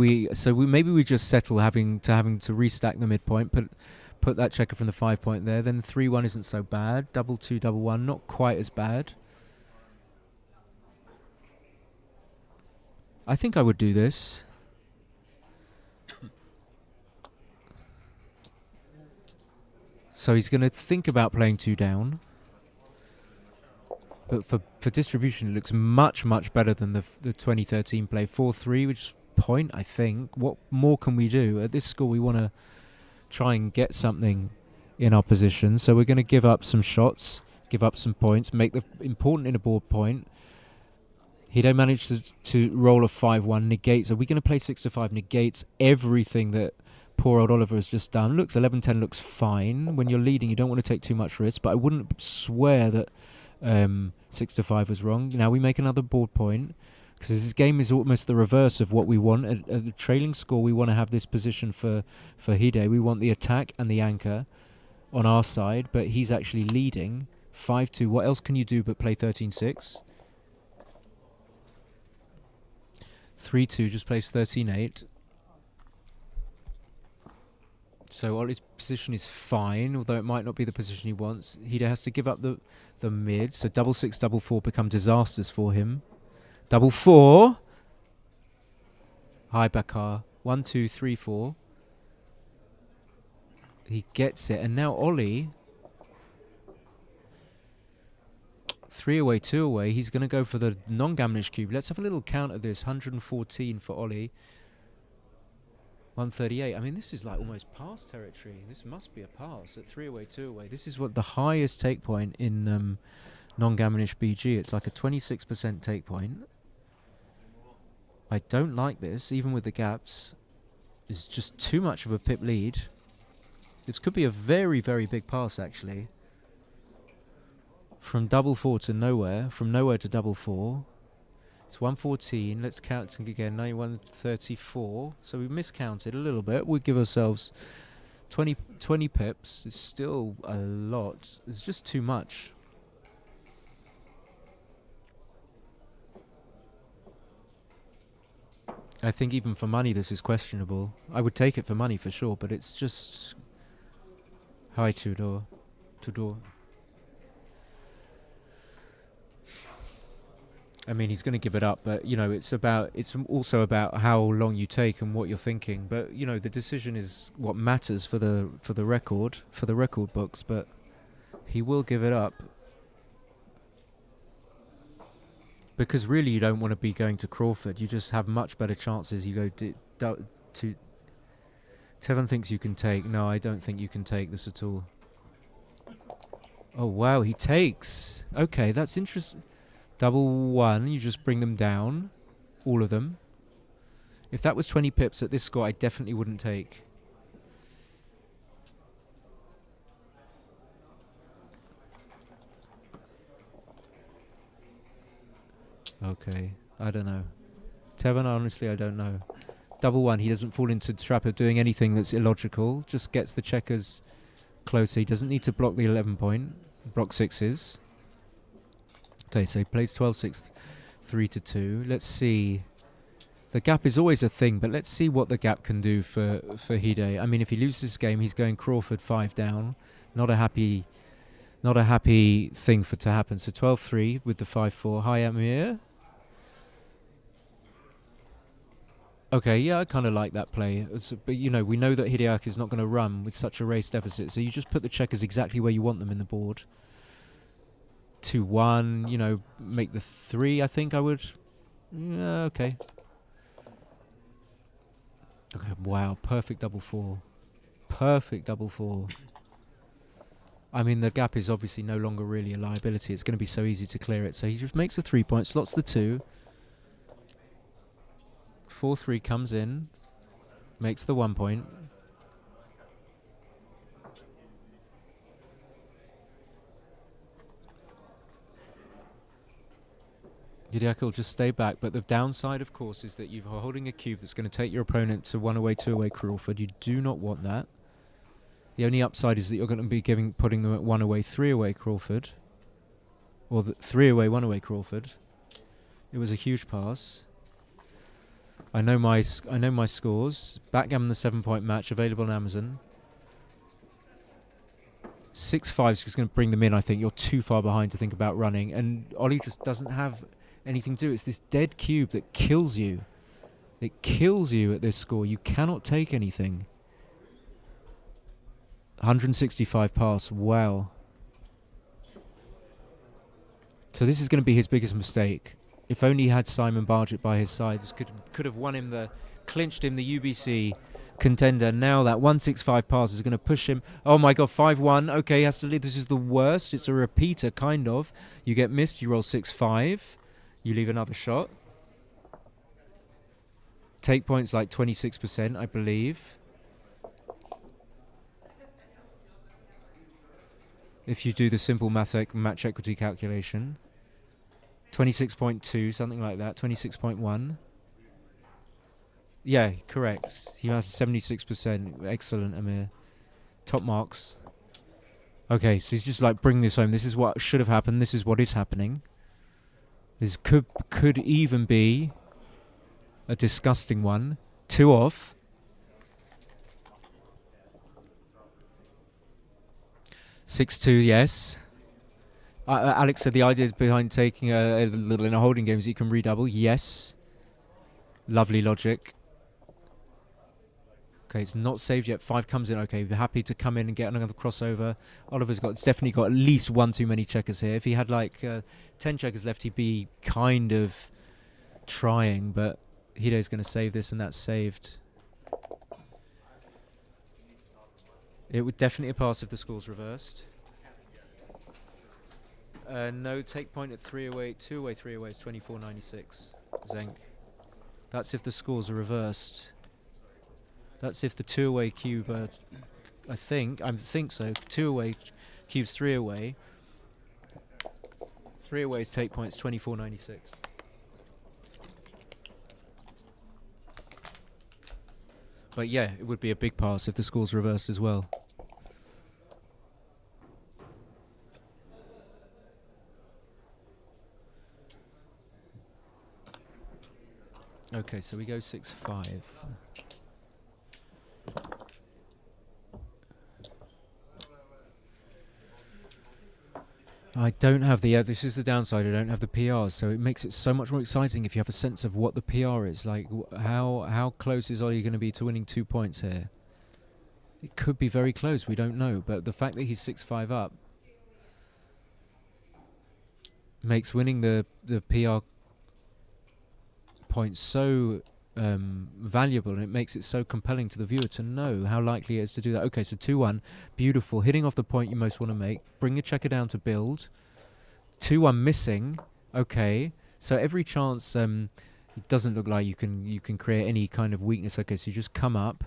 we just settle having to restack the midpoint, put that checker from the 5 point there. Then 3-1 isn't so bad. Double 2, double 1, not quite as bad. I think I would do this. So he's going to think about playing 2 down. But for distribution, it looks much, much better than the 2013 play. 4-3, which is point, I think. What more can we do? At this score, we want to try and get something in our position. So we're going to give up some shots, give up some points, make the important inner board point. Hide managed to roll a 5-1, negates. Are we going to play 6-5? Negates everything that poor old Oliver has just done. Looks 11-10 looks fine. When you're leading, you don't want to take too much risk, but I wouldn't swear that 6-5 was wrong. Now we make another board point, because this game is almost the reverse of what we want. At the trailing score, we want to have this position for Hide. We want the attack and the anchor on our side, but he's actually leading 5-2. What else can you do but play 13-6? 3-2 just plays 13-8. So Ollie's position is fine, although it might not be the position he wants. Hide has to give up the mid, so double 6, double 4 become disasters for him. Double 4. High Bakar. 1, 2, 3, 4. He gets it, and now Ollie. 3 away, 2 away. He's going to go for the non-Gammonish cube. Let's have a little count of this. 114 for Ollie. 138. I mean, this is almost pass territory. This must be a pass at 3 away, 2 away. This is what the highest take point in non-Gammonish BG. It's like a 26% take point. I don't like this, even with the gaps. It's just too much of a pip lead. This could be a very, very big pass, actually. From double 4 to nowhere. From nowhere to double 4. It's 114. Let's count again. 9134. So we miscounted a little bit. We give ourselves 20 pips. It's still a lot. It's just too much. I think even for money this is questionable. I would take it for money for sure, but it's just... Hi, Tudor. Tudor. I mean, he's going to give it up, but, you know, it's also about how long you take and what you're thinking. But, you know, the decision is what matters for the record books, but he will give it up. Because really you don't want to be going to Crawford. You just have much better chances. You go to... Tevin thinks you can take. No, I don't think you can take this at all. Oh, wow, he takes. Okay, that's interesting. Double one, you just bring them down. All of them. If that was 20 pips at this score, I definitely wouldn't take. Okay, I don't know. Tevin, honestly, I don't know. Double one, he doesn't fall into the trap of doing anything that's illogical. Just gets the checkers closer. He doesn't need to block the 11 point. Block sixes. Okay, so he plays 12-6, 3-2. Let's see. The gap is always a thing, but let's see what the gap can do for Hide. I mean, if he loses this game, he's going Crawford 5 down. Not a happy thing for to happen. So 12-3 with the 5-4. Hi, Amir. Okay, yeah, I kind of like that play. But, you know, we know that Hideaki is not going to run with such a race deficit. So you just put the checkers exactly where you want them in the board. 2-1, you know, make the 3, I think I would. Yeah, okay. Okay, wow, perfect double 4. Perfect double 4. I mean, the gap is obviously no longer really a liability. It's going to be so easy to clear it. So he just makes the 3 point, slots the 2. 4-3 comes in, makes the 1 point. Hideaki will just stay back, but the downside, of course, is that you're holding a cube that's going to take your opponent to 1 away, 2 away Crawford. You do not want that. The only upside is that you're going to be putting them at 1 away, 3 away Crawford. Or 3 away, 1 away Crawford. It was a huge pass. I know my scores. Backgammon, the 7 point match, available on Amazon. 6-5 is just going to bring them in, I think. You're too far behind to think about running. And Ollie just doesn't have anything to do. It's this dead cube that kills you. It kills you at this score. You cannot take anything. 165 pass. Wow. So this is going to be his biggest mistake. If only he had Simon Bargett by his side, this could have won him clinched him the UBC contender. Now that 165 pass is going to push him. Oh my god, 5-1. Okay, he has to leave. This is the worst. It's a repeater, kind of. You get missed, you roll 6-5. You leave another shot. Take points like 26%, I believe. If you do the simple match equity calculation. 26.2, something like that. 26.1. Yeah, correct. He has 76%. Excellent, Amir. Top marks. Okay, so he's just like, bring this home. This is what should have happened. This is what is happening. This could even be a disgusting one. 2 off. (6-2), yes. Alex said the idea is behind taking a little in a holding game is you can redouble. Yes. Lovely logic. Okay, it's not saved yet. 5 comes in. Okay, we're happy to come in and get another crossover. Oliver's definitely got at least 1 too many checkers here. If he had like 10 checkers left, he'd be kind of trying, but Hide's going to save this, and that's saved. It would definitely pass if the score's reversed. No, take point at 3 away, 2 away, 3 away is 24.96. Zenk. That's if the scores are reversed. That's if the 2 away cube, I think so. 2 away cubes 3 away. 3 aways take points 24.96. But yeah, it would be a big pass if the score's reversed as well. Okay, so we go 6-5. I don't have the. This is the downside. I don't have the PRs, so it makes it so much more exciting if you have a sense of what the PR is. Like, how close is Ollie going to be to winning 2 points here? It could be very close. We don't know, but the fact that he's 6-5 up makes winning the PR points so valuable, and it makes it so compelling to the viewer to know how likely it is to do that. Okay, so 2-1, beautiful, hitting off the point you most want to make. Bring your checker down to build. 2-1 missing. Okay, so every chance it doesn't look like you can create any kind of weakness. Okay, so you just come up.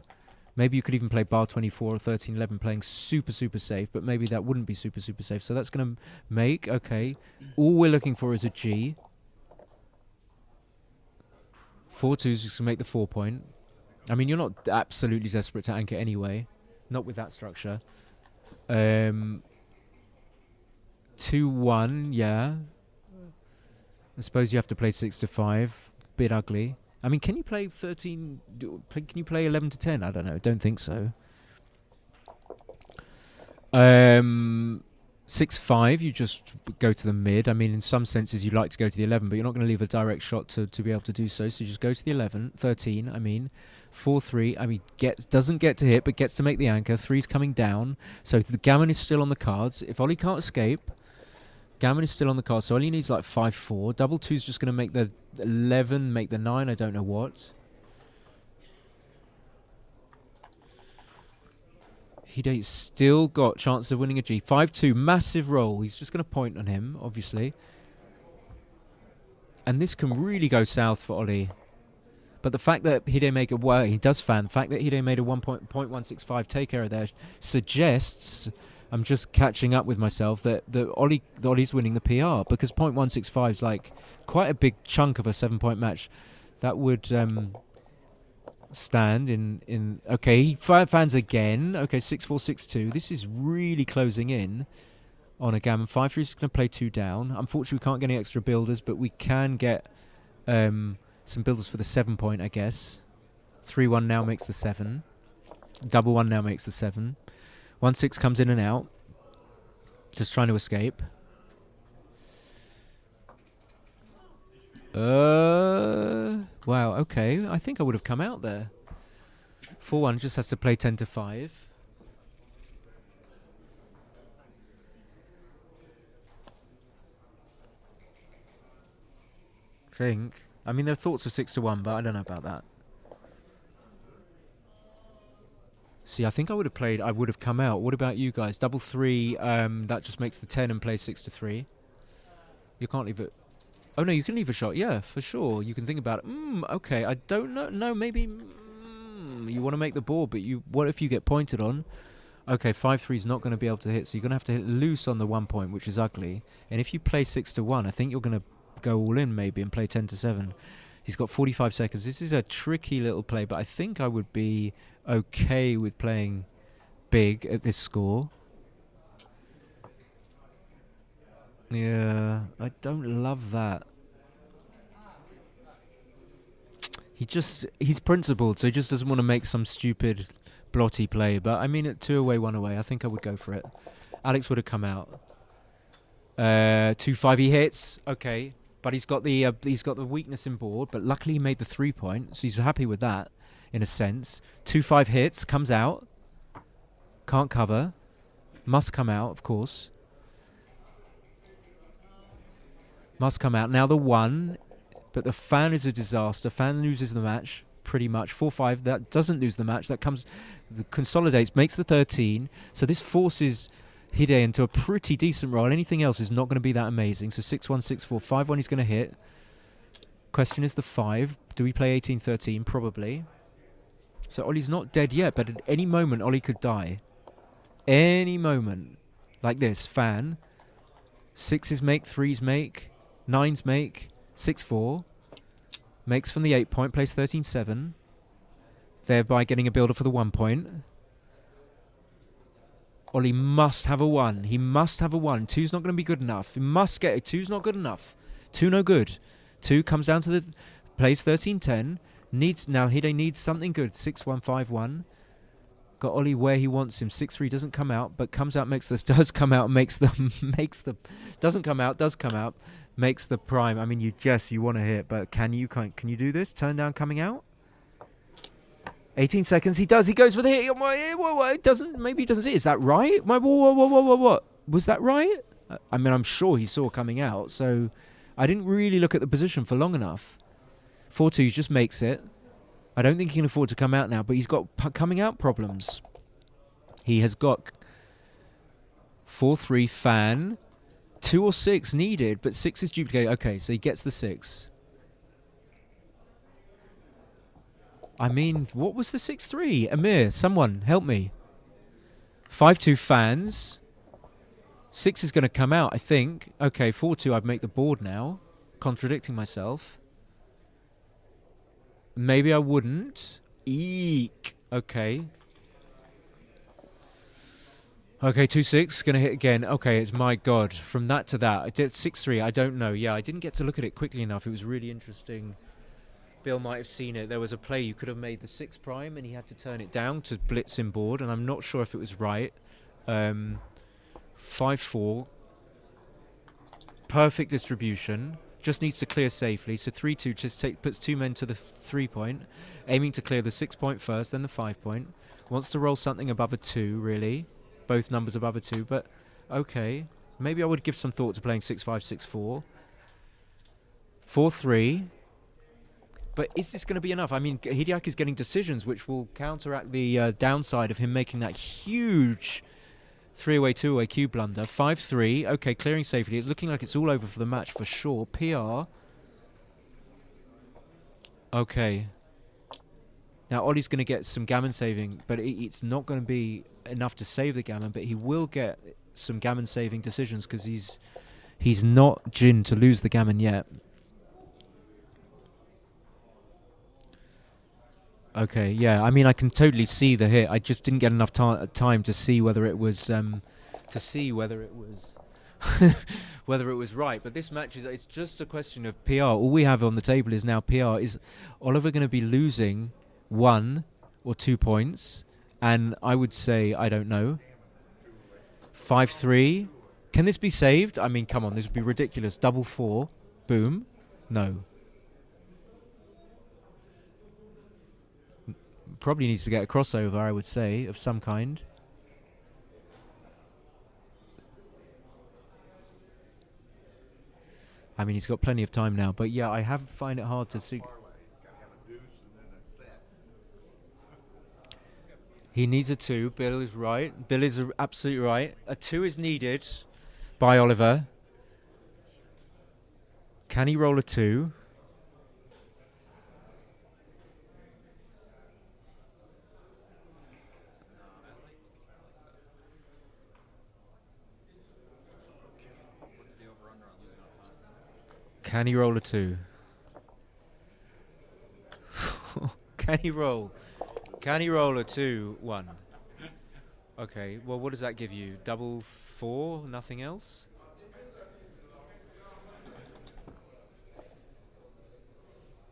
Maybe you could even play bar 24 or 13-11, playing super safe, but maybe that wouldn't be super safe. So that's going to make, okay, all we're looking for is a G. 4-2 is just to make the 4 point. I mean, you're not absolutely desperate to anchor anyway. Not with that structure. 2-1, yeah. I suppose you have to play 6-5. Bit ugly. I mean, can you play 13? Can you play 11-10? I don't know. Don't think so. 6-5, you just go to the mid. I mean, in some senses, you'd like to go to the 11, but you're not going to leave a direct shot to be able to do so. So you just go to the 13, I mean. 4-3, I mean, doesn't get to hit, but gets to make the anchor. 3's coming down. So the Gammon is still on the cards. If Ollie can't escape, Gammon is still on the cards. So Ollie needs like 5-4. Double 2's just going to make the 11, make the 9, I don't know what. Hideaki's still got chance of winning a G. 5-2, massive roll. He's just going to point on him, obviously. And this can really go south for Ollie. But the fact that Hide made he does fan. The fact that Hide made a 1.165 take error there suggests, I'm just catching up with myself, that Ollie's winning the PR, because 0.165 is like quite a big chunk of a 7-point match. That would stand in okay, he fans again. Okay, 6-4, 6-2. This is really closing in on a Gammon. 5-3 is going to play 2 down. Unfortunately, we can't get any extra builders, but we can get some builders for the 7 point, I guess. 3-1 now makes the 7. Double 1 now makes the 7. 1-6 comes in and out. Just trying to escape. Wow, okay. I think I would have come out there. 4-1 just has to play 10-5. I mean, there are thoughts of 6-1, but I don't know about that. See, I think I would have come out. What about you guys? Double 3, that just makes the 10 and play 6-3. You can't leave it. Oh, no, you can leave a shot. Yeah, for sure. You can think about it. Okay, I don't know. No, maybe you want to make the board, but what if you get pointed on? Okay, 5-3 is not going to be able to hit, so you're going to have to hit loose on the 1 point, which is ugly. And if you play 6-1, I think you're going to go all in maybe and play 10-7. He's got 45 seconds. This is a tricky little play, but I think I would be okay with playing big at this score. Yeah, I don't love that. He's principled, so he just doesn't want to make some stupid blotty play. But I mean, at 2 away, 1 away, I think I would go for it. Alex would have come out. 2-5, he hits. Okay, but he's got the weakness in board. But luckily, he made the 3 point, so he's happy with that, in a sense. 2-5 hits, comes out. Can't cover. Must come out, of course. Must come out. Now the 1, but the fan is a disaster. Fan loses the match, pretty much. 4-5, that doesn't lose the match. That consolidates, makes the 13. So this forces Hide into a pretty decent roll. Anything else is not going to be that amazing. So 6-1, 6-4, 5-1 he's going to hit. Question is the 5. Do we play 18-13? Probably. So Ollie's not dead yet, but at any moment Ollie could die. Any moment. Like this, fan. 6s make, 3s make. 9s make, 6-4, makes from the 8 point, plays 13-7, thereby getting a builder for the 1 point. Ollie must have a 1. He must have a 1. 2's not going to be good enough. He must get it. 2's not good enough. 2 no good. 2 comes down to the Plays 13-10. Hide needs something good. 6-1-5-1. Got Ollie where he wants him. 6-3 doesn't come out, but comes out, does come out, doesn't come out, does come out, makes the prime. I mean, you want to hit, but can you do this? Turn down coming out? 18 seconds. He does. He goes for the hit. It doesn't. Maybe he doesn't see it. Is that right? What? Was that right? I mean, I'm sure he saw coming out, so I didn't really look at the position for long enough. 4-2 just makes it. I don't think he can afford to come out now, but he's got coming out problems. He has got 4-3 fan, 2 or 6 needed, but 6 is duplicated. Okay, so he gets the 6. I mean, what was the 6-3? Amir, someone help me. 5-2 fans. 6 is going to come out, I think. Okay, 4-2, I'd make the board now. Contradicting myself. Maybe I wouldn't. Eek. Okay. Okay, 2-6. Going to hit again. Okay, it's my God. From that to that. I did 6-3. I don't know. Yeah, I didn't get to look at it quickly enough. It was really interesting. Bill might have seen it. There was a play you could have made the 6 prime and he had to turn it down to blitz him board, and I'm not sure if it was right. 5-4. Perfect distribution. Just needs to clear safely. So 3-2 just puts 2 men to the 3-point, aiming to clear the 6-point first, then the 5-point. Wants to roll something above a 2, really. Both numbers above a 2, but okay. Maybe I would give some thought to playing 6-5, 6-4. 4-3. But is this going to be enough? I mean, Hideaki is getting decisions which will counteract the downside of him making that huge 3-away, 2-away cube blunder. 5-3. Okay, clearing safely. It's looking like it's all over for the match for sure. PR. Okay. Now, Ollie's going to get some gammon saving, but it's not going to be enough to save the gammon, but he will get some gammon saving decisions because he's not Jin to lose the gammon yet. Okay, yeah. I mean, I can totally see the hit. I just didn't get enough time to see whether it was whether it was right. But this match it's just a question of PR. All we have on the table is now PR. Is Oliver going to be losing 1 or 2 points? And I would say I don't know. 5-3. Can this be saved? I mean, come on, this would be ridiculous. Double 4. Boom. No. Probably needs to get a crossover, I would say, of some kind. I mean, he's got plenty of time now, but yeah, I find it hard to see. He needs a 2. Bill is right. Bill is absolutely right. A 2 is needed by Oliver. Can he roll a 2? Can he roll a 2? Can he roll? Can he roll a 2-1? Okay, well, what does that give you? Double 4? Nothing else?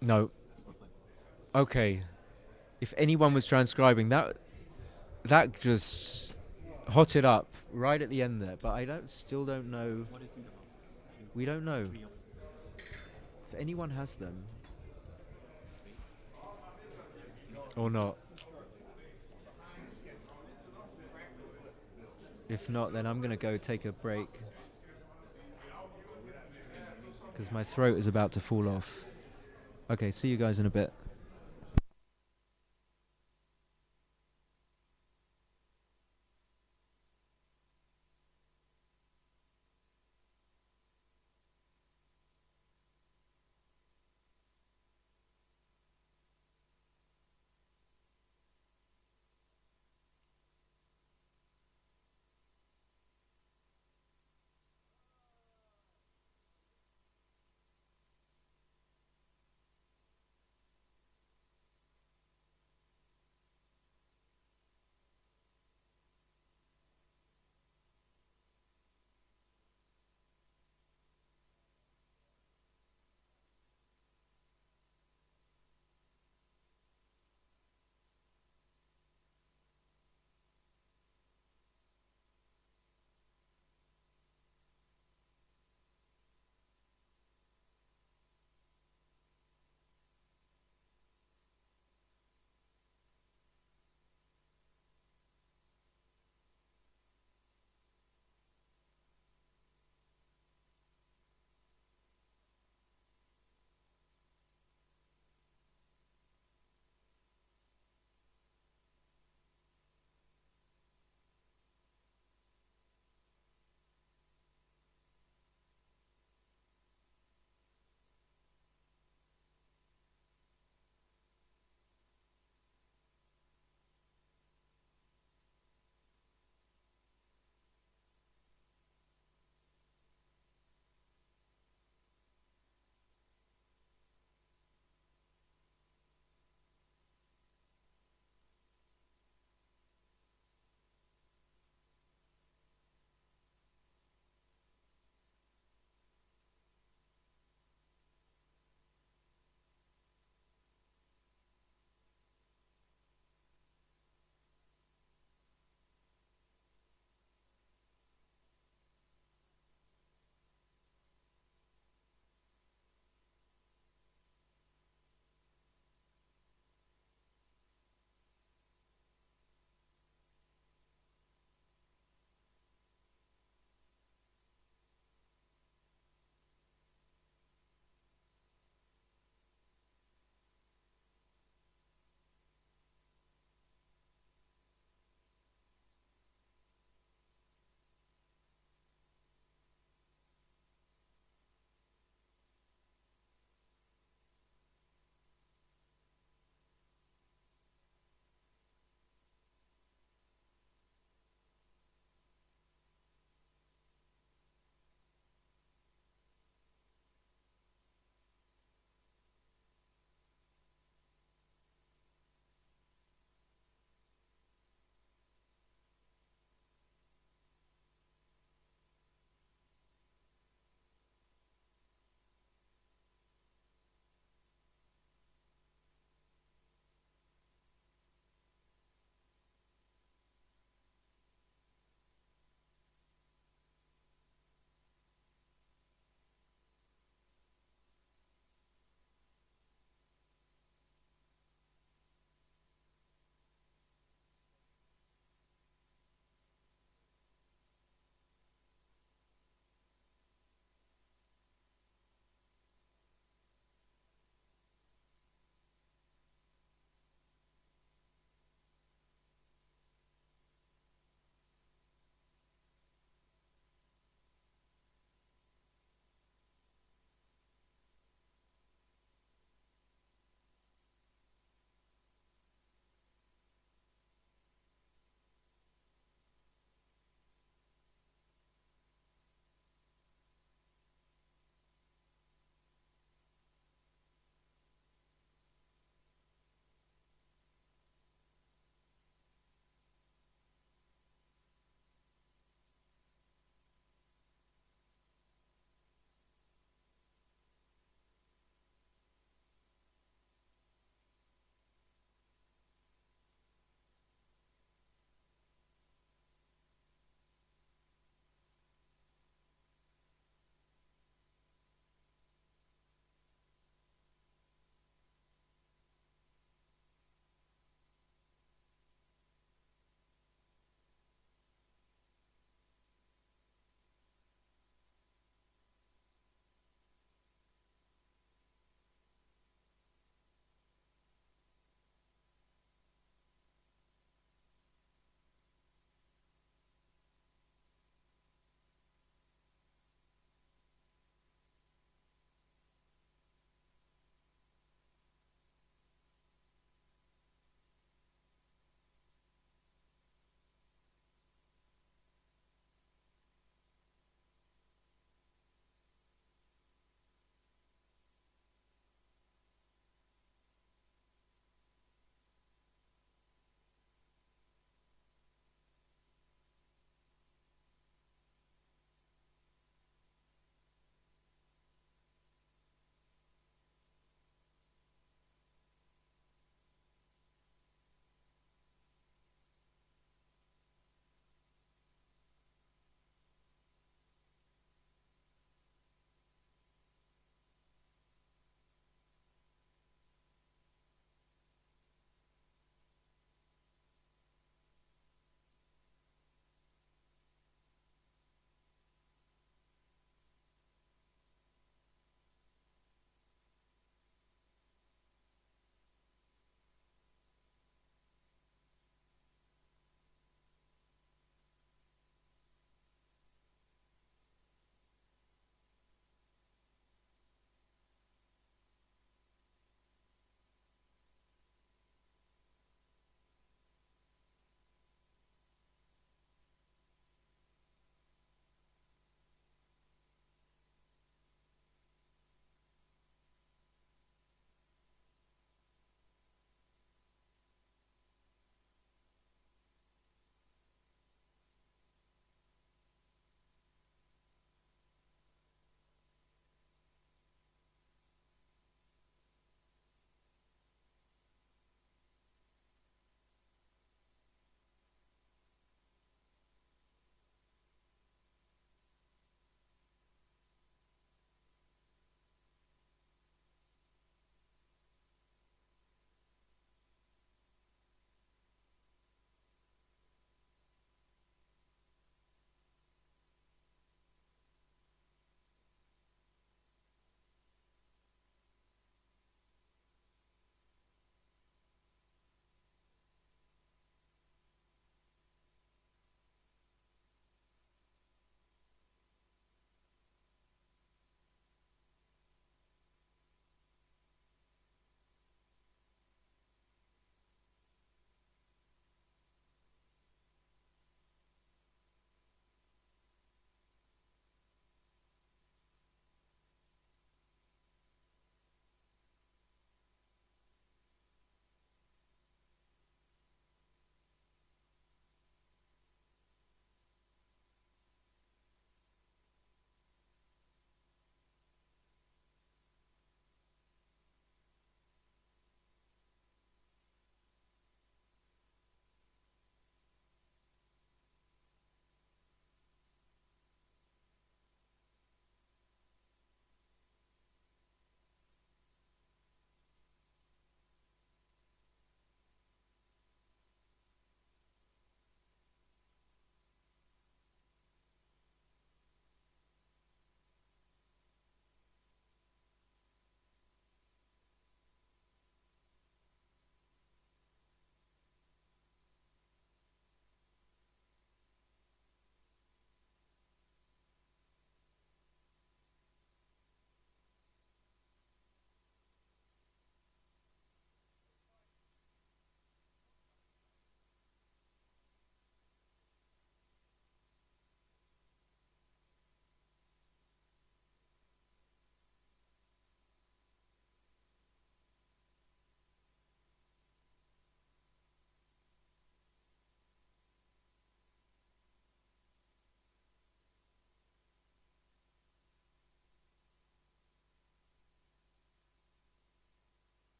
No. Okay. If anyone was transcribing, that just hotted up right at the end there, but I still don't know. We don't know. If anyone has them or not. If not, then I'm going to go take a break because my throat is about to fall off. Okay, see you guys in a bit.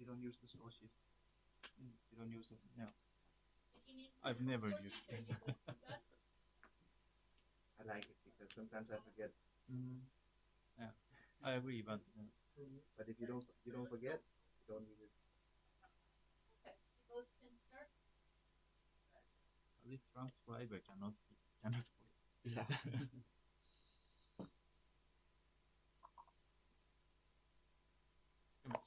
You don't use the score sheet. You don't use it. No. If you need I've to never score used sheet, it. but I like it because sometimes I forget. Yeah, I agree, but if you don't forget, you don't need it. okay, you both can start. At least transcriber cannot forget. Yeah. Too much.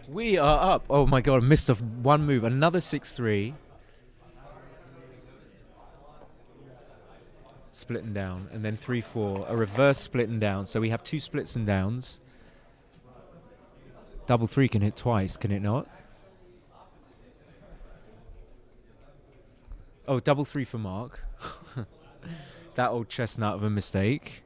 We are up. Oh my god, I missed one move. Another 6-3. Splitting down. And then 3-4. A reverse splitting down. So we have 2 splits and downs. Double 3 can hit twice, can it not? Oh, double 3 for Marc. That old chestnut of a mistake.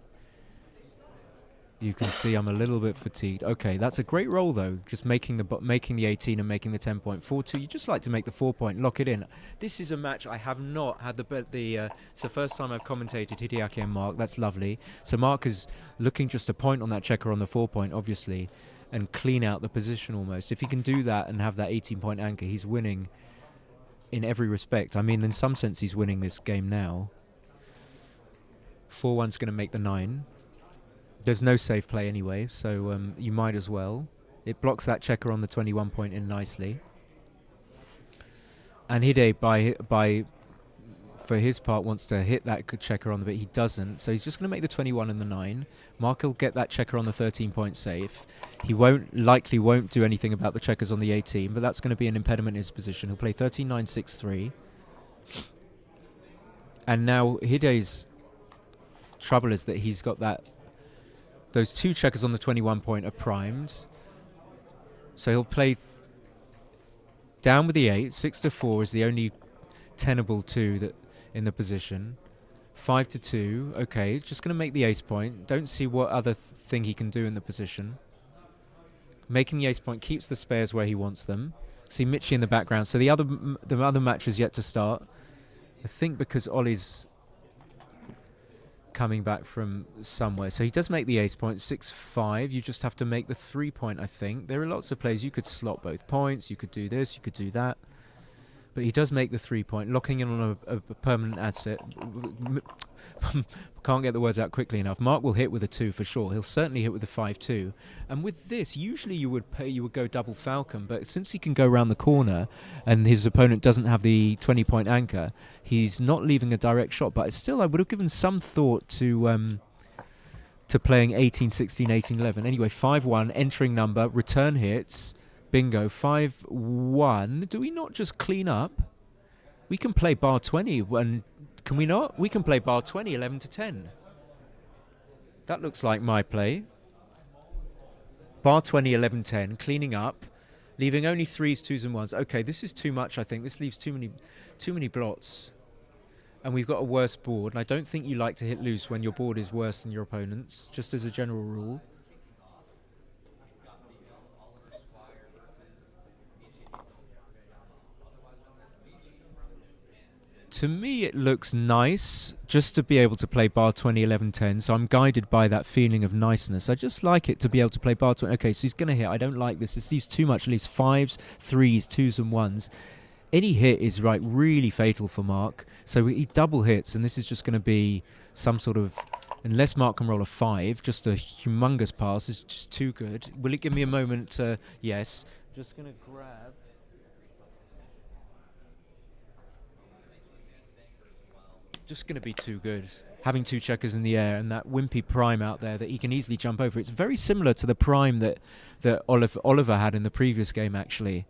You can see I'm a little bit fatigued. Okay, that's a great roll though. Just making the 18 and making the 10.42. You just like to make the 4 point, lock it in. This is a match I have not had it's the first time I've commentated Hideaki and Marc. That's lovely. So Marc is looking just a point on that checker on the 4 point, obviously, and clean out the position almost. If he can do that and have that 18 point anchor, he's winning in every respect. I mean, in some sense, he's winning this game now. 4-1's going to make the 9. There's no safe play anyway, so you might as well. It blocks that checker on the 21 point in nicely. And Hide, for his part, wants to hit that checker on the bit. He doesn't, so he's just going to make the 21 and the 9. Marc will get that checker on the 13 point safe. He likely won't do anything about the checkers on the 18, but that's going to be an impediment in his position. He'll play 13, 9, 6, 3. And now Hide's trouble is that he's got those 2 checkers on the 21 point are primed. So he'll play down with the 8. 6-4 is the only tenable 2 that in the position. 5-2. Okay, just going to make the ace point. Don't see what other thing he can do in the position. Making the ace point keeps the spares where he wants them. See Michi in the background. So the other match is yet to start. I think because Ollie's coming back from somewhere. So he does make the ace point, 6-5. You just have to make the 3 point, I think. There are lots of plays. You could slot both points. You could do this. You could do that. But he does make the 3 point, locking in on a permanent asset. Can't get the words out quickly enough. Marc will hit with a 2 for sure. He'll certainly hit with a 5-2. And with this, usually you would go double falcon, but since he can go around the corner and his opponent doesn't have the 20 point anchor, he's not leaving a direct shot. But still, I would have given some thought to playing 18, 16, 18, 11. Anyway, 5-1, entering number, return hits. Bingo, 5-1. Do we not just clean up? We can play bar 20. Can we not? We can play bar 20, 11-10. That looks like my play. Bar 20, 11-10, cleaning up, leaving only 3s, 2s, and 1s. Okay, this is too much, I think. This leaves too many blots. And we've got a worse board. And I don't think you like to hit loose when your board is worse than your opponent's, just as a general rule. To me, it looks nice just to be able to play bar 20, 11, 10. So I'm guided by that feeling of niceness. I just like it to be able to play bar 20. Okay, so he's going to hit. I don't like this. This leaves too much. It leaves 5s, 3s, 2s, and 1s. Any hit is really fatal for Marc. So he double hits, and this is just going to be some sort of, unless Marc can roll a 5, just a humongous pass. It's just too good. Will it give me a moment to, yes. Just going to grab. Just going to be too good. Having 2 checkers in the air and that wimpy prime out there that he can easily jump over. It's very similar to the prime that Oliver had in the previous game, actually.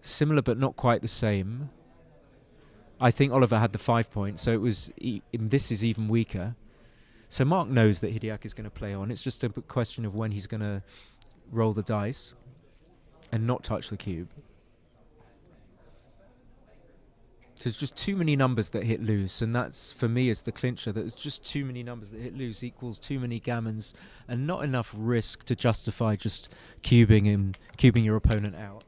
Similar, but not quite the same. I think Oliver had the 5 point, so it was. This is even weaker. So Marc knows that Hideaki is going to play on. It's just a question of when he's going to roll the dice and not touch the cube. So there's just too many numbers that hit loose, and that's, for me, is the clincher. That there's just too many numbers that hit loose equals too many gammons, and not enough risk to justify just cubing your opponent out.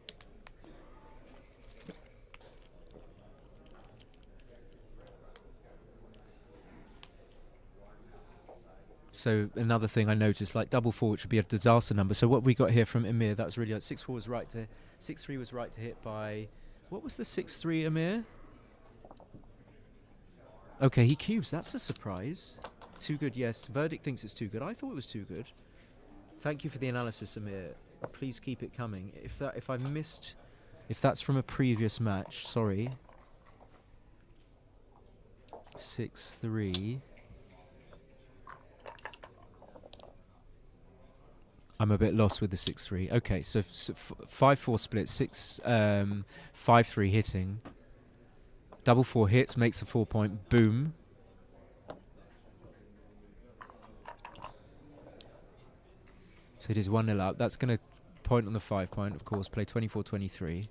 So another thing I noticed, like double 4, which would be a disaster number. So what we got here from Emir, that was really like 6-4 was right to 6-3 was right to hit by. What was the 6-3, Emir? Okay, he cubes. That's a surprise. Too good, yes. Verdict thinks it's too good. I thought it was too good. Thank you for the analysis, Amir. Please keep it coming. If I missed, if that's from a previous match, sorry. 6-3. I'm a bit lost with the 6-3. Okay, so 5-4 split, 5-3 hitting. Double 4 hits, makes a 4-point. Boom. So it is 1-0 up. That's going to point on the 5-point, of course. Play 24-23.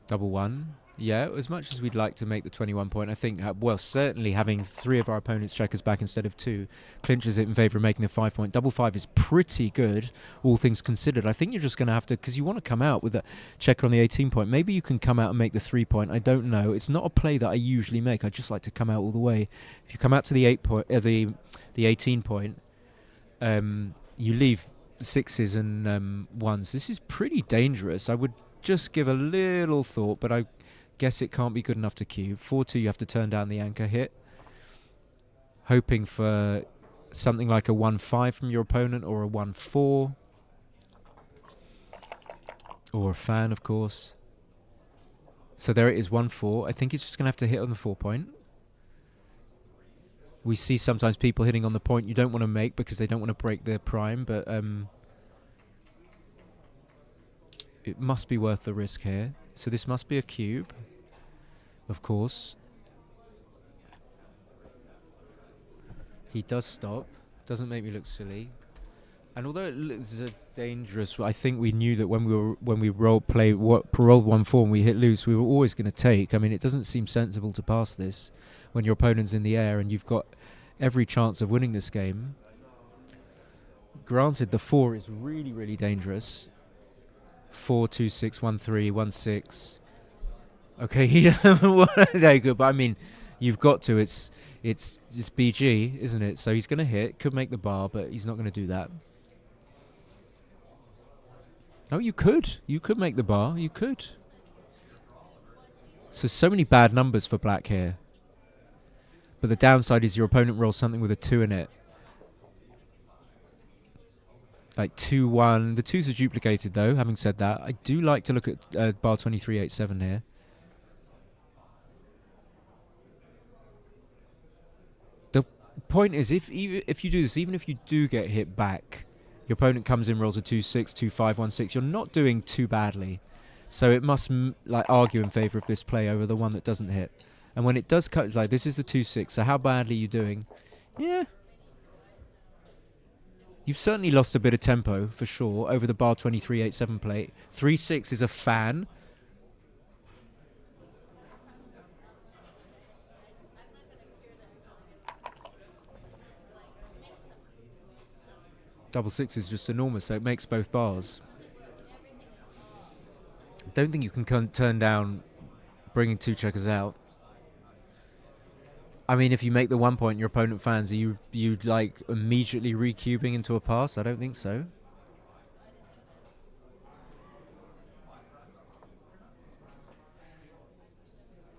Double 1. Yeah, as much as we'd like to make the 21-point, I think, well, certainly having 3 of our opponents' checkers back instead of 2 clinches it in favour of making the 5-point. Double 5 is pretty good, all things considered. I think you're just going to have to, because you want to come out with a checker on the 18-point. Maybe you can come out and make the 3-point. I don't know. It's not a play that I usually make. I just like to come out all the way. If you come out to the 18-point, you leave 6s and 1s. This is pretty dangerous. I would just give a little thought, but I guess it can't be good enough to cube. 4-2, you have to turn down the anchor hit. Hoping for something like a 1-5 from your opponent or a 1-4. Or a fan, of course. So there it is, 1-4. I think he's just going to have to hit on the 4-point. We see sometimes people hitting on the point you don't want to make because they don't want to break their prime, but it must be worth the risk here. So this must be a cube, of course. He does stop. Doesn't make me look silly. And although it looks dangerous, I think we knew that when we rolled 1-4 and we hit loose, we were always going to take. I mean, it doesn't seem sensible to pass this when your opponent's in the air and you've got every chance of winning this game. Granted, the 4 is really, really dangerous. 4, 2, 6, 1, 3, 1, 6. Okay, very good. But I mean, you've got to. It's BG, isn't it? So he's going to hit. Could make the bar, but he's not going to do that. Oh, you could. You could make the bar. You could. So many bad numbers for black here. But the downside is your opponent rolls something with a 2 in it. Like 2-1. The 2s are duplicated though, having said that. I do like to look at bar 2387 here. The point is, if you do this, even if you do get hit back, your opponent comes in, rolls a 2-6, 2-5, 1-6, you're not doing too badly. So it must like argue in favour of this play over the one that doesn't hit. And when it does cut, like this is the 2-6, so how badly are you doing? Yeah. You've certainly lost a bit of tempo, for sure, over the bar 2387 plate. 3-6 is a fan. Double 6 is just enormous, so it makes both bars. I don't think you can turn down bringing 2 checkers out. I mean, if you make the 1-point, your opponent fans, are you like immediately recubing into a pass? I don't think so.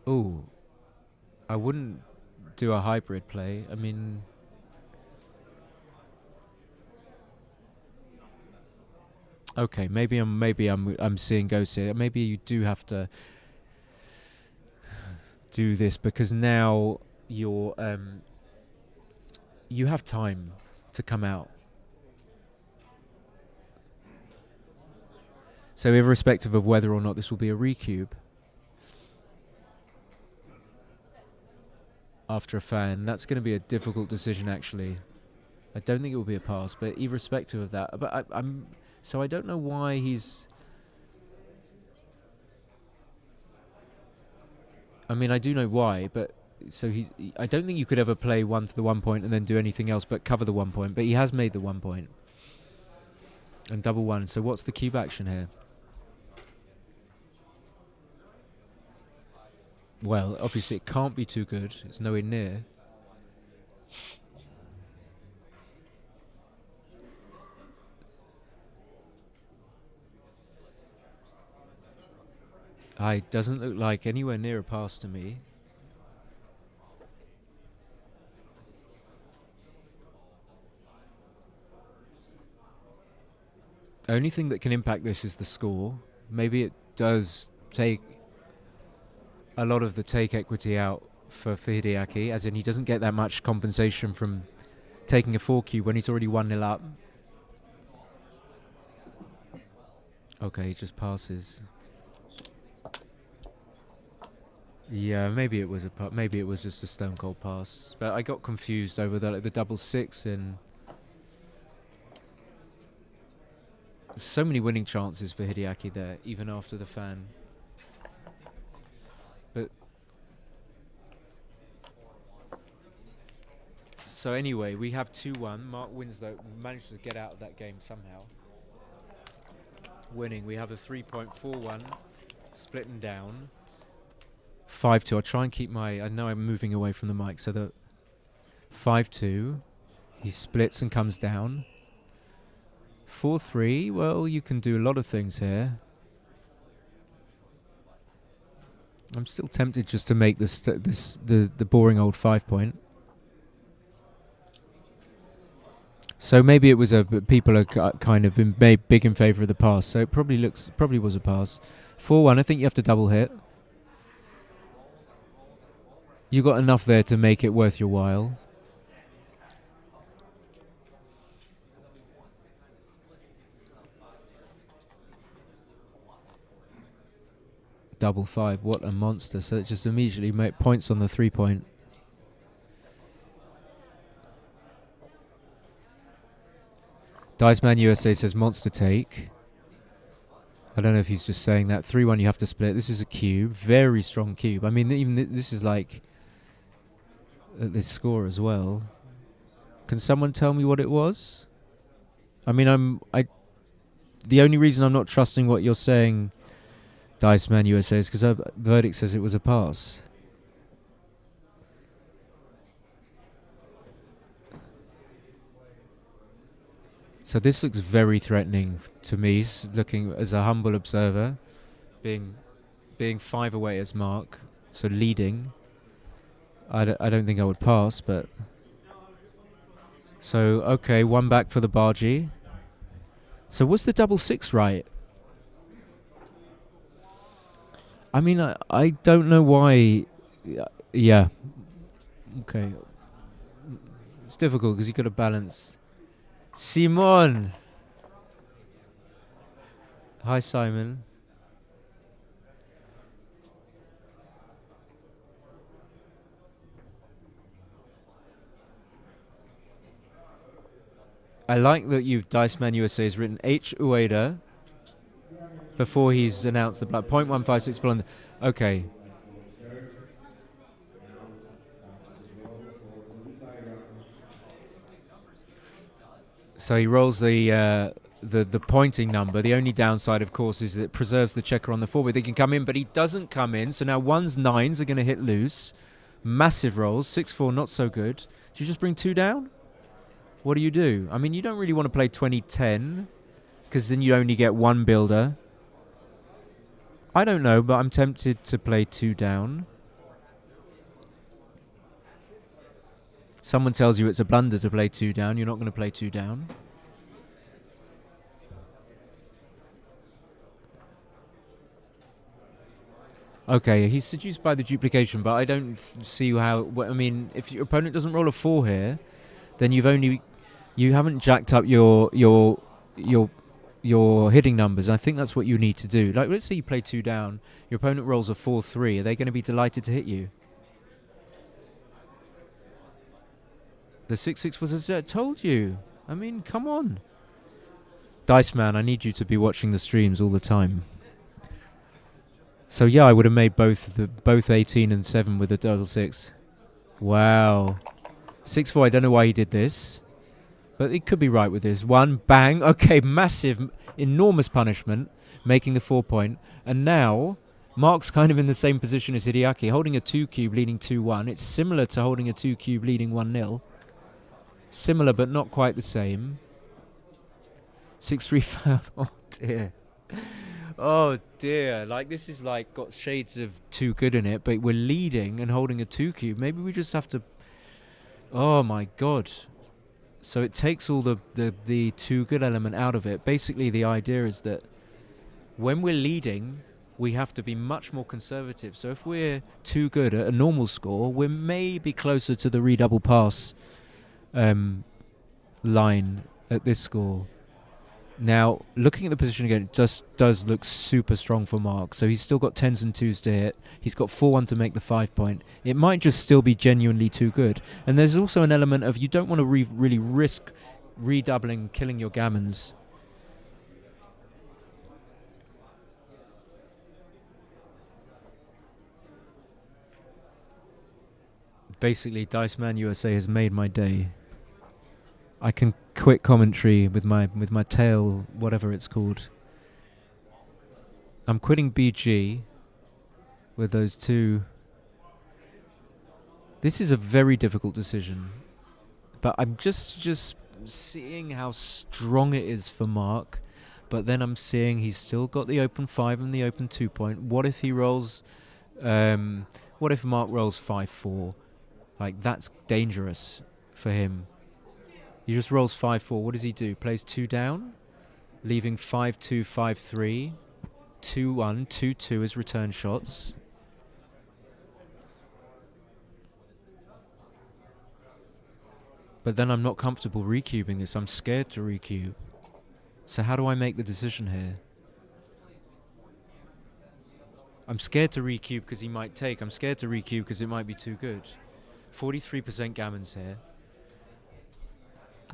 Ooh, I wouldn't do a hybrid play. I mean, okay, maybe I'm seeing ghosts here. Maybe you do have to do this because now you have time to come out. So irrespective of whether or not this will be a recube after a fan, that's going to be a difficult decision actually. I don't think it will be a pass, but irrespective of that, but so I don't know why he's. I mean, I do know why, but so I don't think you could ever play 1 to the 1-point and then do anything else but cover the 1-point. But he has made the 1-point and double 1. So what's the cube action here? Well, obviously it can't be too good. It's nowhere near. It doesn't look like anywhere near a pass to me. Only thing that can impact this is the score. Maybe it does take a lot of the take equity out for Hideaki, as in he doesn't get that much compensation from taking a 4 cube when he's already 1-0 up. Okay, he just passes. Yeah, maybe it was maybe it was just a stone cold pass, but I got confused over the double 6 and so many winning chances for Hideaki there, even after the fan. But so anyway, we have 2-1. Marc wins though, managed to get out of that game somehow. Winning, we have a 3.41, splitting down. 5-2. I'll try and keep my. I know I'm moving away from the mic, so the 5-2. He splits and comes down. 4-3. Well, you can do a lot of things here. I'm still tempted just to make the boring old 5-point. So maybe it was people are kind of big in favour of the pass. So it probably was a pass. 4-1. I think you have to double hit. You got enough there to make it worth your while. Double 5, what a monster. So it just immediately made points on the 3-point. Dice Man USA says monster take. I don't know if he's just saying that. 3-1 you have to split. This is a cube, very strong cube. I mean, even this is like this score as well. Can someone tell me what it was? I mean, the only reason I'm not trusting what you're saying, Dice Man USA, is because the verdict says it was a pass. So this looks very threatening to me, looking as a humble observer, being 5 away as Marc, so leading. I don't think I would pass, but so okay, 1 back for the bargee. So was the double 6 right? I mean, I don't know why. Yeah. Okay. It's difficult because you got to balance. Simon. Hi, Simon. I like that Dice Man USA has written H. Ueda before he's announced the blood. 0.156 blonde. Okay. So he rolls the pointing number. The only downside, of course, is that it preserves the checker on the 4, but they can come in, but he doesn't come in. So now 1s, 9s are going to hit loose. Massive rolls. 6-4, not so good. Do you just bring 2 down? What do you do? I mean, you don't really want to play 20-10 because then you only get 1 builder. I don't know, but I'm tempted to play 2 down. Someone tells you it's a blunder to play 2 down. You're not going to play 2 down. Okay, he's seduced by the duplication, but I don't see how. I mean, if your opponent doesn't roll a 4 here, then you haven't jacked up your hitting numbers. I think that's what you need to do. Like, let's say you play 2 down, your opponent rolls a 4-3. Are they going to be delighted to hit you? The 6-6 was as I told you. I mean, come on. Dice Man, I need you to be watching the streams all the time. So yeah, I would have made both 18 and 7 with the double 6. Wow. 6-4, I don't know why he did this. But it could be right with this. 1, bang. Okay, massive, enormous punishment, making the 4-point. And now Marc's kind of in the same position as Hideaki, holding a 2 cube leading 2-1. It's similar to holding a 2 cube leading 1-0. Similar, but not quite the same. 6-3 foul. Oh, dear. Oh, dear. Like, this is, like, got shades of too good in it, but we're leading and holding a 2 cube. Maybe we just have to... Oh, my God. So it takes all the too good element out of it. Basically, the idea is that when we're leading, we have to be much more conservative. So if we're too good at a normal score, we're maybe closer to the redouble pass line at this score. Now, looking at the position again, it just does look super strong for Marc. So he's still got 10s and 2s to hit. He's got 4-1 to make the 5 point. It might just still be genuinely too good. And there's also an element of you don't want to really risk redoubling, killing your gammons. Basically, Dice Man USA has made my day. I can quit commentary with my tail, whatever it's called. I'm quitting BG with those two. This is a very difficult decision, but I'm just seeing how strong it is for Marc. But then I'm seeing he's still got the open 5 and the open 2 point. What if he rolls? What if Marc rolls 5-4? Like, that's dangerous for him. He just rolls 5-4. What does he do? Plays 2 down, leaving 5-2, 5-3, 2-1, 2-2 as return shots. But then I'm not comfortable recubing this. I'm scared to recube. So how do I make the decision here? I'm scared to recube because he might take. I'm scared to recube because it might be too good. 43% gammons here.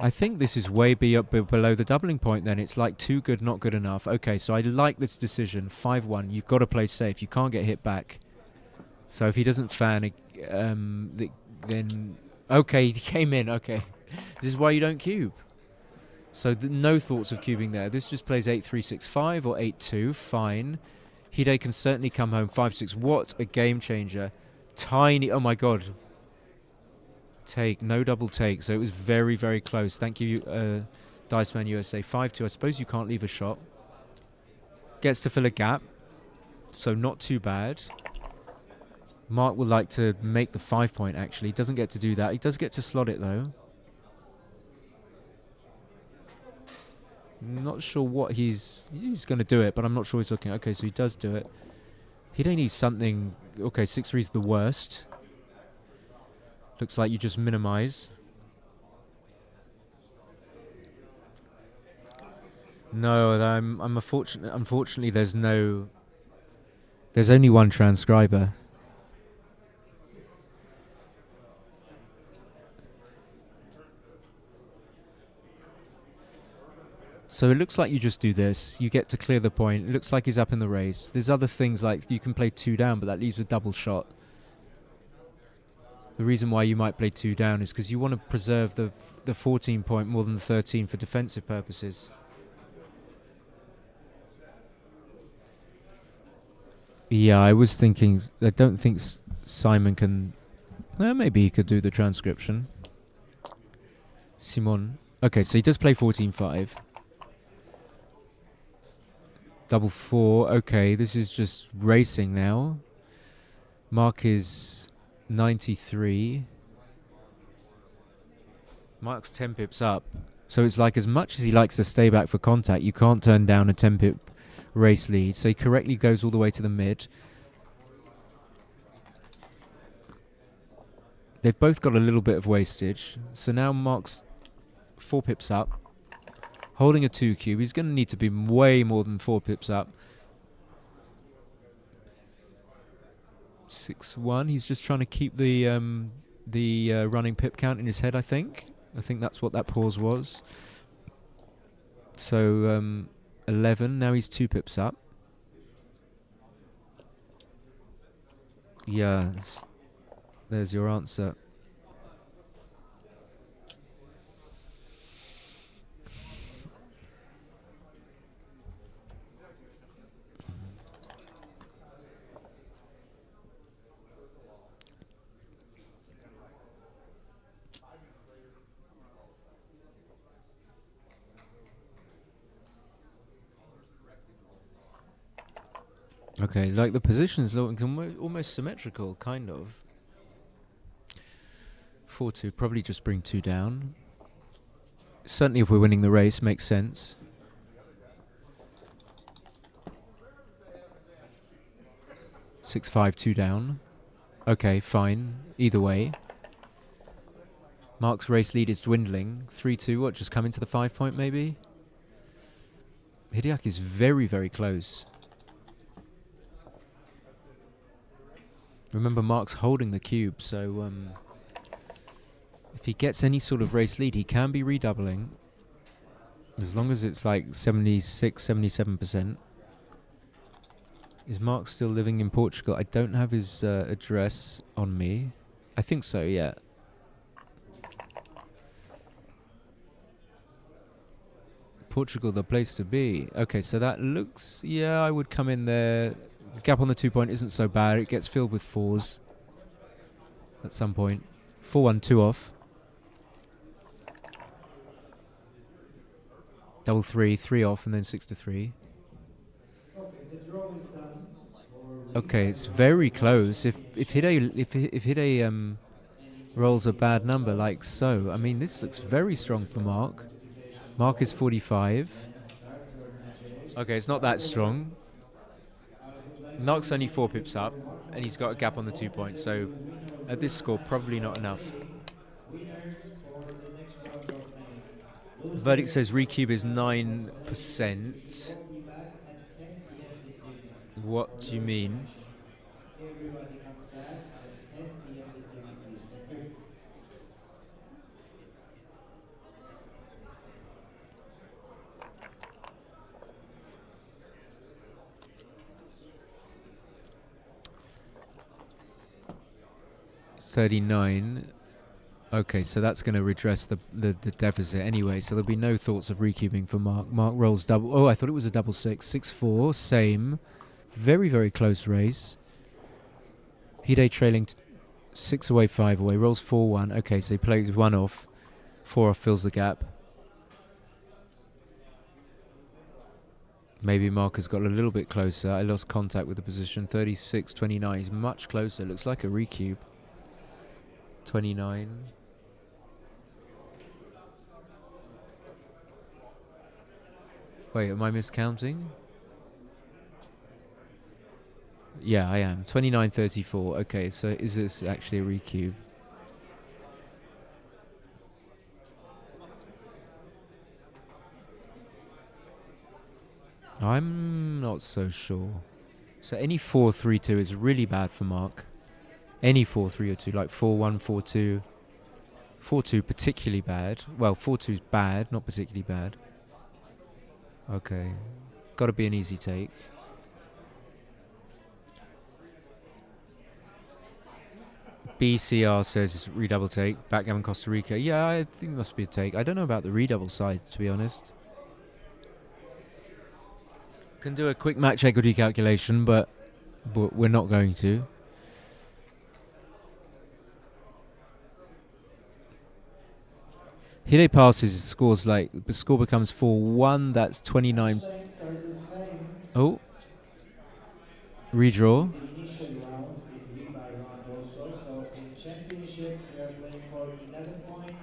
I think this is way below the doubling point then. It's like too good, not good enough. Okay, so I like this decision. 5-1. You've got to play safe. You can't get hit back. So if he doesn't fan, then... Okay, he came in. Okay. This is why you don't cube. So no thoughts of cubing there. This just plays 8-3-6-5 or 8-2. Fine. Hide can certainly come home. 5-6. What a game changer. Tiny... Oh, my God. Take, no double take, so it was very, very close. Thank you, Dice Man USA. 5-2, I suppose you can't leave a shot. Gets to fill a gap, so not too bad. Marc would like to make the 5 point, actually. Doesn't get to do that. He does get to slot it, though. Not sure what he's going to do it, but I'm not sure he's looking. Okay, so he does do it. He don't need something... Okay, 6-3 is the worst. Looks like you just minimize. No, I'm unfortunately there's only one transcriber. So it looks like you just do this. You get to clear the point. It looks like he's up in the race. There's other things like you can play 2 down, but that leaves a double shot. The reason why you might play 2 down is because you want to preserve the 14 point more than the 13 for defensive purposes. Yeah, I was thinking... I don't think Simon can... maybe he could do the transcription. Simon. Okay, so he does play 14-5. Double 4. Okay, this is just racing now. Marc is... 93. Marc's 10 pips up. So it's like as much as he likes to stay back for contact, you can't turn down a 10 pip race lead. So he correctly goes all the way to the mid. They've both got a little bit of wastage. So now Marc's 4 pips up. Holding a 2 cube. He's going to need to be way more than 4 pips up. 6-1. He's just trying to keep the running pip count in his head, I think. I think that's what that pause was. So 11. Now he's 2 pips up. Yeah, there's your answer. Okay, like the positions are almost symmetrical, kind of. 4-2, probably just bring 2 down. Certainly if we're winning the race, makes sense. Six, 5, 2 down. Okay, fine. Either way. Marc's race lead is dwindling. 3-2, what, just come into the 5-point maybe? Hideaki's very, very close. Remember, Marc's holding the cube, so if he gets any sort of race lead, he can be redoubling. As long as it's like 76, 77%. Is Marc still living in Portugal? I don't have his address on me. I think so, yeah. Portugal, the place to be. Okay, so that looks... Yeah, I would come in there. The gap on the 2-point isn't so bad. It gets filled with 4s at some point. 4-1, 2 off. Double 3, 3 off, and then 6-3. Okay, the draw is done. Okay, it's very close. If Hide rolls a bad number like so, I mean, this looks very strong for Marc. Marc is 45. Okay, it's not that strong. Marc's only 4 pips up, and he's got a gap on the 2-point, so at this score, probably not enough. Verdict says Recube is 9%. What do you mean? Everybody comes back at 10 p.m. this evening, please. Thank you. $39. Okay, so that's going to redress the deficit anyway, so there'll be no thoughts of recubing for Marc. Marc rolls double... Oh, I thought it was a double 6. 6-4, same. Very, very close race. Hide trailing 6 away, 5 away. Rolls 4-1. Okay, so he plays 1 off. 4 off fills the gap. Maybe Marc has got a little bit closer. I lost contact with the position. 36-29. He's much closer. Looks like a recube. 29. Wait, am I miscounting? Yeah, I am. 29-34. Okay, so is this actually a recube? I'm not so sure. So any 4-3-2 is really bad for Marc. Any 4-3-2, like 4-1, 4-2. 4-2 particularly bad. Well, 4-2 is bad, not particularly bad. Okay. Got to be an easy take. BCR says it's redouble take. Backgammon Costa Rica. Yeah, I think it must be a take. I don't know about the redouble side, to be honest. Can do a quick match equity calculation, but we're not going to. Hide passes, scores like the score becomes 4-1. That's 29. Oh, redraw. The initial round, it will be by round also. So in championship, we are playing for 11 points.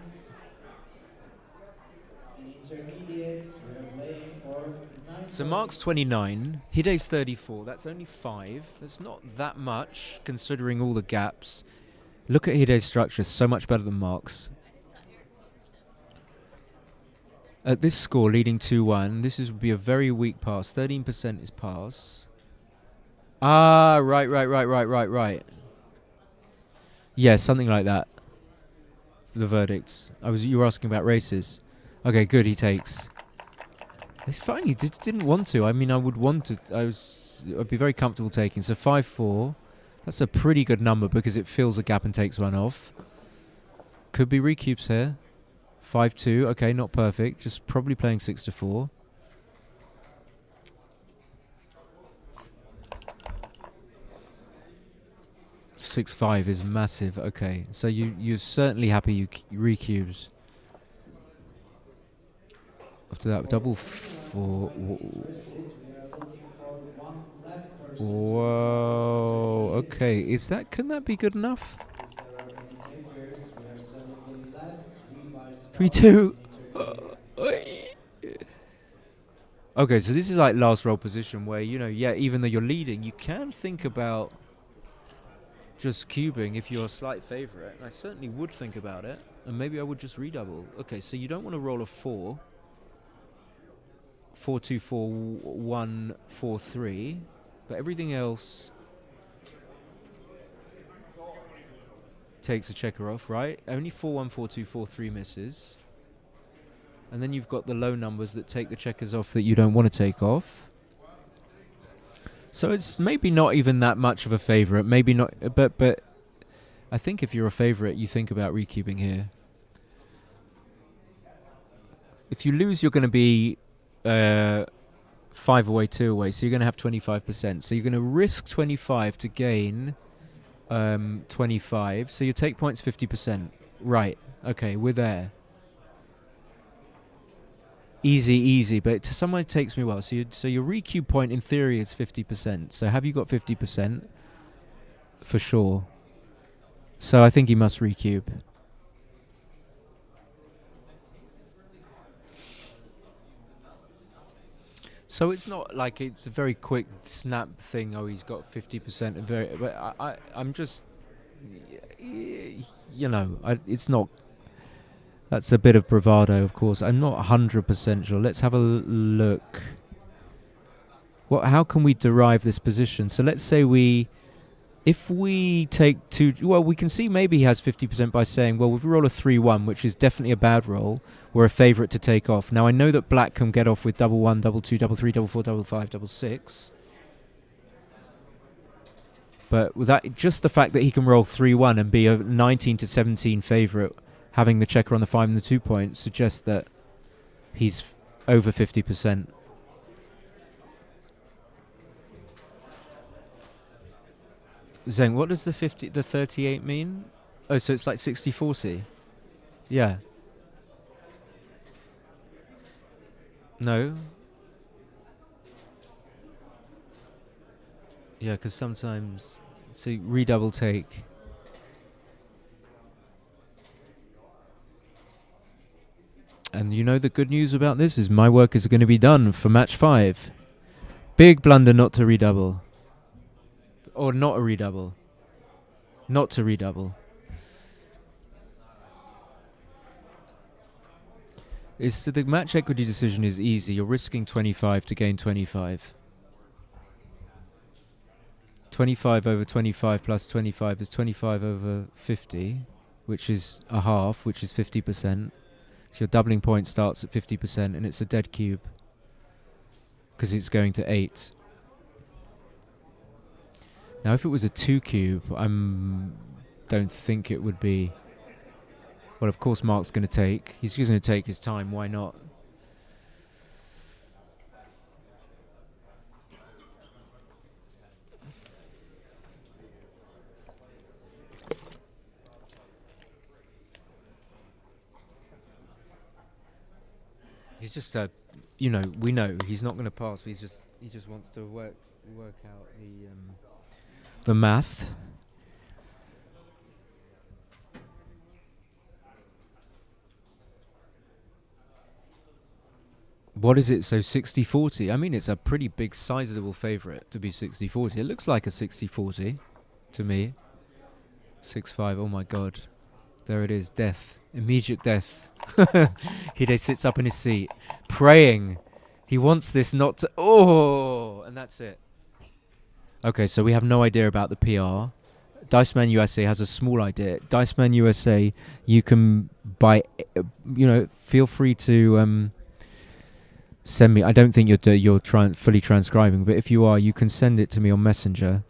In intermediate, we are playing for 9 So points. Marc's 29, Hide's 34. That's only 5. That's not that much considering all the gaps. Look at Hide's structure, so much better than Marc's. At this score, leading 2-1, this would be a very weak pass. 13% is pass. Ah, right. Yeah, something like that. The verdicts. You were asking about races. Okay, good. He takes. It's fine. He didn't want to. I mean, I would want to. I'd be very comfortable taking. So 5-4. That's a pretty good number because it fills a gap and takes one off. Could be recubes here. 5-2. Okay, not perfect. Just probably playing 6-4. Six 5 is massive. Okay, so you're certainly happy you recubes. After that, double 4. We are looking for one last Whoa. Okay. Can that be good enough? If there are any takers, we are selling the last rebuy stock 3-2. in intermediate. Okay, so this is like last roll position where, yeah, even though you're leading, you can think about just cubing if you're a slight favorite. And I certainly would think about it. And maybe I would just redouble. Okay, so you don't want to roll a 4. 4, 2, 4, 1, 4, 3. But everything else takes a checker off, right? Only 4, 1, 4, 2, 4, 3 misses. And then you've got the low numbers that take the checkers off that you don't want to take off. So it's maybe not even that much of a favorite. Maybe not, but I think if you're a favorite, you think about recubing here. If you lose, you're going to be 5 away, 2 away. So you're going to have 25%. So you're going to risk 25 to gain 25. So your take point's 50%. Right. Okay, we're there. Easy, but to someone it takes me a while. So your recube point in theory is 50%. So have you got 50%? For sure. So I think he must recube. So it's not like it's a very quick snap thing. Oh, he's got 50%. But I'm just, it's not. That's a bit of bravado, of course. I'm not 100% sure. Let's have a look. How can we derive this position? So let's say if we take 2, well, we can see maybe he has 50% by saying, well, if we roll a 3-1, which is definitely a bad roll, we're a favourite to take off. Now, I know that black can get off with double 1, double 2, double 3, double 4, double 5, double 6. But with that, just the fact that he can roll 3-1 and be a 19 to 17 favourite, having the checker on the 5 and the 2 point, suggests that he's over 50%. Zeng, what does the 38 mean? Oh, so it's like 60-40. Yeah. No. Yeah, because sometimes, so redouble take. And the good news about this is my work is going to be done for match 5. Big blunder not to redouble. Or not a redouble. Not to redouble. The match equity decision is easy. You're risking 25 to gain 25. 25 over 25 plus 25 is 25 over 50, which is a half, which is 50%. So your doubling point starts at 50%, and it's a dead cube because it's going to 8. Now, if it was a 2 cube, don't think it would be. Well, of course, Marc's going to take. He's going to take his time. Why not? He's just we know he's not going to pass. But he just wants to work out the math. What is it? So 60-40. I mean, it's a pretty big, sizable favourite to be 60-40. It looks like a 60-40 to me. 6-5. Oh my God. There it is. Death. Immediate death. Hide sits up in his seat, praying. He wants this not to... Oh! And that's it. Okay, so we have no idea about the PR. Diceman USA has a small idea. Diceman USA, you can buy... feel free to... send me. I don't think you're fully transcribing, but if you are, you can send it to me on Messenger.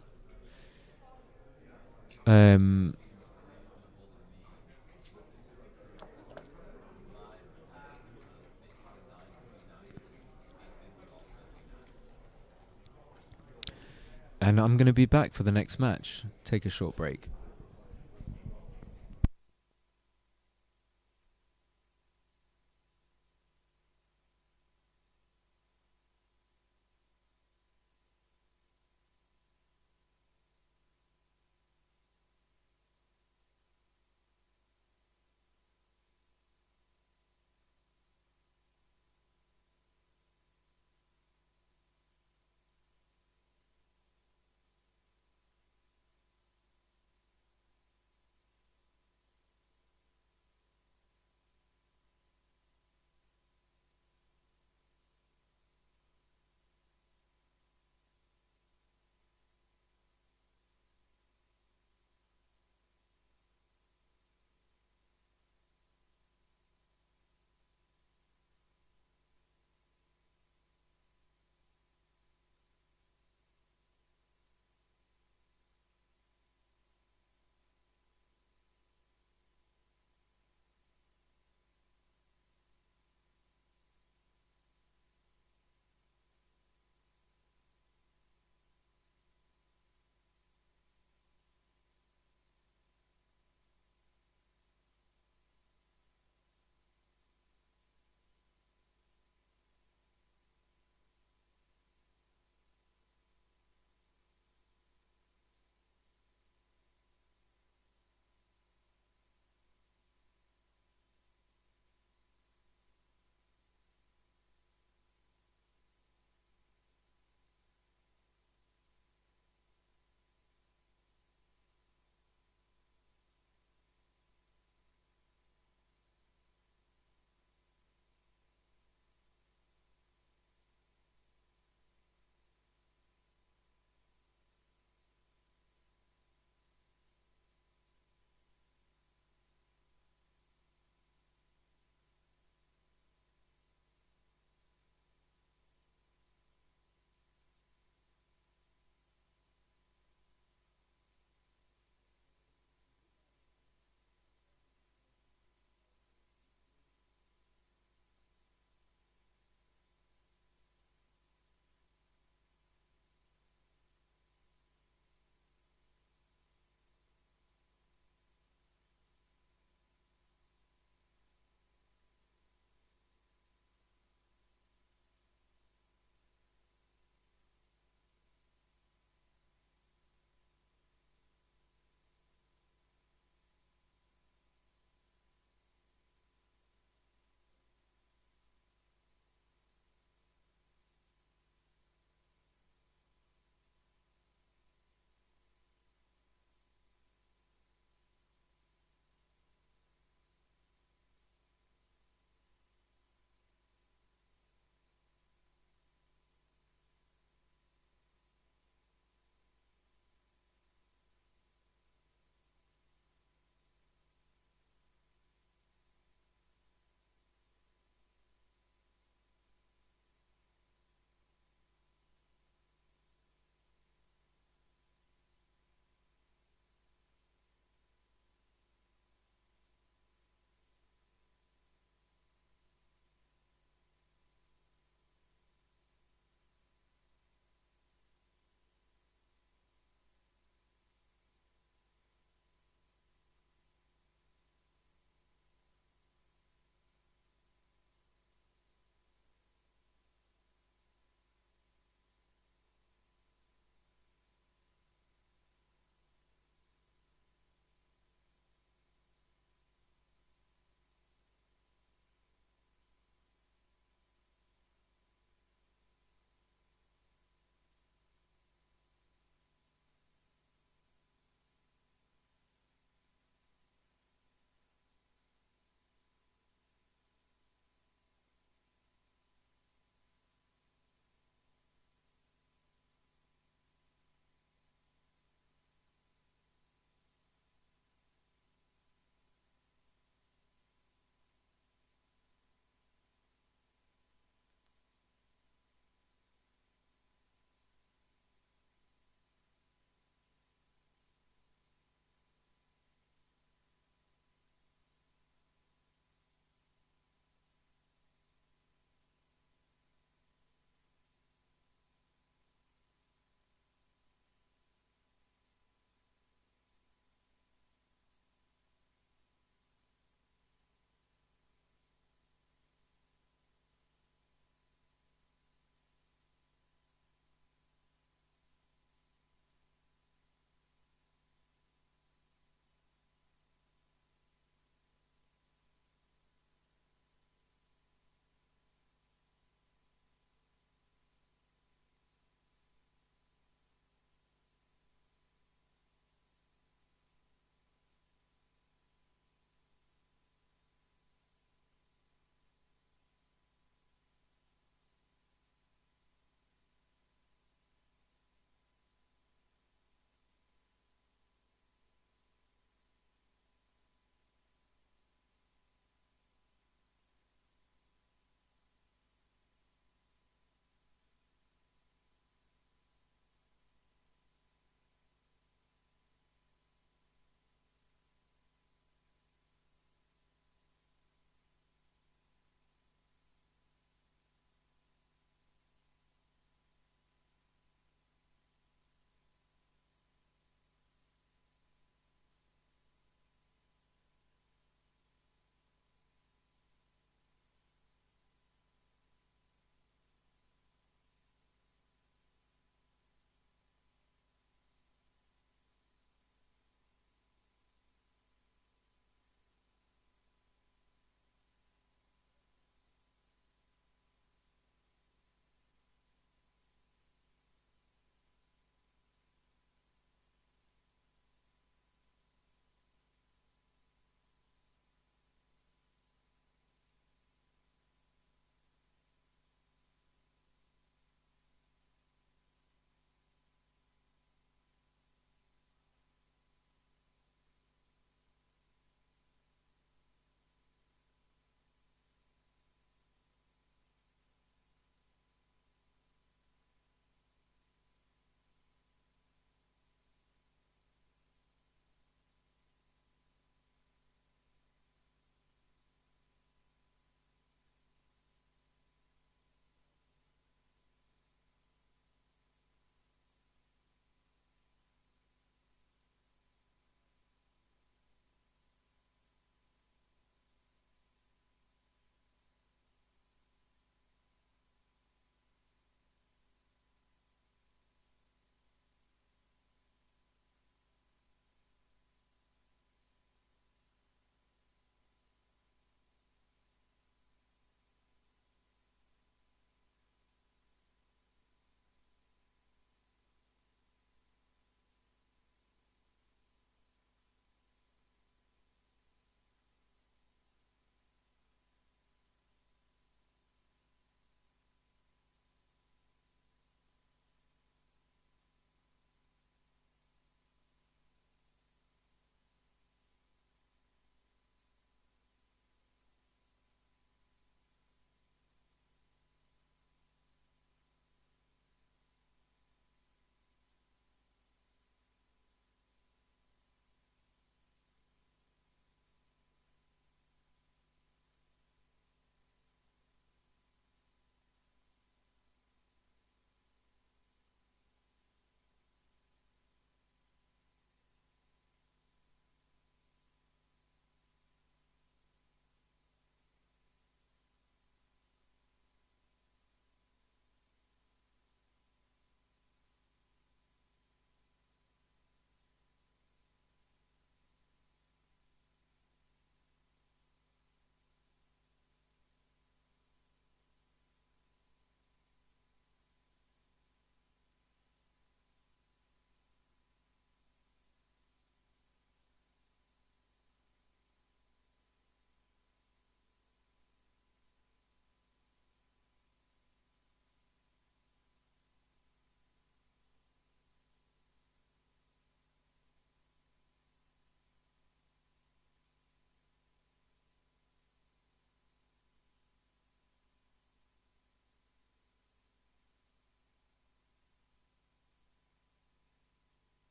And I'm going to be back for the next match. Take a short break.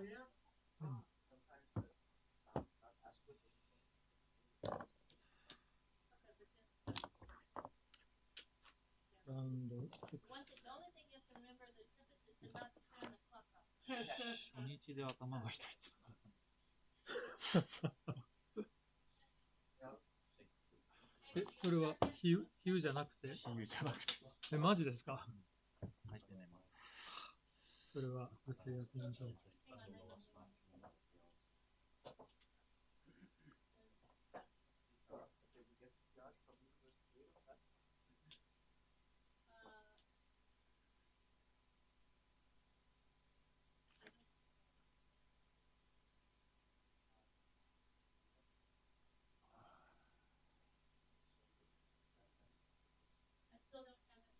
Round 6. One thing, the only thing you have to remember the tip is to not turn the clock off. 初日で頭が痛いってのがあったんです。それは比喩じゃなくて比喩じゃなくてマジですか？入って寝ます。それは不正やってみましょう。I still don't have it.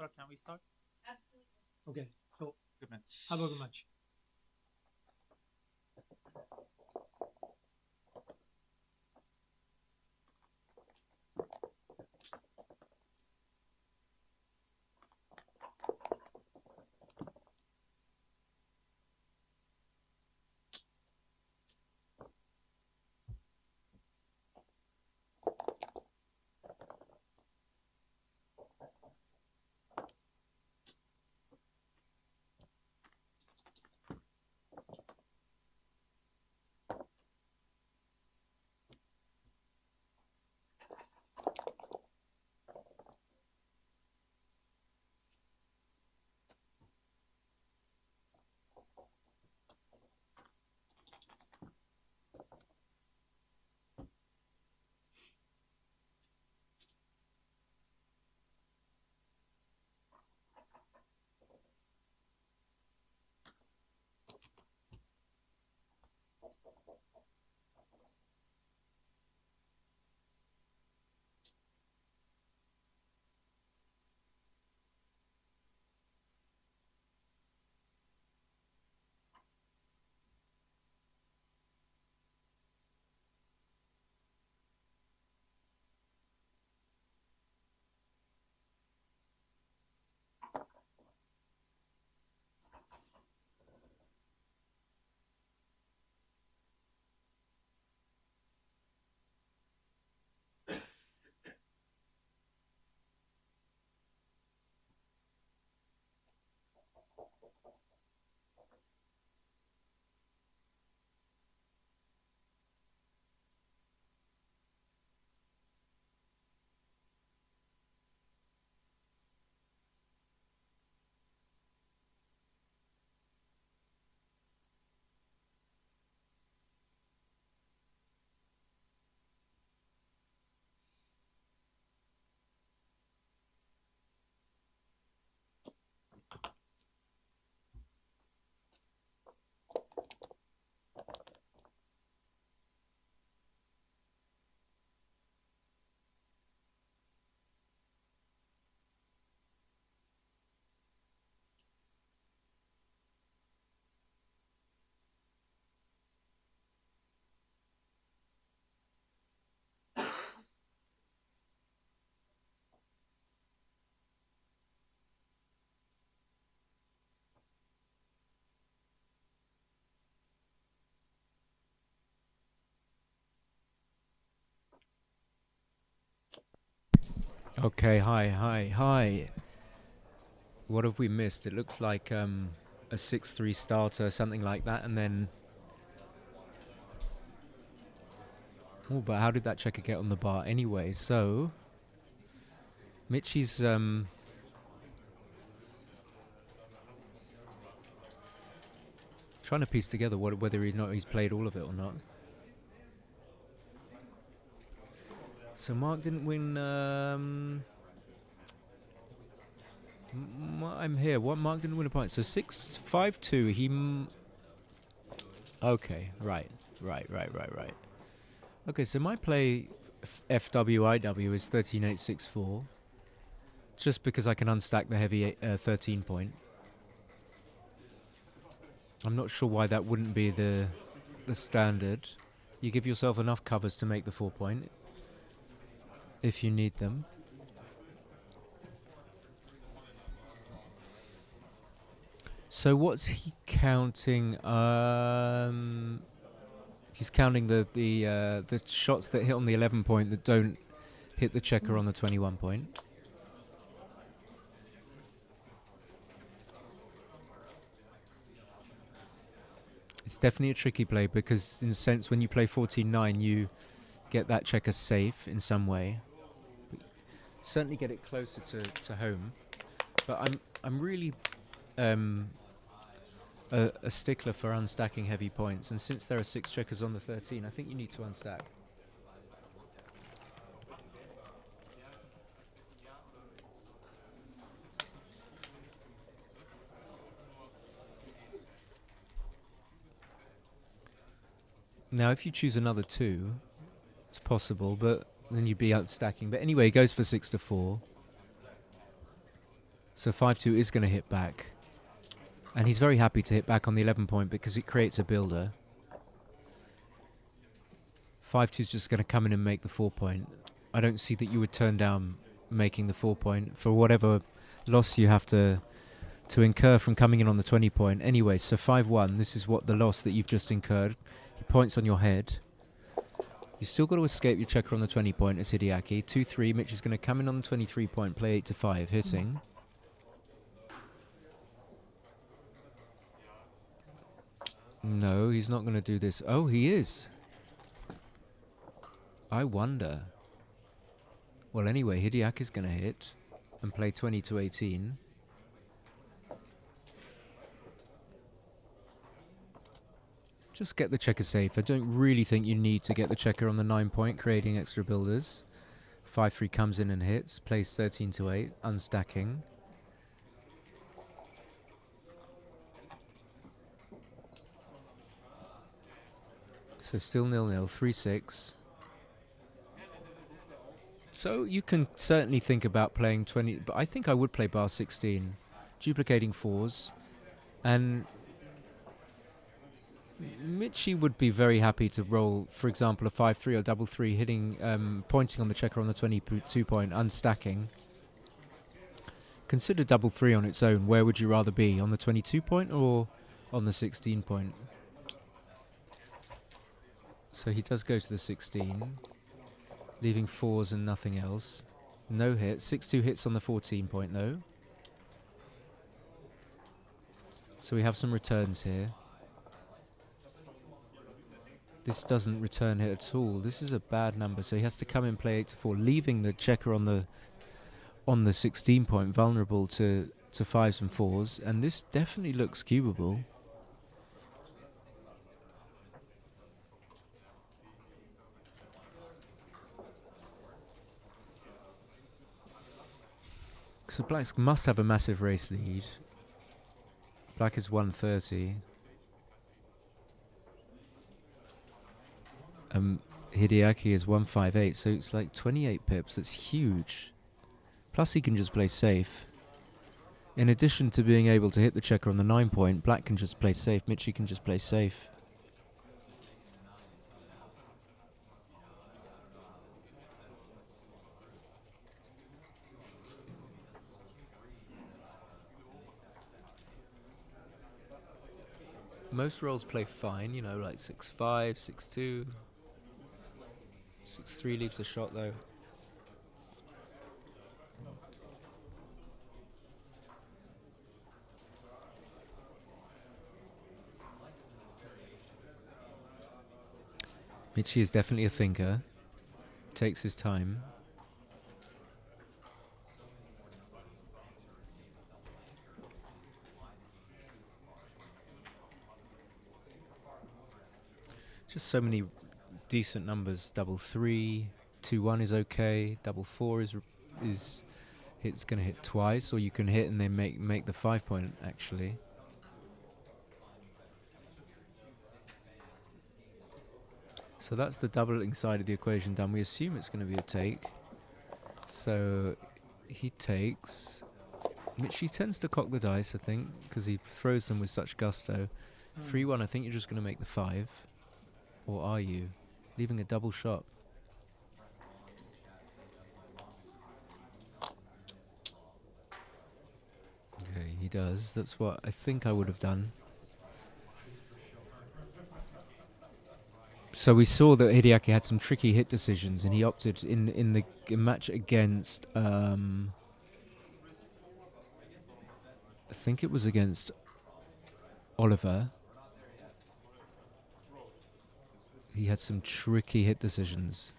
So can we start? Absolutely. Okay, so Good match. have a good match. Okay, hi. What have we missed? It looks like a 6-3 starter, something like that, and then... Oh, but how did that checker get on the bar anyway? So... Michi's... trying to piece together whether he's played all of it or not. So Marc didn't win... I'm here. What? Marc didn't win a point. So 6-5-2. Okay, right. Okay, so my play FWIW is 13-8-6-4. Just because I can unstack the heavy 13 point. I'm not sure why that wouldn't be the the standard. You give yourself enough covers to make the 4-point if you need them. So what's he counting? He's counting the shots that hit on the 11-point that don't hit the checker on the 21-point. It's definitely a tricky play because, in a sense, when you play 14-9, you get that checker safe in some way. Certainly get it closer to home. But I'm really a stickler for unstacking heavy points, and since there are 6 checkers on the 13, I think you need to unstack. Now, if you choose another 2, it's possible, but then you'd be outstacking. But anyway, he goes for 6-4. So 5-2 is going to hit back. And he's very happy to hit back on the 11-point because it creates a builder. 5-2 is just going to come in and make the 4-point. I don't see that you would turn down making the 4-point for whatever loss you have to incur from coming in on the 20-point. Anyway, so 5-1, this is what the loss that you've just incurred. Points on your head. You've still got to escape your checker on the 20-point as Hideaki. 2-3, Mitch is going to come in on the 23-point, play 8-5, hitting. No, he's not going to do this. Oh, he is. I wonder. Well, anyway, Hideaki's going to hit and play 20-18. Just get the checker safe. I don't really think you need to get the checker on the 9-point, creating extra builders. 5-3 comes in and hits, plays 13-8, unstacking. So still 0-0, 3-6. So you can certainly think about playing 20, but I think I would play bar 16, duplicating 4s, and Michi would be very happy to roll, for example, a 5-3 or double 3, hitting, pointing on the checker on the 22-point, unstacking. Consider double 3 on its own. Where would you rather be, on the 22-point or on the 16-point? So he does go to the 16, leaving 4s and nothing else. No hit. 6-2 hits on the 14-point though. So we have some returns here. This doesn't return hit at all. This is a bad number, so he has to come in, play 8-4, leaving the checker on the 16-point vulnerable to 5s and 4s, and this definitely looks cubable. So Blacks must have a massive race lead. Black is 130. Hideaki is 158, so it's like 28 pips. That's huge. Plus he can just play safe. In addition to being able to hit the checker on the 9-point, Black can just play safe. Michi can just play safe. Most rolls play fine, you know, like 6-5, 6-2. 6-3 leaves a shot though. Michi is definitely a thinker. Takes his time. Just so many decent numbers. Double 3, 2-1 is okay. Double 4 is it's going to hit twice, or you can hit and then make the 5-point actually. So that's the doubling side of the equation done. We assume it's going to be a take. So he takes. Michi tends to cock the dice, I think, because he throws them with such gusto. 3-1, I think you're just going to make the 5. Or are you? Leaving a double shot. Okay, he does. That's what I think I would have done. So we saw that Hideaki had some tricky hit decisions, and he opted in the match against. I think it was against Oliver. He had some tricky hit decisions,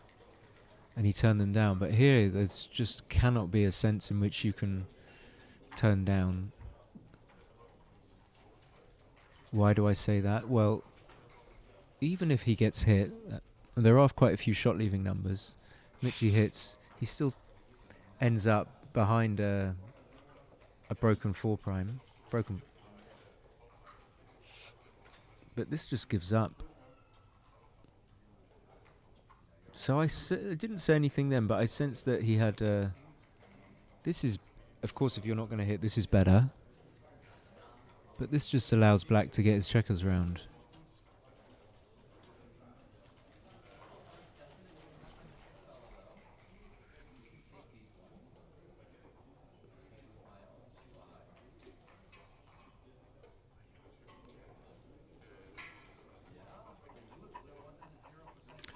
and he turned them down. But here, there's just cannot be a sense in which you can turn down. Why do I say that? Well, even if he gets hit, there are quite a few shot-leaving numbers. Michi hits, he still ends up behind a broken 4 prime. Broken. But this just gives up. So I didn't say anything then, but I sensed that he had... this is, of course, if you're not going to hit, this is better. But this just allows black to get his checkers round.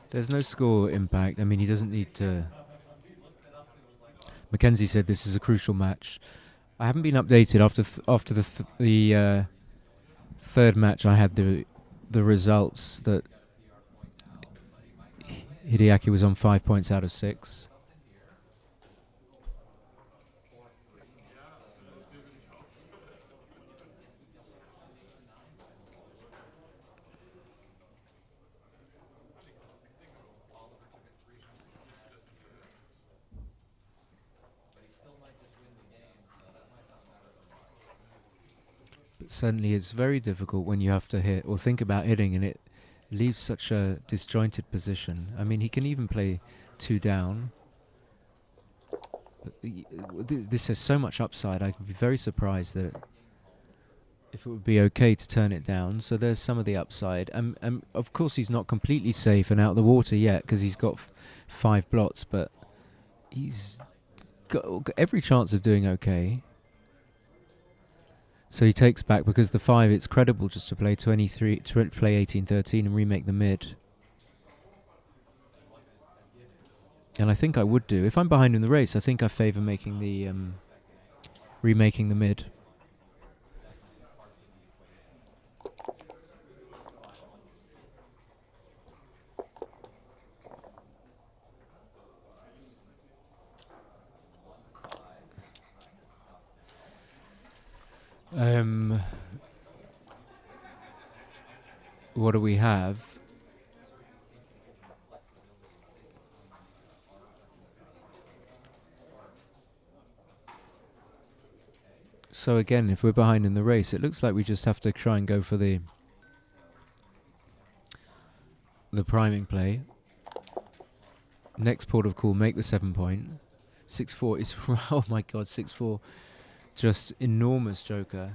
There's no score impact. I mean, he doesn't need to... Mackenzie said this is a crucial match. I haven't been updated after the third match. I had the results that Hideaki was on 5 points out of 6. Certainly it's very difficult when you have to hit or think about hitting and it leaves such a disjointed position. I mean, he can even play 2 down. But this has so much upside. I could be very surprised that if it would be okay to turn it down. So there's some of the upside. Of course he's not completely safe and out of the water yet because he's got 5 blots, but he's got every chance of doing okay. So he takes back because the 5, it's credible just to play 23, to play 18-13 and remake the mid. And I think I would do. If I'm behind in the race, I think I favour making the remaking the mid. What do we have? So again, if we're behind in the race, it looks like we just have to try and go for the priming play. Next port of call, make the 7 point. 6-4 is oh my god, 6-4, just enormous joker.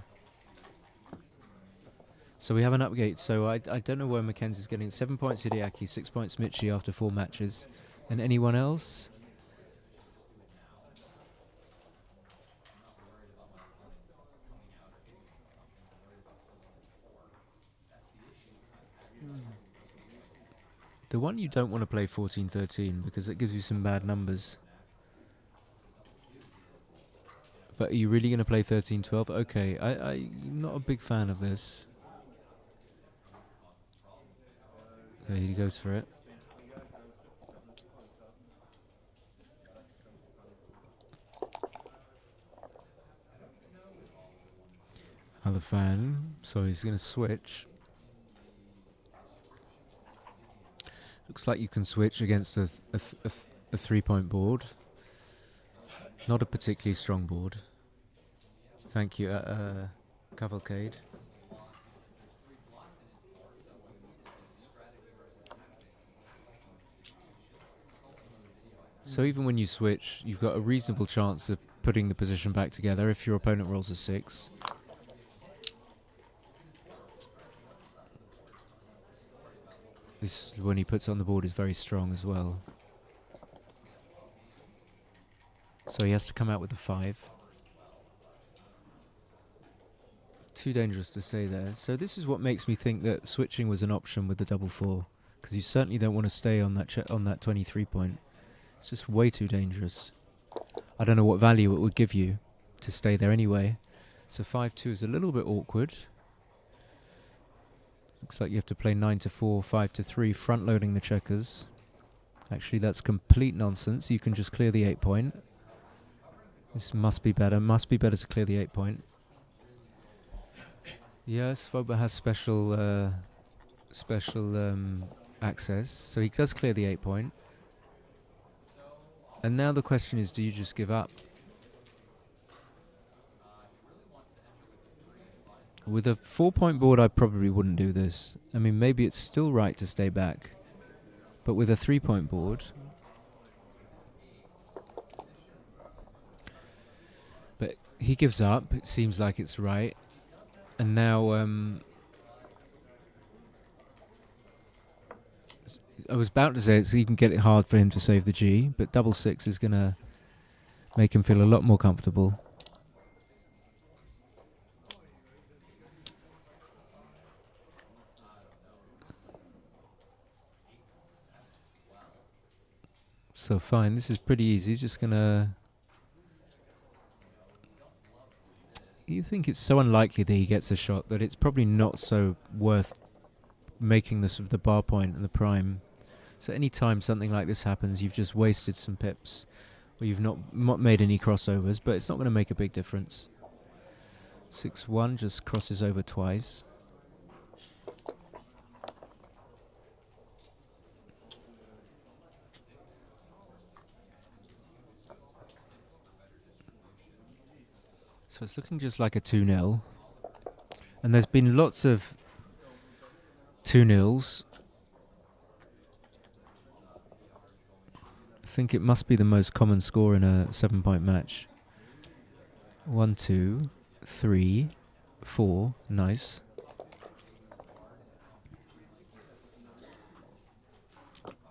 So we have an upgate. So I don't know where Mackenzie's getting. 7 points Hideaki, 6 points Michi after 4 matches. And anyone else? The one you don't want to play 14-13 because it gives you some bad numbers. But are you really going to play 13-12? Okay, I'm not a big fan of this. Okay, he goes for it. Another fan, so he's going to switch. Looks like you can switch against a 3-point board. Not a particularly strong board. Thank you, Cavalcade. So even when you switch, you've got a reasonable chance of putting the position back together if your opponent rolls a 6. This, when he puts it on the board, is very strong as well. So he has to come out with a 5. Too dangerous to stay there. So this is what makes me think that switching was an option with the double 4, because you certainly don't want to stay on that on that 23 point. It's just way too dangerous. I don't know what value it would give you to stay there anyway. So 5-2 is a little bit awkward. Looks like you have to play 9-4, 5-3, front loading the checkers. Actually, that's complete nonsense. You can just clear the 8 point. This must be better. Must be better to clear the 8 point. Yes, Svoboda has special access, so he does clear the 8 point. And now the question is, do you just give up? With a 4 point board, I probably wouldn't do this. I mean, maybe it's still right to stay back, but with a 3 point board. But he gives up. It seems like it's right. And now, I was about to say it's even get it hard for him to save the G, but double 6 is going to make him feel a lot more comfortable. So fine, this is pretty easy. He's just going to... You think it's so unlikely that he gets a shot that it's probably not so worth making this the bar point and the prime. So any time something like this happens, you've just wasted some pips, or you've not made any crossovers, but it's not going to make a big difference. 6-1 just crosses over twice. So it's looking just like a 2-0. And there's been lots of 2-0s. I think it must be the most common score in a 7 point match. 1, 2, 3, 4. Nice.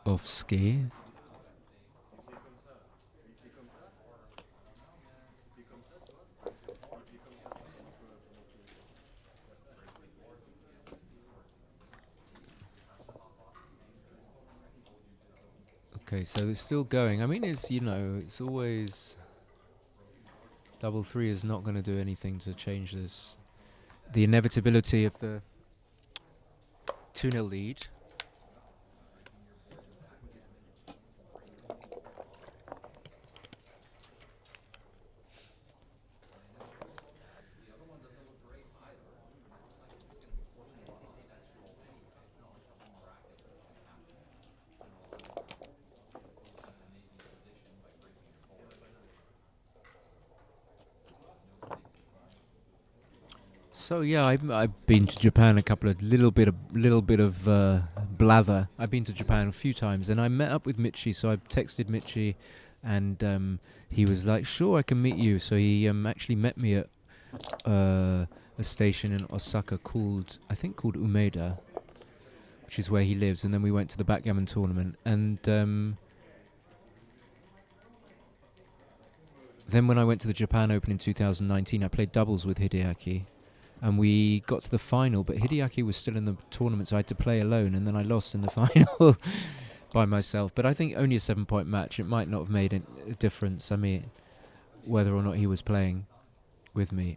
Off ski. Okay, so it's still going. I mean, it's, you know, it's always... Double 3 is not going to do anything to change this. The inevitability of the 2-0 lead. So yeah, I've been to Japan a couple of little bit of blather. I've been to Japan a few times, and I met up with Michi. So I texted Michi, and he was like, "Sure, I can meet you." So he actually met me at a station in Osaka called Ueda, which is where he lives. And then we went to the Backgammon tournament, and then when I went to the Japan Open in 2019, I played doubles with Hideaki. And we got to the final, but Hideaki was still in the tournament, so I had to play alone, and then I lost in the final by myself. But I think only a 7 point match, it might not have made a difference, I mean, whether or not he was playing with me.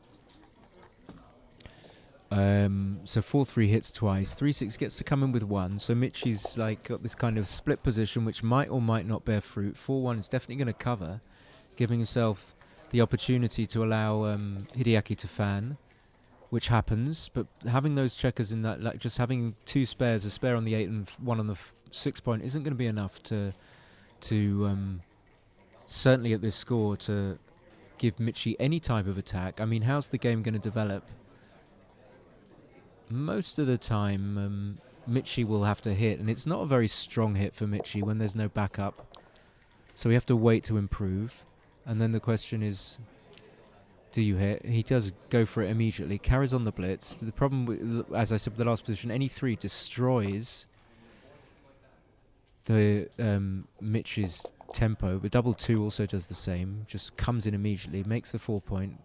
So 4-3 hits twice, 3-6 gets to come in with 1, so Michi's like got this kind of split position, which might or might not bear fruit. 4-1 is definitely going to cover, giving himself the opportunity to allow Hideaki to fan, which happens, but having those checkers in that, like just having 2 spares, a spare on the 8 and 1 on the 6 point, isn't going to be enough to certainly at this score to give Michi any type of attack. I mean, how's the game going to develop? Most of the time, Michi will have to hit, and it's not a very strong hit for Michi when there's no backup. So we have to wait to improve, and then the question is, do you hit? He does go for it immediately, carries on the blitz. The problem, with, as I said, with the last position, any 3 destroys the Mitch's tempo, but double 2 also does the same. Just comes in immediately, makes the 4 point.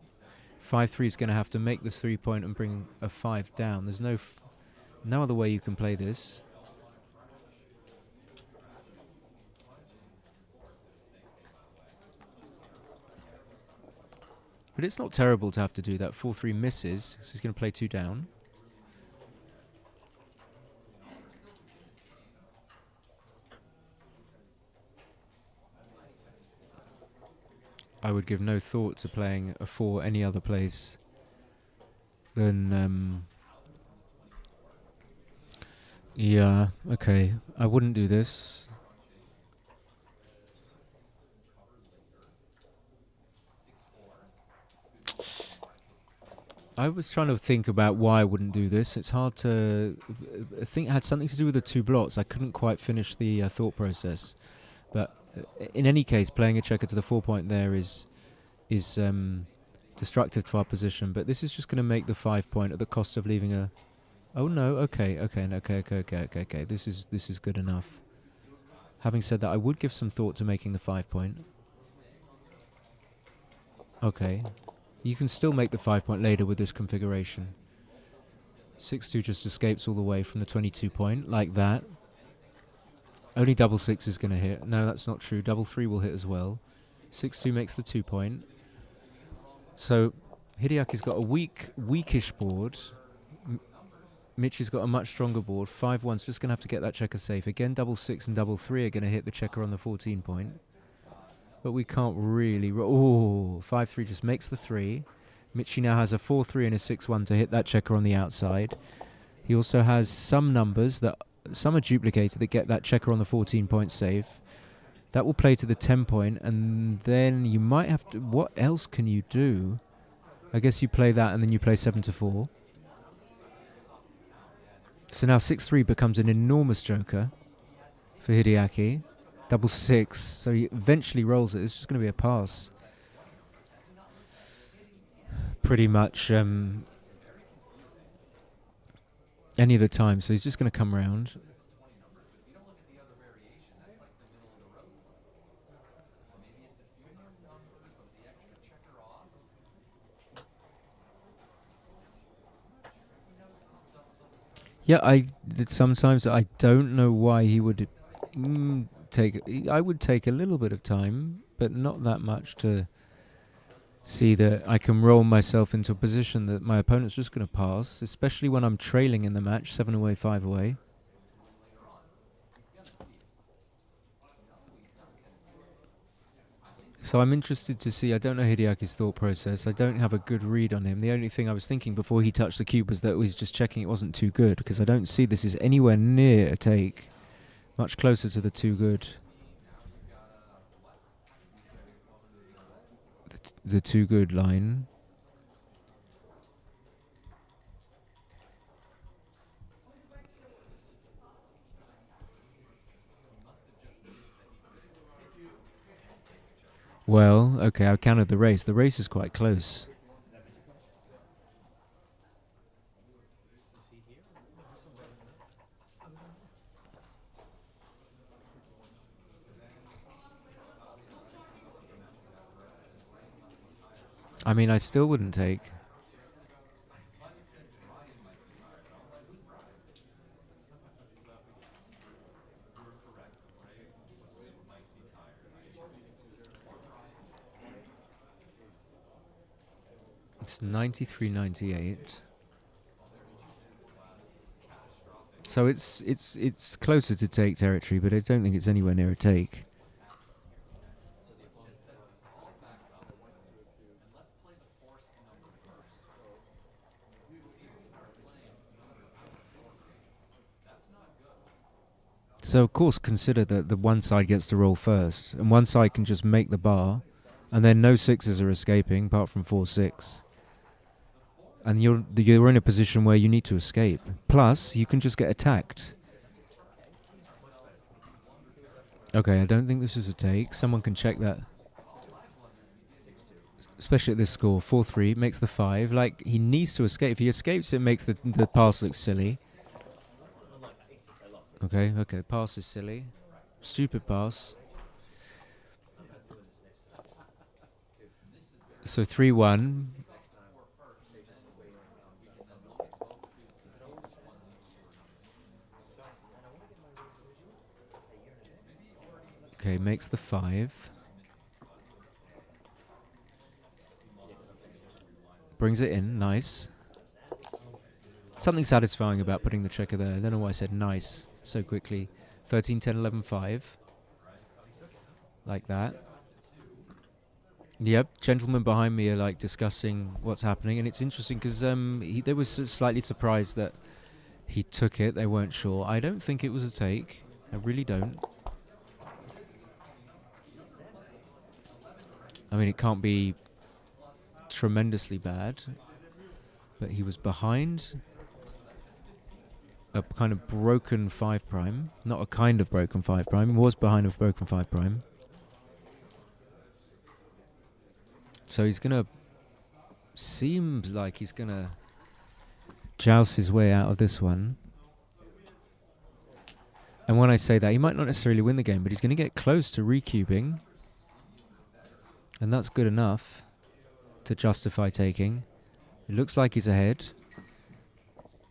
5-3 is going to have to make the 3 point and bring a 5 down. There's no other way you can play this. But it's not terrible to have to do that. 4-3 misses, so he's going to play 2 down. I would give no thought to playing a 4 any other place than... yeah, okay. I wouldn't do this. I was trying to think about why I wouldn't do this. It's hard to... I think it had something to do with the 2 blots. I couldn't quite finish the thought process. But in any case, playing a checker to the 4 point there is destructive to our position. But this is just going to make the 5 point at the cost of leaving a... Oh no, okay. This is good enough. Having said that, I would give some thought to making the 5 point. Okay. You can still make the 5 point later with this configuration. 6-2 just escapes all the way from the 22 point, like that. Only double 6 is going to hit. No, that's not true. Double 3 will hit as well. 6-2 makes the 2 point. So Hideaki's got a weakish board. Michi's got a much stronger board. 5-1's just going to have to get that checker safe. Again, double 6 and double 3 are going to hit the checker on the 14 point. But we can't really... Oh, 5-3 just makes the 3. Michi now has a 4-3 and a 6-1 to hit that checker on the outside. He also has some numbers that... Some are duplicated that get that checker on the 14 point safe. That will play to the 10 point, and then you might have to... What else can you do? I guess you play that and then you play 7-4. So now 6-3 becomes an enormous joker for Hideaki. Double 6, so he eventually rolls it. It's just going to be a pass. Pretty much any of the time, so he's just going to come round. Yeah, sometimes I don't know why he would I would take a little bit of time, but not that much to see that I can roll myself into a position that my opponent's just going to pass, especially when I'm trailing in the match, 7 away, 5 away. So I'm interested to see. I don't know Hideaki's thought process. I don't have a good read on him. The only thing I was thinking before he touched the cube was that he was just checking it wasn't too good, because I don't see this is anywhere near a take. Much closer to the too good. The too good line. Well, okay, I counted the race. The race is quite close. I mean, I still wouldn't take. It's 93-98. So it's closer to take territory, but I don't think it's anywhere near a take. So of course consider that the one side gets to roll first, and one side can just make the bar, and then no 6s are escaping apart from 4-6. And you're in a position where you need to escape. Plus, you can just get attacked. Okay, I don't think this is a take. Someone can check that. Especially at this score, 4-3 makes the 5. Like, he needs to escape. If he escapes, it makes the pass look silly. Okay, the pass is silly. Stupid pass. So 3-1. Okay, makes the 5. Brings it in, nice. Something satisfying about putting the checker there. I don't know why I said nice so quickly. 13, 10, 11, 5. Like that. Yep, gentlemen behind me are like discussing what's happening, and it's interesting because they were slightly surprised that he took it. They weren't sure. I don't think it was a take. I really don't. I mean, it can't be tremendously bad, but he was behind a kind of broken 5 prime. Not a kind of broken 5 prime. He was behind a broken 5 prime. So he's gonna, seems like he's gonna joust his way out of this one. And when I say that, he might not necessarily win the game, but he's gonna get close to recubing. And that's good enough to justify taking. It looks like he's ahead.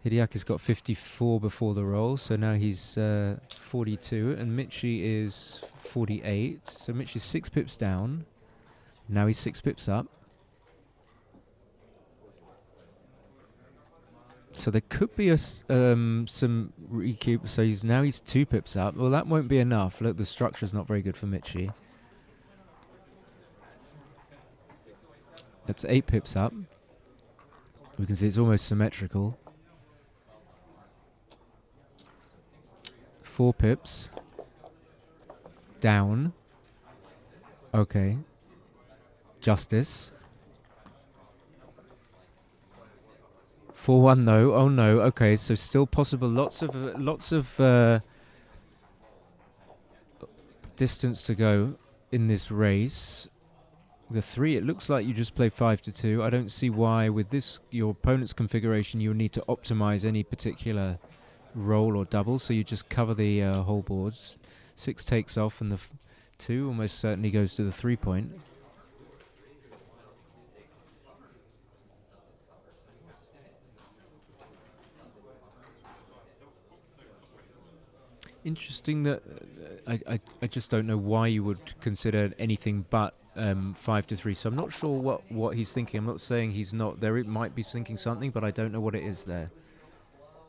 Hideaki's got 54 before the roll, so now he's 42, and Michi is 48. So Michi's 6 pips down. Now he's 6 pips up. So there could be some recube. So now he's 2 pips up. Well, that won't be enough. Look, the structure's not very good for Michi. That's 8 pips up. We can see it's almost symmetrical. 4 pips. Down. Okay. Justice. 4-1 no. Oh no. Okay, so still possible. Lots of distance to go in this race. The 3, it looks like you just play 5-2. I don't see why with this your opponent's configuration you need to optimize any particular roll or double, so you just cover the whole boards. 6 takes off and the 2 almost certainly goes to the 3-point. Interesting that I just don't know why you would consider anything but 5-3. So I'm not sure what he's thinking. I'm not saying he's not there. It might be thinking something, but I don't know what it is there.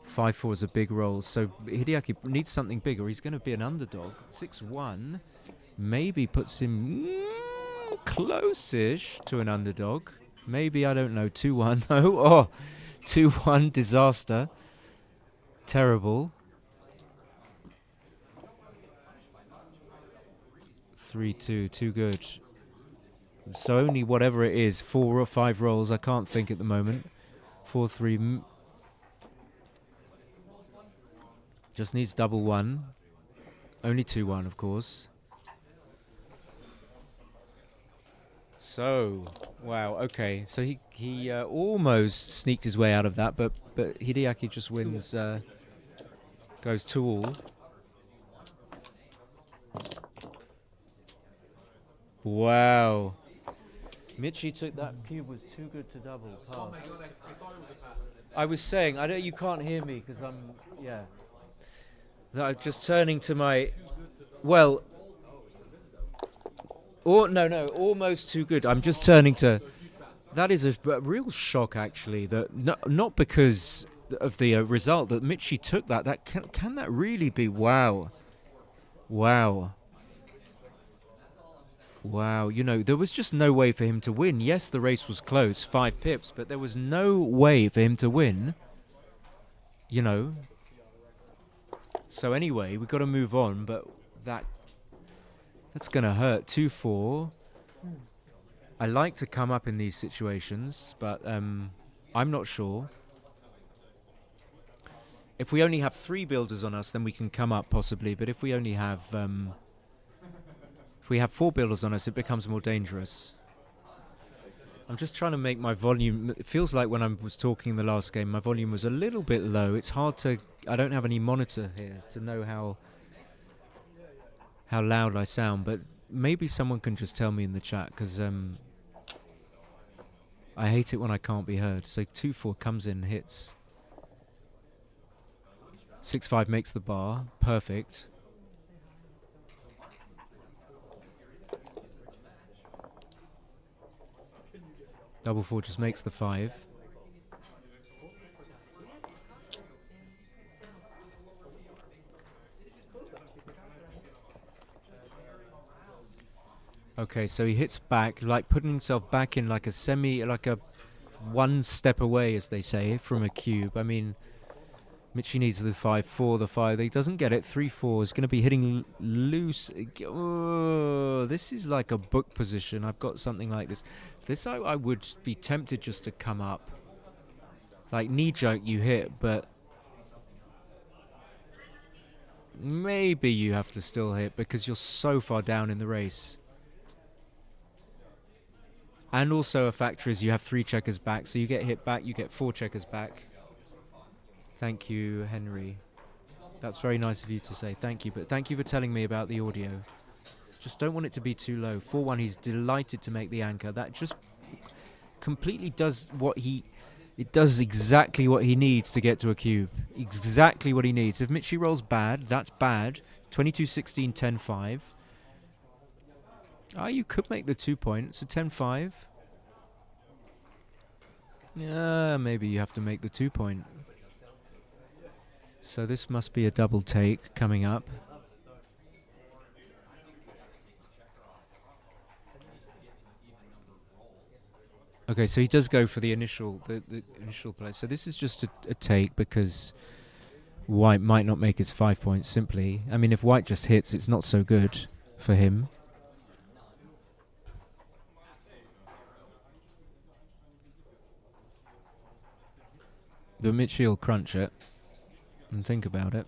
5-4 is a big roll, so Hideaki needs something big, or he's going to be an underdog. 6-1 maybe puts him close-ish to an underdog. Maybe, I don't know. 2-1 no. Oh, 2-1 disaster. Terrible. 3-2, too good. So only whatever it is, 4 or 5 rolls, I can't think at the moment. 4-3. Just needs double 1. Only 2-1, of course. So, wow, okay. So he almost sneaked his way out of that, but Hideaki just wins, goes 2-all. Wow. Michi took that cube, was too good to double. Pass. Oh my God, I thought it was a pass. I was saying, you can't hear me because I'm, yeah. I'm just turning to my, well, no, almost too good. I'm just turning to, that is a real shock actually, that not because of the result, that Michi took that can that really be, wow. Wow, you know, there was just no way for him to win. Yes, the race was close, 5 pips, but there was no way for him to win, you know. So anyway, we've got to move on, but that's going to hurt. 2-4. I like to come up in these situations, but I'm not sure. If we only have 3 builders on us, then we can come up possibly, but if we only have... if we have 4 builders on us, it becomes more dangerous. I'm just trying to make my volume... It feels like when I was talking the last game, my volume was a little bit low. It's hard to... I don't have any monitor here to know how loud I sound, but maybe someone can just tell me in the chat, because I hate it when I can't be heard. So 2-4 comes in, hits. 6-5 makes the bar. Perfect. Double 4 just makes the 5. Okay, so he hits back, like putting himself back in like a one step away, as they say, from a cube. I mean, Michi needs the 5-4, the 5. He doesn't get it. 3-4 is going to be hitting loose. Oh, this is like a book position. I've got something like this. This I would be tempted just to come up. Like knee joke you hit, but maybe you have to still hit because you're so far down in the race. And also a factor is you have 3 checkers back, so you get hit back, you get 4 checkers back. Thank you, Henry. That's very nice of you to say. Thank you, but thank you for telling me about the audio. Just don't want it to be too low. 4-1, he's delighted to make the anchor. That just completely does it does exactly what he needs to get to a cube. Exactly what he needs. If Michi rolls bad, that's bad. 22-16, 10-5. You could make the 2 points. It's a 10-5. Yeah, maybe you have to make the 2 point. So this must be a double take coming up. Okay, so he does go for the initial play. So this is just a take because White might not make his 5 points simply. I mean, if White just hits, it's not so good for him. But Michi will crunch it and think about it.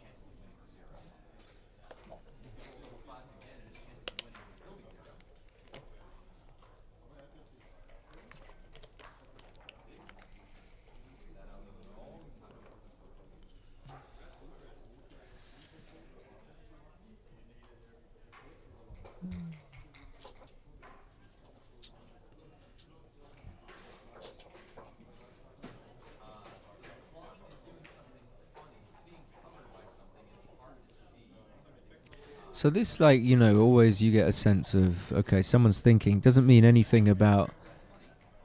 So this, like, you know, always you get a sense of, okay, someone's thinking. Doesn't mean anything about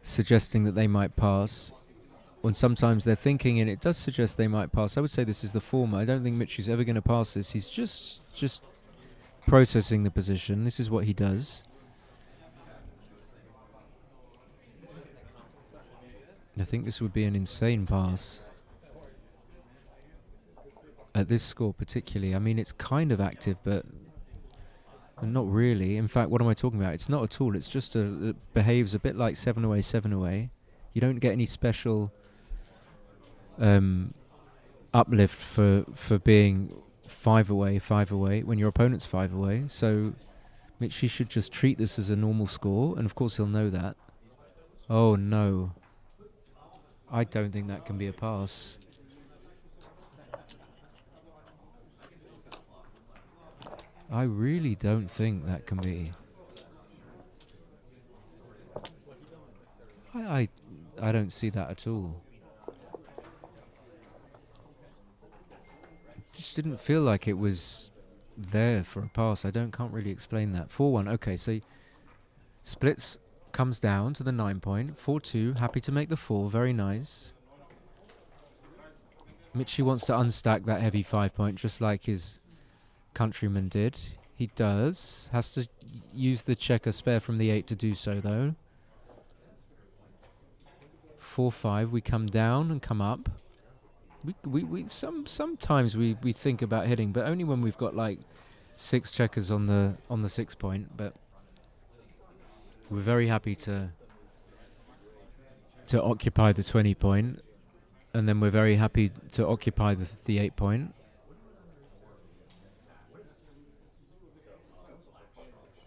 suggesting that they might pass. When sometimes they're thinking and it does suggest they might pass. I would say this is the former. I don't think Michi's ever going to pass this. He's just processing the position. This is what he does. I think this would be an insane pass. At this score particularly. I mean, it's kind of active, but not really. In fact, what am I talking about? It's not at all. It's just it behaves a bit like 7 away, 7 away. You don't get any special uplift for being 5 away, 5 away when your opponent's 5 away. So Michi should just treat this as a normal score, and of course he'll know that. Oh no. I don't think that can be a pass. I really don't think that can be. I don't see that at all. It just didn't feel like it was there for a pass. Can't really explain that. 4-1. Okay, so splits, comes down to the 9 point. 4-2. Happy to make the 4. Very nice. Michi wants to unstack that heavy 5 point just like his countryman did. He does. Has to use the checker spare from the 8 to do so, though. 4-5. We come down and come up. Sometimes we think about hitting, but only when we've got like 6 checkers on the 6 point. But we're very happy to occupy the 20 point, and then we're very happy to occupy the 8 point.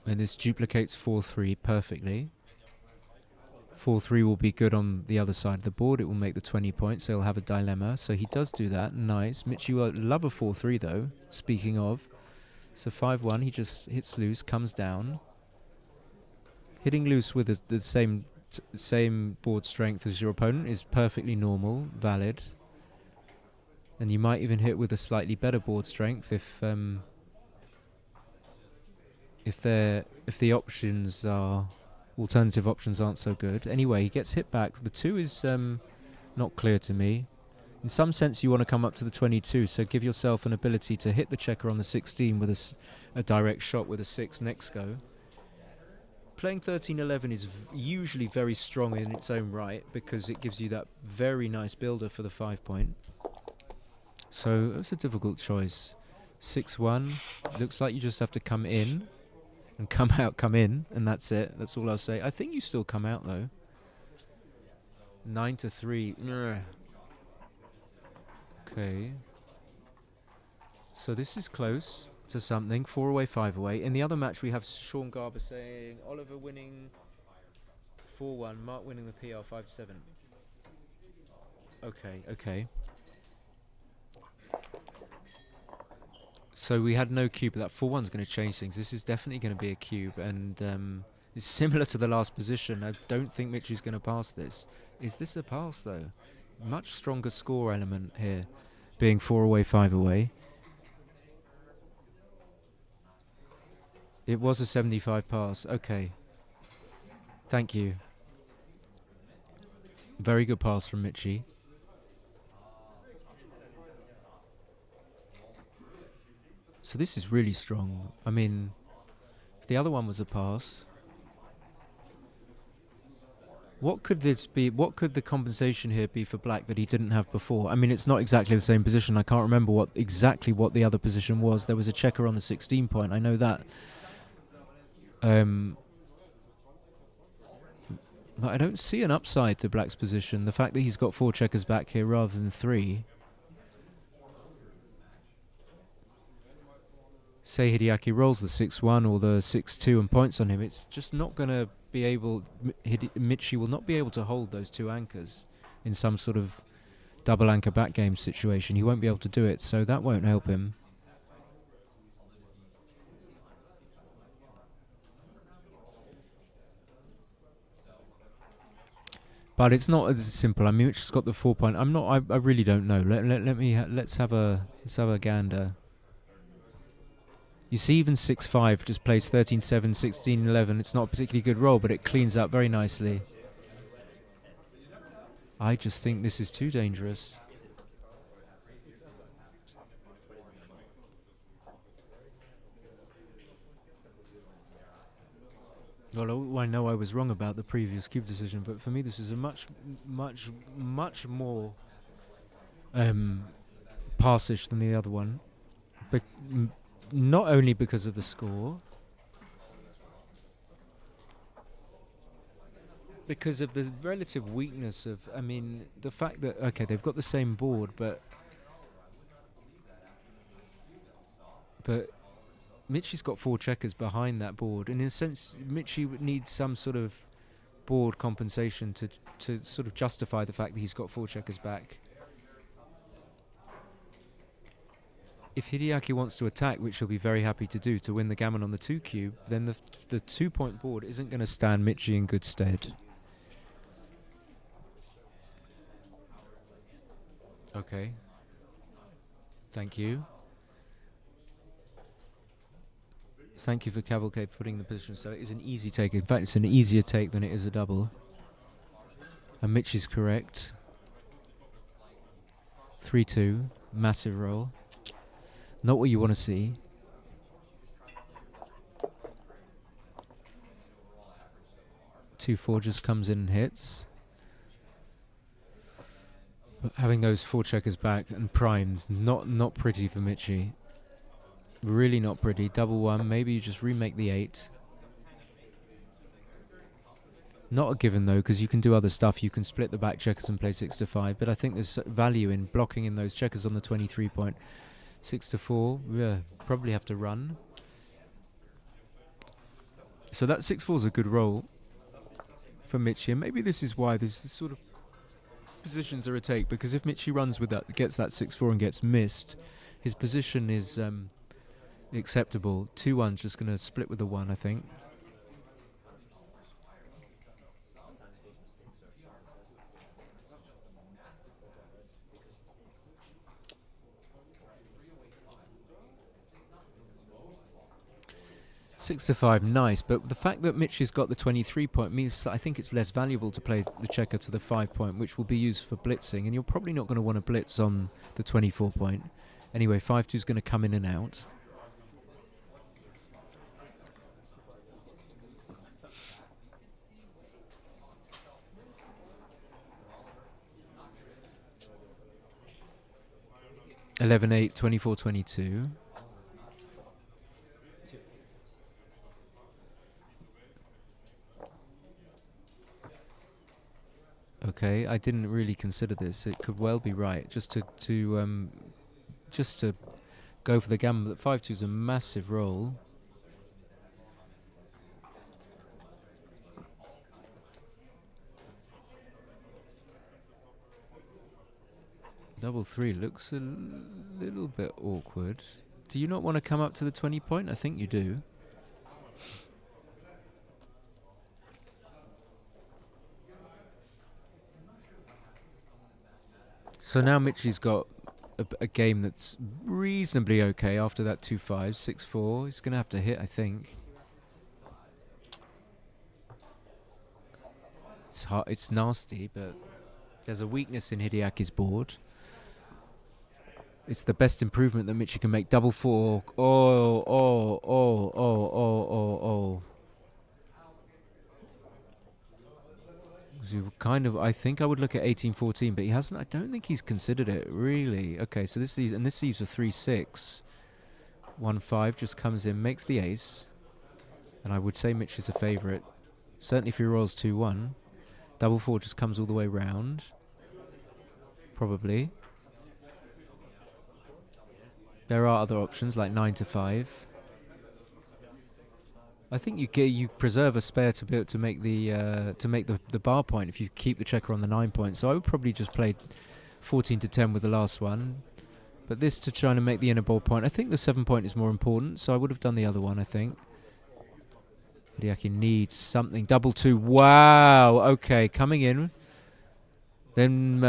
And this duplicates 4-3 perfectly. 4-3 will be good on the other side of the board. It will make the 20 points, so he'll have a dilemma. So he does do that. Nice. Michi will love a 4-3 though, speaking of. So 5-1, he just hits loose, comes down. Hitting loose with the same board strength as your opponent is perfectly normal, valid. And you might even hit with a slightly better board strength if the options are alternative options aren't so good. Anyway, he gets hit back. The 2 is not clear to me. In some sense, you want to come up to the 22, so give yourself an ability to hit the checker on the 16 with a direct shot with a 6 next go. Playing 13-11 is usually very strong in its own right because it gives you that very nice builder for the 5 point. So it's a difficult choice. 6-1, looks like you just have to come in and come out, come in, and that's it. That's all I'll say. I think you still come out though. 9-3. Okay. So this is close to something. 4 away, 5 away. In the other match, we have Sean Garber saying Oliver winning 4-1, Marc winning the PL 5-7. Okay, okay. So we had no cube, but that 4-1's going to change things. This is definitely going to be a cube, and it's similar to the last position. I don't think Michi's going to pass this. Is this a pass, though? Much stronger score element here, being 4 away, 5 away. It was a 75 pass. Okay. Thank you. Very good pass from Michi. So this is really strong. I mean, if the other one was a pass, what could this be? What could the compensation here be for black that he didn't have before? I mean, it's not exactly the same position. I can't remember exactly what the other position was. There was a checker on the 16 point. I know that. But I don't see an upside to black's position. The fact that he's got 4 checkers back here rather than 3. Say Hideaki rolls the 6-1 or the 6-2 and points on him, it's just not going to be able... Michi will not be able to hold those 2 anchors in some sort of double anchor back game situation. He won't be able to do it, so that won't help him. But it's not as simple. I mean, Michi's got the 4 point. I really don't know. Let's have a gander. You see, even 6-5 just plays 13-7, 16-11. It's not a particularly good roll, but it cleans up very nicely. I just think this is too dangerous. Well, I know I was wrong about the previous cube decision, but for me this is a much more passish than the other one. But not only because of the score, because of the relative weakness of, I mean, the fact that, okay, they've got the same board, but Michi's got 4 checkers behind that board, and in a sense, Michi would need some sort of board compensation to sort of justify the fact that he's got 4 checkers back. If Hideaki wants to attack, which he'll be very happy to do, to win the gammon on the 2 cube, then the 2 point board isn't going to stand Michi in good stead. Okay. Thank you. Thank you for Cavalcade putting the position, so it is an easy take. In fact, it's an easier take than it is a double. And Mitch is correct. 3-2, massive roll. Not what you want to see. Two 4 just comes in and hits. But having those 4 checkers back and primed, not pretty for Michi. Really not pretty. Double 1, maybe you just remake the 8. Not a given though, because you can do other stuff. You can split the back checkers and play 6-5, but I think there's value in blocking in those checkers on the 23 point. 6-4, yeah, probably have to run. So that 6-4 is a good roll for Michi, and maybe this is why this sort of positions are a take, because if Michi runs with that, gets that 6-4 and gets missed, his position is acceptable. 2-1's just going to split with the 1, I think. Six to 5, nice. But the fact that Mitch has got the 23 point means I think it's less valuable to play the checker to the 5 point, which will be used for blitzing. And you're probably not going to want to blitz on the 24 point. Anyway, 5-2 is going to come in and out. (11-8), 24-22. Okay, I didn't really consider this. It could well be right. Just to go for the gammon. But 5-2 is a massive roll. Double 3 looks a little bit awkward. Do you not want to come up to the 20 point? I think you do. So now Michi's got a game that's reasonably okay after that 2-5, 6-4. He's going to have to hit, I think. It's hard, it's nasty, but there's a weakness in Hideaki's board. It's the best improvement that Michi can make. Double 4. Oh. You kind of, I think I would look at 18-14, but he hasn't. I don't think he's considered it really. Okay, so this leaves, and this leaves a 3-6. 1-5 just comes in, makes the ace, and I would say Mitch is a favourite. Certainly if he rolls 2-1, double 4 just comes all the way round. Probably. There are other options like 9-5. I think you preserve a spare to be able to make the bar point if you keep the checker on the 9 point. So I would probably just play 14-10 with the last one, but this to try to make the inner ball point. I think the 7 point is more important, so I would have done the other one. I think Hideaki needs something. Double 2. Wow. Okay, coming in. Then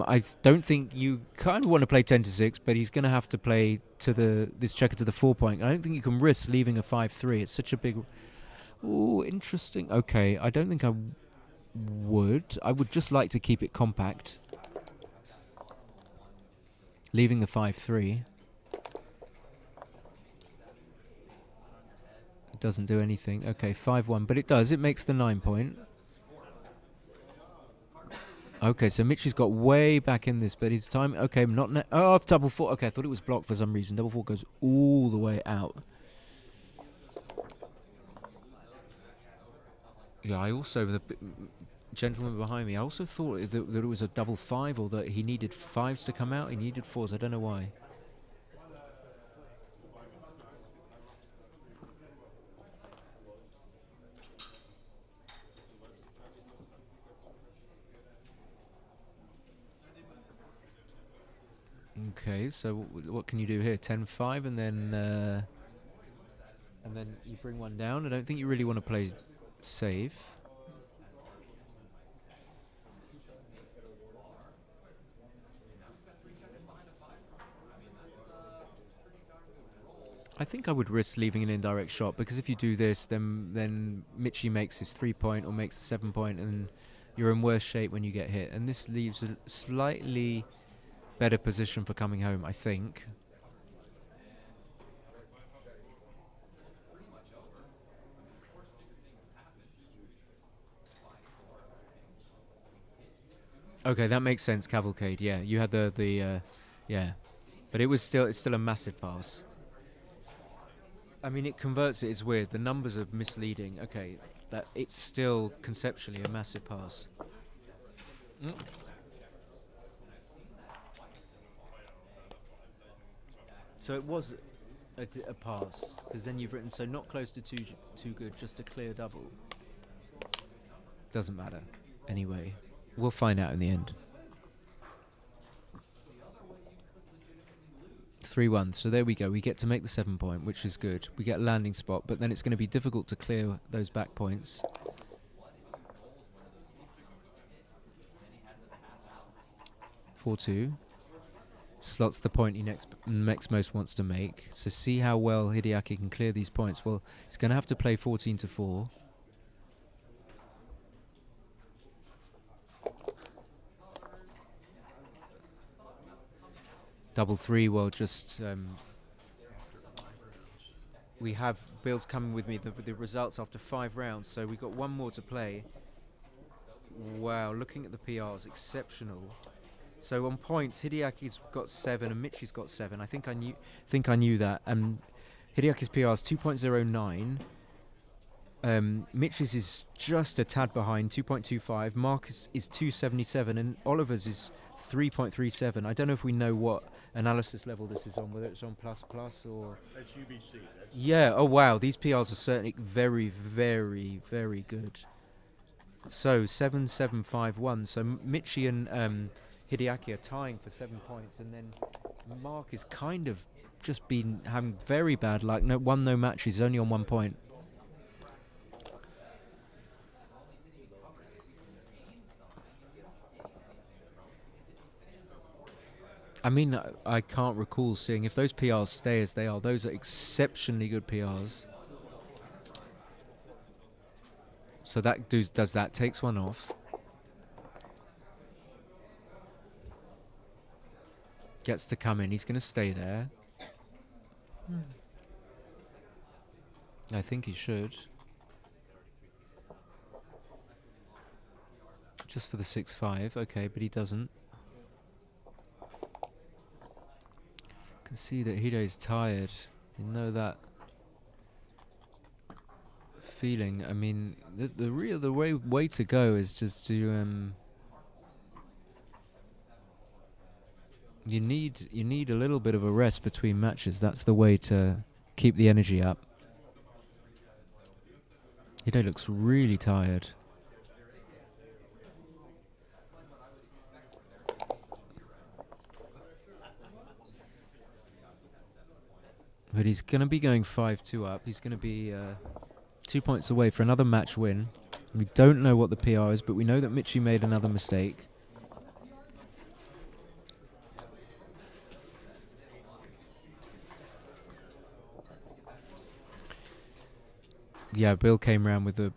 I don't think you kind of want to play 10-6, but he's going to have to play to this checker to the 4 point. I don't think you can risk leaving a 5-3. It's such a big. Oh, interesting. Okay, I don't think I would. I would just like to keep it compact. Leaving the 5-3. It doesn't do anything. Okay, 5-1, but it does. It makes the 9 point. Okay, so Michi's got way back in this, but his time. Okay, not. Oh, double 4. Okay, I thought it was blocked for some reason. Double 4 goes all the way out. Yeah, I also, the gentleman behind me, I also thought that it was a double 5 or that he needed 5s to come out. He needed 4s. I don't know why. Okay, so what can you do here? 10-5 and then you bring one down. I don't think you really want to play safe. I think I would risk leaving an indirect shot, because if you do this, then Michi makes his 3 point or makes the 7 point, and you're in worse shape when you get hit. And this leaves a slightly better position for coming home, I think. Okay, that makes sense. Cavalcade, yeah. You had the yeah, but it's still a massive pass. I mean, it converts it. It's weird. The numbers are misleading. Okay, that it's still conceptually a massive pass. So it was a pass, because then you've written so not close to too good, just a clear double. Doesn't matter. Anyway, we'll find out in the end. 3-1. So there we go. We get to make the 7 point, which is good. We get a landing spot, but then it's going to be difficult to clear those back points. (4-2). Slots the point he next most wants to make. So see how well Hideaki can clear these points. Well, he's going to have to play 14-4. Double 3. Well, just we have Bill's coming with me the results after 5 rounds. So we've got 1 more to play. Wow, looking at the PRs, exceptional. So on points, Hideaki's got 7 and Michi's got 7. I think I knew that. Hideaki's PR is 2.09. Michi's is just a tad behind, 2.25. Marc is 2.77, and Oliver's is 3.37. I don't know if we know what analysis level this is on, whether it's on plus or. That's UBC. Yeah. Oh wow, these PRs are certainly very, very, very good. So 7.751. So Michi and Hideaki are tying for 7 points, and then Marc is kind of just been having very bad luck. Won no matches, only on 1 point. I mean, I can't recall seeing, if those PRs stay as they are, those are exceptionally good PRs. So that does that, takes 1 off. Gets to come in, he's going to stay there. I think he should. Just for the 6-5, okay, but he doesn't. Can see that Hide's tired. You know that feeling. I mean, the way to go is just to you need a little bit of a rest between matches. That's the way to keep the energy up. Hide looks really tired. But he's going to be going 5-2 up. He's going to be 2 points away for another match win. We don't know what the PR is, but we know that Michi made another mistake. Yeah, Bill came around with the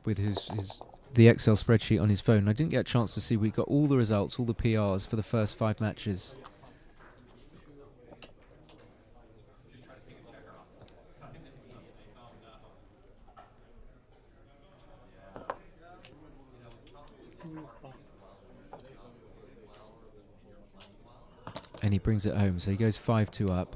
Excel spreadsheet on his phone. I didn't get a chance to see. We got all the results, all the PRs for the first 5 matches. And he brings it home, so he goes 5-2 up.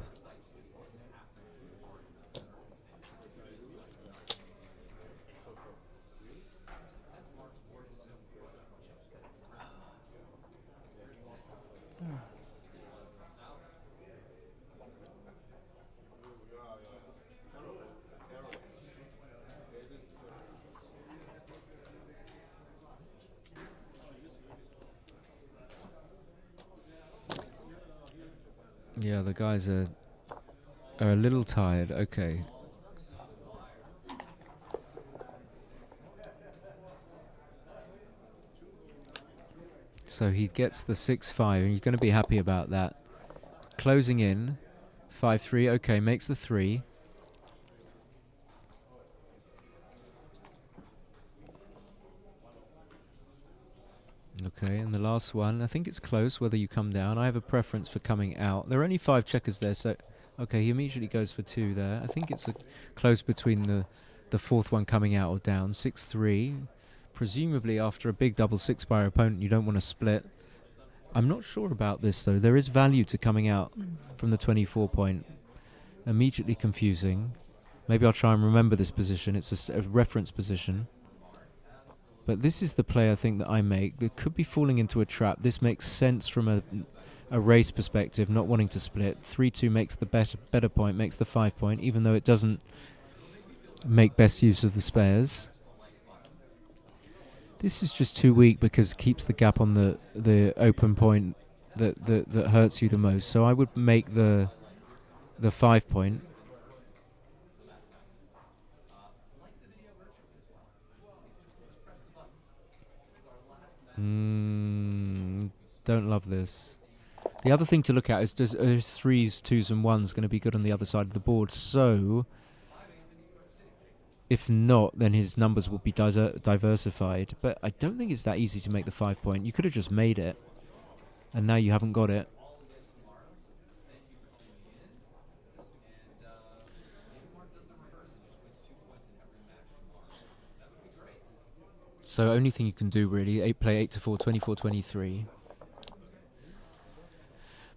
Yeah, the guys are a little tired. Okay. So he gets the 6-5, and you're going to be happy about that. Closing in, 5-3. Okay, makes the 3. Okay, and the last one, I think it's close whether you come down. I have a preference for coming out. There are only 5 checkers there, so okay, he immediately goes for 2 there. I think it's a close between the 4th one coming out or down. 6-3. Presumably after a big double 6 by your opponent, you don't want to split. I'm not sure about this though. There is value to coming out from the 24 point. Immediately confusing. Maybe I'll try and remember this position. It's a reference position. But this is the play I think that I make. That could be falling into a trap. This makes sense from a race perspective, not wanting to split. 3-2 makes the better point, makes the 5 point, even though it doesn't make best use of the spares. This is just too weak because it keeps the gap on the open point that hurts you the most. So I would make the the 5 point. Don't love this. The other thing to look at is does 3s, 2s and 1s going to be good on the other side of the board? So, if not, then his numbers will be diversified. But I don't think it's that easy to make the 5 point. You could have just made it, and now you haven't got it. So only thing you can do really, play 8 to 4, 24, 23.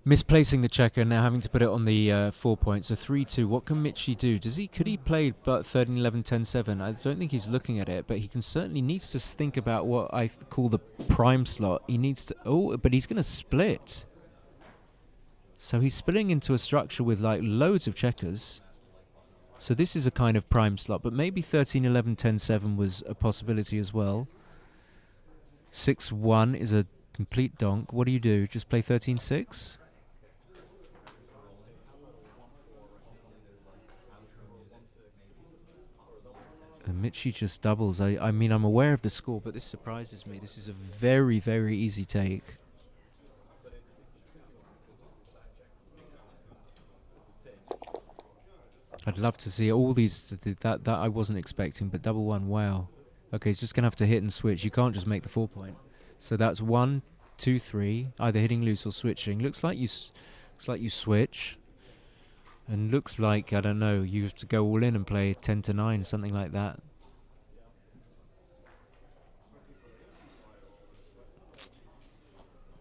Misplacing the checker, now having to put it on the 4 point. So 3-2. What can Michi do? Could he play but 13, 11, 10, 7? I don't think he's looking at it, but he can certainly needs to think about what I call the prime slot. He needs to. Oh, but he's going to split. So he's splitting into a structure with like loads of checkers. So this is a kind of prime slot, but maybe 13, 11, 10, 7 was a possibility as well. 6-1 is a complete donk. What do? Just play 13-6? And Michi just doubles. I mean, I'm aware of the score, but this surprises me. This is a very, very easy take. I'd love to see all these that I wasn't expecting, but double 1, wow. Okay, he's just gonna have to hit and switch. You can't just make the 4 point. So that's 1, 2, 3, either hitting loose or switching. Looks like you switch, and looks like, I don't know, you have to go all in and play 10 to 9, something like that.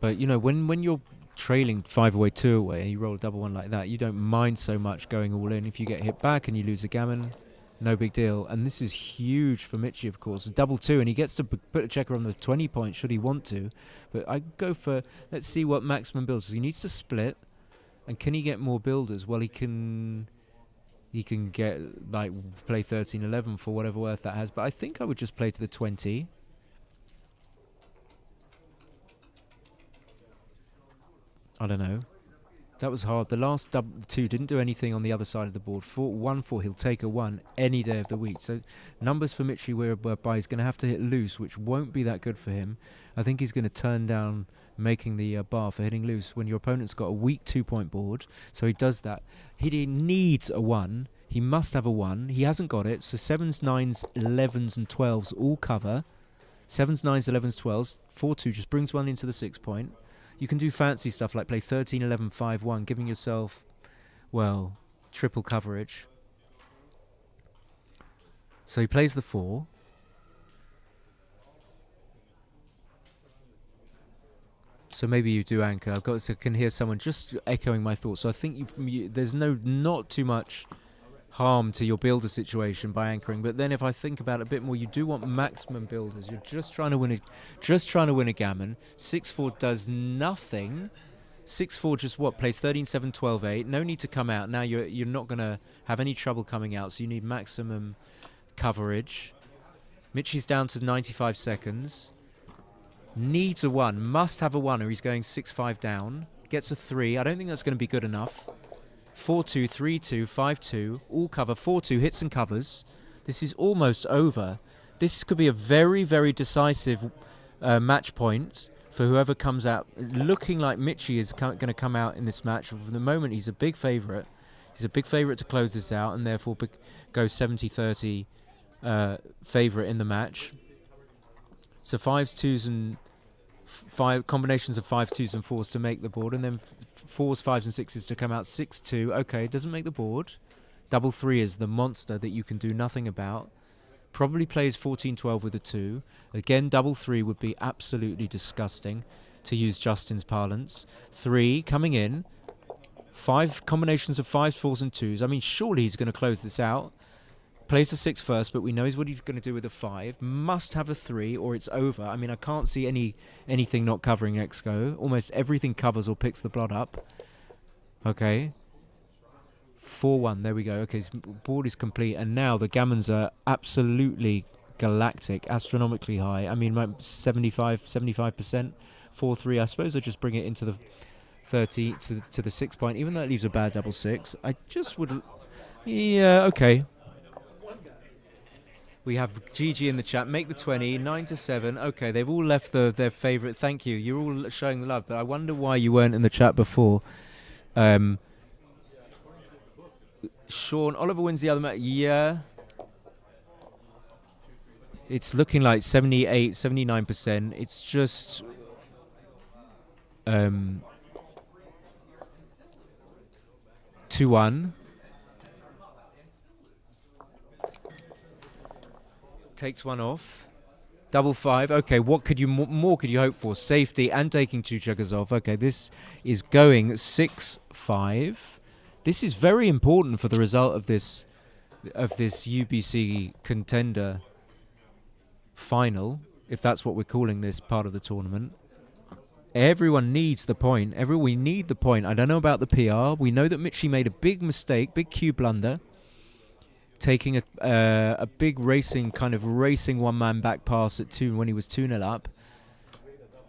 But you know, when you're trailing 5 away, 2 away, and you roll a double 1 like that, you don't mind so much going all in. If you get hit back and you lose a gammon, no big deal. And this is huge for Michi, of course. Double 2, and he gets to put a checker on the 20 point should he want to. But I go for, let's see what maximum builds. He needs to split, and can he get more builders? Well, he can get, like, play 13, 11 for whatever worth that has. But I think I would just play to the 20. I don't know. That was hard. The last double 2 didn't do anything on the other side of the board. 1-4, he'll take a 1 any day of the week. So numbers for Michi whereby he's going to have to hit loose, which won't be that good for him. I think he's going to turn down making the bar for hitting loose when your opponent's got a weak 2 point board. So he does that. He needs a 1. He must have a 1. He hasn't got it. So 7s, 9s, 11s and 12s all cover. 7s, 9s, 11s, 12s. 4-2 just brings 1 into the 6 point. You can do fancy stuff like play 13, 11, 5, 1, giving yourself, well, triple coverage. So he plays the 4. So maybe you do anchor. I can hear someone just echoing my thoughts. So I think there's not too much harm to your builder situation by anchoring. But then if I think about it a bit more, you do want maximum builders. You're just trying to win a gammon. 6-4 does nothing. 6-4 just plays 13, 7, 12, 8. No need to come out. Now you're not going to have any trouble coming out, so you need maximum coverage. Michi's down to 95 seconds. Needs a 1. Must have a 1 or he's going 6-5 down. Gets a 3. I don't think that's going to be good enough. 4-2, 3-2, 5-2, all cover. 4-2 hits and covers. This is almost over. This could be a very, very decisive match point for whoever comes out. Looking like Michi is going to come out in this match. For the moment, he's a big favourite. He's a big favourite to close this out and therefore go 70-30 favourite in the match. So 5s, 2s and 5 combinations of 5s, 2s and 4s to make the board, and then 4s, 5s and 6s to come out. 6-2, okay, doesn't make the board. Double 3 is the monster that you can do nothing about. Probably plays 14-12 with a 2. Again, double 3 would be absolutely disgusting, to use Justin's parlance. 3 coming in. 5 combinations of 5s, 4s and 2s. I mean, surely he's going to close this out. Plays the 6 first, but we know what he's going to do with the 5. Must have a 3 or it's over. I mean, I can't see anything not covering next go. Almost everything covers or picks the blood up. Okay. 4-1, there we go. Okay, his board is complete. And now the gammons are absolutely galactic, astronomically high. I mean, 75%, 4-3. I suppose I just bring it into the 30 to the 6 point, even though it leaves a bad double 6. I just would. Yeah, okay. We have GG in the chat. Make the 20, 9 to 7. Okay, they've all left their favorite. Thank you. You're all showing the love, but I wonder why you weren't in the chat before. Sean, Oliver wins the other match. Yeah. It's looking like 78, 79%. It's just 2-1. Takes one off. Double 5. Okay, what could you more could you hope for? Safety and taking 2 checkers off. Okay, this is going 6-5. This is very important for the result of this UBC Contender final, if that's what we're calling this part of the tournament. Everyone needs the point. We need the point. I don't know about the PR. We know that Michi made a big mistake, big cue blunder, taking a big racing one-man back pass at 2 when he was 2-0 up.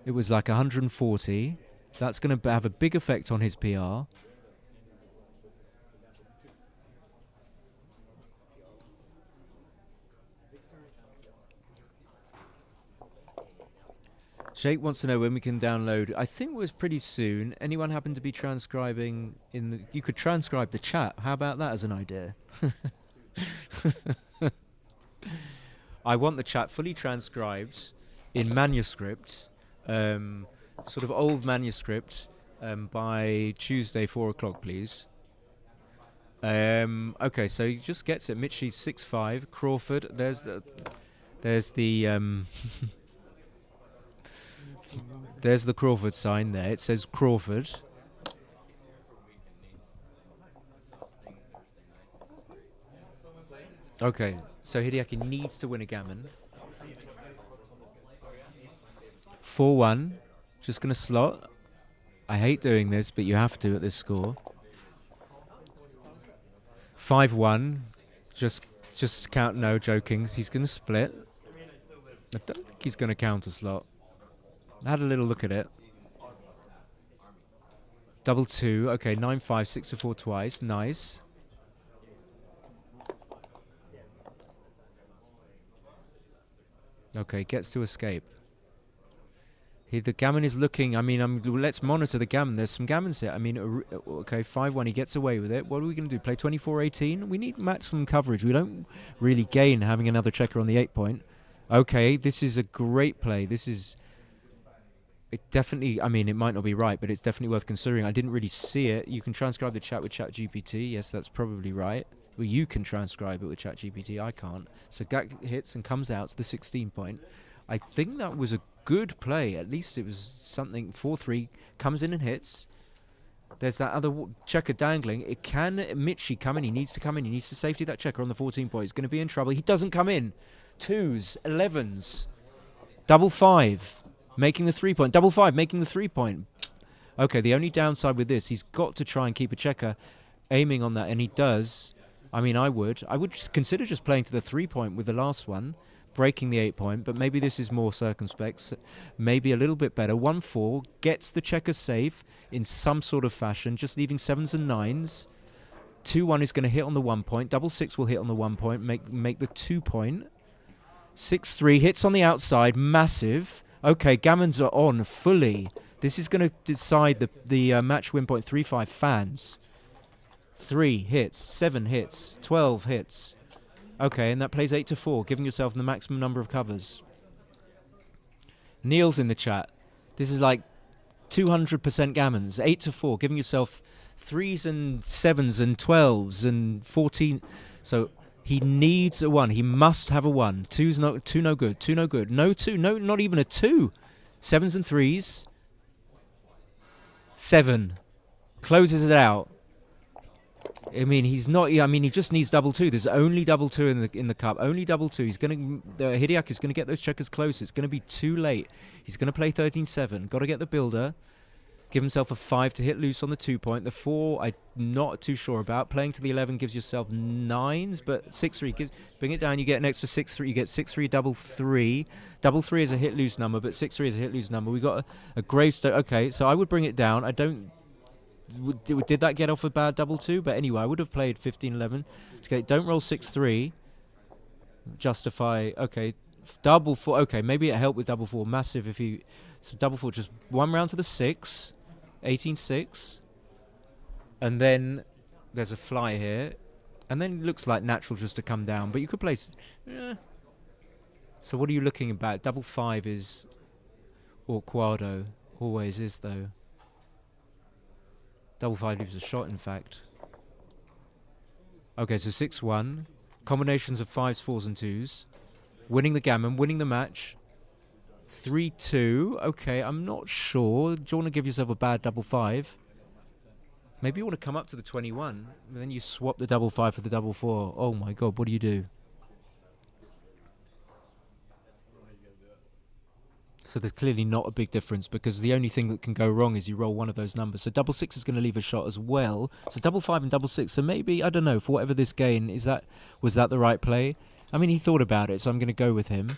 It was like 140. That's going to have a big effect on his PR. Jake wants to know when we can download. I think it was pretty soon. Anyone happen to be transcribing in the... You could transcribe the chat. How about that as an idea? I want the chat fully transcribed in manuscript, sort of old manuscript, by Tuesday 4 o'clock, please. Okay, so he just gets it. Michi's 6-5. Crawford. There's the there's the Crawford sign there. It says Crawford. Okay, so Hideaki needs to win a gammon. 4-1. Just going to slot. I hate doing this, but you have to at this score. 5-1. Just count. No, joking. He's going to split. I don't think he's going to counter slot. I had a little look at it. Double 2. Okay, 9-5, 6-4 twice. Nice. Okay, gets to escape. The gammon is looking. I mean, let's monitor the gammon. There's some gammons here. I mean, okay, 5-1. He gets away with it. What are we going to do? Play 24-18? We need maximum coverage. We don't really gain having another checker on the 8 point. Okay, this is a great play. This is... It definitely, I mean, it might not be right, but it's definitely worth considering. I didn't really see it. You can transcribe the chat with ChatGPT. Yes, that's probably right. Well, you can transcribe it with ChatGPT. I can't. So that hits and comes out to the 16 point. I think that was a good play. At least it was something. 4-3 comes in and hits. There's that other checker dangling. It can Michi come in. He needs to come in. He needs to safety that checker on the 14 point. He's going to be in trouble. He doesn't come in. 2s, 11s, double 5. Making the 3 point. Double 5, making the 3 point. Okay, the only downside with this, he's got to try and keep a checker aiming on that, and he does. I mean, I would consider just playing to the 3 point with the last one, breaking the 8 point, but maybe this is more circumspect, maybe a little bit better. 1-4, gets the checker safe in some sort of fashion, just leaving 7s and 9s. 2-1 is going to hit on the 1 point. Double 6 will hit on the 1 point, make the 2 point. 6-3, hits on the outside, massive. Okay, gammons are on fully. This is going to decide the match win point. 3-5 fans. 3 hits, 7 hits, 12 hits. Okay, and that plays 8-4, giving yourself the maximum number of covers. Neil's in the chat. This is like 200% gammons. 8-4, giving yourself 3s and 7s and 12s and 14. So he needs a 1. He must have a 1. 2's no good. 2 no good. No 2. No, not even a 2. 7s and 3s. 7. Closes it out. I mean, he's not. I mean, he just needs double 2. There's only double 2 in the cup. Only double 2. He's going to. Hideaki is going to get those checkers close. It's going to be too late. He's going to play 13-7. Got to get the builder. Give himself a 5 to hit loose on the 2 point. The 4, I'm not too sure about. Playing to the 11 gives yourself 9s, but 6-3, bring it down. You get an extra 6-3. You get 6-3, double 3. Double 3 is a hit loose number, but 6-3 is a hit loose number. We got a gravestone. Okay, so I would bring it down. I don't did that get off a bad double 2? But anyway, I would have played 15-11. Okay, don't roll 6-3. Justify. Okay, double 4. Okay, maybe it helped with double 4. Massive if you. So double 4, just one round to the 6. 18-6. And then there's a fly here. And then it looks like natural just to come down. But you could play. So what are you looking at? Double 5 is Orquado. Always is, though. Double 5 leaves a shot, in fact. Okay, so 6-1. Combinations of 5s, 4s, and 2s. Winning the gammon, winning the match. 3-2. Okay, I'm not sure. Do you want to give yourself a bad double 5? Maybe you want to come up to the 21. And then you swap the double 5 for the double 4. Oh my god, what do you do? So there's clearly not a big difference because the only thing that can go wrong is you roll one of those numbers. So double 6 is going to leave a shot as well. So double 5 and double 6. So maybe, I don't know, for whatever this gain, was that the right play? I mean, he thought about it, so I'm going to go with him.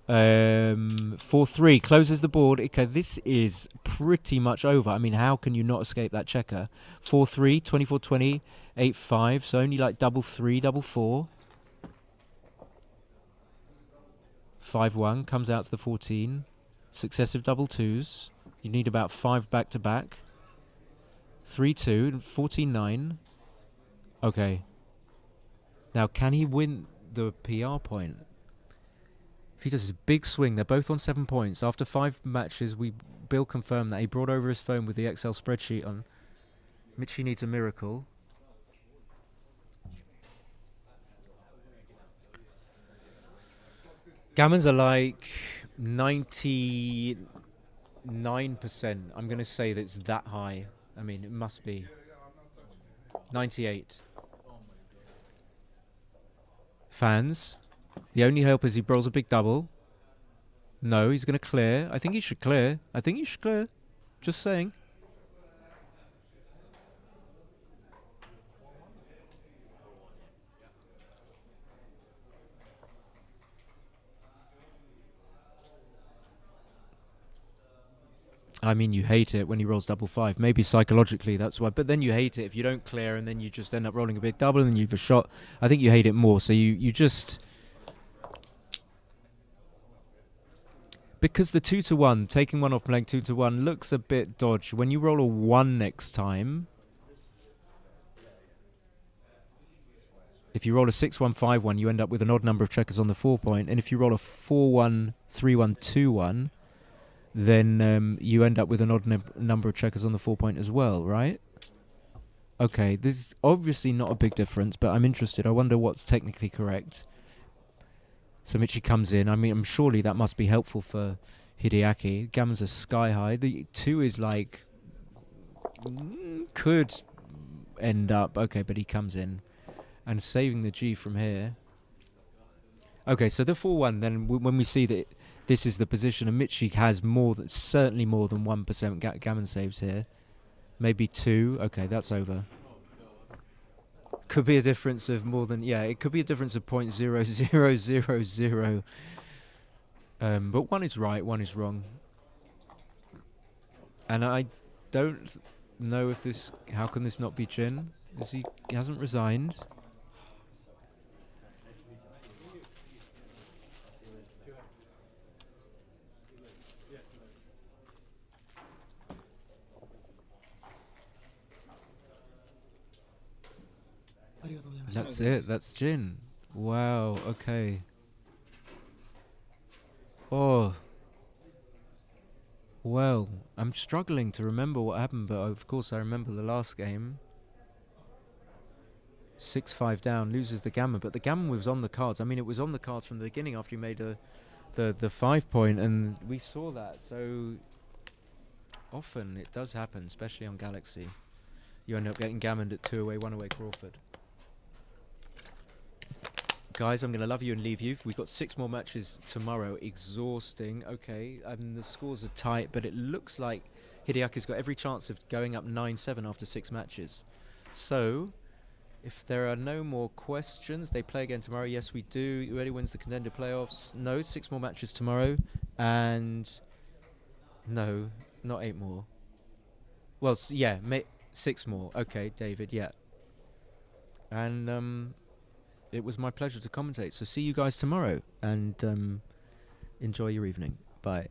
4-3 closes the board. Okay, this is pretty much over. I mean, how can you not escape that checker? 4-3, 24-20, 8-5. So only like double 3, double 4. 5-1 comes out to the 14. Successive double 2s. You need about 5 back to back. 3-2, 14-9. Okay. Now, can he win the PR point? If he does a big swing, they're both on 7 points. After 5 matches, Bill confirmed that he brought over his phone with the Excel spreadsheet on. Michi needs a miracle. Gammons are like 99%. I'm going to say that it's that high. I mean, it must be. 98. Fans. The only hope is he rolls a big double. No, he's going to clear. I think he should clear. Just saying. I mean, you hate it when he rolls double 5. Maybe psychologically that's why. But then you hate it if you don't clear and then you just end up rolling a big double and you've a shot. I think you hate it more. So you just... Because the 2-1, taking one off playing 2-1 looks a bit dodgy. When you roll a 1 next time... If you roll a 6-1, 5-1, you end up with an odd number of checkers on the 4 point. And if you roll a 4-1, 3-1, 2-1... then you end up with an odd number of checkers on the 4 point as well, right? Okay, this is obviously not a big difference, but I'm interested. I wonder what's technically correct. So Michi comes in. I mean, surely that must be helpful for Hideaki. Gammon's are sky high. The 2 is like... could end up... Okay, but he comes in. And saving the G from here. Okay, so the 4-1, then when we see that... This is the position, and Michi has certainly more than 1% gammon saves here. Maybe 2. Okay, that's over. Could be a difference of more than... Yeah, it could be a difference of 0.0000. But one is right, one is wrong. And I don't know if this... How can this not be Jin? He hasn't resigned. That's it. That's Jin. Wow. Okay. Oh. Well, I'm struggling to remember what happened, but of course I remember the last game. 6-5 down, loses the gammon, but the gammon was on the cards. I mean, it was on the cards from the beginning after you made the 5 point, and we saw that. So often it does happen, especially on Galaxy. You end up getting gammoned at 2 away, 1 away Crawford. Guys, I'm going to love you and leave you. We've got 6 more matches tomorrow. Exhausting. Okay, the scores are tight, but it looks like Hideaki's got every chance of going up 9-7 after 6 matches. So, if there are no more questions, they play again tomorrow. Yes, we do. Ueda wins the Contender playoffs. No, 6 more matches tomorrow. And no, not 8 more. Well, yeah, 6 more. Okay, David. Yeah. And it was my pleasure to commentate. So see you guys tomorrow, and enjoy your evening. Bye.